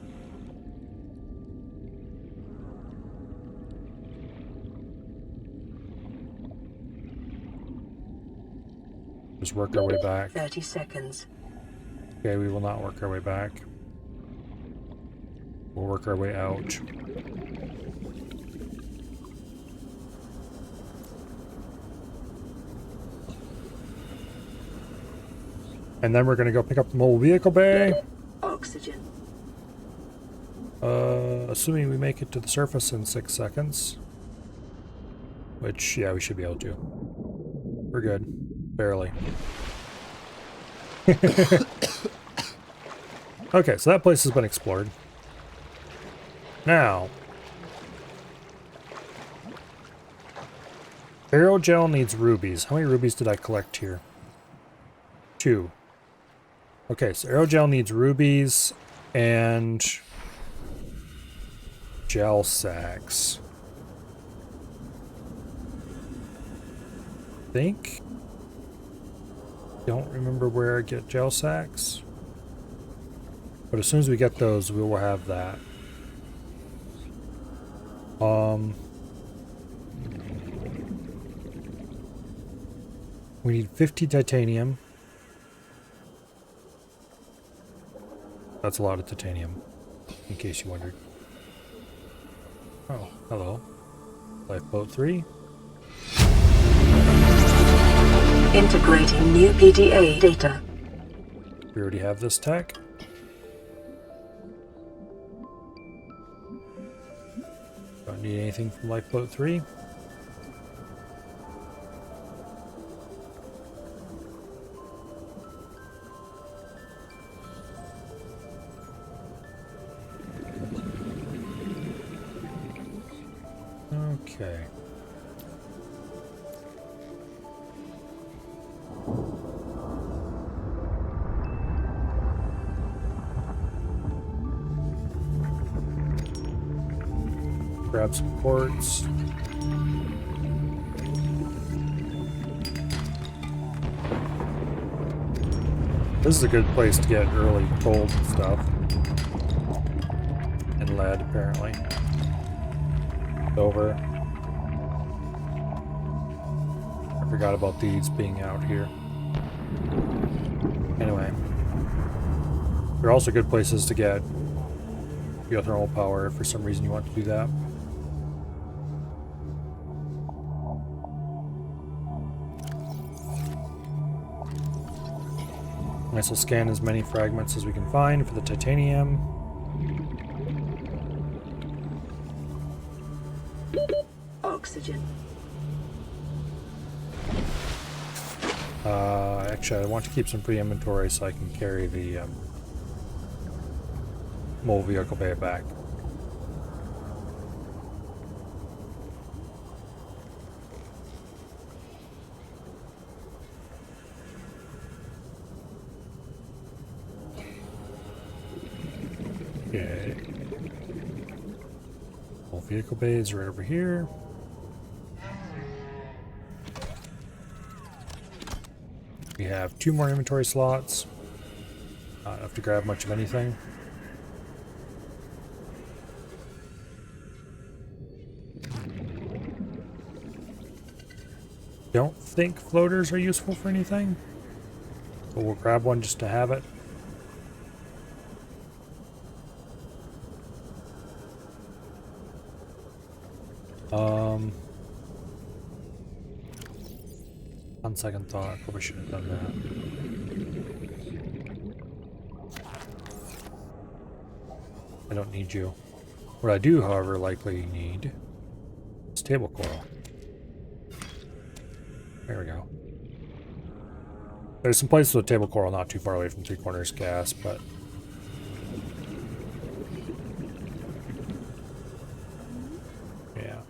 Just work our way back. 30 seconds. Okay, we will not work our way back. We'll work our way out. And then we're going to go pick up the mobile vehicle bay. Oxygen. Assuming we make it to the surface in 6 seconds. Which, yeah, we should be able to. We're good. Barely. Okay, so that place has been explored. Now, aerogel needs rubies. How many rubies did I collect here? 2. Okay, so aerogel needs rubies and gel sacks. Don't remember where I get gel sacks. But as soon as we get those, we will have that. We need 50 titanium. That's a lot of titanium, in case you wondered. Oh, hello. Lifeboat 3. Integrating new PDA data. We already have this tech. Don't need anything from Lifeboat 3. Okay. Grab some quartz. This is a good place to get early gold and stuff. And lead, apparently. Over. I forgot about these being out here. Anyway. They're also good places to get geothermal power if for some reason you want to do that. This will scan as many fragments as we can find for the titanium. Oxygen. Actually, I want to keep some free inventory so I can carry the mobile vehicle bay back. Okay. Mobile vehicle bay is right over here. We have 2 more inventory slots. Not enough to grab much of anything. Don't think floaters are useful for anything, but we'll grab one just to have it. On second thought, I probably should have done that. I don't need you. What I do, however, likely need is table coral. There we go. There's some places with table coral not too far away from Three Corners Gas, but yeah.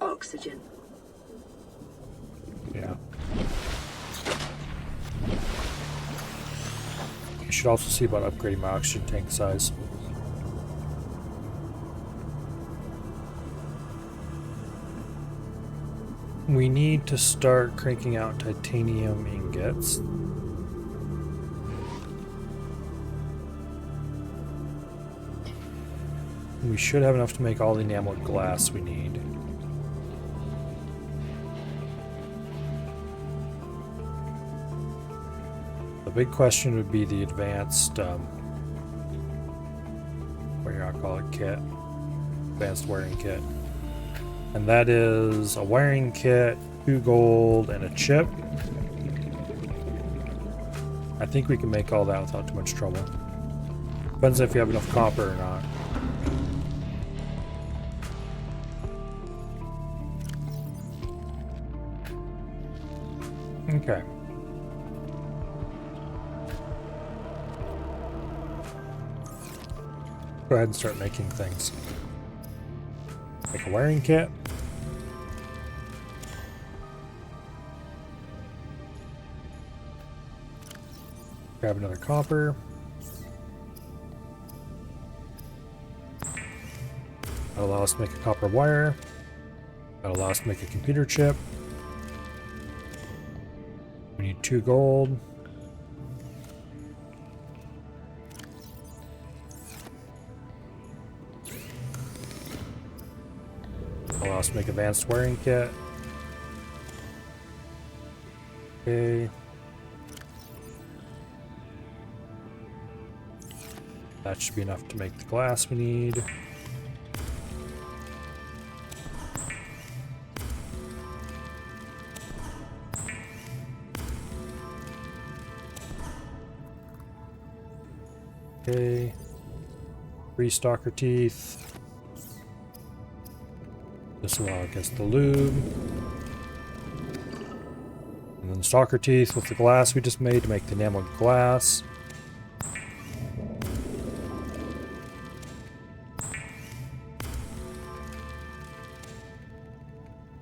Oxygen. Yeah. I should also see about upgrading my oxygen tank size. We need to start cranking out titanium ingots. We should have enough to make all the enameled glass we need. The big question would be the advanced, what do you call it, kit? Advanced wiring kit. And that is a wiring kit, 2 gold, and a chip. I think we can make all that without too much trouble. Depends if you have enough copper or not. Okay. Go ahead and start making things. Make a wiring kit. Grab another copper. That'll allow us to make a copper wire. That'll allow us to make a computer chip. We need 2 gold. Allow us to make advanced wiring kit. Okay. That should be enough to make the glass we need. Okay. 3 stalker teeth. This will allow us the lube. And then stalker teeth with the glass we just made to make the enameled glass.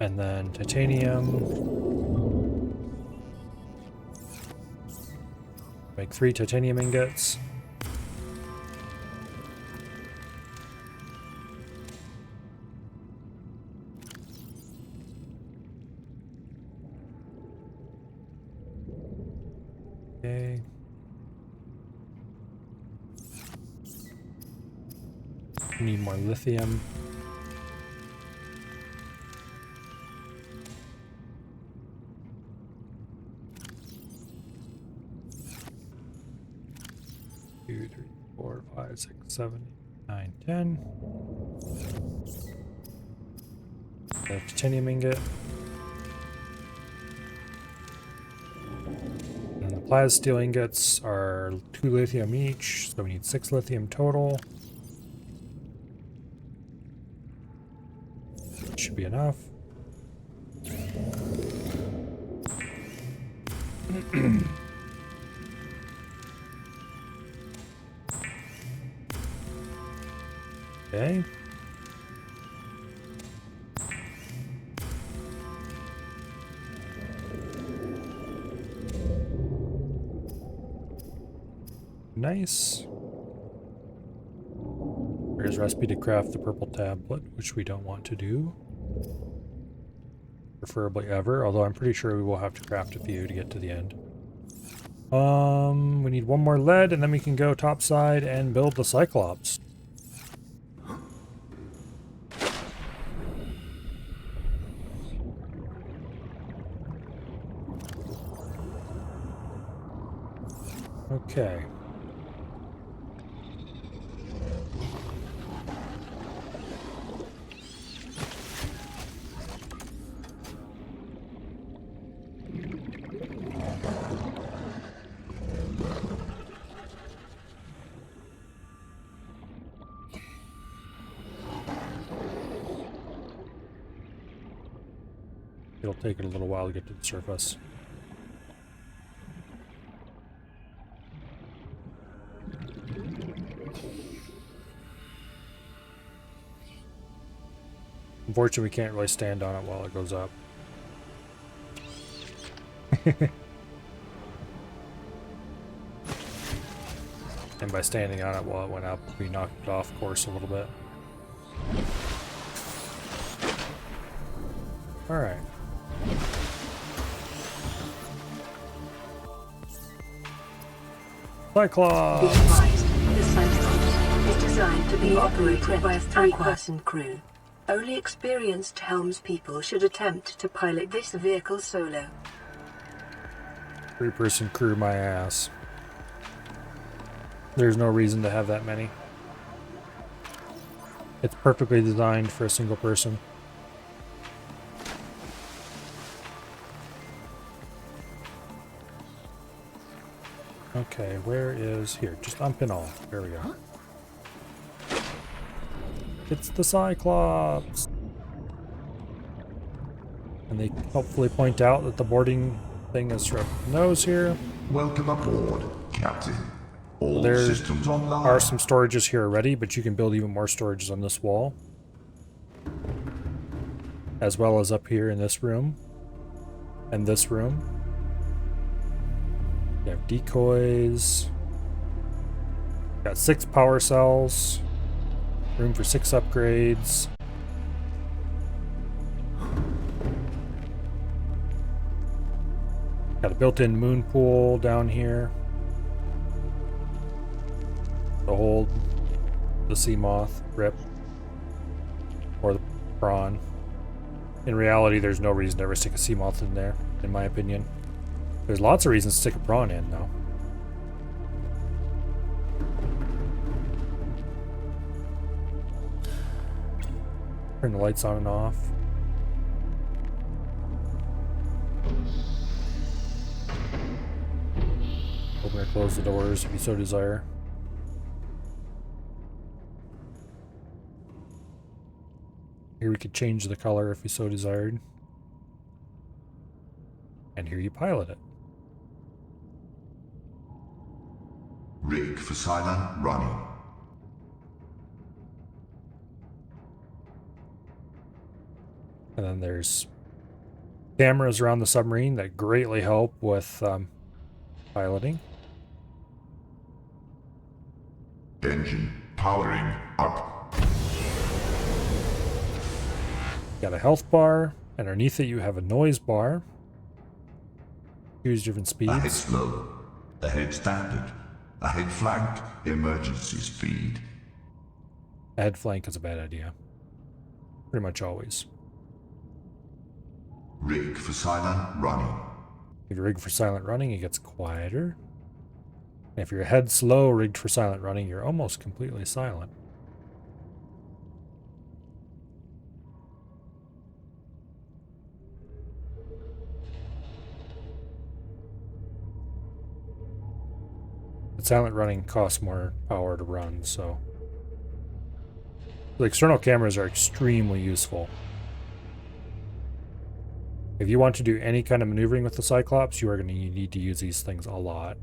And then titanium. Make 3 titanium ingots. Okay. Need more lithium. Two, 3, 4, 5, 6, 7, 9, 10. The titanium ingot. And the plasma steel ingots are 2 lithium each, so we need 6 lithium total. Should be enough. Okay. Nice. There's recipe to craft the purple tablet, which we don't want to do. Preferably ever, although I'm pretty sure we will have to craft a few to get to the end. We need 1 more lead, and then we can go topside and build the Cyclops. Okay. It'll take it a little while to get to the surface. Unfortunately, we can't really stand on it while it goes up. And by standing on it while it went up, we knocked it off course a little bit. Alright. Cyclops! Be advised, the Cyclops is designed to be operated by a 3-person crew. Only experienced helmspeople should attempt to pilot this vehicle solo. 3-person crew, my ass. There's no reason to have that many. It's perfectly designed for a single person. Okay, where is... Here, just unpin all. There we go. It's the Cyclops! And they hopefully point out that the boarding thing is right up the nose here. Welcome aboard, Captain. All There systems online. are some storages here already, but you can build even more storages on this wall. As well as up here in this room. And this room. You have decoys. Got 6 power cells. Room for 6 upgrades. Got a built-in moon pool down here to hold the sea moth, rip, or the prawn. In reality, there's no reason to ever stick a sea moth in there, in my opinion. There's lots of reasons to stick a prawn in, though. Turn the lights on and off. Open or close the doors if you so desire. Here we could change the color if you so desired. And here you pilot it. Rig for silent running. And then there's cameras around the submarine that greatly help with piloting. Engine powering up. Got a health bar. Underneath it, you have a noise bar. Choose different Ahead speeds. slow. Ahead standard. Ahead flank. Emergency speed. Ahead flank is a bad idea. Pretty much always. Rig for silent running. If you rig for silent running, it gets quieter. And if you're ahead slow, rigged for silent running, you're almost completely silent. But silent running costs more power to run, so the external cameras are extremely useful. If you want to do any kind of maneuvering with the Cyclops, you are going to need to use these things a lot.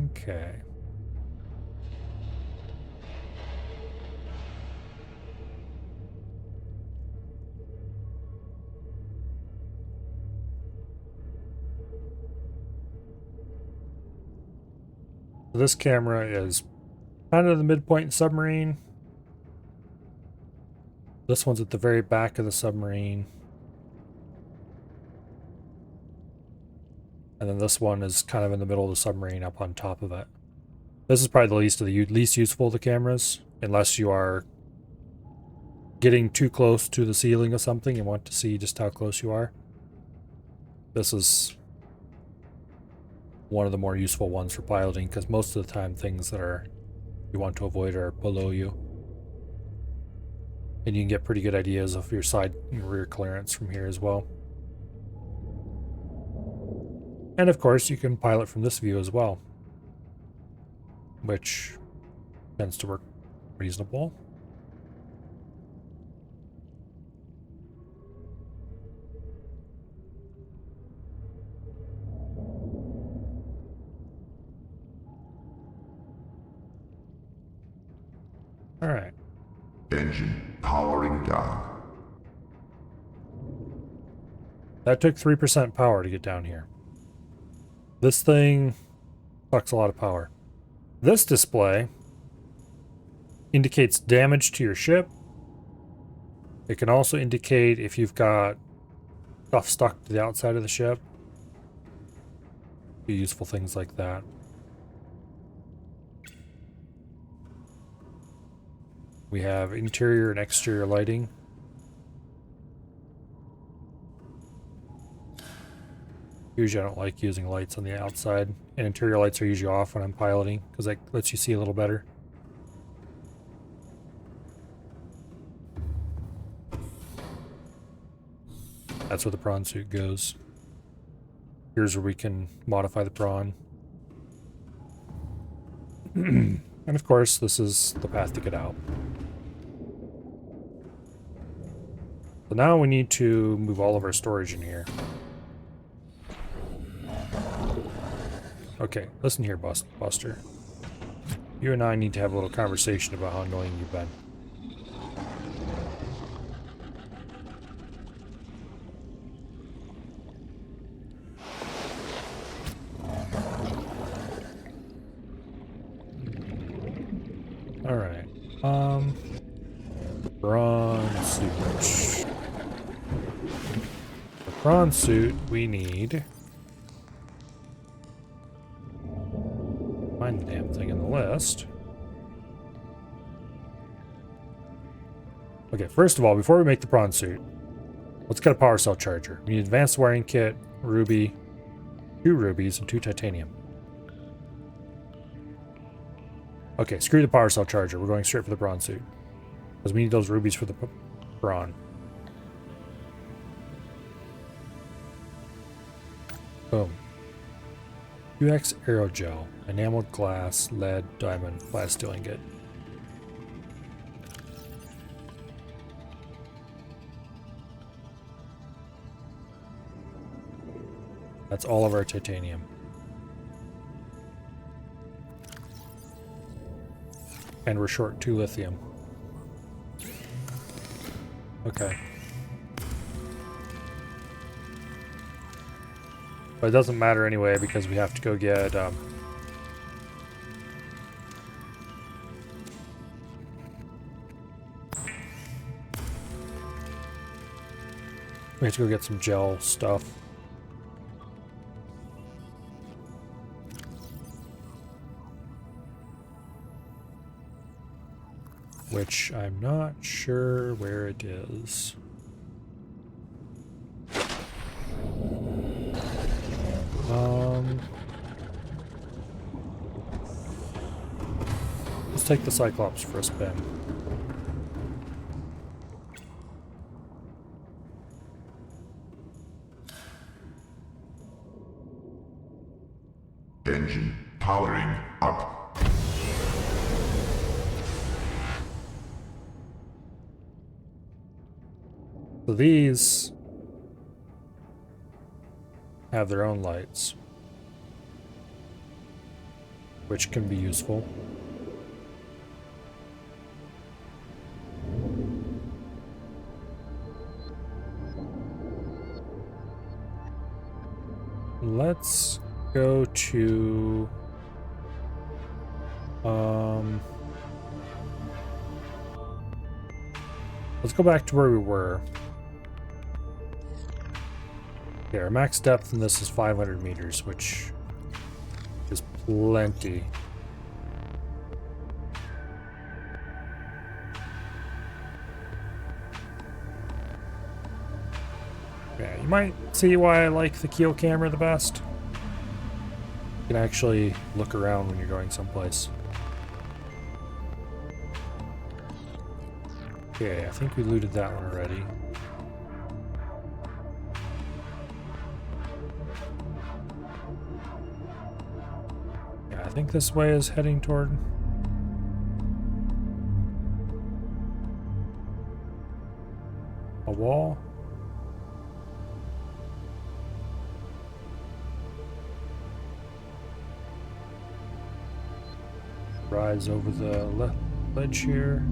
Okay. So this camera is kind of the midpoint submarine. This one's at the very back of the submarine. And then this one is kind of in the middle of the submarine up on top of it. This is probably the least useful of the cameras, unless you are getting too close to the ceiling of something and want to see just how close you are. This is one of the more useful ones for piloting, because most of the time things that you want to avoid are below you. And you can get pretty good ideas of your side and rear clearance from here as well. And of course, you can pilot from this view as well, which tends to work reasonable. All right. Engine powering down. That took 3% power to get down here. This thing sucks a lot of power. This display indicates damage to your ship. It can also indicate if you've got stuff stuck to the outside of the ship. Be useful things like that. We have interior and exterior lighting. Usually I don't like using lights on the outside, and interior lights are usually off when I'm piloting because that lets you see a little better. That's where the prawn suit goes. Here's where we can modify the prawn. And of course, this is the path to get out. So now we need to move all of our storage in here. Okay, listen here, Buster. You and I need to have a little conversation about how annoying you've been. Alright. Prawn suit. For prawn suit, we need... Find the damn thing in the list. Okay, first of all, before we make the prawn suit, let's get a power cell charger. We need advanced wiring kit, ruby, 2 rubies, and 2 titanium. Okay, screw the power cell charger. We're going straight for the prawn suit. Because we need those rubies for the prawn. Boom. UX aerogel, enameled glass, lead, diamond, glass steel ingot. That's all of our titanium. And we're short 2 lithium. Okay. But it doesn't matter anyway because we have to go get we have to go get some gel stuff. Which I'm not sure where it is. Let's take the Cyclops for a spin. Engine powering up. So these have their own lights, which can be useful. Let's go to let's go back to where we were. Okay, our max depth in this is 500 meters, which is plenty. Yeah, you might see why I like the Keel camera the best. You can actually look around when you're going someplace. Okay, I think we looted that one already. Yeah, I think this way is heading toward... a wall. Rise over the ledge here.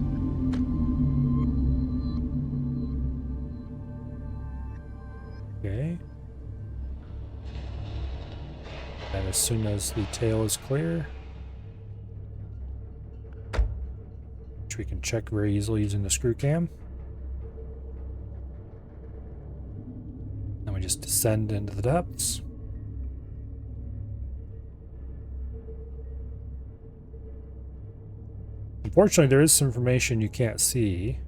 Okay. And as soon as the tail is clear, which we can check very easily using the screw cam, then we just descend into the depths. Unfortunately, there is some information you can't see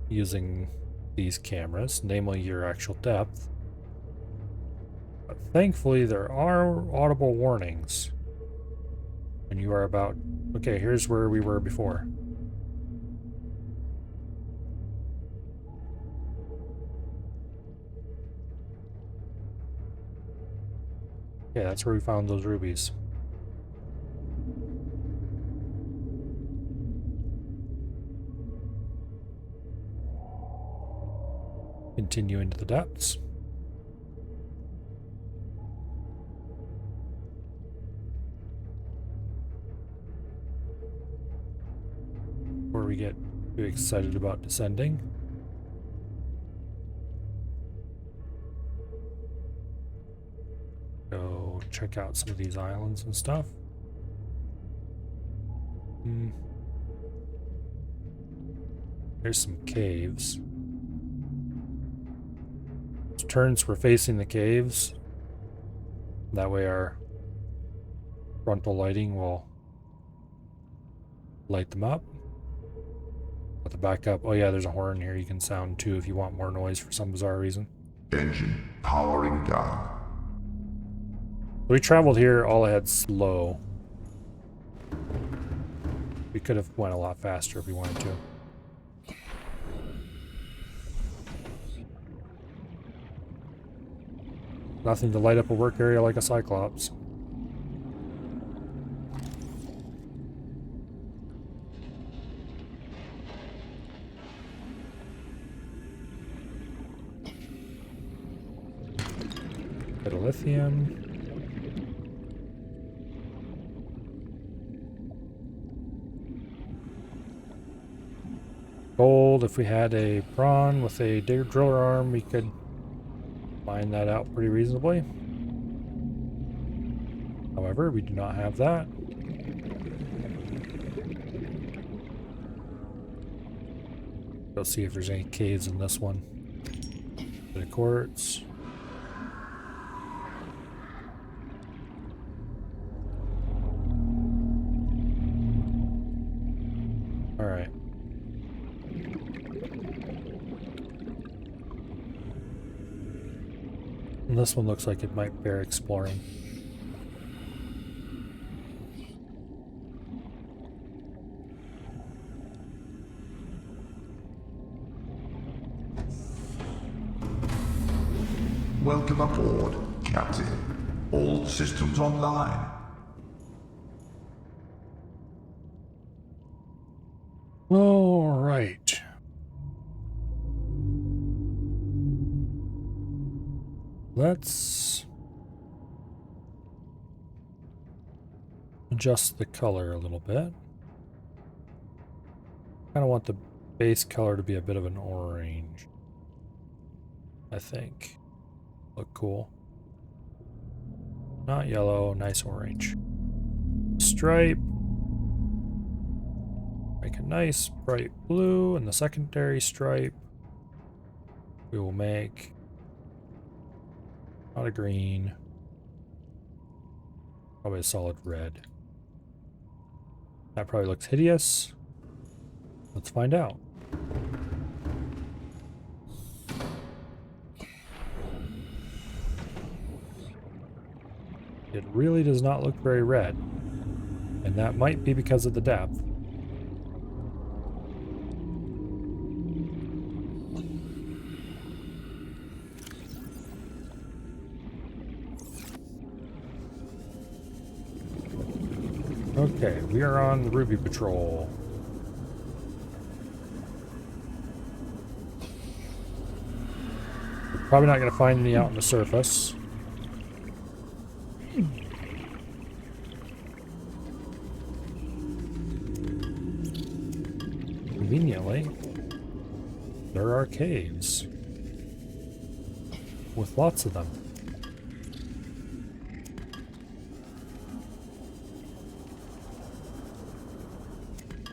using these cameras, namely your actual depth. But thankfully, there are audible warnings. And you are about... Okay, here's where we were before. Yeah, that's where we found those rubies. Continue into the depths. Before we get too excited about descending. Go check out some of these islands and stuff. There's some caves. Turns we're facing the caves. That way our frontal lighting will light them up. Let the back up. Oh yeah, there's a horn here you can sound too if you want more noise for some bizarre reason. Engine powering down. We traveled here all ahead slow. We could have went a lot faster if we wanted to. Nothing to light up a work area like a Cyclops. Bit of lithium. Gold, if we had a prawn with a digger driller arm, we could mine that out pretty reasonably. However, we do not have that. Let's see if there's any caves in this one. Bit of quartz. Alright. And this one looks like it might bear exploring. Welcome aboard, Captain. All systems online. All right. Let's adjust the color a little bit. Kind of want the base color to be a bit of an orange, I think. Look cool. Not yellow, nice orange. Stripe. Make a nice bright blue, and the secondary stripe we will make not a green, probably a solid red. That probably looks hideous. Let's find out. It really does not look very red, and that might be because of the depth. Okay, we are on the Ruby Patrol. We're probably not going to find any out on the surface. Conveniently, there are caves with lots of them.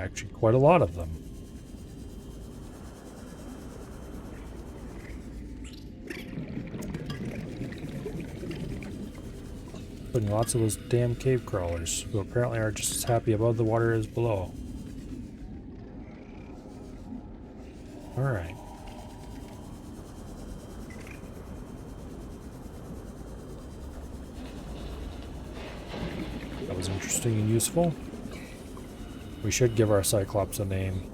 Actually, quite a lot of them. Including lots of those damn cave crawlers, who apparently are just as happy above the water as below. Alright. That was interesting and useful. We should give our Cyclops a name.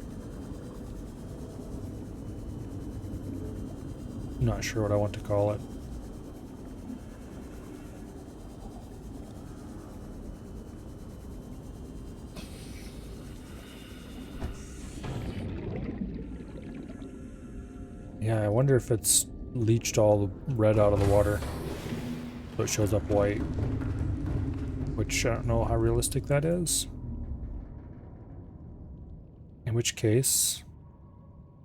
Not sure what I want to call it. Yeah, I wonder if it's leached all the red out of the water, so it shows up white. Which I don't know how realistic that is. In which case,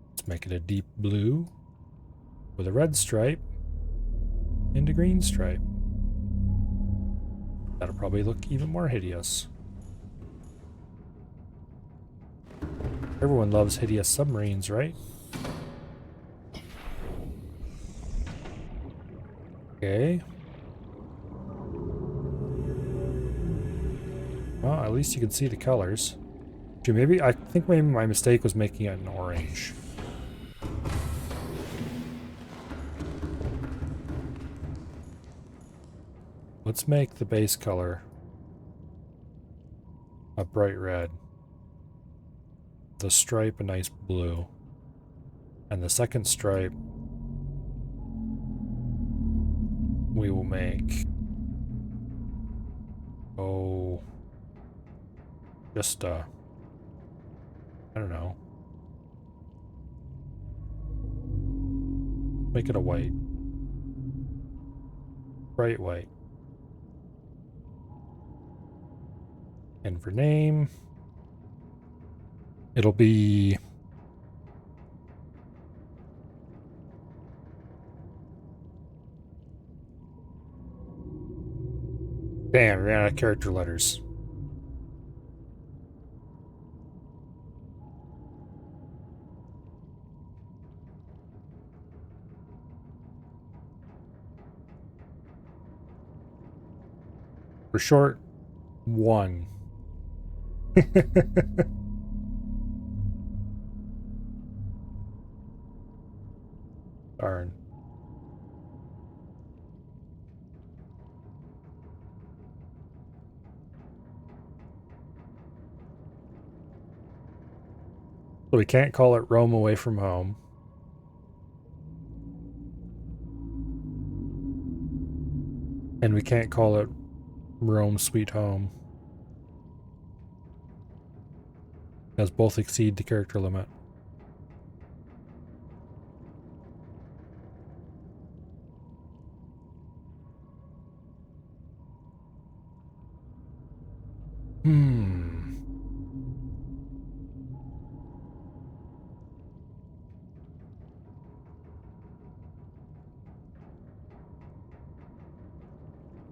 let's make it a deep blue with a red stripe and a green stripe. That'll probably look even more hideous. Everyone loves hideous submarines, right? Okay. Well, at least you can see the colors. I think maybe my mistake was making it an orange. Let's make the base color a bright red. The stripe a nice blue. And the second stripe we will make, just I don't know. Make it a white. Bright white. And for name, it'll be Damn, we ran out of character letters. For short, 1. Darn. So we can't call it Roam Away from Home. And we can't call it Rome Sweet Home. As both exceed the character limit.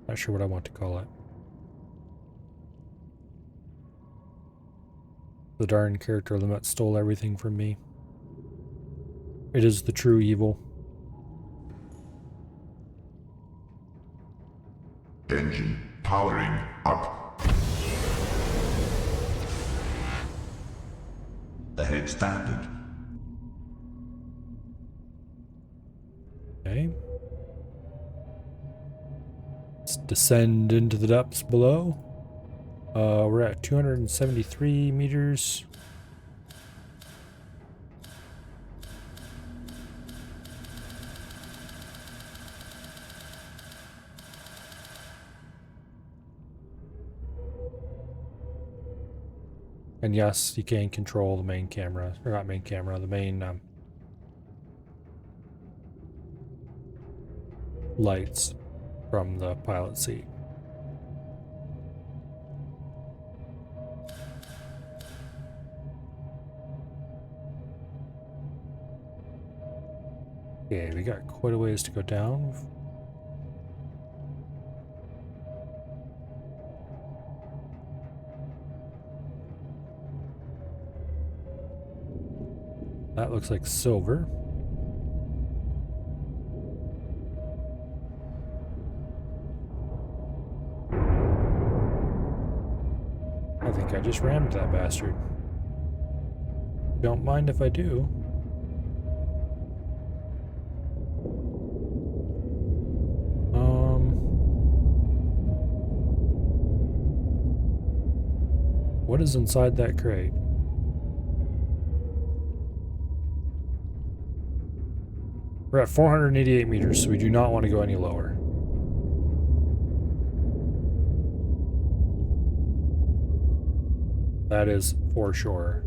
Not sure what I want to call it. The darn character limit stole everything from me. It is the true evil. Engine powering up. Ahead standard. Okay. Let's descend into the depths below. We're at 273 meters. And yes, you can control the main camera, or not main camera, the main lights from the pilot seat. Okay, we got quite a ways to go down. That looks like silver. I think I just rammed that bastard. Don't mind if I do. What is inside that crate? We're at 488 meters, so we do not want to go any lower. That is for sure.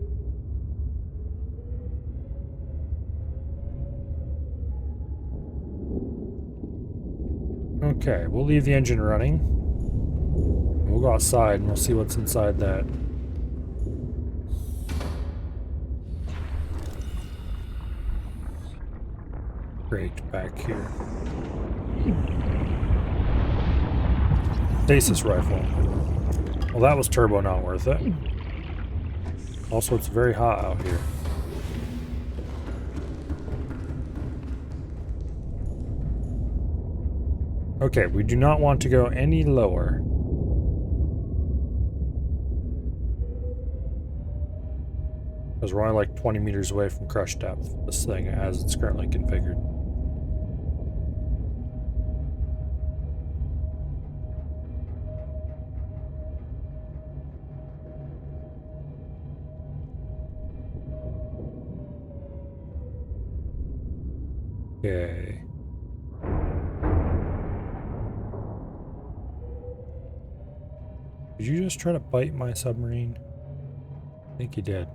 Okay, we'll leave the engine running. We'll go outside and we'll see what's inside that. Crate back here. Stasis rifle. Well, that was turbo not worth it. Also, it's very hot out here. Okay, we do not want to go any lower. Because we're only like 20 meters away from crush depth, this thing as it's currently configured. Okay. Did you just try to bite my submarine? I think you did.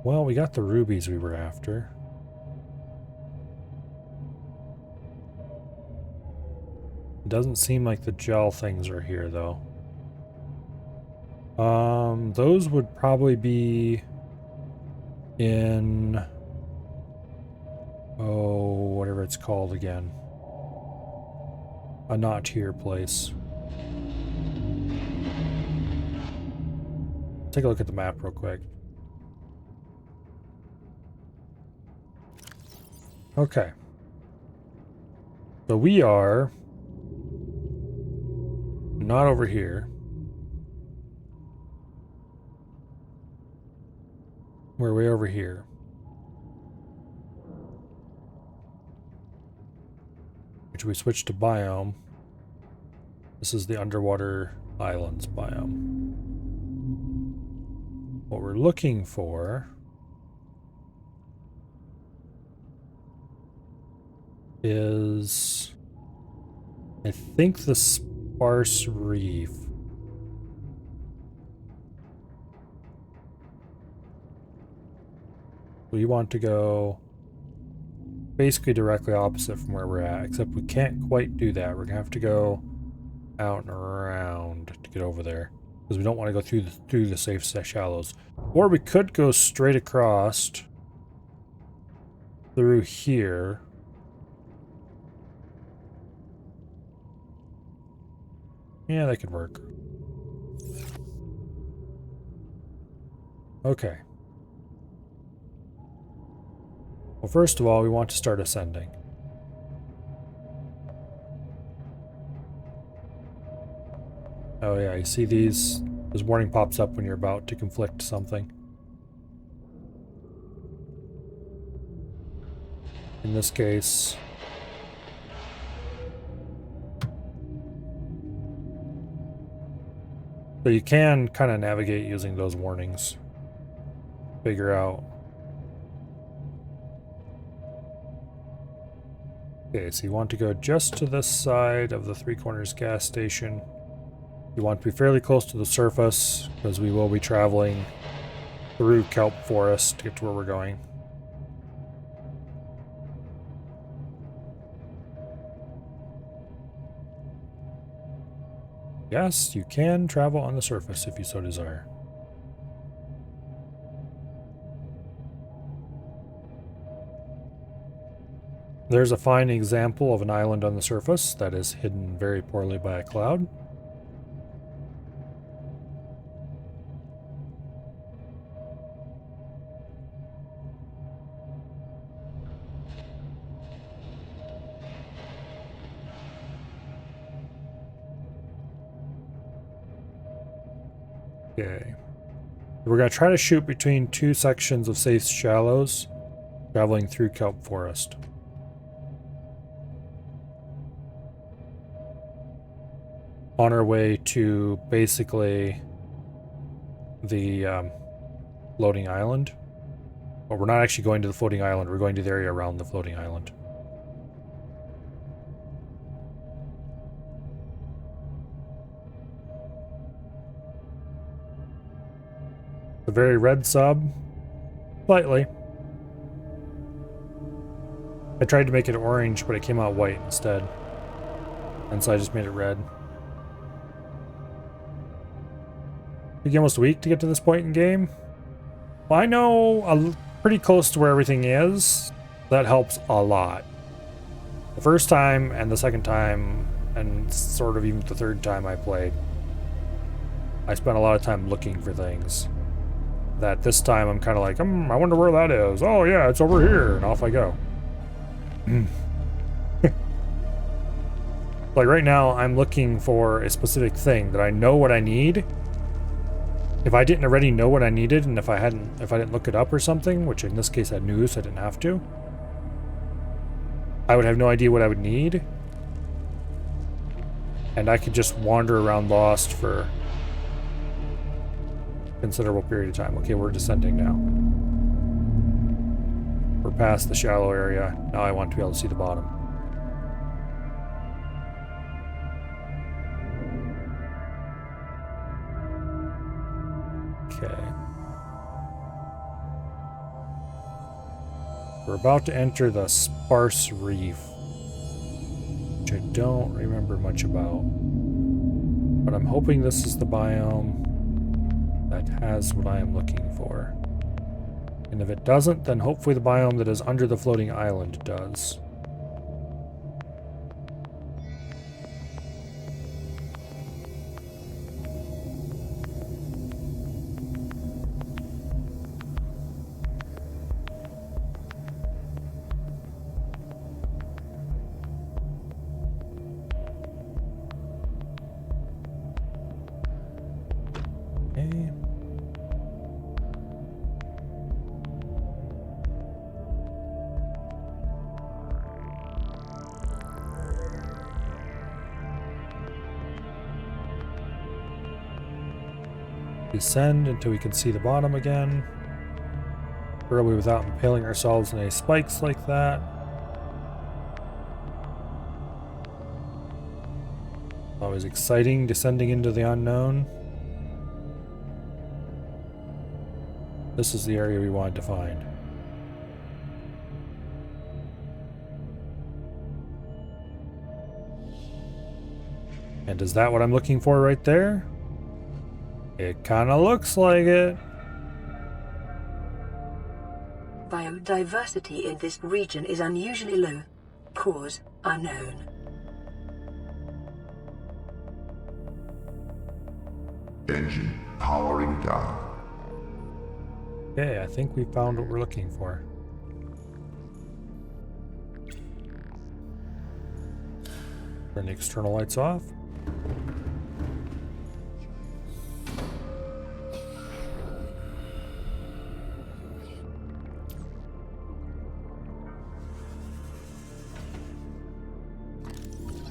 Well, we got the rubies we were after. It doesn't seem like the gel things are here, though. Those would probably be in Oh, whatever it's called again. A not here place. Take a look at the map real quick. Okay. So we are not over here. We're way over here. Which we switch to biome. This is the underwater islands biome. What we're looking for is, I think, the sparse reef. We want to go basically directly opposite from where we're at, except we can't quite do that. We're gonna have to go out and around to get over there, because we don't want to go through the safe shallows. Or we could go straight across through here. Yeah, that could work. Okay. Well, first of all, we want to start ascending. Oh yeah, you see these? This warning pops up when you're about to conflict something. In this case... So you can kind of navigate using those warnings. Figure out. Okay, so you want to go just to this side of the Three Corners gas station. You want to be fairly close to the surface, because we will be traveling through kelp forest to get to where we're going. Yes, you can travel on the surface if you so desire. There's a fine example of an island on the surface that is hidden very poorly by a cloud. Okay. We're going to try to shoot between two sections of safe shallows, traveling through kelp forest. On our way to basically the floating island. But we're not actually going to the floating island, we're going to the area around the floating island. The very red sub, slightly. I tried to make it orange, but it came out white instead. And so I just made it red. Took you almost a week to get to this point in game. Well, I know pretty close to where everything is. That helps a lot. The first time and the second time, and sort of even the third time I played, I spent a lot of time looking for things. That this time I'm kind of like, I wonder where that is. Oh yeah, it's over here, and off I go. Like right now, I'm looking for a specific thing that I know what I need. If I didn't already know what I needed, and if I didn't look it up or something, which in this case I knew, so I didn't have to, I would have no idea what I would need. And I could just wander around lost for a considerable period of time. Okay, we're descending now. We're past the shallow area. Now I want to be able to see the bottom. Okay. We're about to enter the sparse reef, which I don't remember much about. But I'm hoping this is the biome that has what I am looking for. And if it doesn't, then hopefully the biome that is under the floating island does. Okay. Descend until we can see the bottom again. Probably without impaling ourselves in any spikes like that. Always exciting descending into the unknown. This is the area we wanted to find. And is that what I'm looking for right there? It kind of looks like it. Biodiversity in this region is unusually low. Cause unknown. Engine powering down. Okay, I think we found what we're looking for. Turn the external lights off.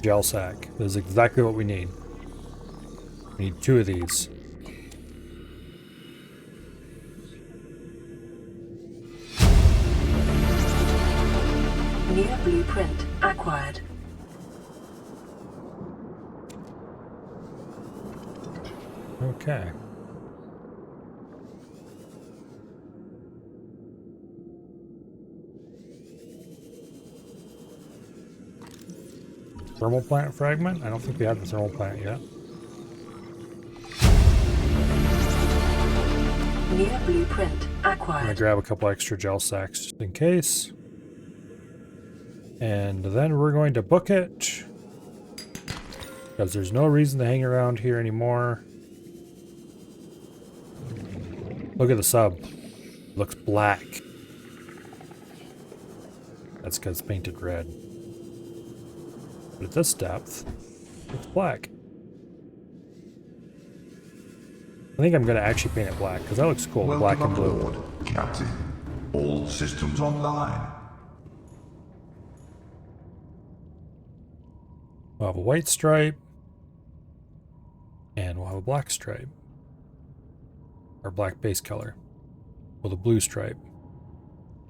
Gel sack. This is exactly what we need. We need 2 of these. New blueprint acquired. Okay. Thermal plant fragment? I don't think we have the thermal plant yet. New blueprint I'm gonna acquired. grab a couple extra gel sacks just in case. And then we're going to book it. Because there's no reason to hang around here anymore. Look at the sub. It looks black. That's because it's painted red. But at this depth, it's black. I think I'm going to actually paint it black, because that looks cool, black and blue. Aboard, Captain. All systems online. We'll have a white stripe, and we'll have a black stripe. Or black base color, with a blue stripe.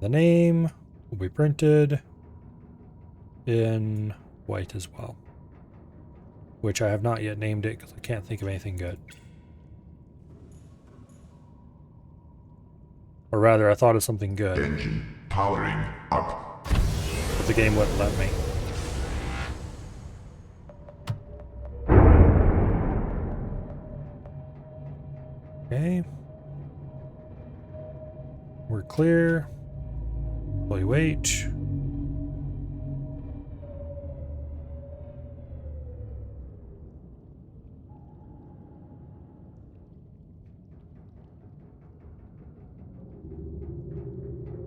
The name will be printed in white as well. Which I have not yet named it, because I can't think of anything good. Or rather, I thought of something good, Engine powering up. but the game wouldn't let me. Okay. We're clear. WH.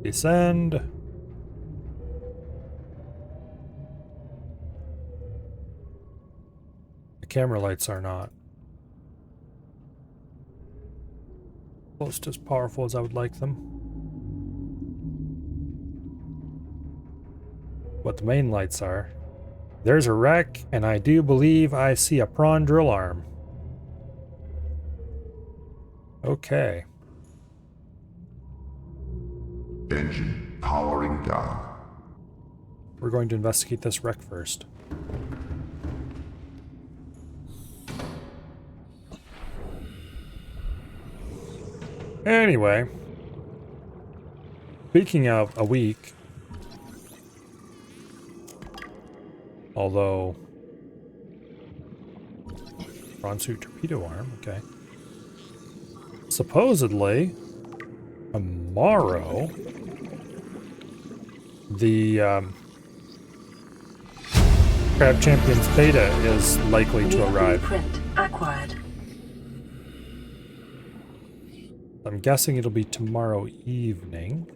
Descend. The camera lights are not close to as powerful as I would like them. What the main lights are. There's a wreck, and I do believe I see a prawn drill arm. Okay. Engine powering down. We're going to investigate this wreck first. Anyway, speaking of a week, although prawn suit torpedo arm, okay. Supposedly, tomorrow, the Crab Champions beta is likely to New arrive. blueprint acquired. I'm guessing it'll be tomorrow evening.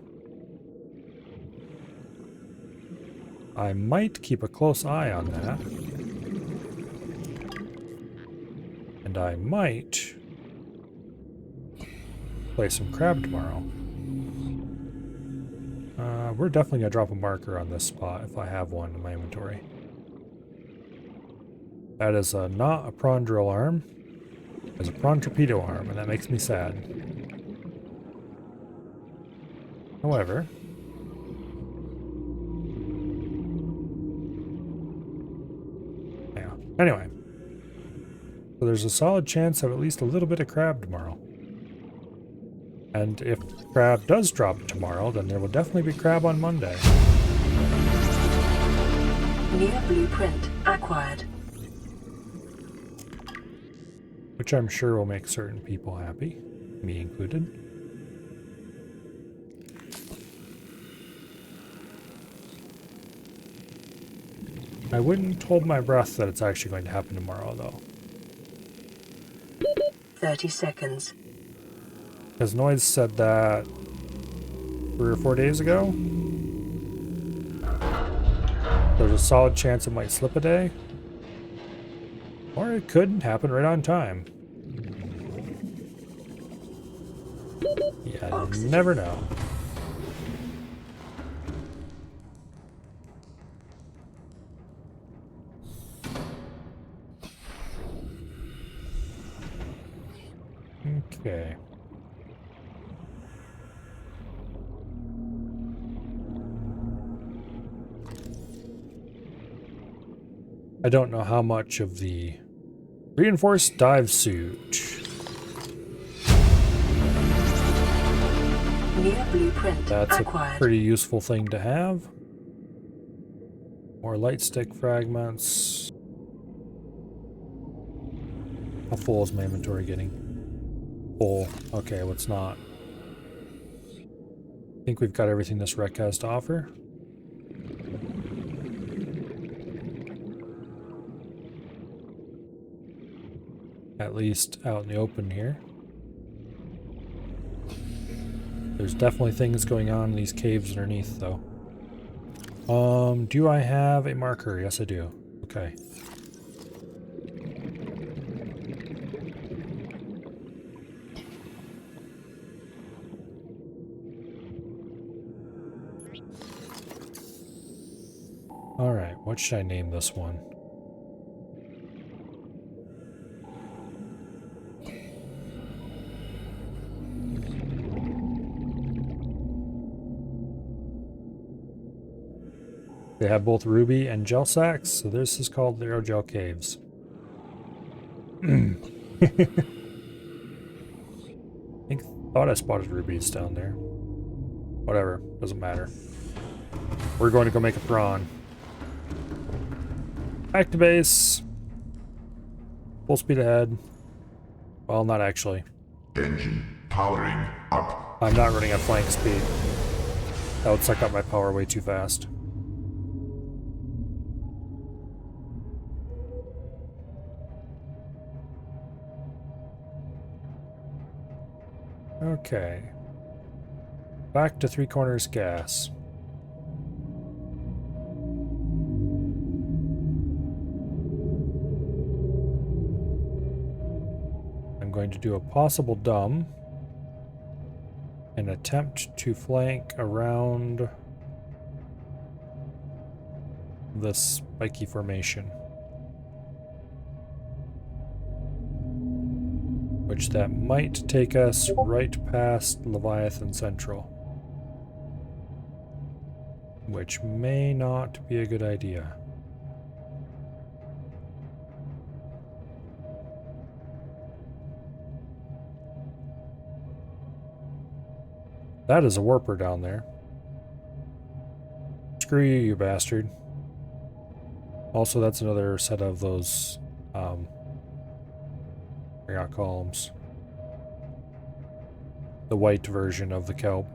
I might keep a close eye on that. And I might play some crab tomorrow. We're definitely going to drop a marker on this spot if I have one in my inventory. That is not a prawn drill arm. It's a prawn torpedo arm, and that makes me sad. However, yeah. Anyway, so there's a solid chance of at least a little bit of crab tomorrow. And if crab does drop tomorrow, then there will definitely be crab on Monday. New blueprint acquired. Which I'm sure will make certain people happy, me included. I wouldn't hold my breath that it's actually going to happen tomorrow, though. 30 seconds. Because Noise said that 3 or 4 days ago. There's a solid chance it might slip a day. Or it could happen right on time. Yeah, you never know. Okay. I don't know how much of the reinforced dive suit. New blueprint That's acquired. a pretty useful thing to have. More light stick fragments. How full is my inventory getting? Full. Okay, what's not? I think we've got everything this wreck has to offer. At least out in the open here. There's definitely things going on in these caves underneath, though. Do I have a marker? Yes, I do. Okay. Alright, what should I name this one? They have both ruby and gel sacks, so this is called the Aerogel Caves. Thought I spotted rubies down there. Whatever, doesn't matter. We're going to go make a prawn. Back to base. Full speed ahead. Well, not actually. Engine powering up. I'm not running at flank speed. That would suck up my power way too fast. Okay. Back to Three Corners Gas. I'm going to do a possible dumb and attempt to flank around this spiky formation. Which that might take us right past Leviathan Central. Which may not be a good idea. That is a warper down there. Screw you, you bastard. Also, that's another set of those got columns. the white version of the kelp.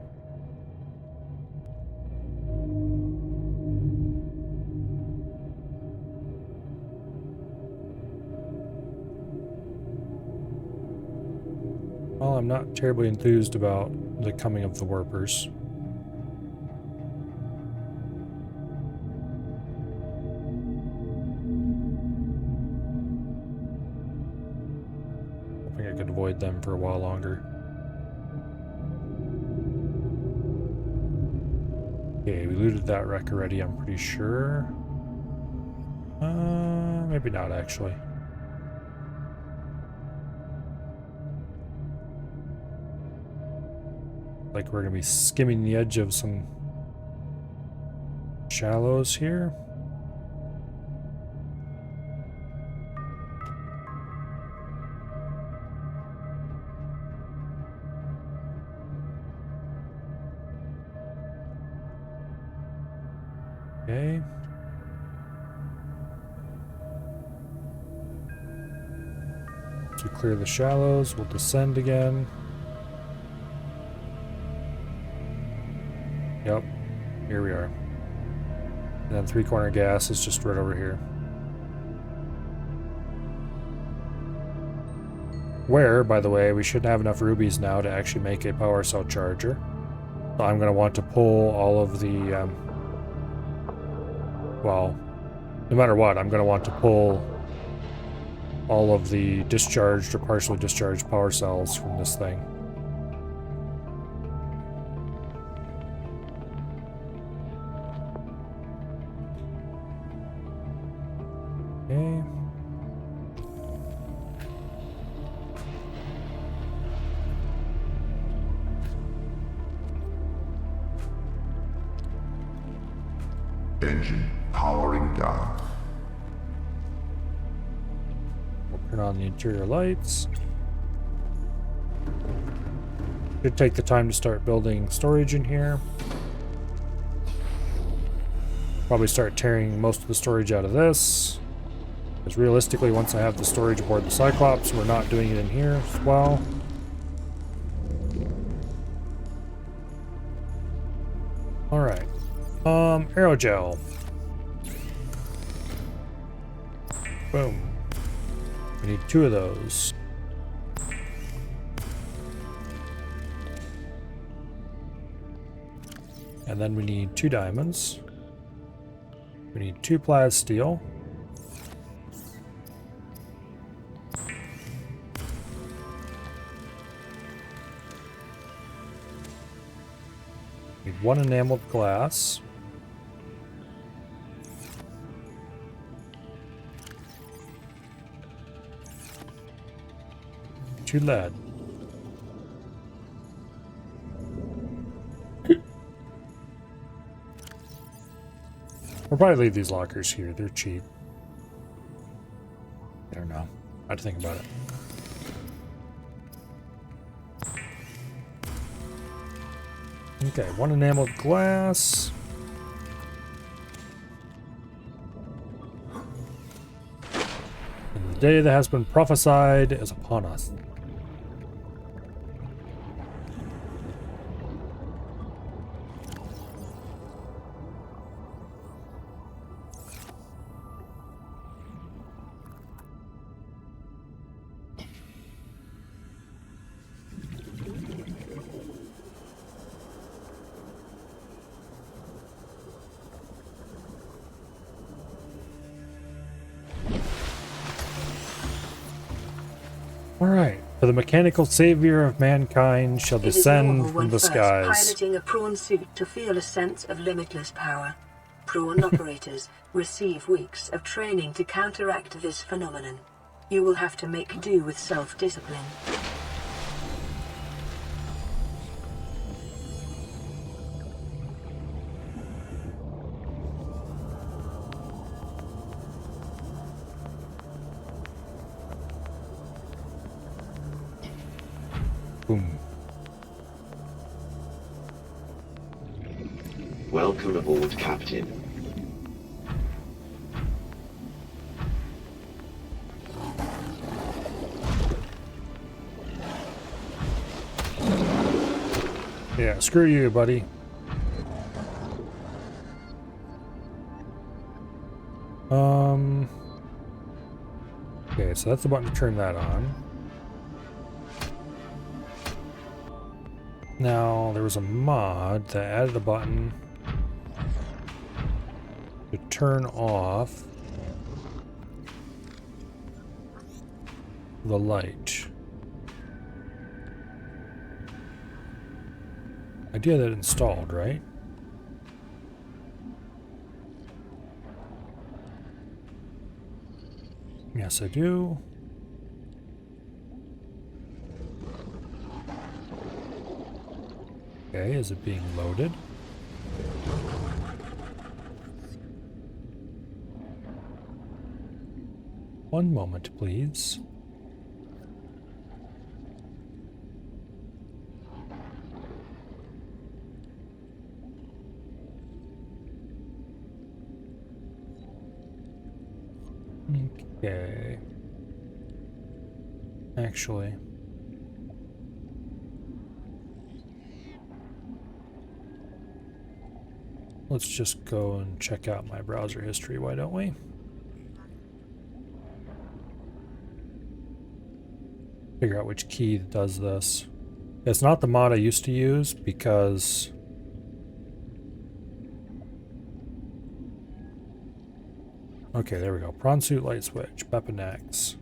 Well, I'm not terribly enthused about the coming of the Warpers. Hoping I could avoid them for a while longer. Okay, we looted that wreck already, I'm pretty sure. Maybe not actually. Like we're gonna be skimming the edge of some shallows here. Okay. To clear the shallows, we'll descend again. Yep, here we are. And then three-corner gas is just right over here. Where, by the way, we should have enough rubies now to actually make a power cell charger. So I'm going to want to pull all of the, well, no matter what, I'm going to want to pull all of the discharged or partially discharged power cells from this thing. Okay. Engine powering down. We'll turn on the interior lights. Should take the time to start building storage in here. Probably start tearing most of the storage out of this. Because realistically, once I have the storage aboard the Cyclops, we're not doing it in here as well. Alright. Aerogel. Boom. We need 2 of those. And then we need 2 diamonds. We need 2 plasteel. Need 1 enameled glass. Two lead. We'll probably leave these lockers here. They're cheap. I don't know. I have to think about it. Okay, 1 enameled glass. And the day that has been prophesied is upon us. Alright, for the mechanical savior of mankind shall descend from the skies. Piloting a prawn suit to feel a sense of limitless power. Prawn operators receive weeks of training to counteract this phenomenon. You will have to make do with self-discipline. Boom. Welcome aboard, Captain. Yeah, screw you, buddy. Okay, so that's the button to turn that on. Now, there was a mod that added a button to turn off the light. Idea that installed, right? Yes, I do. Okay, is it being loaded? One moment, please. Okay. Actually, let's just go and check out my browser history, why don't we? Figure out which key does this. It's not the mod I used to use because okay, there we go. Prawn suit light switch, Weapon X.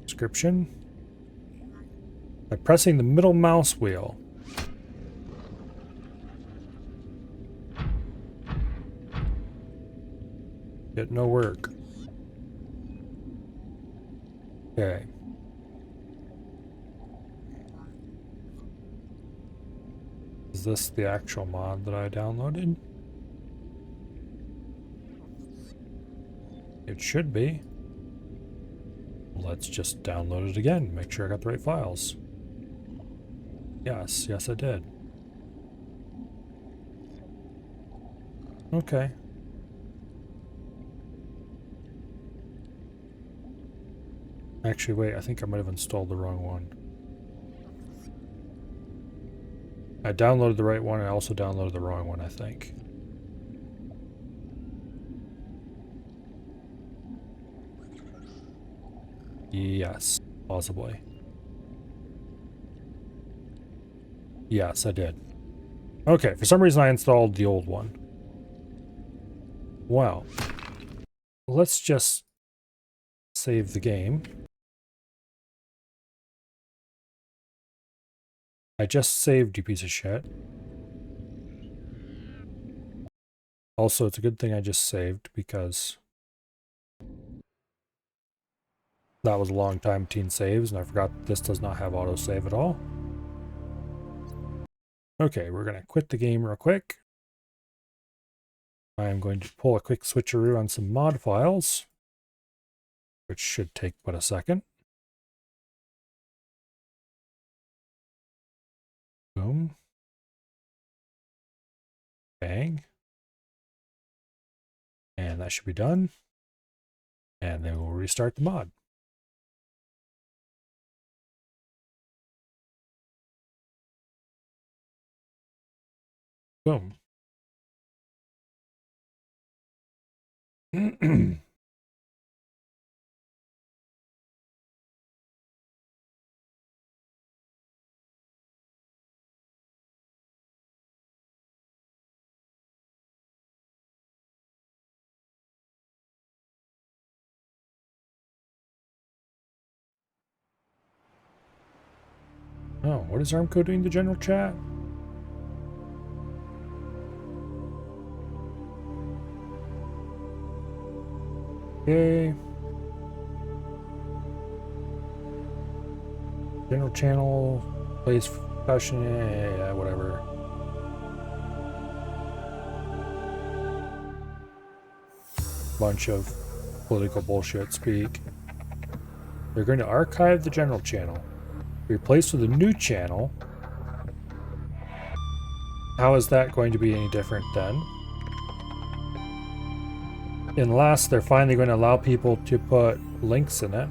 Description. By pressing the middle mouse wheel. Get no work. Okay. Is this the actual mod that I downloaded? It should be. Let's just download it again. Make sure I got the right files. Yes, yes I did. Okay. Actually, wait, I think I might have installed the wrong one. I downloaded the right one, and I also downloaded the wrong one, I think. Yes, possibly. Yes, I did. Okay, for some reason I installed the old one. Well, let's just save the game. I just saved, you piece of shit. Also, it's a good thing I just saved because that was a long time between saves, and I forgot that this does not have autosave at all. Okay, we're going to quit the game real quick. I'm going to pull a quick switcheroo on some mod files, which should take but a second. Boom. Bang. And that should be done. And then we'll restart the mod. Boom. Oh, what is Armco doing in the general chat? Okay. General channel, plays discussion, yeah, whatever. Bunch of political bullshit speak. They're going to archive the general channel. Replaced with a new channel. How is that going to be any different then? Unless they're finally going to allow people to put links in it.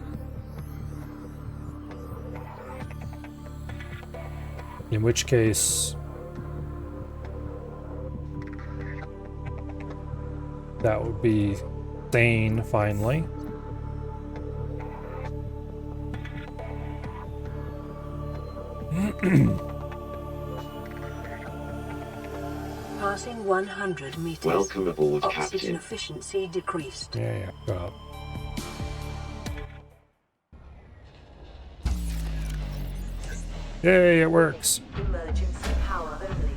In which case, that would be Thane finally. Passing 100 meters. Welcome aboard, Oxygen Captain. efficiency decreased. Yeah, shut up. Yay, it works. Emergency power only.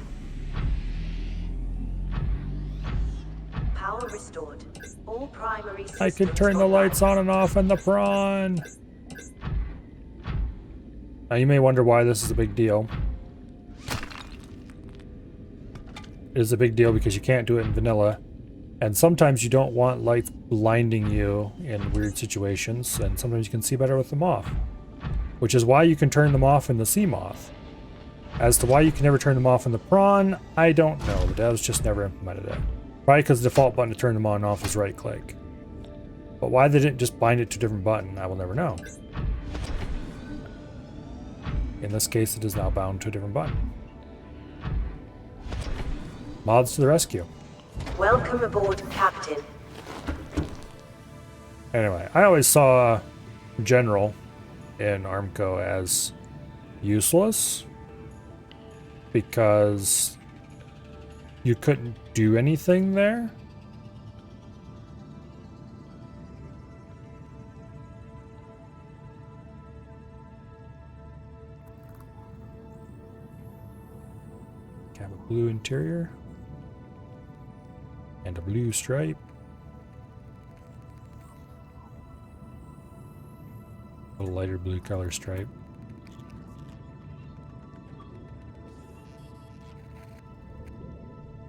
Power restored. All primary systems I can turn the online. lights on and off in the prawn. Now you may wonder why this is a big deal. It is a big deal because you can't do it in vanilla. And sometimes you don't want lights blinding you in weird situations, and sometimes you can see better with them off. Which is why you can turn them off in the Seamoth. As to why you can never turn them off in the prawn, I don't know. The devs just never implemented it. Probably because the default button to turn them on and off is right click. But why they didn't just bind it to a different button, I will never know. In this case, it is now bound to a different button. Mods to the rescue. Welcome aboard, Captain. Anyway, I always saw General in Armco as useless because you couldn't do anything there. Have a blue interior and a blue stripe. A lighter blue color stripe.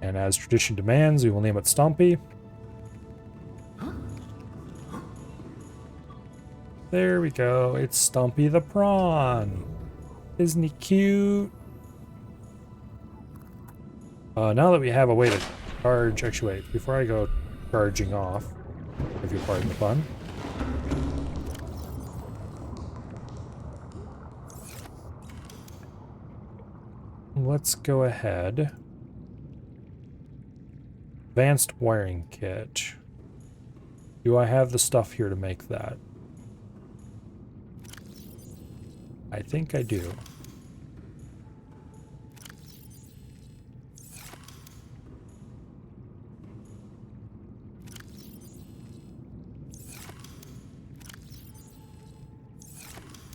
And as tradition demands, we will name it Stompy. There we go. It's Stompy the Prawn. Isn't he cute? Now that we have a way to charge... Actually, wait. Before I go charging off, if you pardon the pun. Let's go ahead. Advanced wiring kit. Do I have the stuff here to make that? I think I do.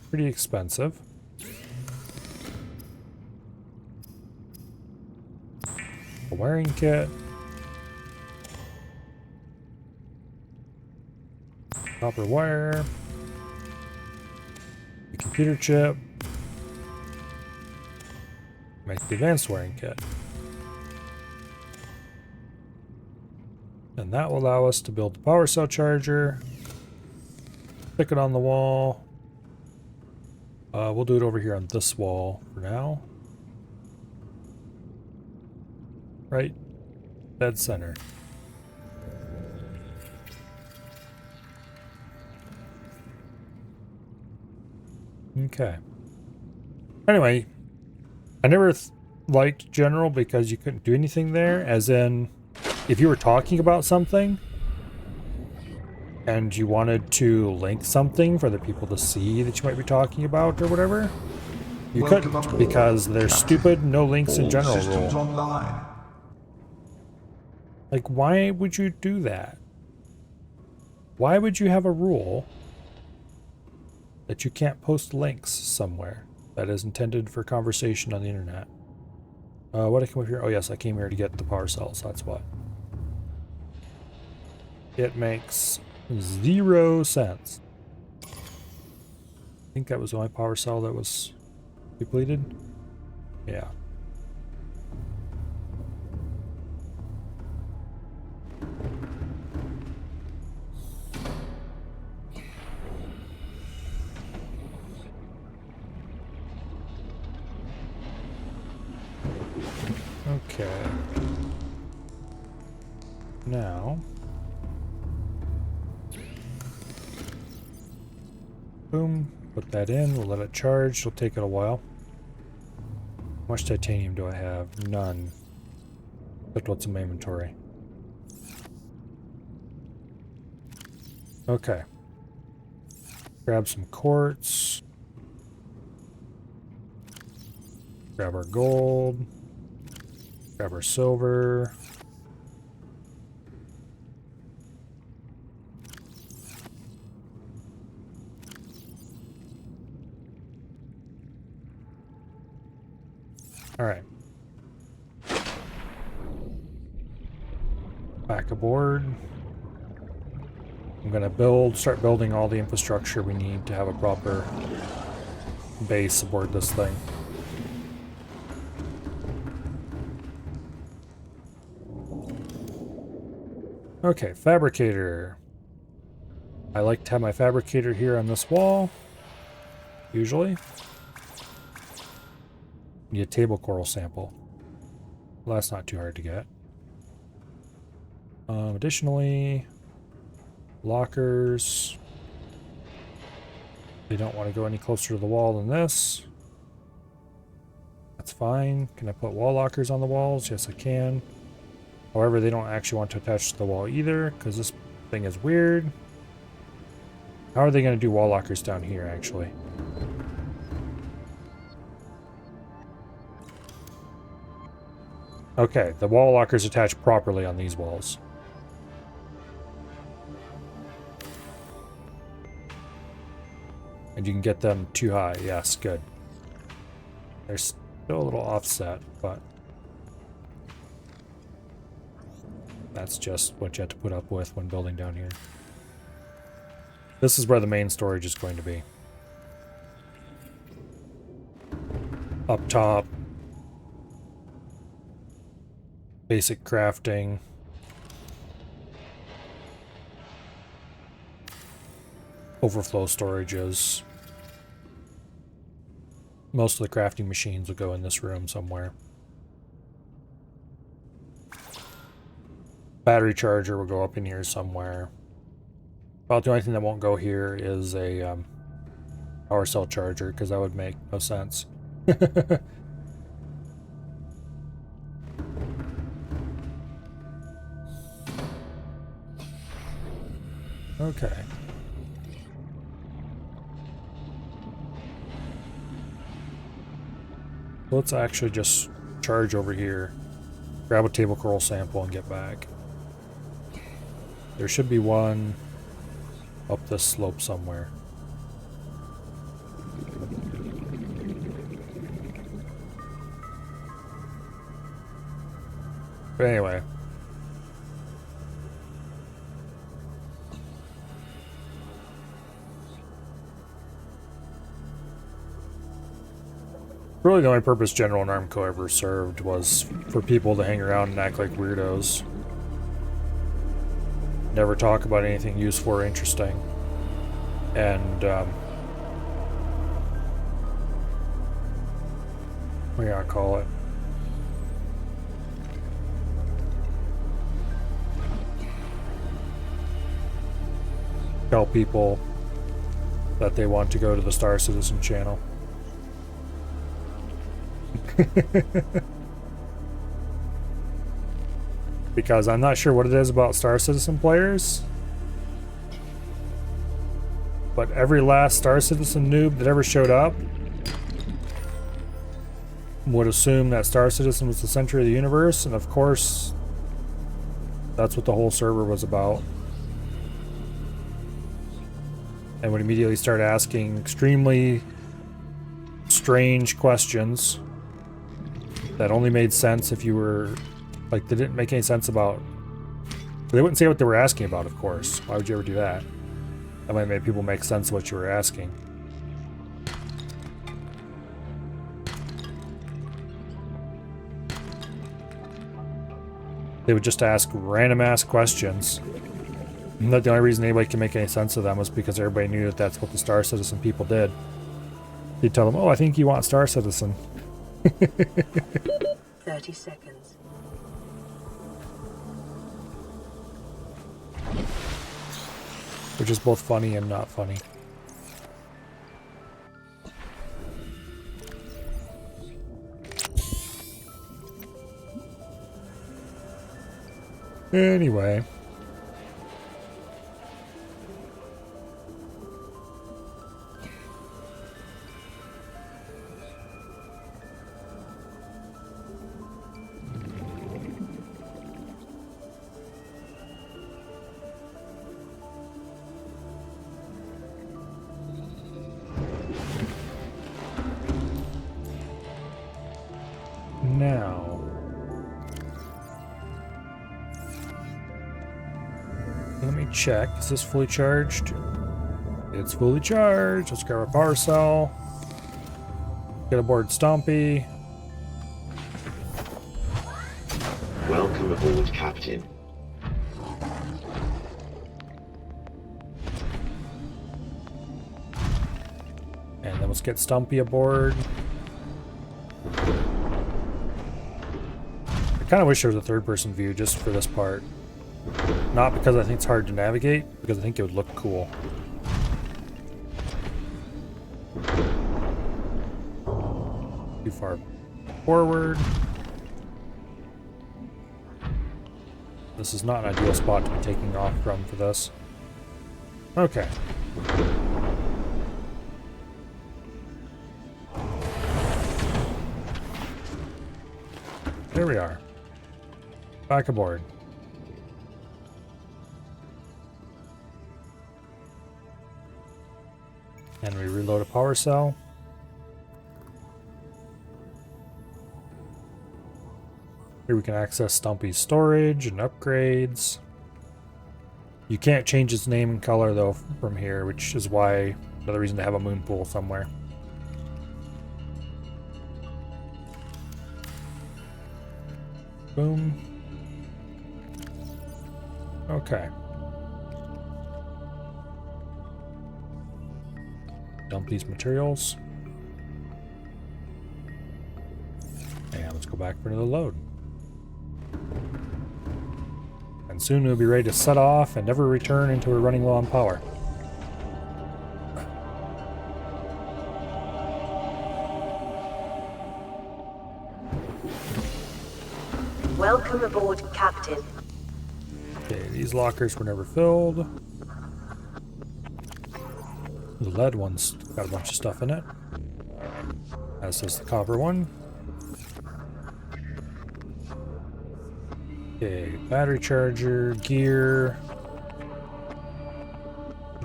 Pretty expensive. A wiring kit. Copper wire. A computer chip. Make the advanced wiring kit. And that will allow us to build the power cell charger. Stick it on the wall. We'll do it over here on this wall for now. Right, dead center. Okay. Anyway, I never liked General because you couldn't do anything there, as in, if you were talking about something and you wanted to link something for the people to see that you might be talking about or whatever, you Welcome couldn't aboard, because there's Captain. stupid no links in All general systems rule. online. Like, why would you do that? Why would you have a rule that you can't post links somewhere that is intended for conversation on the internet? What I come up here? Oh yes, I came here to get the power cells, that's what. It makes 0 sense. I think that was my power cell that was depleted. Yeah. Okay. Now, boom, put that in, we'll let it charge, it'll take it a while. How much titanium do I have? None. Except what's in my inventory. Okay. Grab some quartz. Grab our gold. Grab our silver. All right. Back aboard. I'm gonna start building all the infrastructure we need to have a proper base aboard this thing. Okay, fabricator. I like to have my fabricator here on this wall, usually. Need a table coral sample. Well, that's not too hard to get. Additionally, lockers. They don't want to go any closer to the wall than this. That's fine. Can I put wall lockers on the walls? Yes, I can. However, they don't actually want to attach to the wall either, because this thing is weird. How are they going to do wall lockers down here, actually? Okay, the wall lockers attach properly on these walls. And you can get them too high. Yes, good. They're still a little offset, but that's just what you have to put up with when building down here. This is where the main storage is going to be. Up top. Basic crafting. Overflow storages. Most of the crafting machines will go in this room somewhere. Battery charger will go up in here somewhere. About the only thing that won't go here is a power cell charger, because that would make no sense. Okay. Let's actually just charge over here, grab a table coral sample, and get back. There should be one up this slope somewhere. But anyway. Really, the only purpose General Narmco ever served was for people to hang around and act like weirdos. Never talk about anything useful or interesting. And, what do you call it? Tell people that they want to go to the Star Citizen channel. Because I'm not sure what it is about Star Citizen players, but every last Star Citizen noob that ever showed up would assume that Star Citizen was the center of the universe, and of course that's what the whole server was about. And would immediately start asking extremely strange questions that only made sense if you were, like, they didn't make any sense about, they wouldn't say what they were asking about, of course. Why would you ever do that? That might make people make sense of what you were asking. They would just ask random ass questions. And that the only reason anybody can make any sense of them was because everybody knew that that's what the Star Citizen people did. You'd tell them, oh, I think you want Star Citizen. 30 seconds. Which is both funny and not funny. Anyway. Now, let me check. Is this fully charged? It's fully charged. Let's grab our power cell. Get aboard Stompy. Welcome aboard, Captain. And then let's get Stumpy aboard. I kind of wish there was a third-person view just for this part. Not because I think it's hard to navigate, because I think it would look cool. Too far forward. This is not an ideal spot to be taking off from for this. Okay. There we are. Back aboard. And we reload a power cell. Here we can access Stumpy's storage and upgrades. You can't change its name and color though from here, which is why another reason to have a moon pool somewhere. Boom. Okay. Dump these materials. And let's go back for another load. And soon we'll be ready to set off and never return until we're running low on power. Welcome aboard, Captain. Okay, these lockers were never filled. The lead one's got a bunch of stuff in it. As does the copper one. Okay, battery charger, gear.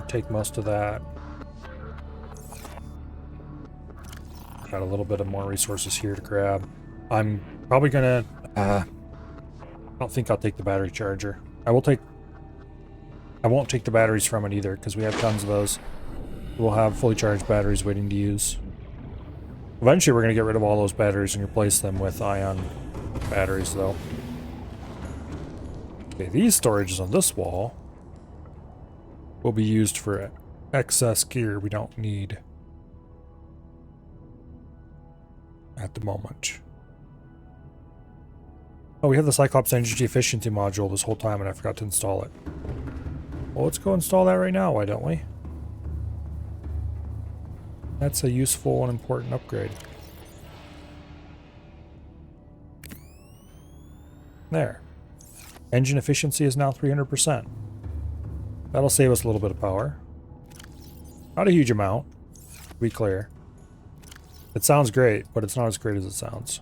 Take most of that. Got a little bit of more resources here to grab. I'm probably gonna... I don't think I'll take the battery charger. I won't take the batteries from it either, because we have tons of those. We'll have fully charged batteries waiting to use. Eventually we're going to get rid of all those batteries and replace them with ion batteries though. Okay, these storages on this wall will be used for excess gear we don't need at the moment. Oh, we have the Cyclops Energy Efficiency module this whole time and I forgot to install it. Well, let's go install that right now, why don't we? That's a useful and important upgrade. There. Engine efficiency is now 300%. That'll save us a little bit of power. Not a huge amount, to be clear. It sounds great, but it's not as great as it sounds.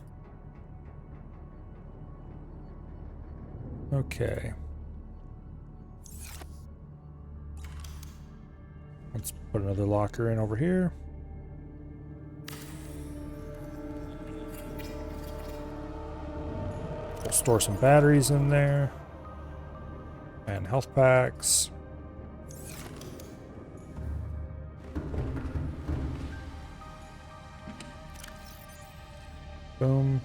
Okay. Let's put another locker in over here. We'll store some batteries in there. And health packs. Boom.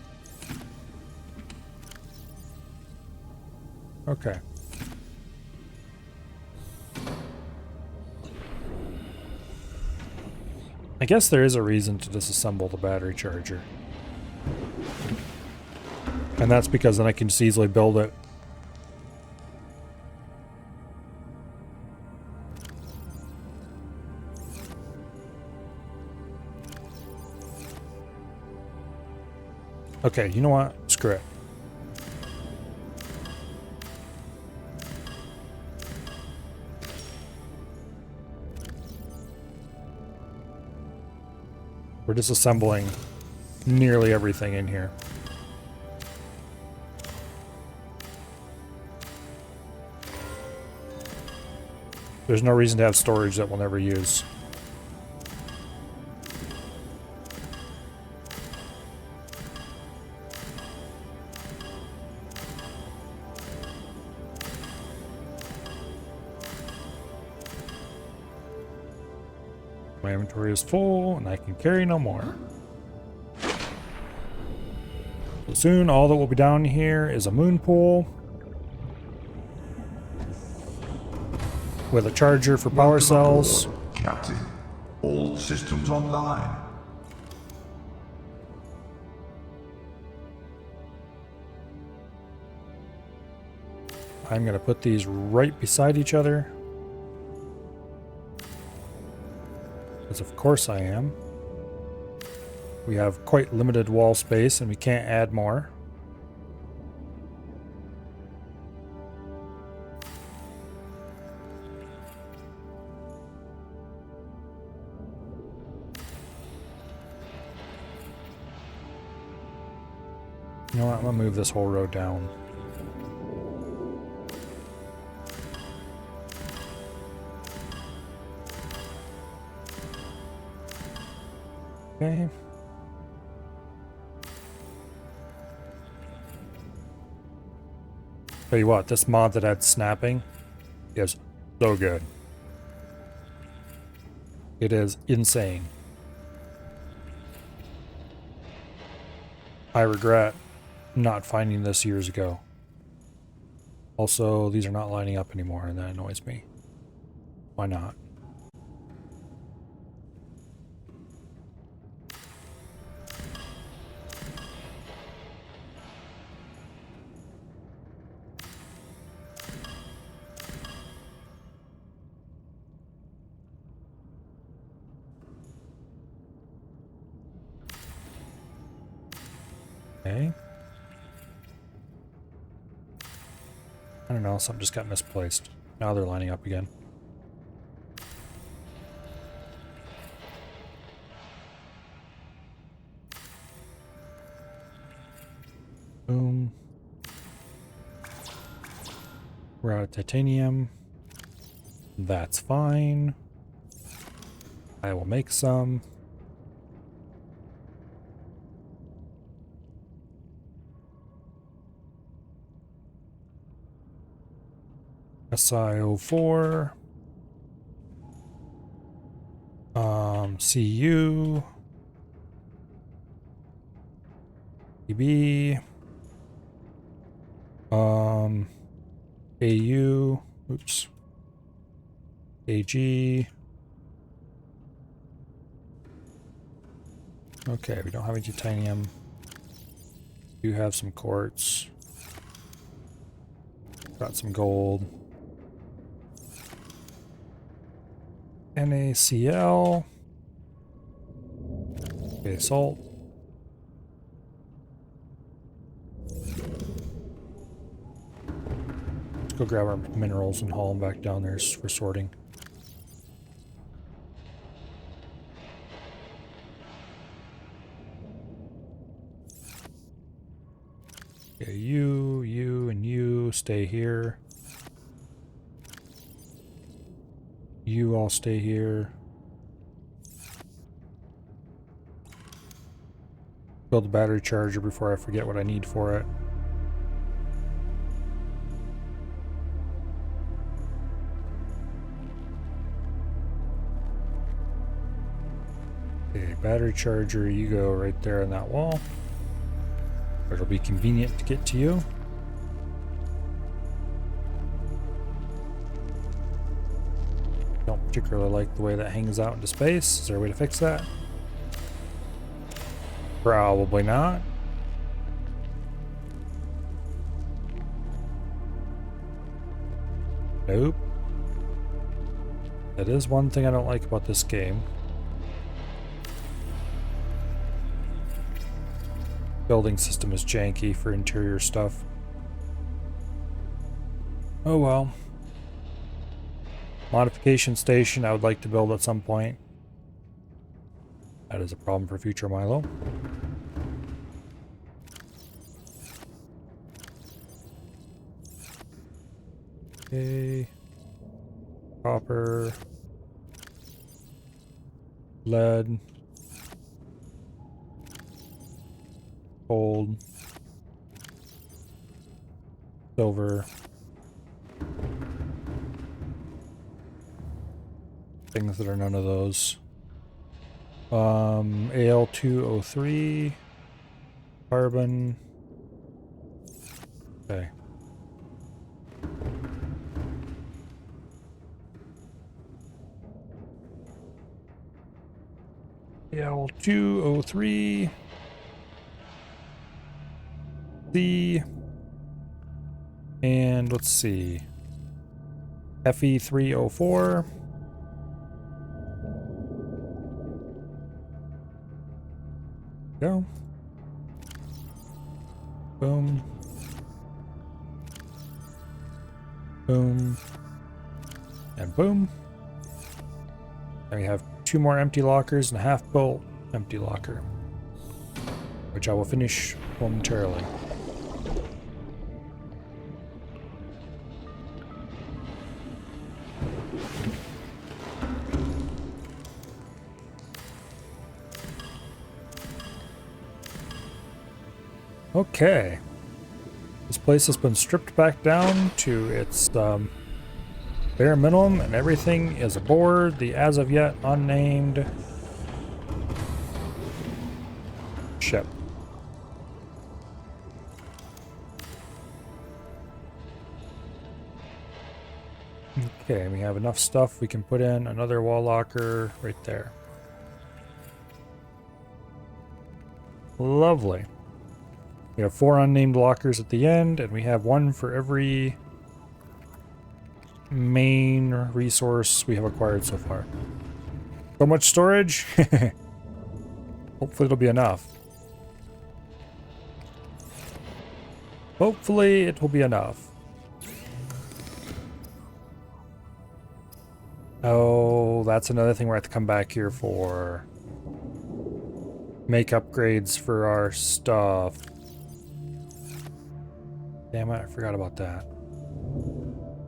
Okay. I guess there is a reason to disassemble the battery charger. And that's because then I can just easily build it. Okay, you know what? Screw it. We're disassembling nearly everything in here. There's no reason to have storage that we'll never use. My inventory is full and I can carry no more. So soon all that will be down here is a moon pool with a charger for power cells. Captain, all systems online. I'm going to put these right beside each other. Because of course I am. We have quite limited wall space and we can't add more. You know what? I'm going to move this whole row down. Okay. Tell you what, this mod that had snapping is so good. It is insane. I regret not finding this years ago. Also, these are not lining up anymore, and that annoys me. Why not? Okay. I don't know, something just got misplaced. Now they're lining up again. Boom. We're out of titanium. That's fine. I will make some. SiO4, CU, EB, AU, oops, AG. Okay, we don't have any titanium. We do have some quartz. Got some gold. NaCl. Okay, salt. Let's go grab our minerals and haul them back down there for sorting. Okay, you, and you stay here. You all stay here. Build the battery charger before I forget what I need for it. Okay, battery charger, you go right there on that wall. It'll be convenient to get to you. Don't particularly like the way that hangs out into space. Is there a way to fix that? Probably not. Nope. That is one thing I don't like about this game. Building system is janky for interior stuff. Oh well. Modification station I would like to build at some point. That is a problem for future Milo. Okay. Copper. Lead. Gold. Silver. Things that are none of those. AL203. Carbon. Okay. AL203. C. And let's see. Fe304. Go. Boom. Boom. And boom. And we have 2 more empty lockers and a half-built empty locker, which I will finish momentarily. Okay. This place has been stripped back down to its bare minimum, and everything is aboard the as of yet unnamed ship. Okay, we have enough stuff. We can put in another wall locker right there. Lovely. We have 4 unnamed lockers at the end, and we have 1 for every main resource we have acquired so far. So much storage. Hopefully it'll be enough. Hopefully it will be enough. Oh, that's another thing we have to come back here for. Make upgrades for our stuff. Damn it, I forgot about that.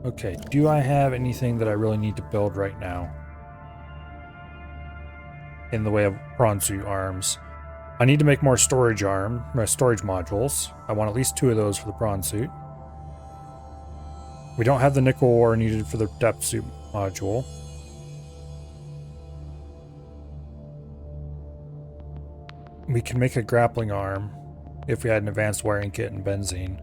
Okay, do I have anything that I really need to build right now? In the way of prawn suit arms. I need to make more storage modules. I want at least 2 of those for the prawn suit. We don't have the nickel ore needed for the depth suit module. We can make a grappling arm if we had an advanced wiring kit and benzene.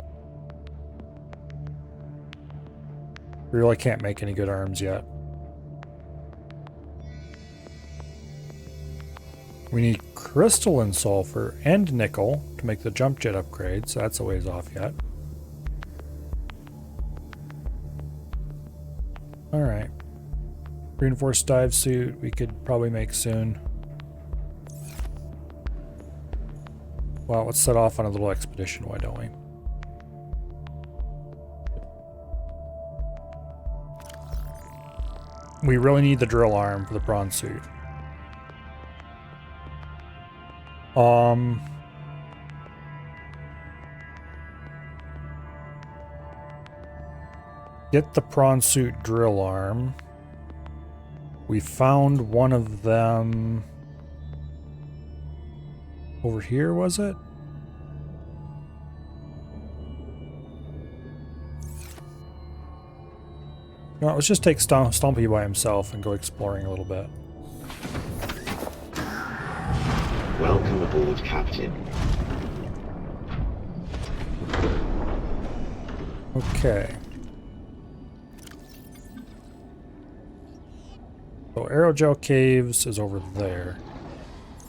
We really can't make any good arms yet. We need crystal and sulfur and nickel to make the jump jet upgrade, so that's a ways off yet. Alright. Reinforced dive suit we could probably make soon. Well, let's set off on a little expedition, why don't we? We really need the drill arm for the prawn suit. Get the prawn suit drill arm. We found one of them over here, was it? No, let's just take Stumpy by himself and go exploring a little bit. Welcome aboard, Captain. Okay. So Aerogel Caves is over there.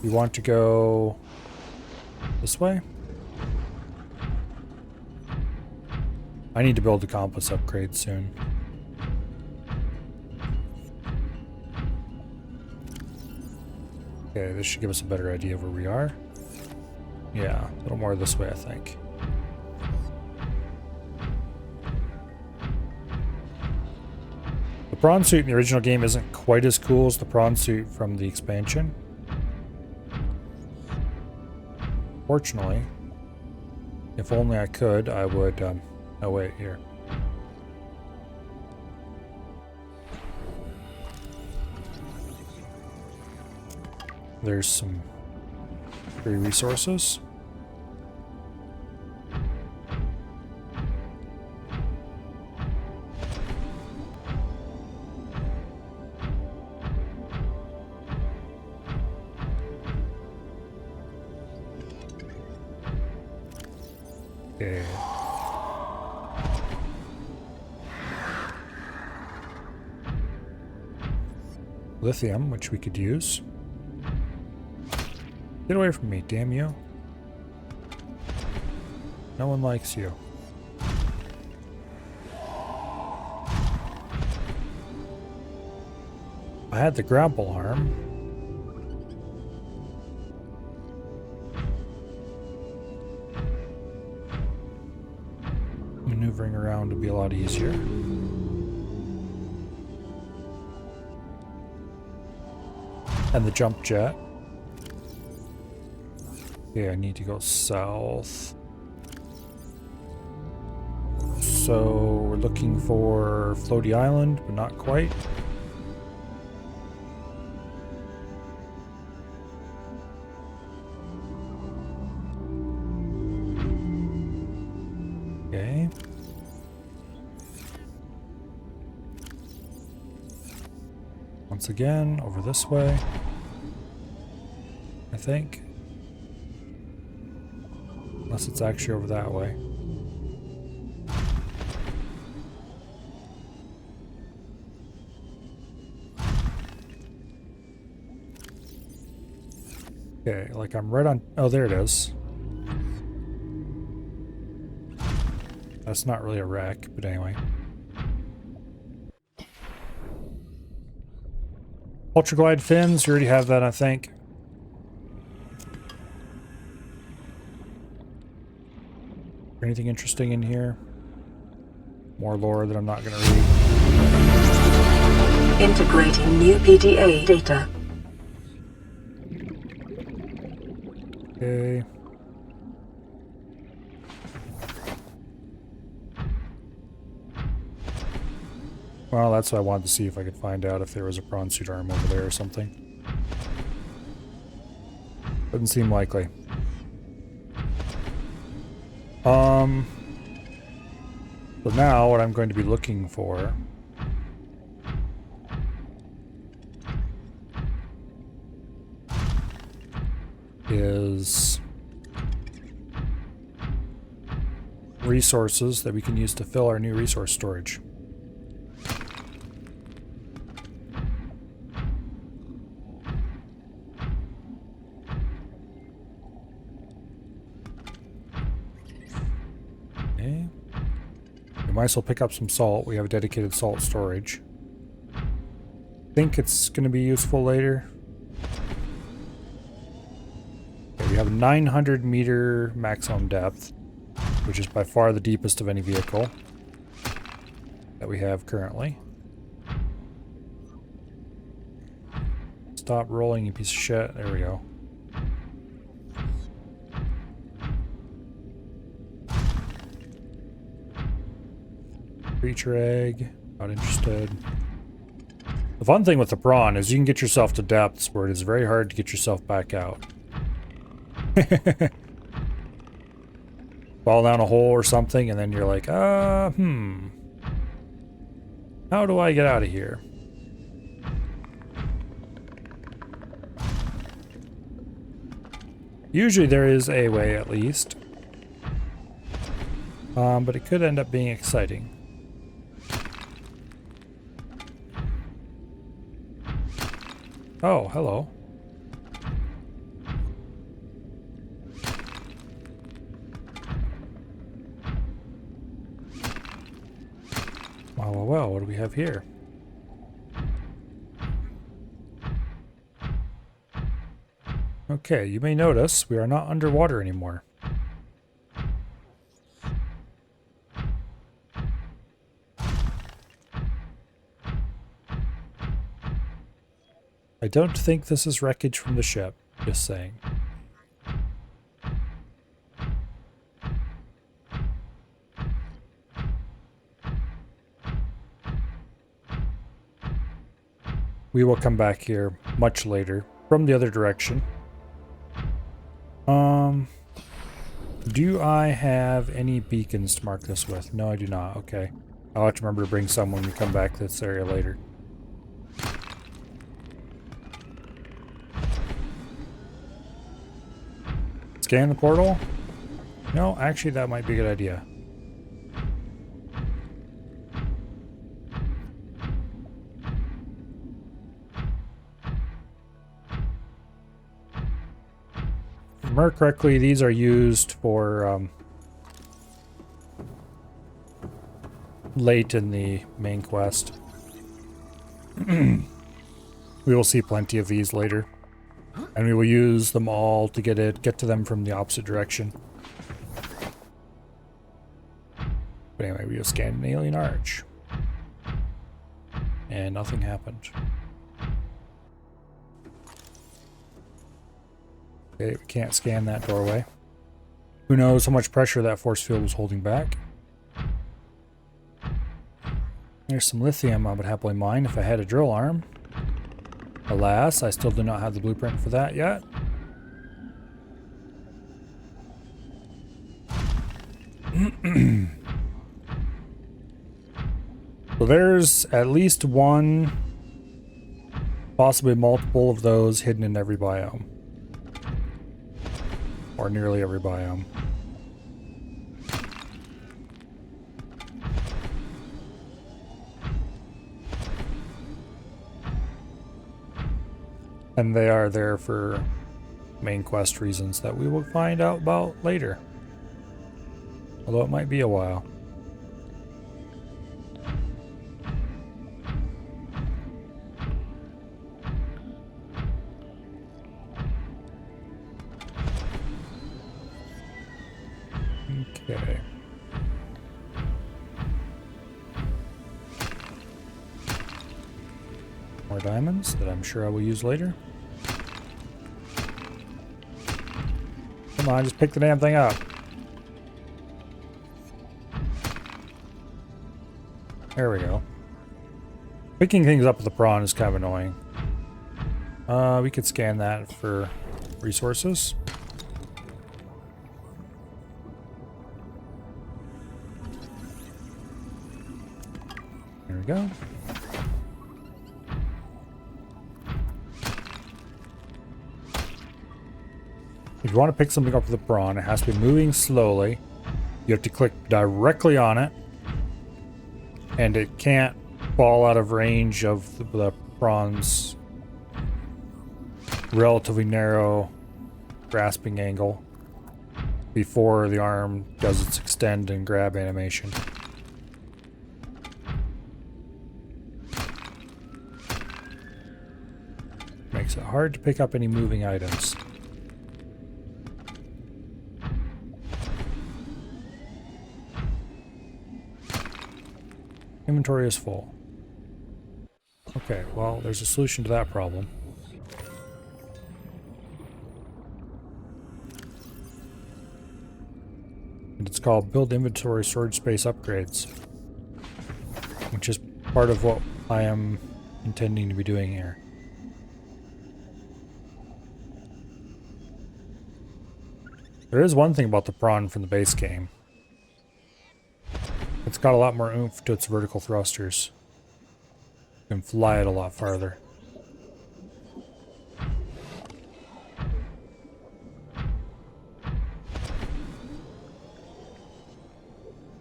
You want to go this way? I need to build the compass upgrade soon. Okay, this should give us a better idea of where we are. Yeah, a little more this way, I think. The prawn suit in the original game isn't quite as cool as the prawn suit from the expansion. Fortunately, if only I could, I would, oh wait, here. There's some free resources. Okay. Lithium, which we could use. Get away from me, damn you. No one likes you. I had the grapple arm. Maneuvering around would be a lot easier. And the jump jet. Okay, I need to go south. So we're looking for Floaty Island, but not quite. Okay. Once again, over this way, I think. Unless it's actually over that way. Okay, like I'm right on... Oh, there it is. That's not really a wreck, but anyway. Ultraglide fins, you already have that, I think. Anything interesting in here? More lore that I'm not going to read. Integrating new PDA data. Okay. Well, that's what I wanted to see if I could find out if there was a prawn suit arm over there or something. Doesn't seem likely. So now what I'm going to be looking for is resources that we can use to fill our new resource storage. Okay. We might as well pick up some salt. We have a dedicated salt storage. Think it's going to be useful later. Okay, we have a 900 meter maximum depth, which is by far the deepest of any vehicle that we have currently. Stop rolling, you piece of shit. There we go. Creature egg. Not interested. The fun thing with the prawn is you can get yourself to depths where it is very hard to get yourself back out. Fall down a hole or something and then you're like, how do I get out of here? Usually there is a way at least. But it could end up being exciting. Oh, hello. Well, what do we have here? Okay, you may notice we are not underwater anymore. I don't think this is wreckage from the ship, just saying. we will come back here much later from the other direction. Do I have any beacons to mark this with? No, I do not. Okay. I'll have to remember to bring some when we come back to this area later. Scan the portal? No, actually that might be a good idea. If I remember correctly, these are used for late in the main quest. We will see plenty of these later. And we will use them all to get to them from the opposite direction. But anyway, we just scanned an alien arch. And nothing happened. Okay, we can't scan that doorway. Who knows how much pressure that force field was holding back. There's some lithium I would happily mine if I had a drill arm. Alas, I still do not have the blueprint for that yet. So there's at least one, possibly multiple of those hidden in every biome. Or nearly every biome. And they are there for main quest reasons that we will find out about later. Although it might be a while. Okay. More diamonds that I'm sure I will use later. Come on, just pick the damn thing up. There we go. Picking things up with the prawn is kind of annoying. We could scan that for resources. There we go. If you want to pick something up with the prawn, it has to be moving slowly. You have to click directly on it. And it can't fall out of range of the prawn's relatively narrow grasping angle before the arm does its extend and grab animation. Makes it hard to pick up any moving items. Inventory is full. Okay, well, there's a solution to that problem. And it's called Build Inventory Storage Space Upgrades, which is part of what I am intending to be doing here. There is one thing about the prawn from the base game. It's got a lot more oomph to its vertical thrusters. You can fly it a lot farther.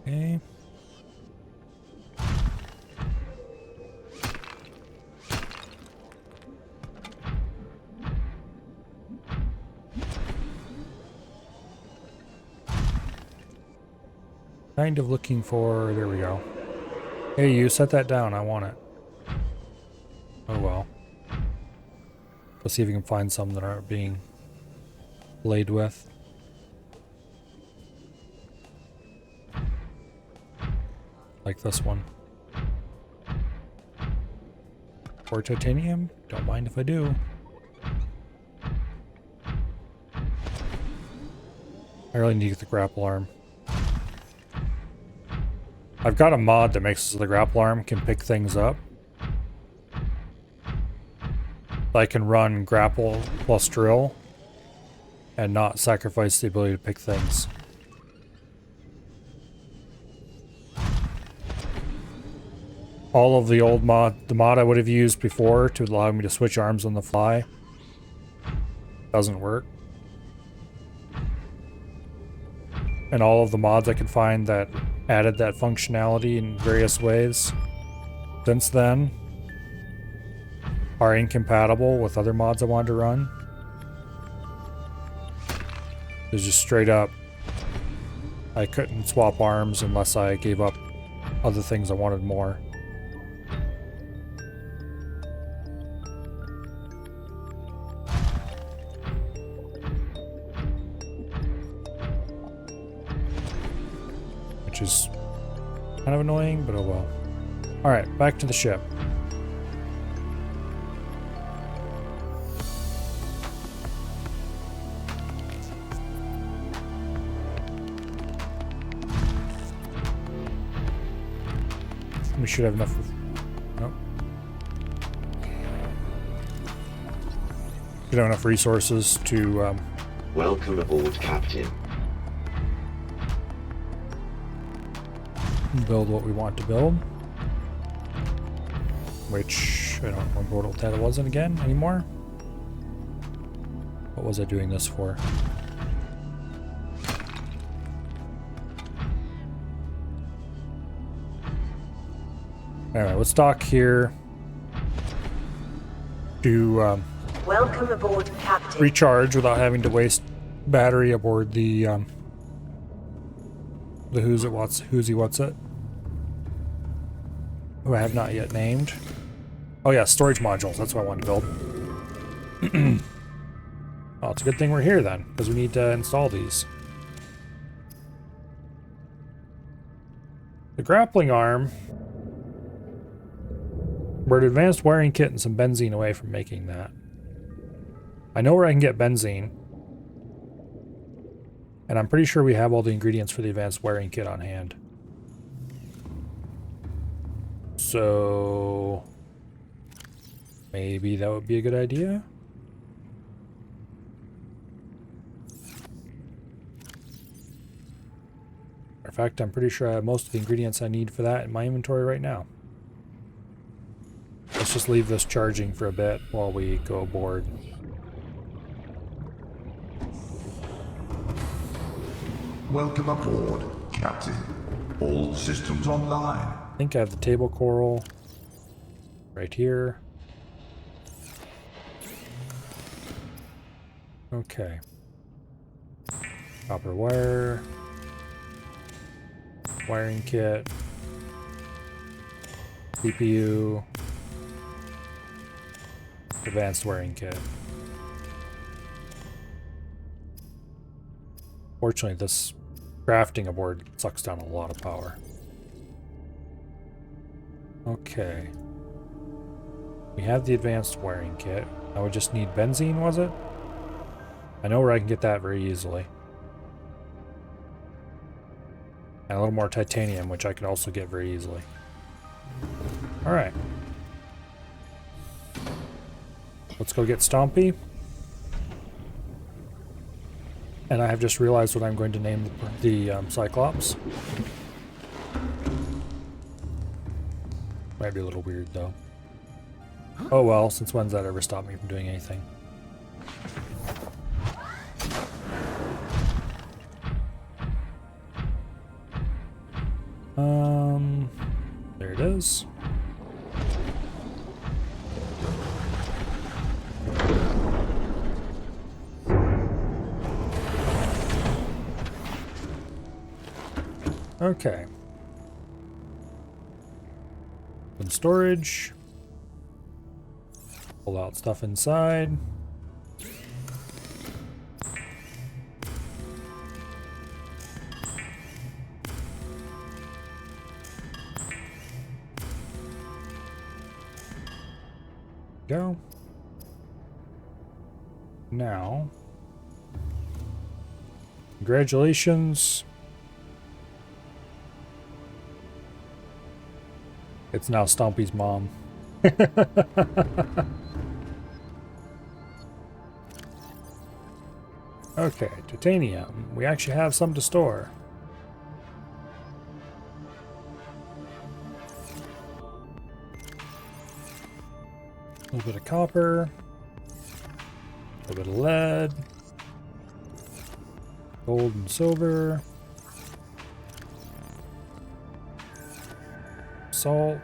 Okay. Kind of looking for... There we go. Hey, you set that down. I want it. Oh well. Let's see if we can find some that aren't being played with. Like this one. Or titanium? Don't mind if I do. I really need to get the grapple arm. I've got a mod that makes it so the grapple arm can pick things up. I can run grapple plus drill and not sacrifice the ability to pick things. All of the old the mod I would have used before to allow me to switch arms on the fly doesn't work. And all of the mods I could find that added that functionality in various ways since then are incompatible with other mods I wanted to run. It's just straight up, I couldn't swap arms unless I gave up other things I wanted more. Which is kind of annoying, but oh well. Alright, back to the ship. We should have enough. Nope. Should have enough resources to Welcome aboard, Captain. build what we want to build. Which I don't remember what that wasn't again anymore. What was I doing this for? Alright, let's dock here. To Welcome aboard, Captain. recharge without having to waste battery aboard the who's it what's it, who I have not yet named. Oh yeah, storage modules, that's what I wanted to build. Oh, it's a good thing we're here then, because we need to install these. The grappling arm, we're an advanced wiring kit and some benzene away from making that. I know where I can get benzene. And I'm pretty sure we have all the ingredients for the advanced wiring kit on hand. So maybe that would be a good idea. In fact, I'm pretty sure I have most of the ingredients I need for that in my inventory right now. Let's just leave this charging for a bit while we go aboard. Welcome aboard, Captain. All systems online. I think I have the table coral right here. Okay. Copper wire. Wiring kit. CPU. Advanced wiring kit. Fortunately, this crafting aboard sucks down a lot of power. Okay. We have the advanced wiring kit. I would just need benzene, was it? I know where I can get that very easily. And a little more titanium, which I can also get very easily. Alright. Let's go get Stompy. And I have just realized what I'm going to name the Cyclops. Might be a little weird, though. Oh well, since when's that ever stopped me from doing anything? There it is. Okay. Open storage. Pull out stuff inside. Go. Now, congratulations. It's now Stompy's mom. Okay, titanium. We actually have some to store. A little bit of copper. A little bit of lead. Gold and silver. Salt.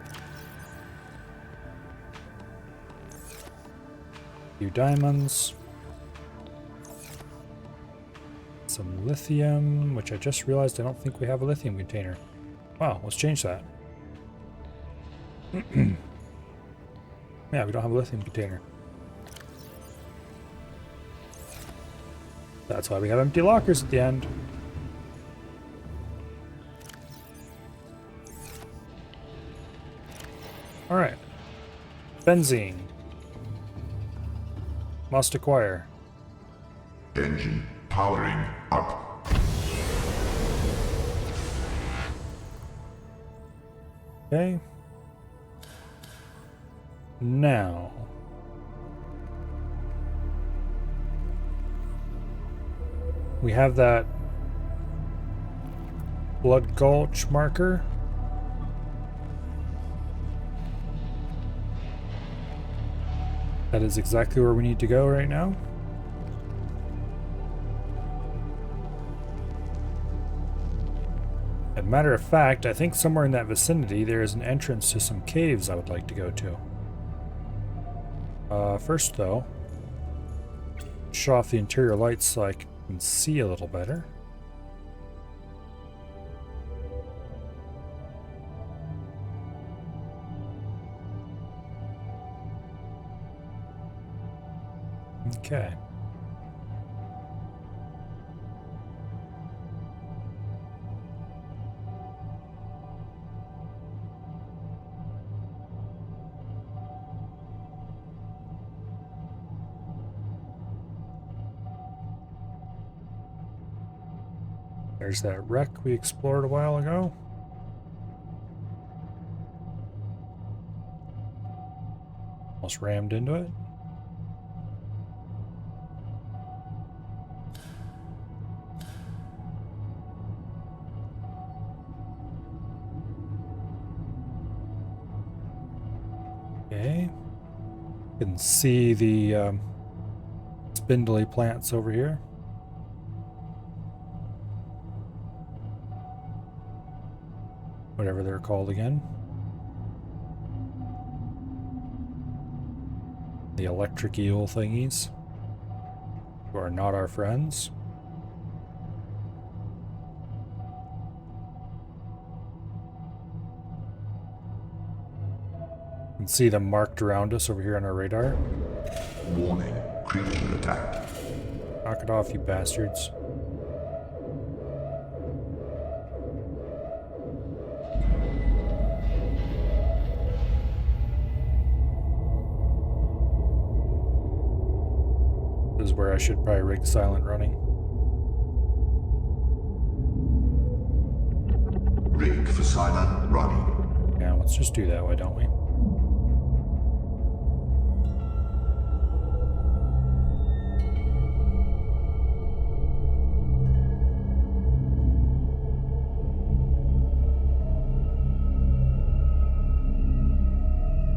A few diamonds. Some lithium, which I just realized I don't think we have a lithium container. Wow, let's change that. Yeah, we don't have a lithium container. That's why we have empty lockers at the end. Alright. Benzene. Must acquire. Engine powering up. Okay. Now. We have that Blood Gulch marker. That is exactly where we need to go right now. As a matter of fact, I think somewhere in that vicinity there is an entrance to some caves I would like to go to. First though, show off the interior lights so I can see a little better. Okay. There's that wreck we explored a while ago. Almost rammed into it. Okay. You can see the spindly plants over here. Whatever they're called again. The electric eel thingies, who are not our friends. You can see them marked around us over here on our radar. Warning, creature attack. Knock it off, you bastards. This is where I should probably rig silent running. Rig for silent running. Yeah, let's just do that, why don't we?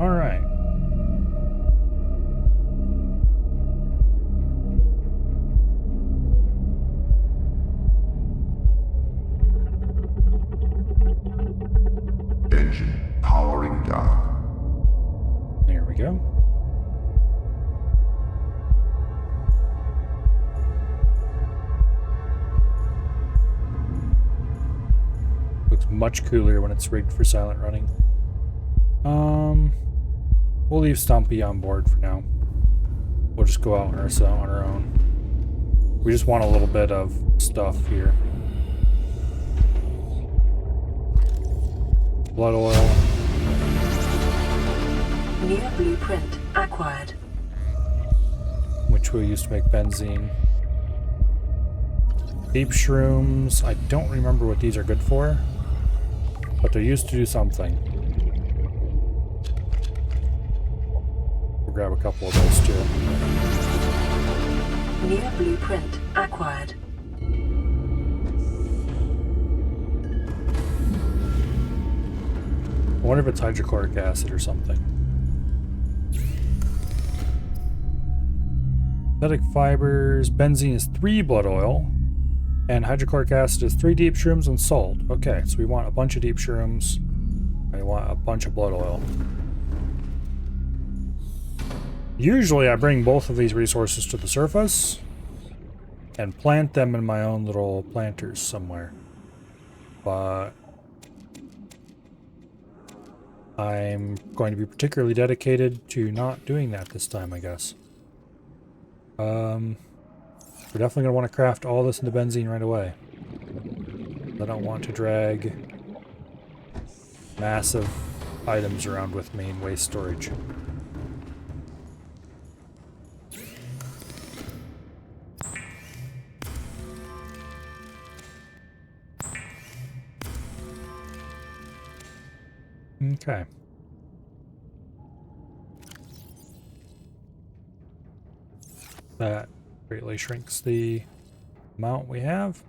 All right. Engine powering down. There we go. Looks much cooler when it's rigged for silent running. We'll leave Stumpy on board for now. We'll just go out on our own. We just want a little bit of stuff here. Blood oil. New blueprint acquired. Which we'll use to make benzene. Deep shrooms. I don't remember what these are good for, but they're used to do something. We'll grab a couple of those too. New blueprint acquired. I wonder if it's hydrochloric acid or something. Synthetic fibers. Benzene is 3 blood oil. And hydrochloric acid is 3 deep shrooms and salt. Okay, so we want a bunch of deep shrooms. We want a bunch of blood oil. Usually I bring both of these resources to the surface and plant them in my own little planters somewhere. But I'm going to be particularly dedicated to not doing that this time, I guess. We're definitely going to want to craft all this into benzene right away. I don't want to drag massive items around with me in waste storage. Okay. That greatly shrinks the amount we have.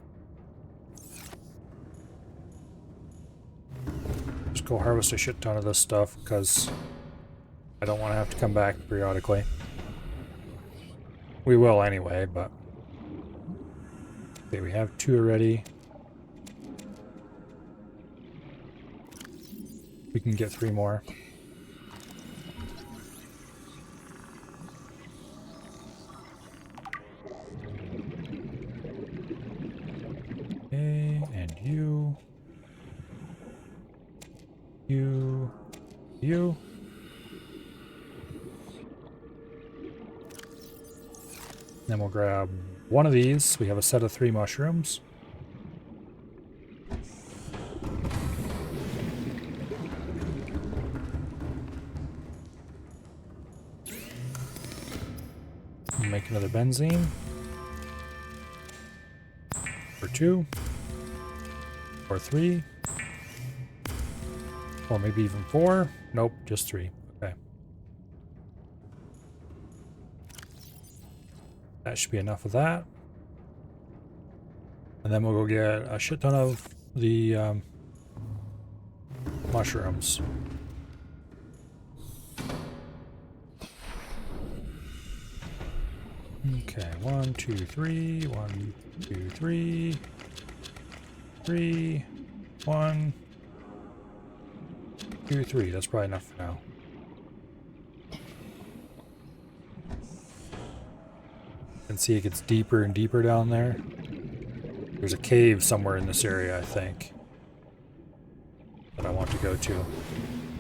Just go harvest a shit ton of this stuff because I don't want to have to come back periodically. We will anyway, but... Okay, we have 2 already. We can get 3 more. Okay, and you. You. Then we'll grab one of these. We have a set of 3 mushrooms. Make another benzene. Or 2. Or 3. Or maybe even 4. Nope, just 3. Okay. That should be enough of that. And then we'll go get a shit ton of the mushrooms. Okay, 1, 2, 3, 1, 2, 3, 3, 1, 2, 3. That's probably enough for now. And see, it gets deeper and deeper down there. There's a cave somewhere in this area, I think, that I want to go to.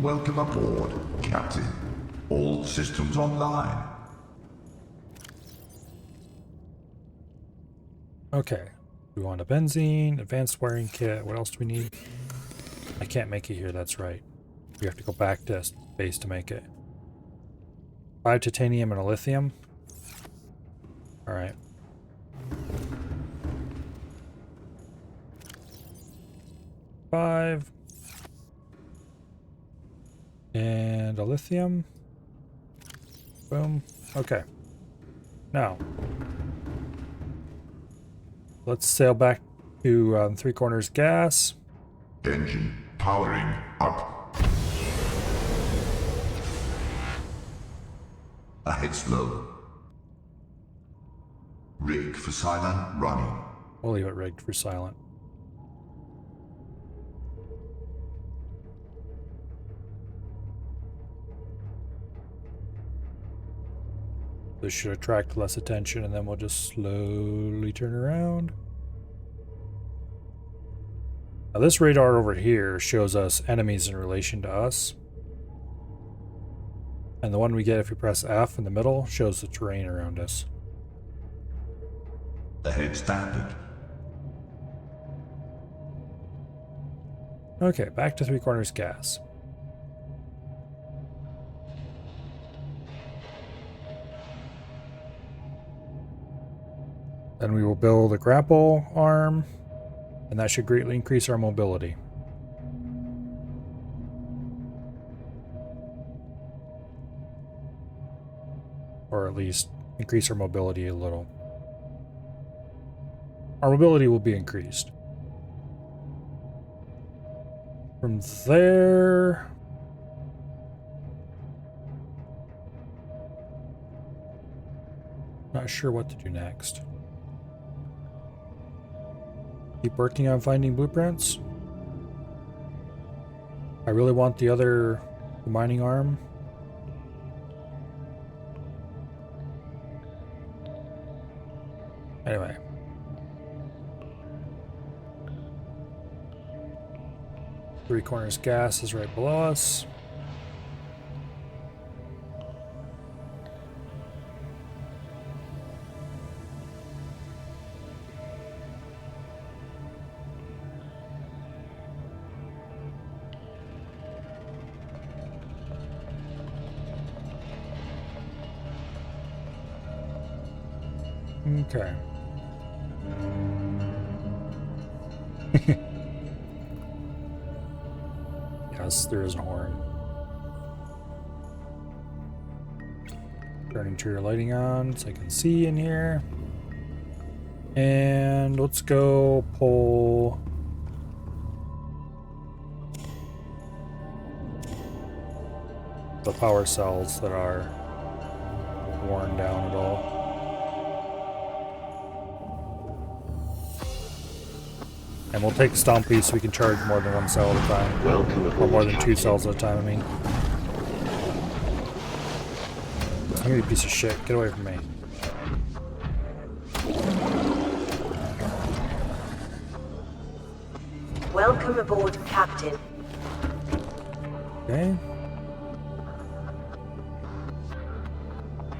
Welcome aboard, Captain. All systems online. Okay, we want a benzene, advanced wiring kit. What else do we need? I can't make it here, that's right. We have to go back to base to make it. 5 titanium and a lithium. Alright. Five. And a lithium. Boom. Okay. Now, let's sail back to Three Corners Gas. Engine powering up. Ahead slow. Rig for silent running. We'll leave it rigged for silent. This should attract less attention, and then we'll just slowly turn around. Now this radar over here shows us enemies in relation to us. And the one we get if you press F in the middle shows the terrain around us. Ahead standard. Okay, back to Three Corners Gas. Then we will build a grapple arm, and that should greatly increase our mobility. Or at least increase our mobility a little. our mobility will be increased. From there... Not sure what to do next. Keep working on finding blueprints. I really want the other mining arm. Anyway. Three Corners gas is right below us. Okay. Yes, there is a horn. Turn interior lighting on so I can see in here. And let's go pull the power cells that are worn down at all. And we'll take Stompy so we can charge more than one cell at a time. Welcome aboard, Or more than Captain. 2 cells at a time, I mean. I'm gonna be a piece of shit. Get away from me. Welcome aboard, Captain. Okay.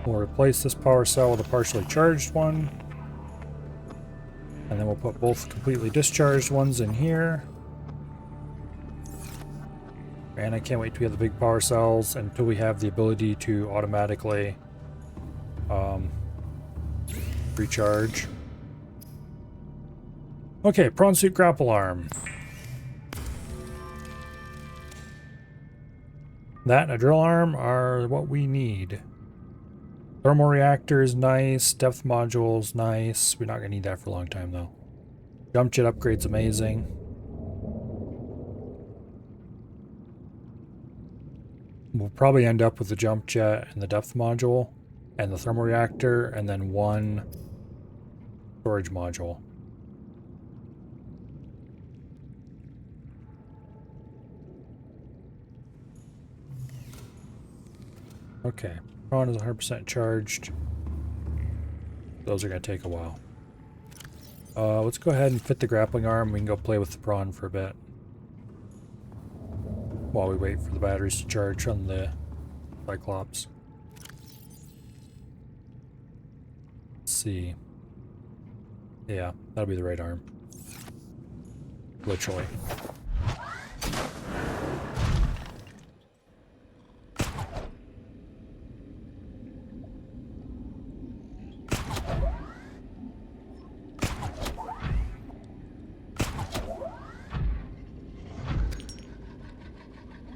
We'll replace this power cell with a partially charged one. And then we'll put both completely discharged ones in here. And I can't wait to get the big power cells until we have the ability to automatically recharge. Okay, prawn suit grapple arm. That and a drill arm are what we need. Thermal reactor is nice. Depth module is nice. We're not going to need that for a long time, though. Jump jet upgrade's amazing. We'll probably end up with the jump jet and the depth module and the thermal reactor and then one storage module. Okay. Prawn is 100% charged. Those are going to take a while. Let's go ahead and fit the grappling arm. We can go play with the prawn for a bit. While we wait for the batteries to charge on the Cyclops. Let's see. Yeah, that'll be the right arm. Literally.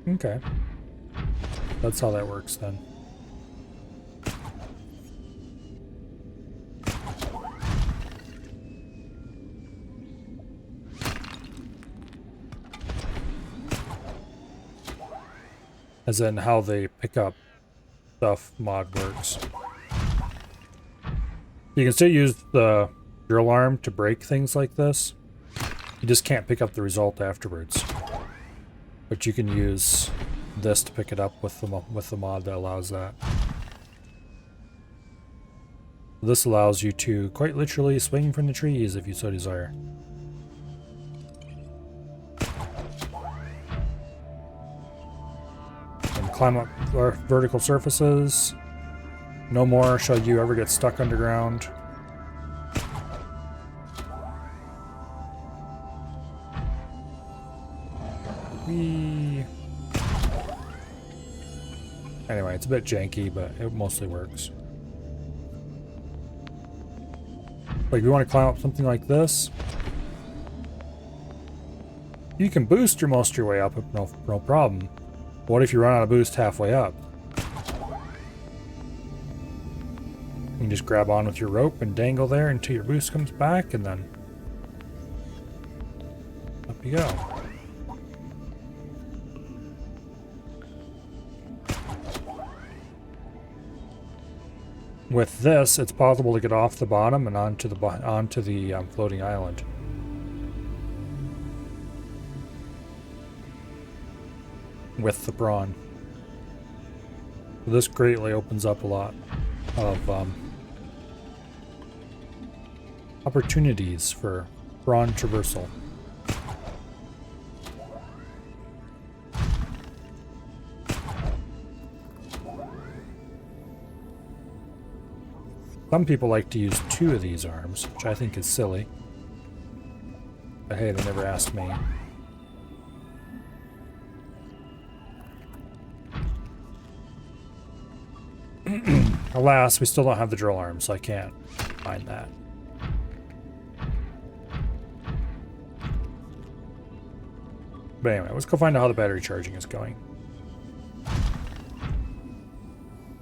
Okay. That's how that works then. As in how the pickup stuff mod works. You can still use the drill arm to break things like this. You just can't pick up the result afterwards. But you can use this to pick it up with the mod that allows that. This allows you to quite literally swing from the trees if you so desire. And climb up vertical surfaces. No more shall you ever get stuck underground. Anyway, it's a bit janky, but it mostly works. Like, if you want to climb up something like this, you can boost most of your way up, no problem. What if you run out of boost halfway up? You can just grab on with your rope and dangle there until your boost comes back, and then we go. With this, it's possible to get off the bottom and onto the floating island. With the prawn. This greatly opens up a lot of opportunities for prawn traversal. Some people like to use 2 of these arms, which I think is silly. But hey, they never asked me. Alas, we still don't have the drill arm, so I can't find that. But anyway, let's go find out how the battery charging is going.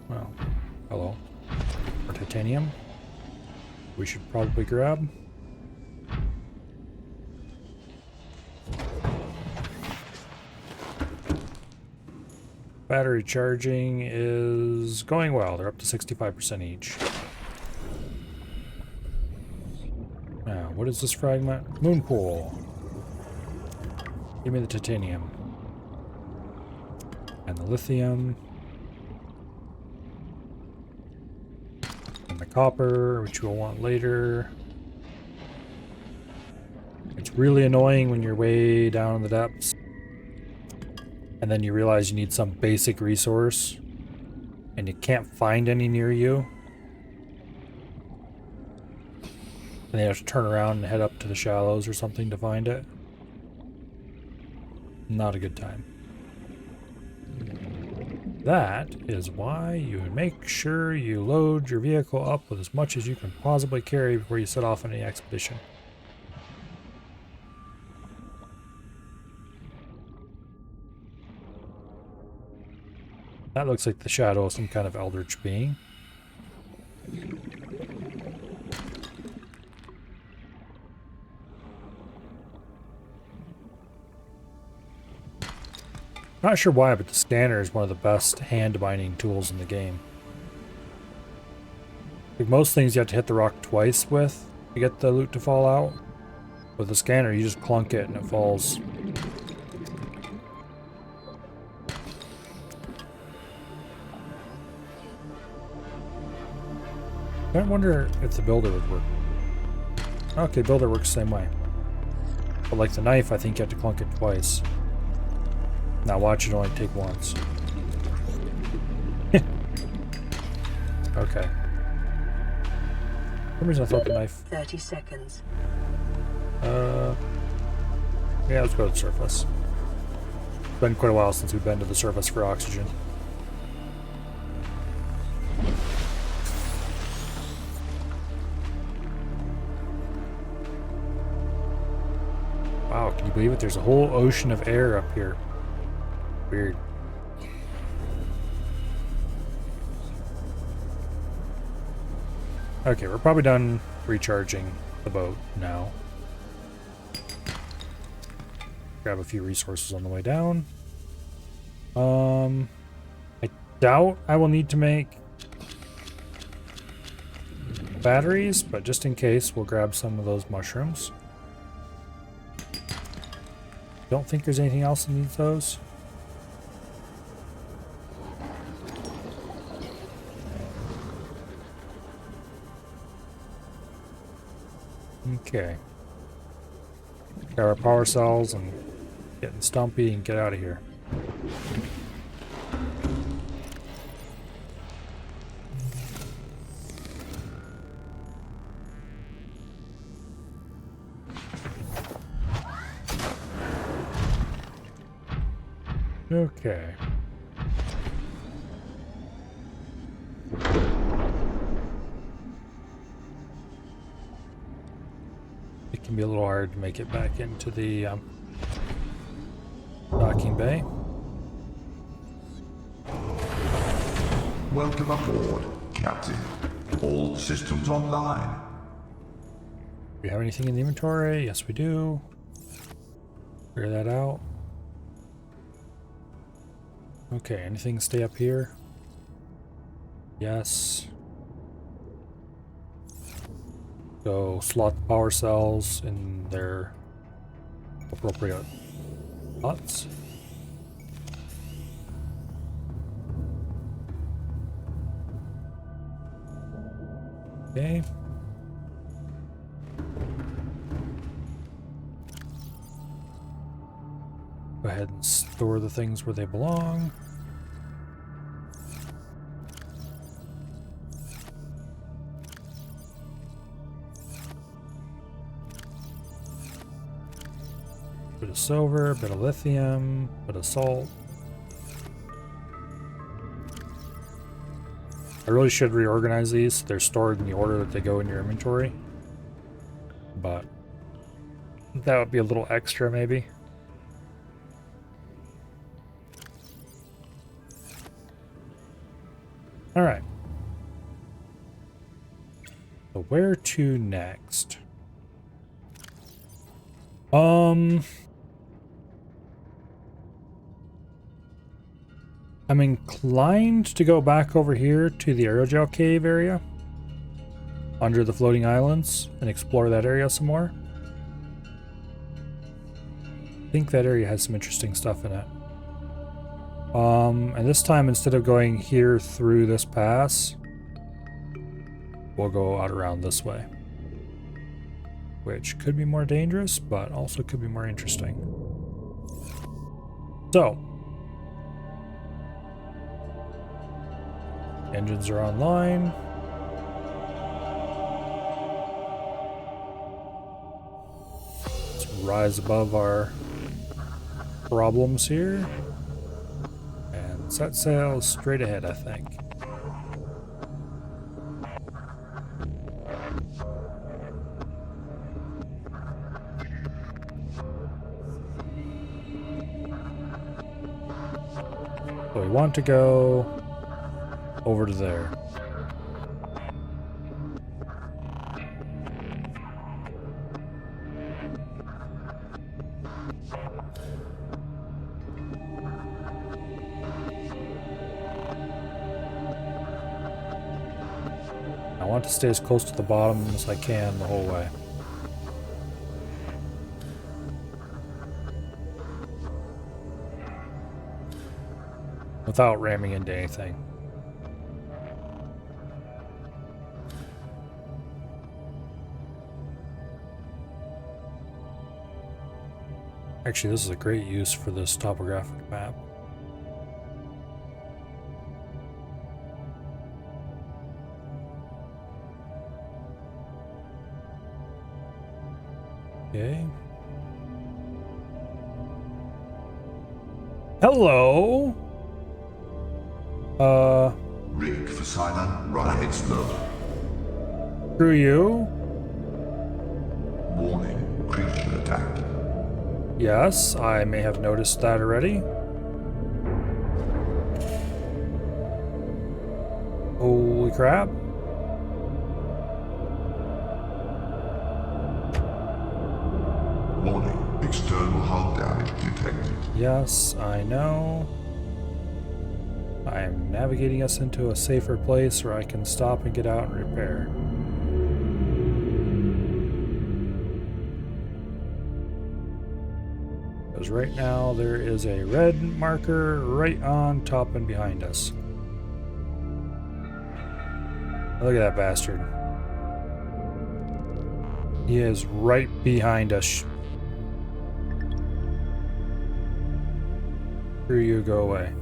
Well, hello. Or titanium. We should probably grab. Battery charging is going well. They're up to 65% each. Now, what is this fragment? Moon pool. Give me the titanium. And the lithium. And the copper, which we'll want later. It's really annoying when you're way down in the depths. And then you realize you need some basic resource. And you can't find any near you. And then you have to turn around and head up to the shallows or something to find it. Not a good time. That is why you make sure you load your vehicle up with as much as you can possibly carry before you set off on any expedition. That looks like the shadow of some kind of eldritch being. Not sure why, but the scanner is one of the best hand mining tools in the game. Like most things, you have to hit the rock twice with to get the loot to fall out. With the scanner, you just clunk it and it falls. I wonder if the builder would work. Okay, builder works the same way. But like the knife, I think you have to clunk it twice. Now watch it only take once. Okay. For some reason I thought the knife... 30 seconds. Yeah, let's go to the surface. It's been quite a while since we've been to the surface for oxygen. Wow, can you believe it? There's a whole ocean of air up here. Weird. Okay, we're probably done recharging the boat now. Grab a few resources on the way down. I doubt I will need to make batteries, but just in case, we'll grab some of those mushrooms. Don't think there's anything else that needs those. Okay. Got our power cells and getting stumpy and get out of here. Okay. It can be a little hard to make it back into the docking bay. Welcome aboard, Captain. All systems online. Do we have anything in the inventory? Yes, we do. Clear that out. Okay, anything stay up here? Yes. So slot the power cells in their appropriate slots. Okay. Go ahead and store the things where they belong. Bit of silver, bit of lithium, bit of salt. I really should reorganize these. They're stored in the order that they go in your inventory. But that would be a little extra, maybe. All right. So where to next? I'm inclined to go back over here to the aerogel cave area under the floating islands and explore that area some more. I think that area has some interesting stuff in it. And this time, instead of going here through this pass, we'll go out around this way, which could be more dangerous, but also could be more interesting. So, engines are online. Let's rise above our problems here and set sails straight ahead, I think. So we want to go over to there. I want to stay as close to the bottom as I can the whole way. Without ramming into anything. Actually, this is a great use for this topographic map. Okay. Hello. Rig for silent, run ahead slow. Screw you. Warning, creature attack. Yes, I may have noticed that already. Holy crap. Warning, external hull damage detected. Yes, I know. I am navigating us into a safer place where I can stop and get out and repair. Because right now there is a red marker right on top and behind us. Look at that bastard. He is right behind us. Screw you, go away.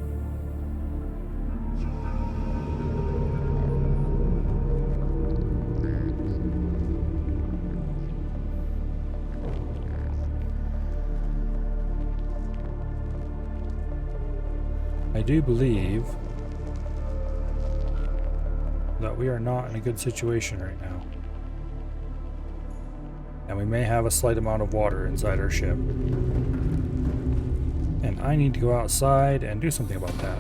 I do believe that we are not in a good situation right now. And we may have a slight amount of water inside our ship. And I need to go outside and do something about that.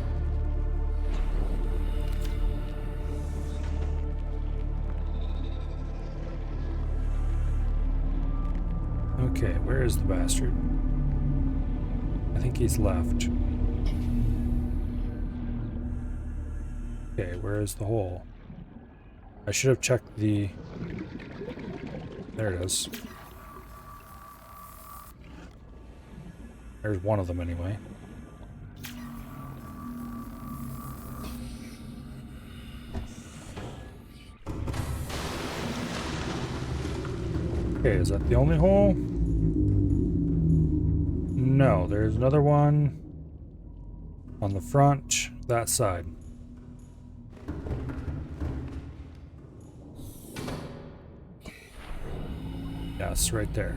Okay, where is the bastard? I think he's left. Okay, where is the hole? I should have checked the... There it is. There's one of them anyway. Okay, is that the only hole? No, there's another one on the front, that side. Yes, right there.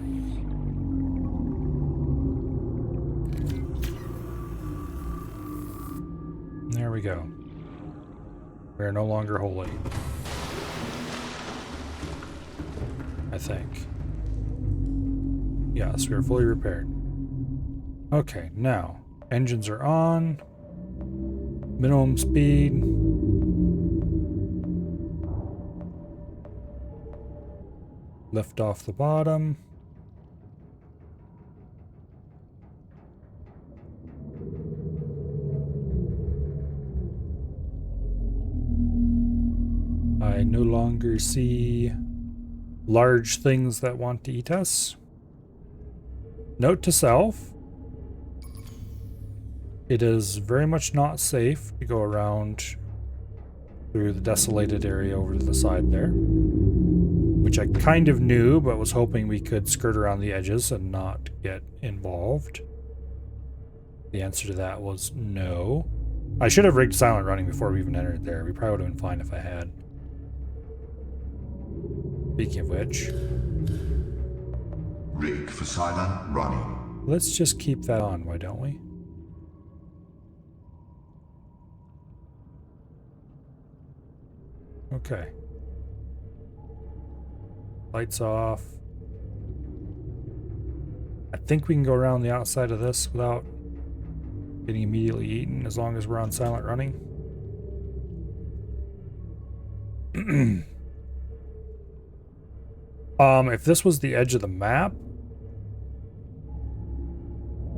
There we go. We are no longer holy. I think. Yes, we are fully repaired. Okay, now, engines are on. Minimum speed. Lift off the bottom. I no longer see large things that want to eat us. Note to self. It is very much not safe to go around through the desolated area over to the side there. Which I kind of knew, but was hoping we could skirt around the edges and not get involved. The answer to that was no. I should have rigged silent running before we even entered there. We probably would have been fine if I had. Speaking of which... Rig for silent running. let's just keep that on, why don't we? Okay. Lights off. I think we can go around the outside of this without getting immediately eaten as long as we're on silent running. If this was the edge of the map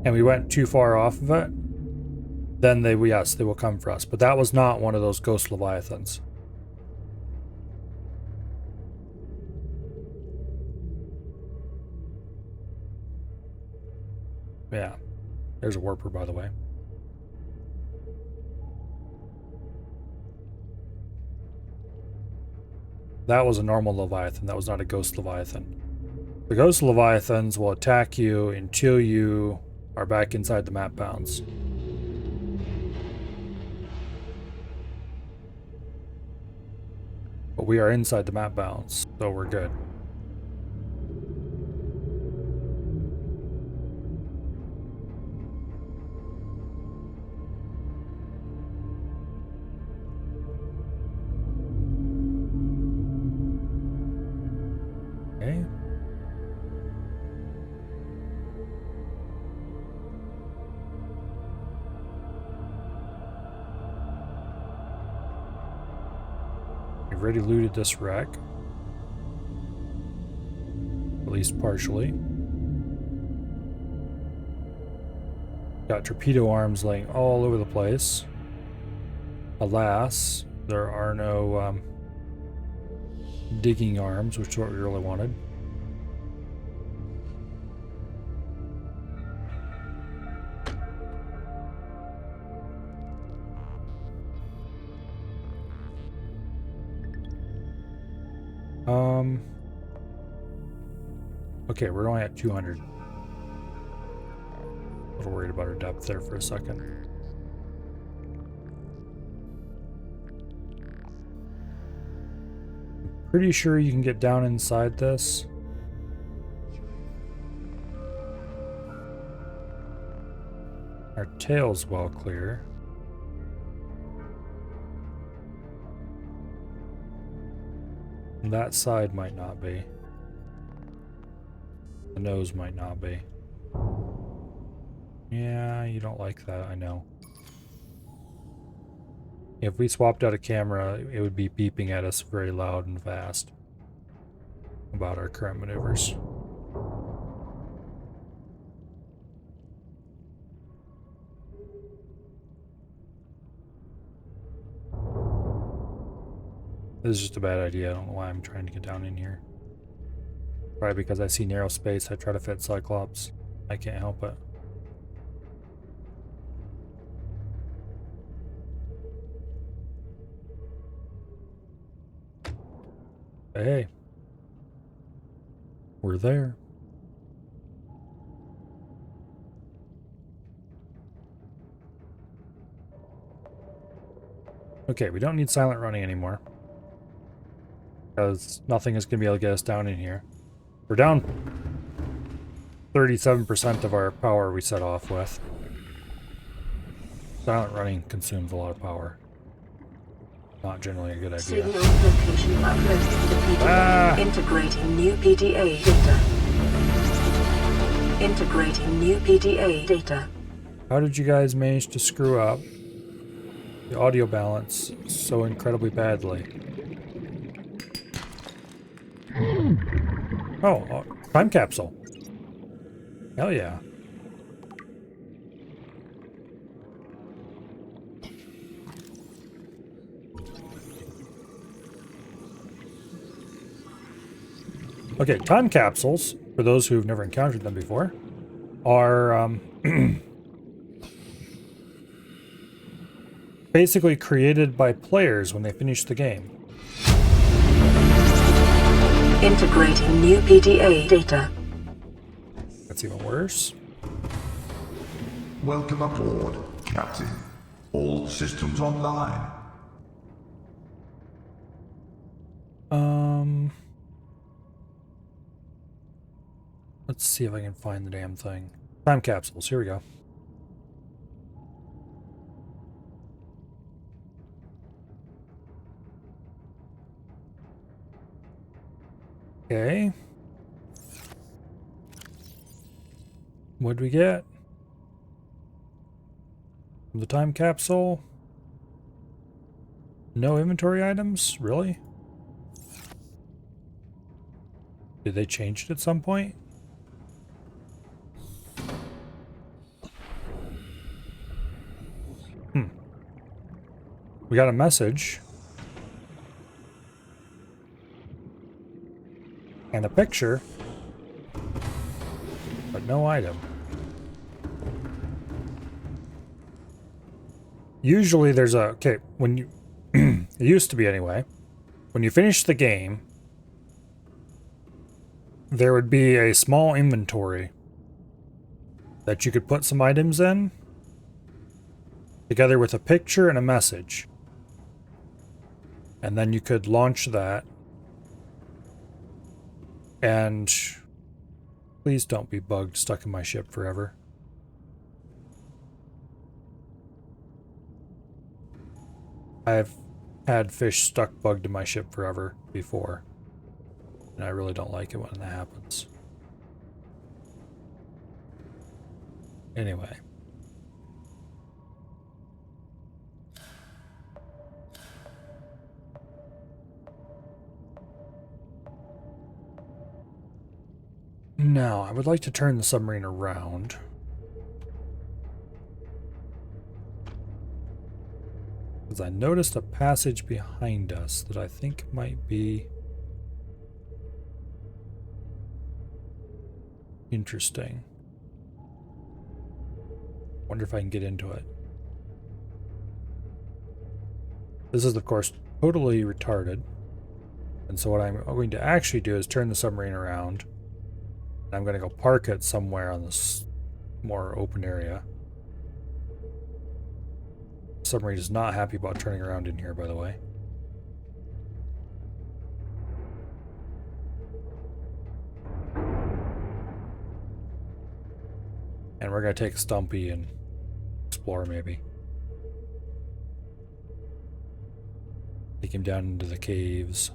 and we went too far off of it, then they will come for us. But that was not one of those ghost leviathans. Yeah, there's a warper, by the way. That was a normal Leviathan. That was not a ghost Leviathan. The ghost Leviathans will attack you until you are back inside the map bounds. But we are inside the map bounds, so we're good. Okay. We've already looted this wreck. At least partially. Got torpedo arms laying all over the place. Alas, there are no digging arms, which is what we really wanted. Okay, we're only at 200. A little worried about our depth there for a second. Pretty sure you can get down inside this. Our tail's well clear. And that side might not be. The nose might not be. Yeah, you don't like that, I know. If we swapped out a camera, it would be beeping at us very loud and fast about our current maneuvers. This is just a bad idea. I don't know why I'm trying to get down in here. Probably because I see narrow space, I try to fit Cyclops. I can't help it. Hey. We're there. Okay, we don't need silent running anymore. Because nothing is going to be able to get us down in here. We're down 37% of our power we set off with. Silent running consumes a lot of power. Not generally a good idea. Signal location uploaded to PDA. Integrating new PDA data. Integrating new PDA data. How did you guys manage to screw up the audio balance so incredibly badly? Oh, time capsule. Hell yeah. Okay, time capsules, for those who've never encountered them before, are basically created by players when they finish the game. Integrating new PDA data. That's even worse. Welcome aboard, Captain. All systems online. Let's see if I can find the damn thing. Time capsules, here we go. Okay. What'd we get? The time capsule? No inventory items? Really? Did they change it at some point? We got a message. And a picture. But no item. Usually there's a... Okay, when you... it used to be anyway. When you finish the game, there would be a small inventory that you could put some items in, together with a picture and a message. And then you could launch that. And please don't be bugged stuck in my ship forever. I've had fish stuck bugged in my ship forever before. And I really don't like it when that happens. Anyway. Now, I would like to turn the submarine around. Because I noticed a passage behind us that I think might be interesting. Wonder if I can get into it. This is, of course, totally retarded. And so what I'm going to actually do is turn the submarine around. I'm going to go park it somewhere on this more open area. Submarine is not happy about turning around in here, by the way. And we're going to take Stumpy and explore, maybe. Take him down into the caves.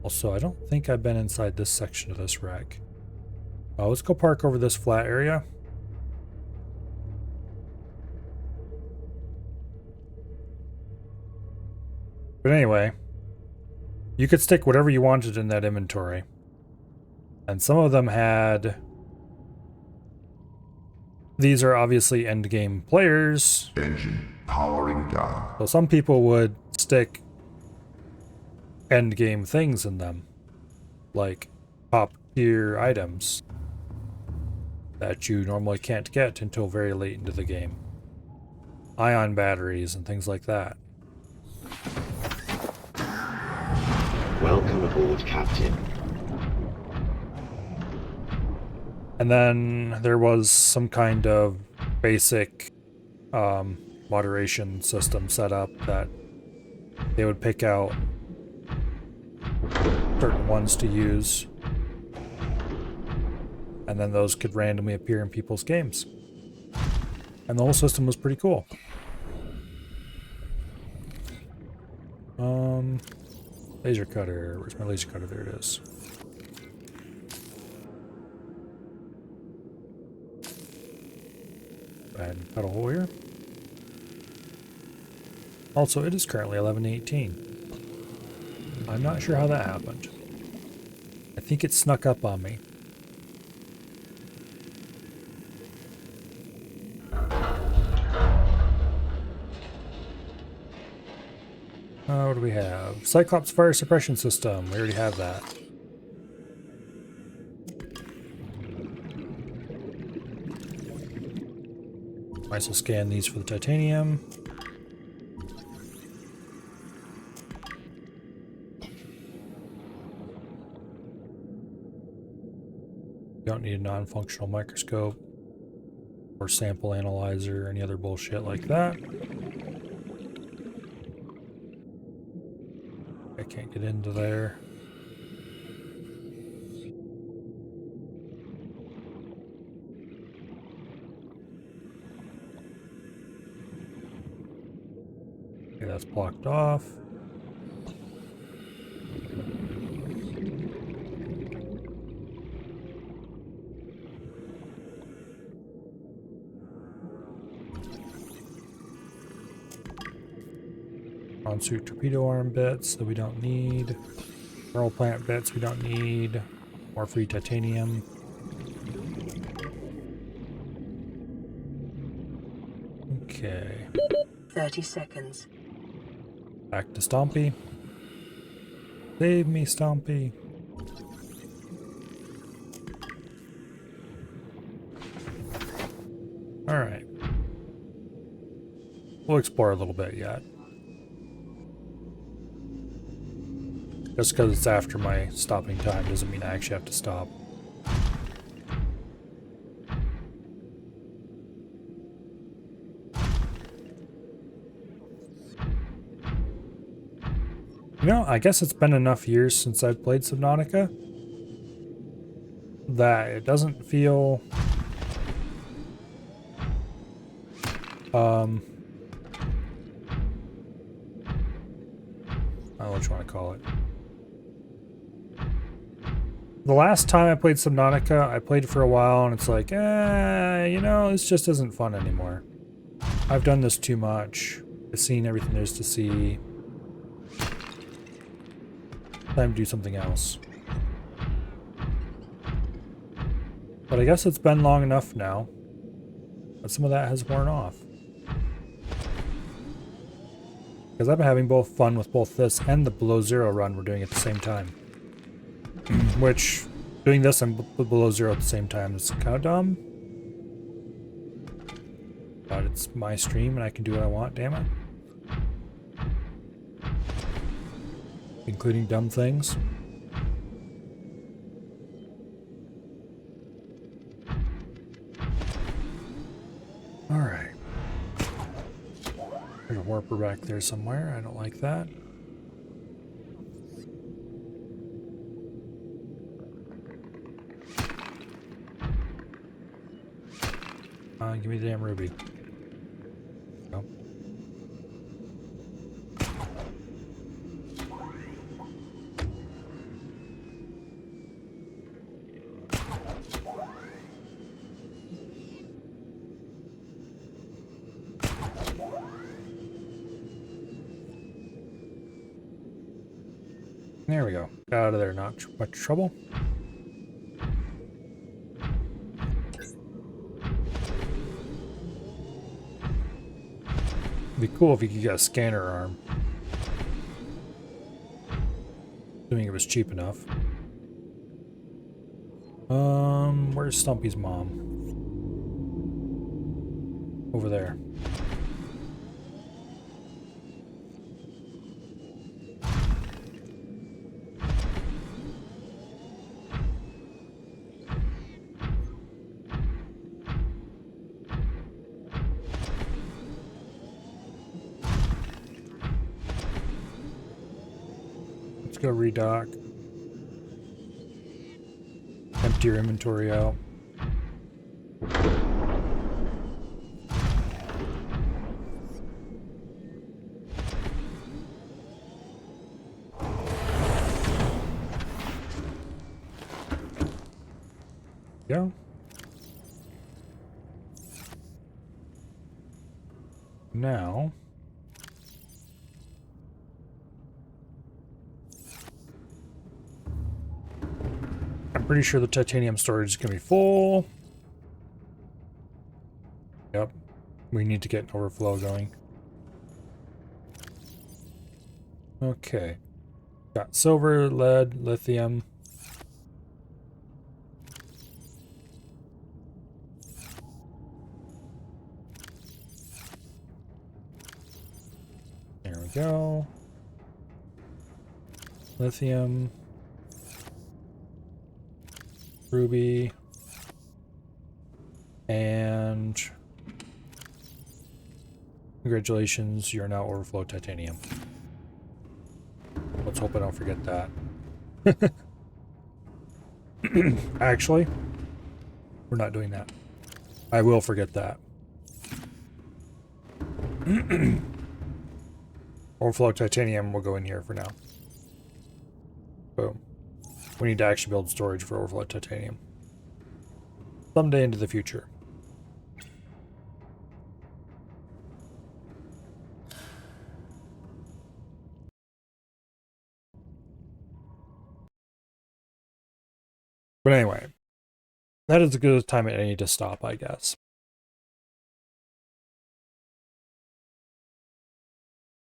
Also, I don't think I've been inside this section of this wreck. Let's go park over this flat area. But anyway, you could stick whatever you wanted in that inventory. And some of them had these are obviously endgame players. Engine powering down. So some people would stick endgame things in them, like top tier items that you normally can't get until very late into the game. Ion batteries and things like that. Welcome aboard, Captain. And then there was some kind of basic moderation system set up that they would pick out certain ones to use, and then those could randomly appear in people's games. And the whole system was pretty cool. Laser cutter. Where's my laser cutter? There it is. Go ahead and cut a hole here. Also, it is currently 11:18. I'm not sure how that happened. I think it snuck up on me. What do we have? Cyclops fire suppression system. We already have that. Might as well scan these for the titanium. Don't need a non-functional microscope or sample analyzer or any other bullshit like that. I can't get into there. Okay, that's blocked off. On-suit torpedo arm bits that we don't need. Pearl plant bits we don't need. More free titanium. Okay. 30 seconds. Back to Stompy. Save me, Stompy. Alright. We'll explore a little bit yet. Just because it's after my stopping time doesn't mean I actually have to stop. You know, I guess it's been enough years since I've played Subnautica that it doesn't feel I don't know what you want to call it. The last time I played Subnautica, I played for a while and it's like, you know, this just isn't fun anymore. I've done this too much. I've seen everything there is to see. Time to do something else. But I guess it's been long enough now that some of that has worn off. Because I've been having both fun with both this and the Below Zero run we're doing at the same time. Which, doing this and Below Zero at the same time is kind of dumb. But it's my stream and I can do what I want, damn it. Including dumb things. Alright. There's a warper back there somewhere. I don't like that. Give me the damn ruby. Nope. There we go. Got out of there, not much trouble. It'd be cool if you could get a scanner arm. Assuming it was cheap enough. Where's Stumpy's mom? Over there. Let's go redock. Empty your inventory out. Yeah. Now, I'm pretty sure the titanium storage is going to be full. Yep. We need to get an overflow going. Okay. Got silver, lead, lithium. There we go. Lithium. Ruby. And congratulations, you're now overflow titanium. Let's hope I don't forget that. Actually, we're not doing that. I will forget that. Overflow titanium will go in here for now. Boom. We need to actually build storage for overflow titanium. Someday into the future. But anyway, that is a good time I need to stop, I guess.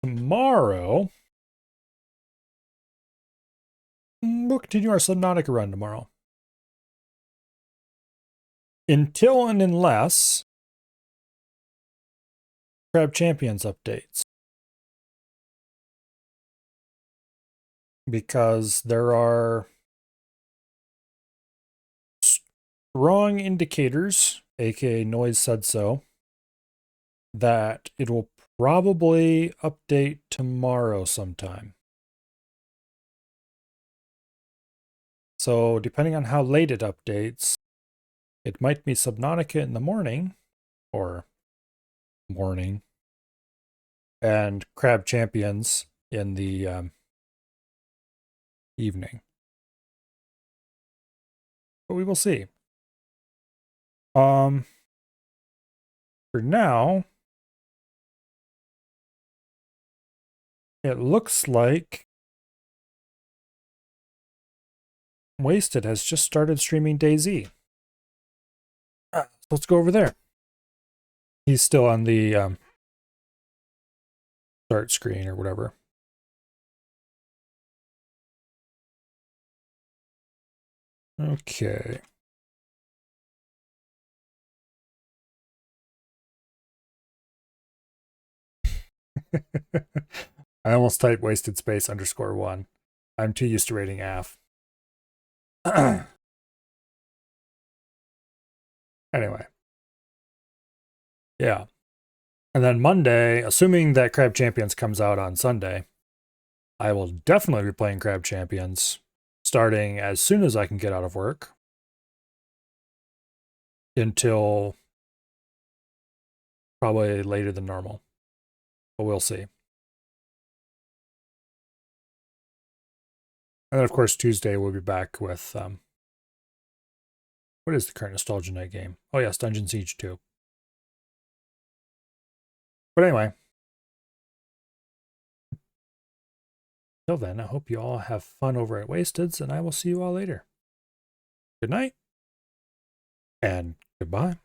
Tomorrow, we'll continue our Subnautica run tomorrow. Until and unless Crab Champions updates. Because there are strong indicators, aka Noise said so, that it will probably update tomorrow sometime. So depending on how late it updates, it might be Subnautica in the morning, or morning, and Crab Champions in the evening. But we will see. For now, it looks like Wasted has just started streaming DayZ. So let's go over there. He's still on the start screen or whatever. Okay. I almost typed wasted space _1. I'm too used to rating AF. Anyway. Yeah. And then Monday, assuming that Crab Champions comes out on Sunday, I will definitely be playing Crab Champions starting as soon as I can get out of work until probably later than normal. But we'll see. And then, of course, Tuesday we'll be back with, what is the current Nostalgia Night game? Oh, yes, Dungeon Siege 2. But anyway. Till then, I hope you all have fun over at Wasteds, and I will see you all later. Good night, and goodbye.